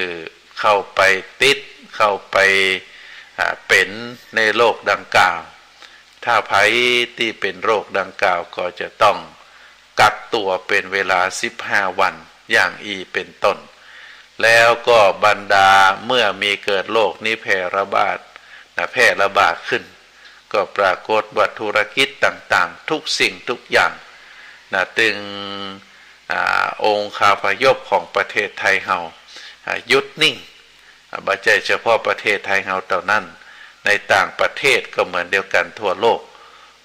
เข้าไปติดเข้าไปเป็นในโรคดังกล่าวถ้าภัยที่เป็นโรคดังกล่าวก็จะต้องกักตัวเป็นเวลา15วันอย่างเป็นต้นแล้วก็บรรดาเมื่อมีเกิดโรคนี้แพร่ระบาดขึ้นก็ปรากฏว่าธุรกิจต่างๆทุกสิ่งทุกอย่างตึงองค์คาพยพของประเทศไทยเฮาหยุดนิ่งบ่ใช่เฉพาะประเทศไทยเฮาเท่านั้นในต่างประเทศก็เหมือนเดียวกันทั่วโลก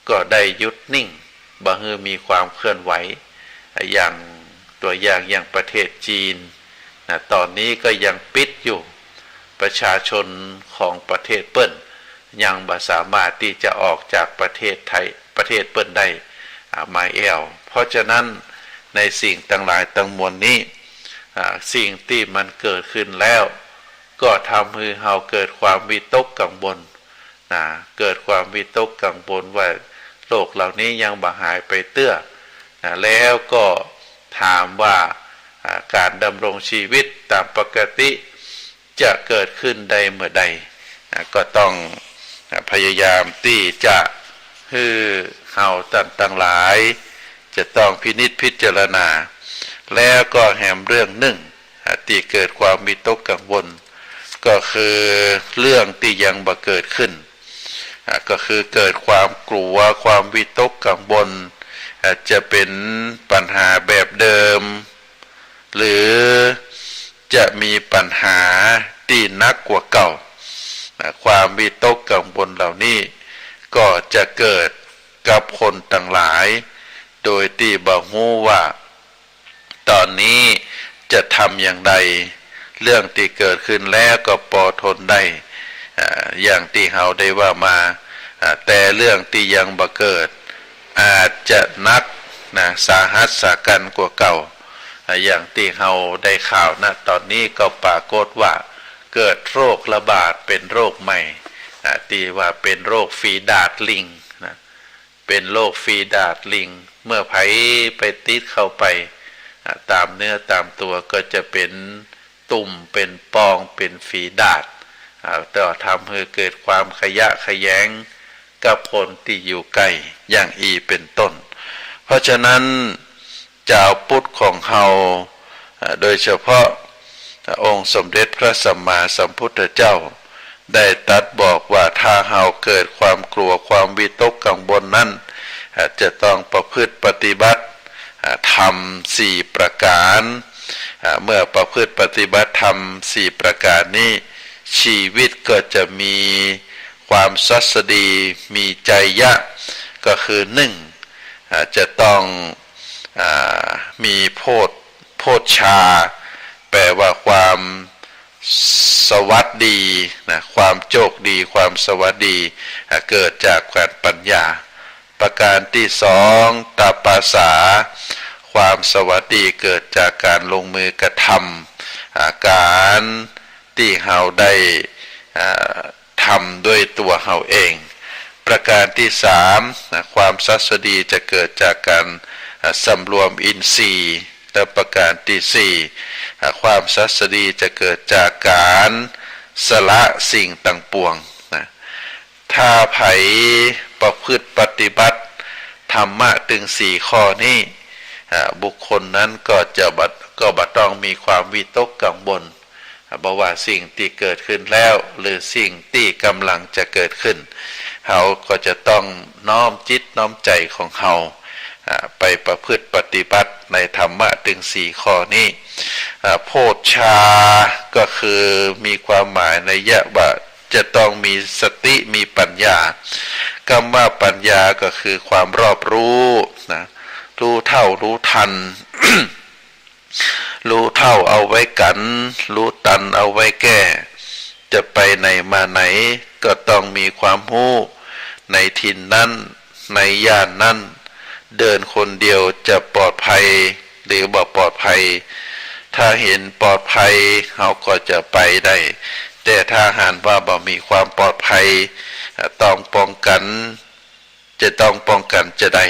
ก็ได้หยุดนิ่งบ่ฮือมีความเคลื่อนไหวอย่างตัวอย่างประเทศจีนตอนนี้ก็ยังปิดอยู่ประชาชนของประเทศเปิ้นยังบ่สามารถที่จะออกจากประเทศเปิ้นได้มาเพราะฉะนั้นในสิ่งต่างหลายต่างมวลนี้สิ่งที่มันเกิดขึ้นแล้วก็ทำให้เฮาเกิดความวิตกกังวลเกิดความวิตกกังวลว่าโรคเหล่านี้ยังบ่หายไปเตื้อแล้วก็ถามว่าการดำรงชีวิตตามปกติจะเกิดขึ้นได้เมื่อใดก็ต้องพยายามที่จะให้เฮาต่างหลายจะต้องพินิจพิจารณาแล้วก็แหมเรื่องหนึ่งที่เกิดความวิตกกังวลก็คือเรื่องที่ยังบ่เกิดขึ้นก็คือเกิดความกลัวความวิตกกังวลจะเป็นปัญหาแบบเดิมหรือจะมีปัญหาที่หนักกว่าเก่าความวิตกกังวลเหล่านี้ก็จะเกิดกับคนต่างหลายโดยที่บ่รู้ว่าตอนนี้จะทำอย่างไรเรื่องที่เกิดขึ้นแล้วก็พอทนได้อย่างที่เฮาได้ว่ามาแต่เรื่องที่ยังบ่เกิดอาจจะหนักสาหัสสากันกว่าเก่าอย่างที่เฮาได้ข่าวตอนนี้ก็ปรากฏว่าเกิดโรคระบาดเป็นโรคใหม่ที่ว่าเป็นโรคฝีดาษลิงเป็นโรคฝีดาษลิงเมื่อไปติดเข้าไปตามเนื้อตามตัวก็จะเป็นตุ่มเป็นปองเป็นฝีดาษแต่ทำให้เกิดความขยะแขยงกับคนที่อยู่ใกล้อย่างเป็นต้นเพราะฉะนั้นเจ้าพุทธของเฮาโดยเฉพาะองค์สมเด็จพระสัมมาสัมพุทธเจ้าได้ตรัสบอกว่าถ้าเฮาเกิดความกลัวความวิตกกังวลนั้นจะต้องประพฤติปฏิบัติธรรม4ประการเมื่อประพฤติปฏิบัติธรรม4ประการนี้ชีวิตก็จะมีความสัสดีมีใจยะก็คือจะต้องมีโพชฌาแปลว่าความสวัสดีความโชคดีความสวัสดีเกิดจากการปัญญาประการที่2ตาปาสาความสวัสดีเกิดจากการลงมือกระทำการ ที่เฮาได้ทำด้วยตัวเฮาเองประการที่สามความสัสดีจะเกิดจากการสำรวมอินทรีย์และประการที่สี่ความสัสดีจะเกิดจากการสละสิ่งต่างปวงนะถ้าไผประพฤติปฏิบัติธรรมะถึงสี่ข้อนี้บุคคลนั้นก็บ่ต้องมีความวิตกกังวลบอกว่าสิ่งที่เกิดขึ้นแล้วหรือสิ่งที่กำลังจะเกิดขึ้นเขาก็จะต้องน้อมจิตน้อมใจของเขาไปประพฤติปฏิบัติในธรรมะถึงสี่ข้อนี้โพชฌาก็คือมีความหมายในยะว่าจะต้องมีสติมีปัญญากรรมว่าปัญญาก็คือความรอบรู้นะรู้เท่ารู้ทัน รู้เท่าเอาไว้กันรู้ตันเอาไว้แก้จะไปไหนมาไหนก็ต้องมีความรู้ในถิ่นนั้นในย่านนั้นเดินคนเดียวจะปลอดภัยหรือบ่ปลอดภัยถ้าเห็นปลอดภัยเขาก็จะไปได้แต่ถ้าหากว่าบ่มีความปลอดภัยต้องป้องกันจะได้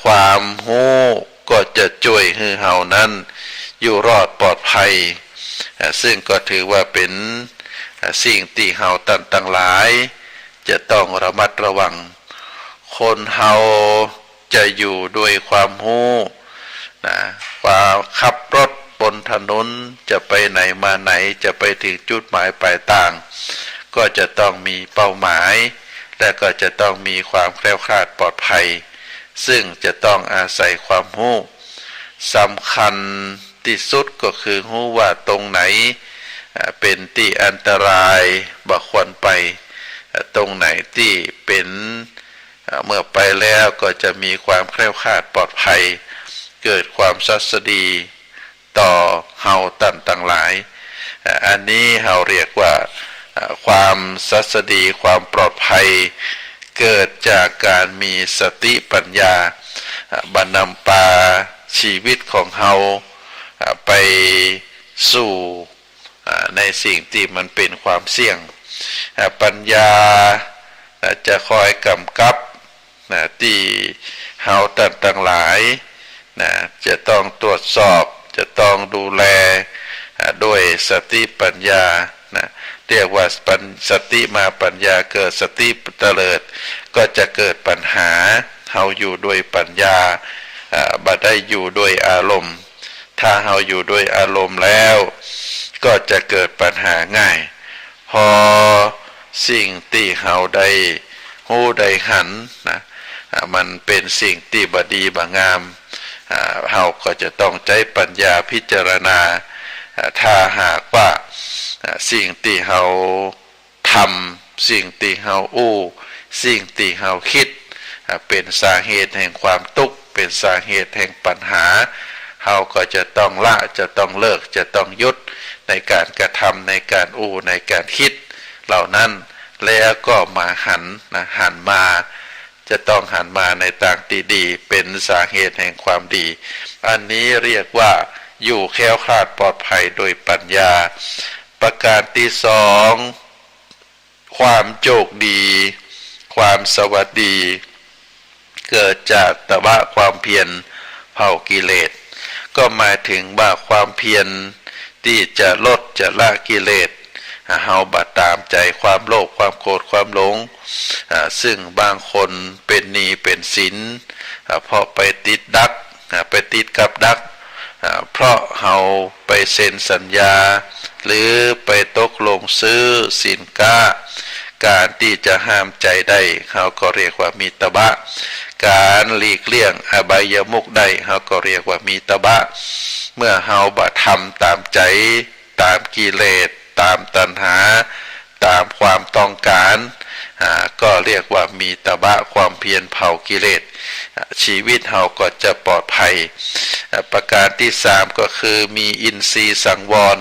ความรู้ก็จะช่วยให้เฮานั้นอยู่รอดปลอดภัยซึ่งก็ถือว่าเป็นสิ่งที่เฮาตั้งหลายจะต้องระมัดระวังคนเฮาจะอยู่ด้วยความรู้นะความขับรถบนถนนจะไปไหนมาไหนจะไปถึงจุดหมายปลายทางก็จะต้องมีเป้าหมายและก็จะต้องมีความแคล้วคลาดปลอดภัยซึ่งจะต้องอาศัยความรู้สำคัญที่สุดก็คือรู้ว่าตรงไหนเป็นที่อันตรายบ่ควรไปตรงไหนที่เป็นเมื่อไปแล้วก็จะมีความแคล้วคลาดปลอดภัยเกิดความสัสดีต่อเฮาตั้งหลายอันนี้เฮาเรียกว่าความสัสดีความปลอดภัยเกิดจากการมีสติปัญญาบรรนำพาชีวิตของเฮาไปสู่ในสิ่งที่มันเป็นความเสี่ยงปัญญาจะคอยกำกับที่เฮาต่างหลายจะต้องตรวจสอบจะต้องดูแลด้วยสติปัญญาเรียกว่าสติมาปัญญาเกิดสติเตลิดก็จะเกิดปัญหาเฮาอยู่ด้วยปัญญาบ่ได้อยู่ด้วยอารมณ์ถ้าเฮาอยู่ด้วยอารมณ์แล้วก็จะเกิดปัญหาง่ายพอสิ่งที่เฮาได้ฮู้ได้หันนะมันเป็นสิ่งที่บ่ดีบ่งามเฮาก็จะต้องใช้ปัญญาพิจารณาถ้าหากว่าสิ่งที่เฮาทำสิ่งที่เฮาสิ่งที่เฮาคิดเป็นสาเหตุแห่งความทุกข์เป็นสาเหตุแห่งปัญหาเฮาก็จะต้องละจะต้องเลิกจะต้องหยุดในการกระทำในการในการคิดเหล่านั้นแล้วก็มาหันมาจะต้องหันมาในทางที่ดีเป็นสาเหตุแห่งความดีอันนี้เรียกว่าอยู่แคล้วคลาดปลอดภัยโดยปัญญาประการที่สองความโชคดีความสวัสดีเกิดจากตบะความเพียรเผากิเลสก็หมายถึงว่าความเพียรที่จะลดจะละกิเลสเฮาบัดตามใจความโลภความโกรธความหลงซึ่งบางคนเป็นหนี้เป็นสินเพราะไปติดดักไปติดกับดักเพราะเฮาไปเซ็นสัญญาหรือไปตกลงซื้อสินค้าการที่จะห้ามใจได้เขาก็เรียกว่ามีตบะการหลีกเลี่ยงอบายมุขได้เขาก็เรียกว่ามีตบะเมื่อเฮาบ่ทำตามใจตามกิเลสตามตัณหาตามความต้องการก็เรียกว่ามีตบะความเพียรเผากิเลสชีวิตเฮาก็จะปลอดภัยประการที่สามก็คือมีอินทรีย์สังวร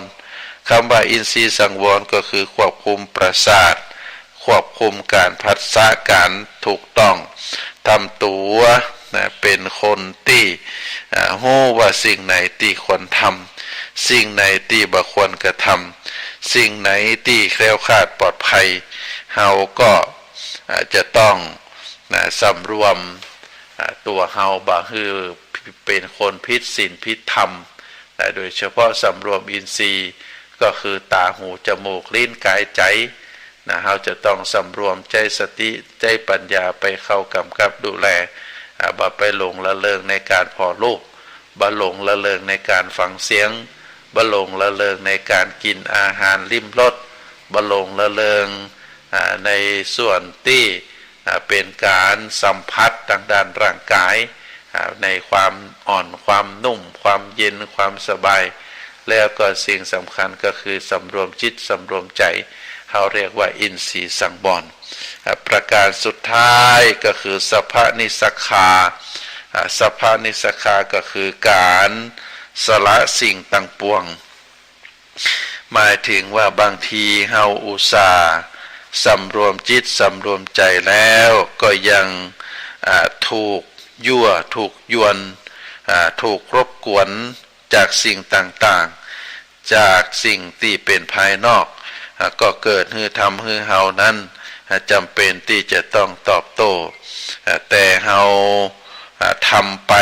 คำว่าอินทรีย์สังวรก็คือควบคุมประสาทควบคุมการพัฒนาการถูกต้องทำตัวเป็นคนที่รู้ว่าสิ่งไหนที่ควรทำสิ่งไหนที่บ่ควรกระท สิ่งไหนที่แคล้วคลาดปลอดภัยเฮาก็จะต้องสำรวมตัวเฮาบ่ฮือเป็นคนผิดศีลผิดธรรมโดยเฉพาะสำรวมอินทรีย์ก็คือตาหูจมูกลิ้นกายใจเฮาจะต้องสำรวมใจสติใจปัญญาไปเข้ากำกับดูแลบ่ไปหลงละเลงในการพอรูปบ่หลงละเลงในการฟังเสียงบ่หลงละเลงในการกินอาหารลิ้มรสบ่หลงละเลงในส่วนที่เป็นการสัมผัสทางด้านร่างกายในความอ่อนความนุ่มความเย็นความสบายแล้วก็สิ่งสำคัญก็คือสำรวมจิตสำรวมใจเขาเรียกว่าอินทรีย์สังวรประการสุดท้ายก็คือสัพพนิสคาสัพพนิสคาก็คือการสละสิ่งต่างปวงหมายถึงว่าบางทีเฮาอุตส่าห์สำรวมจิตสำรวมใจแล้วก็ยังถูกยั่วถูกยวนถูกรบกวนจากสิ่งต่างๆจากสิ่งที่เป็นภายนอกก็เกิดให้ทำให้เฮานั้นจำเป็นที่จะต้องตอบโต้แต่เฮาทำไป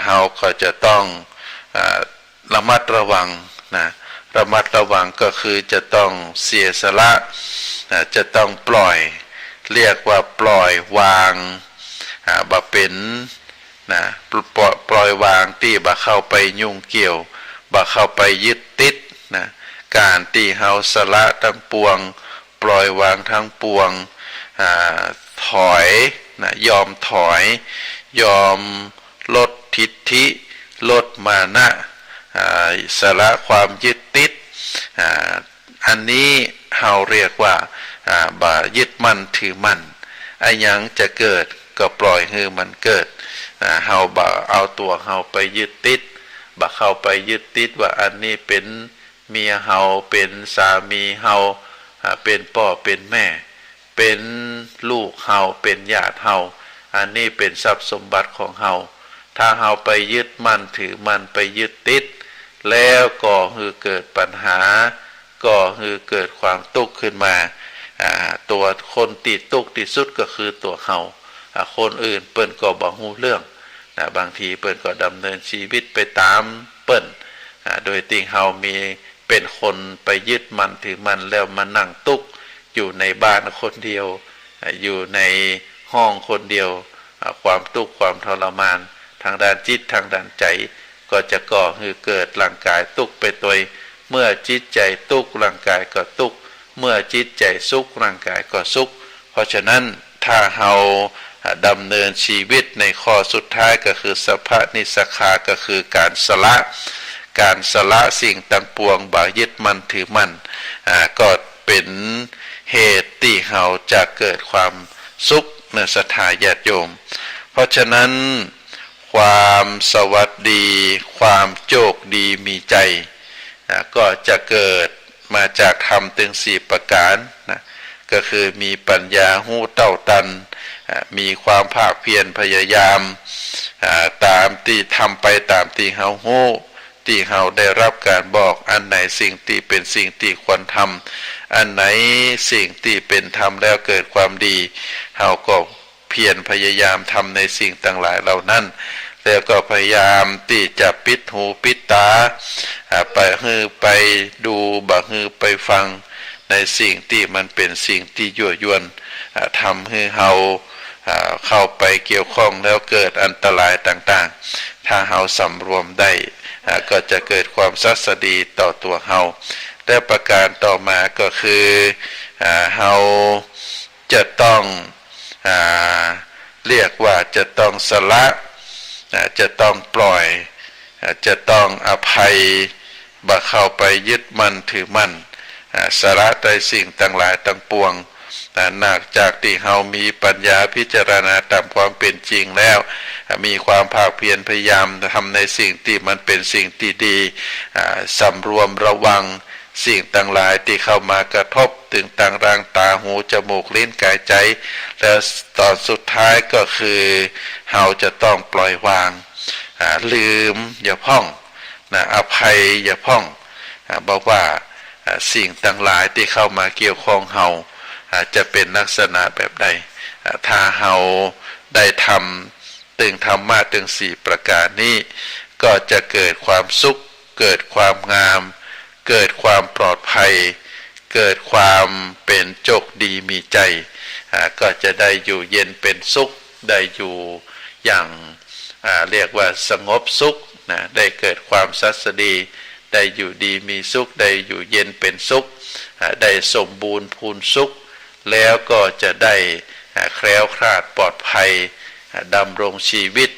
เฮาก็จะต้องระมัดระวังระมัดระวังก็คือจะต้องเสียสละจะต้องปล่อยเรียกว่าปล่อยวางบ่เป็นปล่อยวางที่บ่เข้าไปยุ่งเกี่ยวบ่เข้าไปยึดติดการที่เฮาสละทั้งปวงปล่อยวางทั้งปวงถอยยอมถอยยอมลดทิฏฐิลดมานะสละความยึดติดอันนี้เฮาเรียกว่าบ่ยึดมั่นถือมั่นไอ้หยังจะเกิดก็ปล่อยให้มันเกิดเฮาบ่เอาตัวเฮาไปยึดติดบ่เข้าไปยึดติดว่าอันนี้เป็นเมียเฮาเป็นสามีเฮาเป็นพ่อเป็นแม่เป็นลูกเฮาเป็นญาติเฮาอันนี้เป็นทรัพย์สมบัติของเฮาถ้าเฮาไปยึดมั่นถือมั่นไปยึดติดแล้วก็คือเกิดปัญหาก็คือเกิดความทุกข์ขึ้นมาตัวคนติดทุกข์ที่สุดก็คือตัวเฮาคนอื่นเปิ้นก็บ่ฮู้เรื่องบางทีเปิ้นก็ดำเนินชีวิตไปตามเปิ้นโดยที่เฮามีเป็นคนไปยึดมั่นถือมั่นแล้วมานั่งทุกข์อยู่ในบ้านคนเดียวอยู่ในห้องคนเดียวความทุกข์ความทรมานทางด้านจิตทางด้านใจก็จะก่อให้เกิดร่างกายทุกข์ไปโดยเมื่อจิตใจทุกข์ร่างกายก็ทุกข์เมื่อจิตใจสุขร่างกายก็สุขเพราะฉะนั้นถ้าเฮาดำเนินชีวิตในข้อสุดท้ายก็คือสัพพนิสคาก็คือการสละสิ่งต่างปวงบ่ยึดมั่นถือมั่นก็เป็นเหตุที่เฮาจะเกิดความสุขในศรัทธาญาติโยมเพราะฉะนั้นความสวัสดีความโชคดีมีใจก็จะเกิดมาจากธรรมถึง4ประการก็คือมีปัญญาหู้เต้าตันมีความภาคเพียรพยายามตามที่ทำไปตามที่เฮาฮู้ที่เฮาได้รับการบอกอันไหนสิ่งที่เป็นสิ่งที่ควรทำอันไหนสิ่งที่เป็นธรรมแล้วเกิดความดีเฮาก็เพียรพยายามทำในสิ่งต่างหลายเหล่านั้นแล้วก็พยายามที่จะปิดหูปิดตาไปไปดูบ่ไปฟังในสิ่งที่มันเป็นสิ่งที่ยั่วยวนทำให้เฮาเข้าไปเกี่ยวข้องแล้วเกิดอันตรายต่างๆถ้าเฮาสำรวมได้ก็จะเกิดความสัสดีต่อตัวเฮาและประการต่อมาก็คือเฮาจะต้องเรียกว่าจะต้องสละจะต้องปล่อยจะต้องอภัยบ่เข้าไปยึดมั่นถือมั่นสละในสิ่งต่างหลายต่างปวงนอกจากที่เฮามีปัญญาพิจารณาตามความเป็นจริงแล้วมีความภาคเพียรพยายามทำในสิ่งที่มันเป็นสิ่งที่ดีสำรวมระวังสิ่งต่างหลายที่เข้ามากระทบถึงต่างร่างตาหูจมูกลิ้นกายใจแล้วตอนสุดท้ายก็คือเฮาจะต้องปล่อยวางลืมอย่าพ่องอภัยอย่าพ่องบอกว่า สิ่งต่างหลายที่เข้ามาเกี่ยวข้องเฮาจะเป็นลักษณะแบบใดถ้าเฮาได้ทำตึงธรรมะตึง4ประการนี้ก็จะเกิดความสุขเกิดความงามเกิดความปลอดภัยเกิดความเป็นโชคดีมีใจก็จะได้อยู่เย็นเป็นสุขได้อยู่อย่างเรียกว่าสงบสุขนะได้เกิดความสัสดีได้อยู่ดีมีสุขได้อยู่เย็นเป็นสุขได้สมบูรณ์พูนสุขแล้วก็จะได้แคล้วคลาดปลอดภัยดำรงชีวิต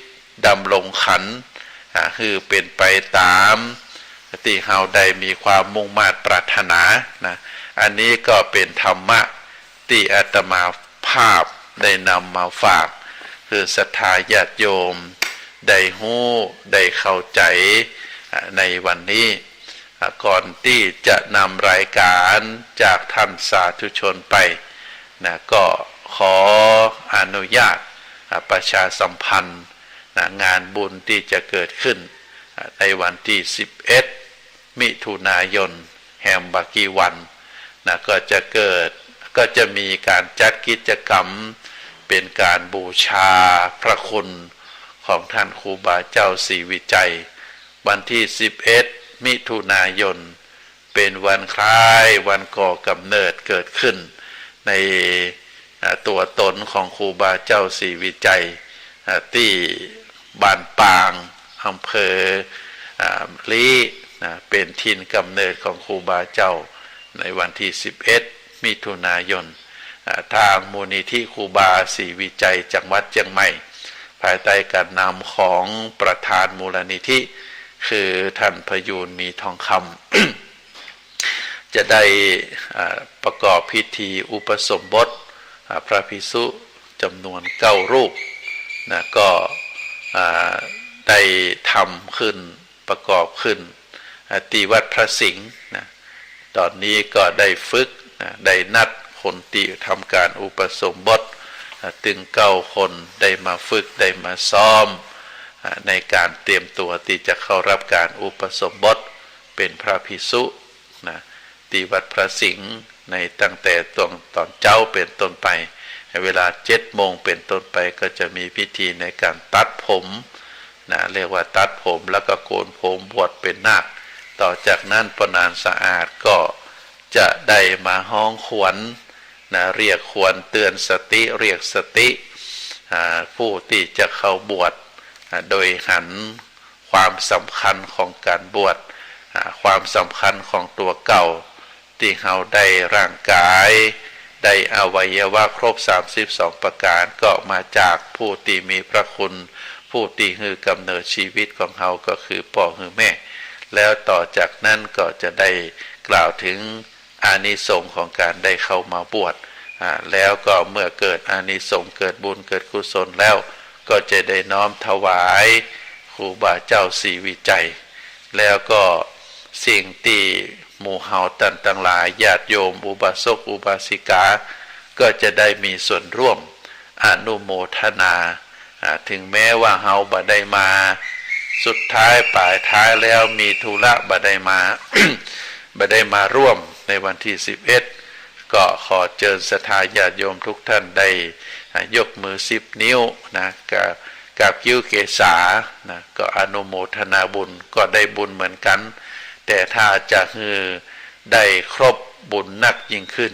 ดำรงขันคือเป็นไปตามที่เฮาได้มีความมุ่งมา่ปรารถนานะอันนี้ก็เป็นธรรมะที่อาตมาภาพได้นำมาฝากคือศรัทธาญาติโยมได้ฮู้ได้เข้าใจในวันนี้ก่อนที่จะนำรายการจากท่านสาธุชนไปนะก็ขออนุญาตประชาสัมพันธ์งานบุญที่จะเกิดขึ้นในวันที่11มิถุนายนแฮมบากีวันนะก็จะมีการจัดกิจกรรมเป็นการบูชาพระคุณของท่านครูบาเจ้าศรีวิจัยวันที่11มิถุนายนเป็นวันคล้ายวันก่อกำเนิดเกิดขึ้นในตัวตนของครูบาเจ้าศรีวิจัยที่บ้านปางอำเภอลีเป็นถิ่นกำเนิดของครูบาเจ้าในวันที่11มิถุนายนทางมูลนิธิครูบาศรีวิจัยจังหวัดเชียงใหม่ภายใต้การนำของประธานมูลนิธิคือท่านพยูนมีทองคำจะได้ประกอบพิธีอุปสมบทพระภิกษุจำนวน9รูปนะก็ได้ทำขึ้นประกอบขึ้นที่วัดพระสิงห์นะตอนนี้ก็ได้ฝึกได้นัดคนที่ทำการอุปสมบทถึง9คนได้มาฝึกได้มาซ้อมในการเตรียมตัวที่จะเข้ารับการอุปสมบทเป็นพระภิกษุนะที่วัดพระสิงห์ในตั้งแต่ตอนเจ้าเป็นต้นไปเวลา7 โมงเป็นต้นไปก็จะมีพิธีในการตัดผมนะเรียกว่าตัดผมแล้วก็โกนผมบวชเป็นนาคต่อจากนั้นปนานสะอาดก็จะได้มาห้องขวัญนะเรียกขวัญเตือนสติเรียกสติผู้ที่จะเข้าบวชโดยหันความสำคัญของการบวชความสำคัญของตัวเก่าที่เราได้ร่างกายได้อวัยวะครบ32ประการก็มาจากผู้ที่มีพระคุณผู้ที่คือกำเนิดชีวิตของเราก็คือพ่อคือแม่แล้วต่อจากนั้นก็จะได้กล่าวถึงอานิสงส์ของการได้เข้ามาบวชแล้วก็เมื่อเกิดอานิสงส์เกิดบุญเกิดกุศลแล้วก็จะได้น้อมถวายครูบาเจ้าศรีวิจัยแล้วก็สิ่งที่หมู่เฮาต่างหลายญาติโยมอุบาสกอุบาสิกาก็จะได้มีส่วนร่วมอนุโมทนาถึงแม้ว่าเฮาบ่ได้มาสุดท้ายปลายท้ายแล้วมีธุระบ่ได้มา บ่ได้มาร่วมในวันที่11ก็ขอเชิญศรัทธาญาติโยมทุกท่านได้ยกมือ10 นิ้วนะกับคิ้วเกษานะก็อนุโมทนาบุญก็ได้บุญเหมือนกันแต่ถ้าจะได้ครบบุญนักยิ่งขึ้น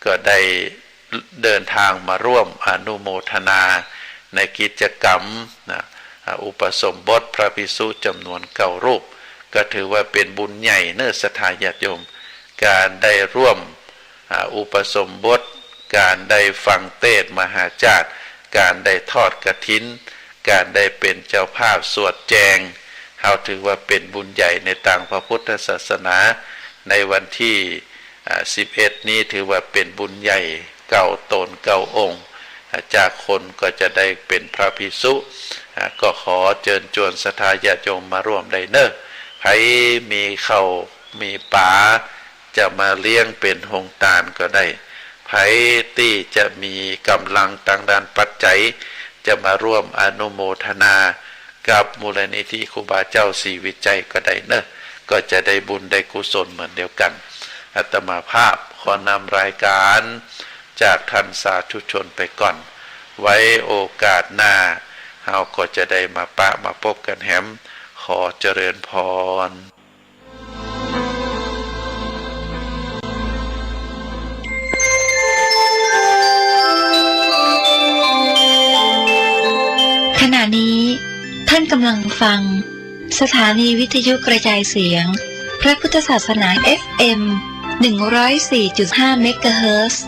ก็ได้เดินทางมาร่วมอนุโมทนาในกิจกรรมนะอุปสมบทพระภิกษุจำนวน9 รูปก็ถือว่าเป็นบุญใหญ่เนื้อศรัทธาญาติโยมการได้ร่วมอุปสมบทการได้ฟังเทศน์มหาจารย์การได้ทอดกฐินการได้เป็นเจ้าภาพสวดแจงเราถือว่าเป็นบุญใหญ่ในทางพระพุทธศาสนาในวันที่11นี้ถือว่าเป็นบุญใหญ่9 ตน 9 องค์จากคนก็จะได้เป็นพระภิกษุก็ขอเชิญชวนศรัทธาญาติโยมมาร่วมได้เนอะใครมีข้าวมีปลาจะมาเลี้ยงเป็นหงตาลก็ได้ไผที่จะมีกำลังทางด้านปัจจัยจะมาร่วมอนุโมทนากับมูลนิธิครูบาเจ้าศรีวิจัยก็ได้เนอะก็จะได้บุญได้กุศลเหมือนเดียวกัน อาตมาภาพขอนำรายการจากท่านสาธุชนไปก่อนไว้โอกาสหน้าเราก็จะได้มาปะมาพบกันแฮมขอเจริญพรขณะนี้ท่านกำลังฟังสถานีวิทยุกระจายเสียงพระพุทธศาสนา FM 104.5 เมกะเฮิรตซ์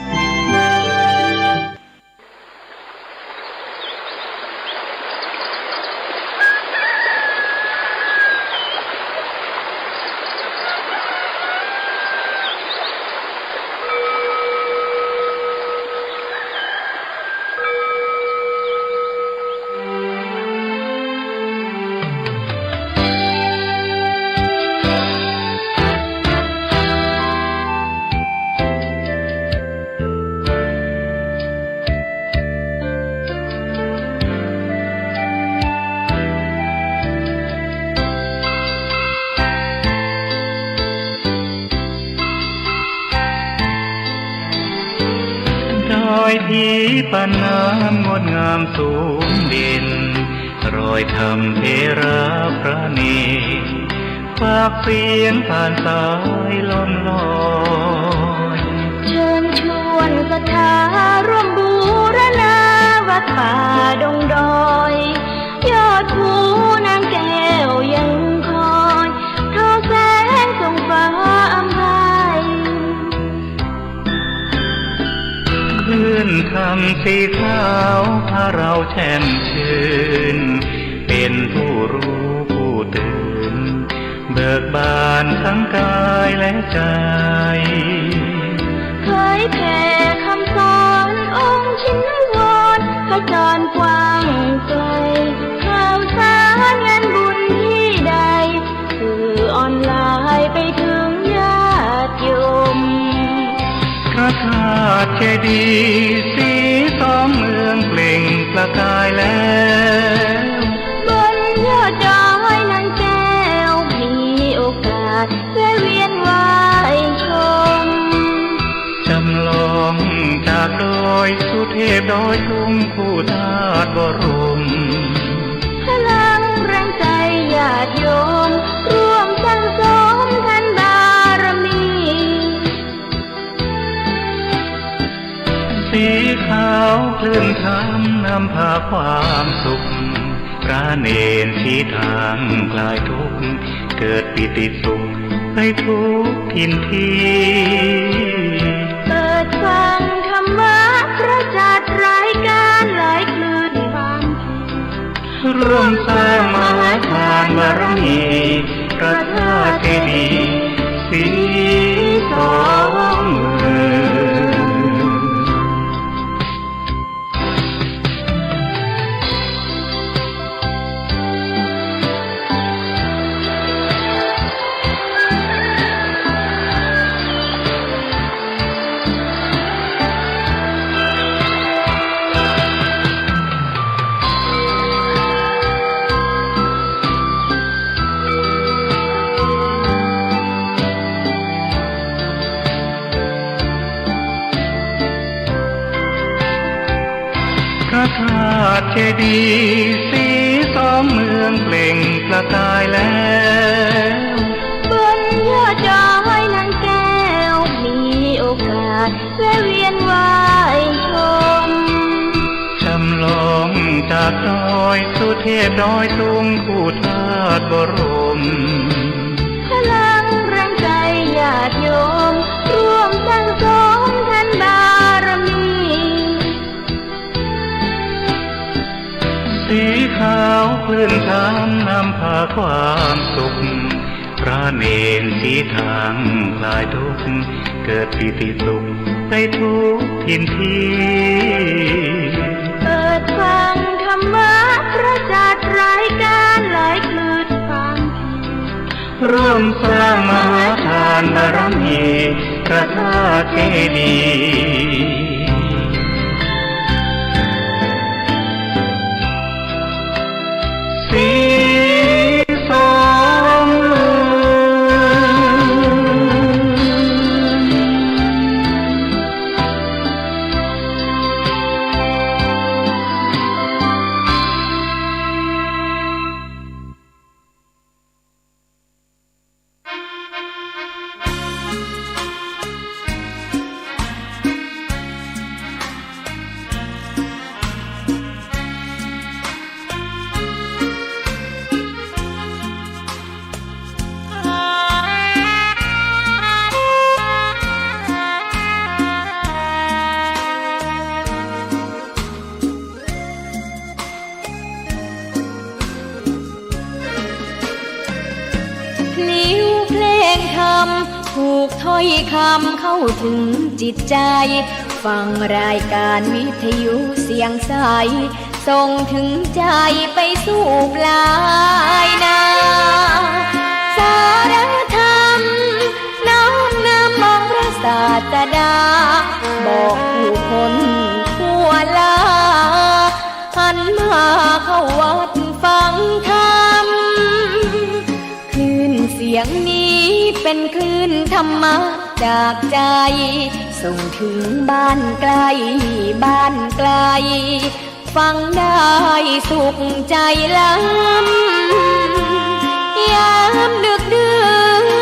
ที่ปานน้ำงดงามสูงเด่นรอยธรรมเทระพระเนตรฝากเสียงผ่านสายลมลอยเชิญชวนศรัทธาร่วมบูรณาวัดป่าดงดอยยอดภูนางแก้วยังคอยทอแสงส่องฟ้าอำไพคลื่นคำสีขาวพาเราแช่มชื่นเป็นผู้รู้ผู้ตื่นเบิกบานทั้งกายและใจเคยแผ่คำสอนองค์ชินวรขจรกว้างไกลข่าวสารงานบุญที่ใดสื่อออนไลน์ไปถึงญาติโยมพระธาตุเจดีย์สีสองเมืองเปล่งประกายแล้วบนยอดดอยนางแก้วมีโอกาสแวะเวียนไหว้ชมจำลองจากดอยสุเทพดอยทุ่งคู่ธาตุบรมพลังแรงใจญาติโยมร่วมสร้างสมทันบารมีสีขาวคลื่นธรรมนำพาความสุขพระเนรชี้ทางคลายทุกข์เกิดปิติสุขให้ทุกทินทีเปิดฟังธรรมะพระจัดรายการหลายคลื่นความร่วมสร้างมหาทานบารมีพระธาตุเจดีย์สีสองเมืองพระธาตุเจดีย์สีสองเมืองเปล่งประกายแล้วบนยอดดอยนางแก้วมีโอกาสแวะเวียนไหว้ชมจำลองจากดอยสุเทพดอยทุ่งคู่ธาตุบรมพลังแรงใจญาติโยมร่วมสร้างสมทันบารมีสีขาวคลื่นธรรมนำพาความสุขพระเนรชี้ทางคลายทุกข์เกิดปิติสุขไปทุกทินทีเปิดฟังธรรมะพระจัดรายการหลายคลื่นความร่วมสร้างมหาทานบารมีพระธาตุเจดีย์สีสองเมือง ำถูกถ้อยคำเข้าถึงจิตใจฟังรายการวิทยุเสียงใสส่งถึงใจไปสู่ปลายนาสารธรรมน้อมนำมองพระศาสดาบอกผู้คนทั่วลาหันมาเข้าวัดฟังธรรมคลื่นเสียงนี้เป็นคลื่นธรรมะจากใจส่งถึงบ้านไกลบ้านไกลฟังได้สุขใจล้ำยามดึกดื่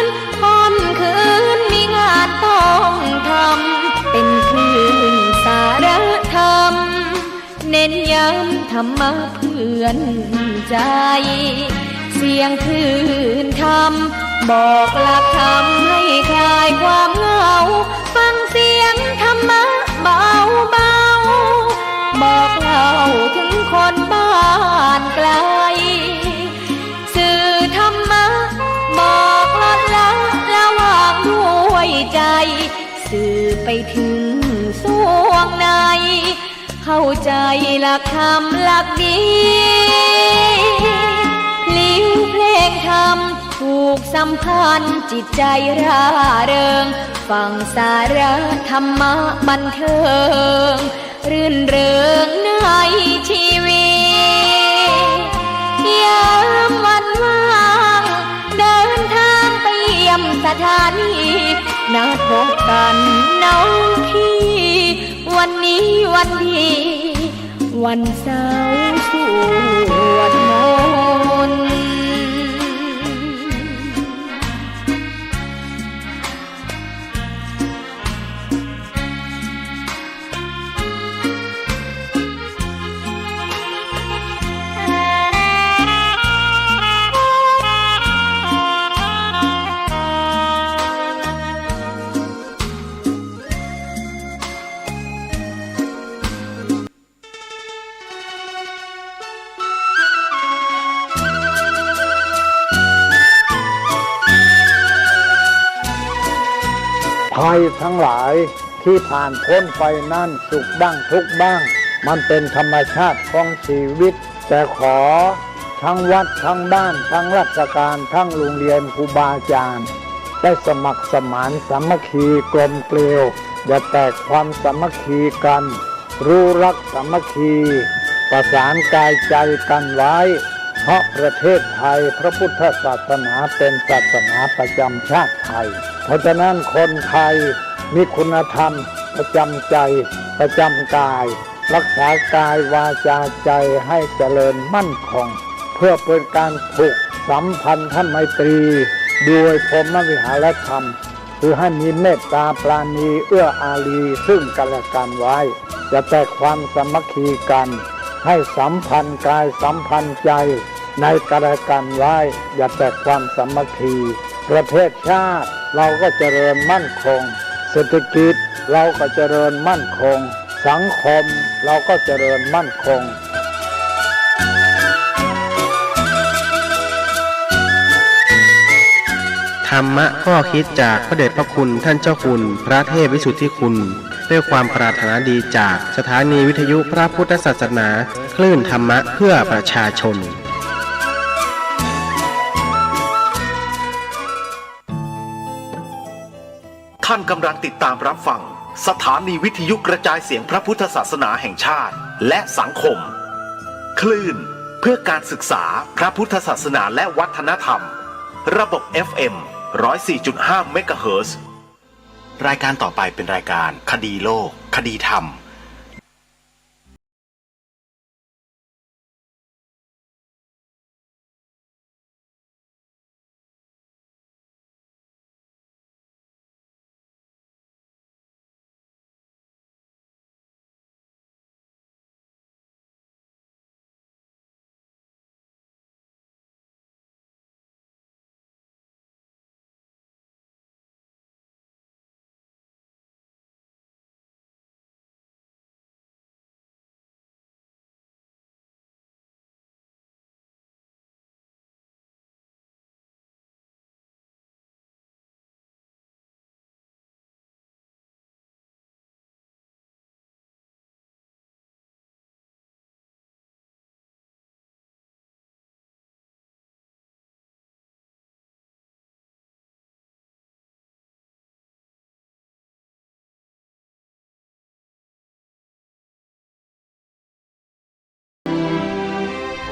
นค่ำคืนมีงานต้องทำเป็นคลื่นสารธรรมเน้นย้ำธรรมะเพื่อนใจเสียงคลื่นธรรมบอกหลักธรรมให้คลายความเหงาฟังเสียงธรรมะเบาเบาบอกเล่าถึงคนบ้านไกลสื่อธรรมะบอกลดละระหว่างด้วยใจสื่อไปถึงสวงในเข้าใจหลักธรรมหลักดีพลิ้วเพลงธรรมถูกสัมพันธ์จิตใจร่าเริงฟังสาระธรรมะบันเทิงรื่นเริงในชีวิตยามวันว่างเดินทางไปเยี่ยมสถานีนัดพบกันน้องพี่วันนี้วันดีวันเสาร์สวดมนต์ภัยทั้งหลายที่ผ่านพ้นไปนั่นสุขบ้างทุกข์บ้างมันเป็นธรรมชาติของชีวิตแต่ขอทั้งวัดทั้งบ้านทั้งราชการทั้งโรงเรียนครูบาอาจารย์ได้สมัครสมานสามัคคีกลมเกลียวอย่าแตกความสามัคคีกันรู้รักสามัคคีประสานกายใจกันไว้เพราะประเทศไทยพระพุทธศาสนาเป็นศาสนาประจำชาติไทยเพราะฉะนั้นคนไทยมีคุณธรรมประจำใจประจำกายรักษากายวาจาใจให้เจริญมั่นคงเพื่อเป็นการผูกสัมพันธไมตรีด้วยพรหมวิหารธรรมคือให้มีเมตตาปราณีเอื้ออารีซึ่งกันและกันไว้จะแต่ความสามัคคีกันให้สัมพันธ์กายสัมพันธ์ใจในกันและกันไว้อย่าแต่ความสามัคคีประเทศชาติเราก็เจริญมั่นคงเศรษฐกิจเราก็เจริญมั่นคงสังคมเราก็เจริญมั่นคงธรรมะข้อคิดจากพระเดชพระคุณท่านเจ้าคุณพระเทพวิสุทธิคุณด้วยความปรารถนาดีจากสถานีวิทยุพระพุทธศาสนาคลื่นธรรมะเพื่อประชาชน ท่านกำลังติดตามรับฟังสถานีวิทยุกระจายเสียงพระพุทธศาสนาแห่งชาติและสังคมคลื่นเพื่อการศึกษาพระพุทธศาสนาและวัฒนธรรมระบบ FM 104.5 เมกะเฮิรตซ์รายการต่อไปเป็นรายการคดีโลกคดีธรรม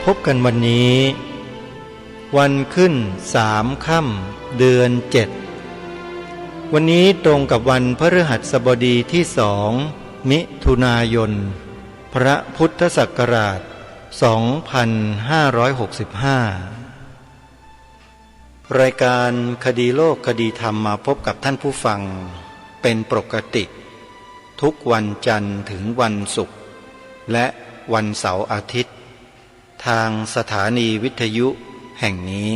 พบกันวันนี้วันขึ้น3 ค่ำเดือน 7วันนี้ตรงกับวันพฤหัสบดีที่2 มิถุนายนพระพุทธศักราช2565รายการคดีโลกคดีธรรมมาพบกับท่านผู้ฟังเป็นปกติทุกวันจันทร์ถึงวันศุกร์และวันเสาร์อาทิตย์ทางสถานีวิทยุแห่งนี้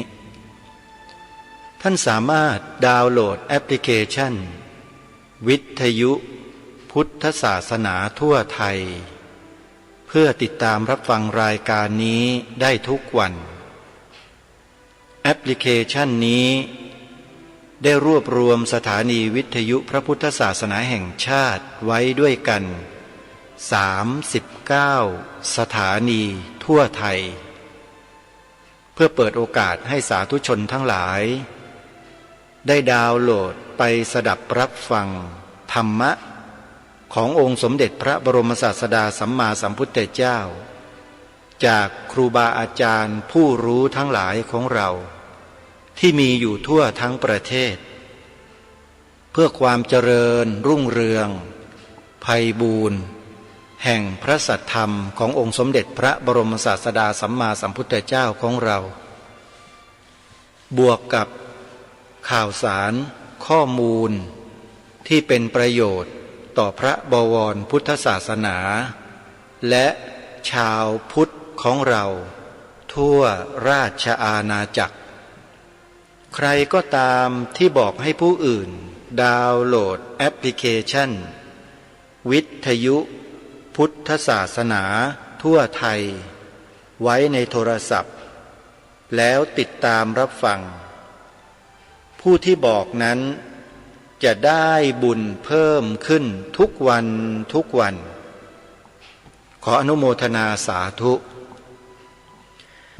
ท่านสามารถดาวน์โหลดแอปพลิเคชันวิทยุพุทธศาสนาทั่วไทยเพื่อติดตามรับฟังรายการนี้ได้ทุกวันแอปพลิเคชันนี้ได้รวบรวมสถานีวิทยุพระพุทธศาสนาแห่งชาติไว้ด้วยกัน39สถานีทั่วไทยเพื่อเปิดโอกาสให้สาธุชนทั้งหลายได้ดาวน์โหลดไปสดับรับฟังธรรมะขององค์สมเด็จพระบรมศาสดาสัมมาสัมพุทธเจ้าจากครูบาอาจารย์ผู้รู้ทั้งหลายของเราที่มีอยู่ทั่วทั้งประเทศเพื่อความเจริญรุ่งเรืองไพบูรย์แห่งพระสัทธรรมขององค์สมเด็จพระบรมศาสดาสัมมาสัมพุทธเจ้าของเราบวกกับข่าวสารข้อมูลที่เป็นประโยชน์ต่อพระบวรพุทธศาสนาและชาวพุทธของเราทั่วราชอาณาจักรใครก็ตามที่บอกให้ผู้อื่นดาวน์โหลดแอปพลิเคชันวิทยุพุทธศาสนาทั่วไทยไว้ในโทรศัพท์แล้วติดตามรับฟังผู้ที่บอกนั้นจะได้บุญเพิ่มขึ้นทุกวันทุกวันขออนุโมทนาสาธุ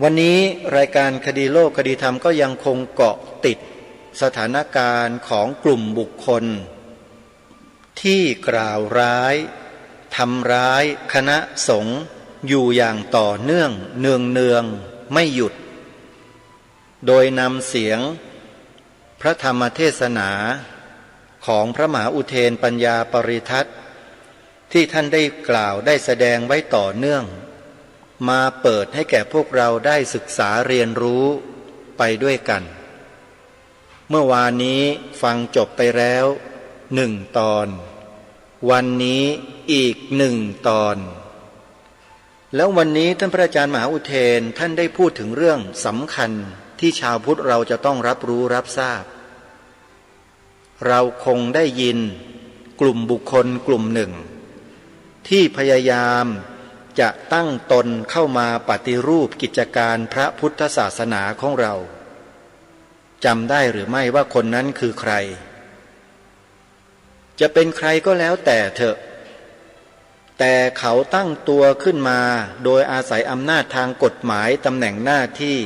วันนี้รายการคดีโลกคดีธรรมก็ยังคงเกาะติดสถานการณ์ของกลุ่มบุคคลที่กล่าวร้ายทำร้ายคณะสงฆ์อยู่อย่างต่อเนื่องเนืองไม่หยุดโดยนำเสียงพระธรรมเทศนาของพระมหาอุเทนปัญญาปริทัศน์ที่ท่านได้กล่าวได้แสดงไว้ต่อเนื่องมาเปิดให้แก่พวกเราได้ศึกษาเรียนรู้ไปด้วยกันเมื่อวานนี้ฟังจบไปแล้ว1 ตอนวันนี้อีก1 ตอนแล้ววันนี้ท่านพระอาจารย์มหาอุเทนท่านได้พูดถึงเรื่องสำคัญที่ชาวพุทธเราจะต้องรับรู้รับทราบเราคงได้ยินกลุ่มบุคคลกลุ่มหนึ่งที่พยายามจะตั้งตนเข้ามาปฏิรูปกิจการพระพุทธศาสนาของเราจำได้หรือไม่ว่าคนนั้นคือใครจะเป็นใครก็แล้วแต่เถอะแต่เขาตั้งตัวขึ้นมาโดยอาศัยอำนาจทางกฎหมายตำแหน่งหน้าที่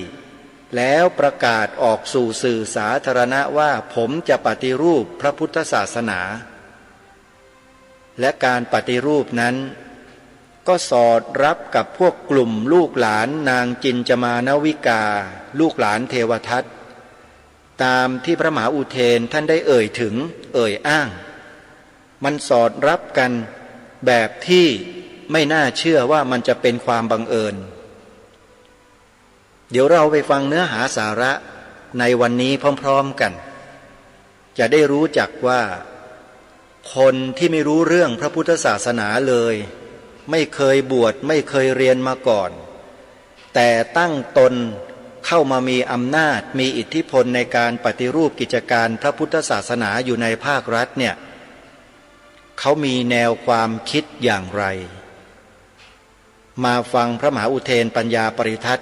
แล้วประกาศออกสู่สื่อสาธารณะว่าผมจะปฏิรูปพระพุทธศาสนาและการปฏิรูปนั้นก็สอดรับกับพวกกลุ่มลูกหลานนางจินจมานวิกาลูกหลานเทวทัตตามที่พระมหาอุเทนท่านได้เอ่ยถึงเอ่ยอ้างมันสอดรับกันแบบที่ไม่น่าเชื่อว่ามันจะเป็นความบังเอิญเดี๋ยวเราไปฟังเนื้อหาสาระในวันนี้พร้อมๆกันจะได้รู้จักว่าคนที่ไม่รู้เรื่องพระพุทธศาสนาเลยไม่เคยบวชไม่เคยเรียนมาก่อนแต่ตั้งตนเข้ามามีอำนาจมีอิทธิพลในการปฏิรูปกิจการพระพุทธศาสนาอยู่ในภาครัฐเนี่ยเขามีแนวความคิดอย่างไรมาฟังพระมหาอุเทนปัญญาปริทัศน์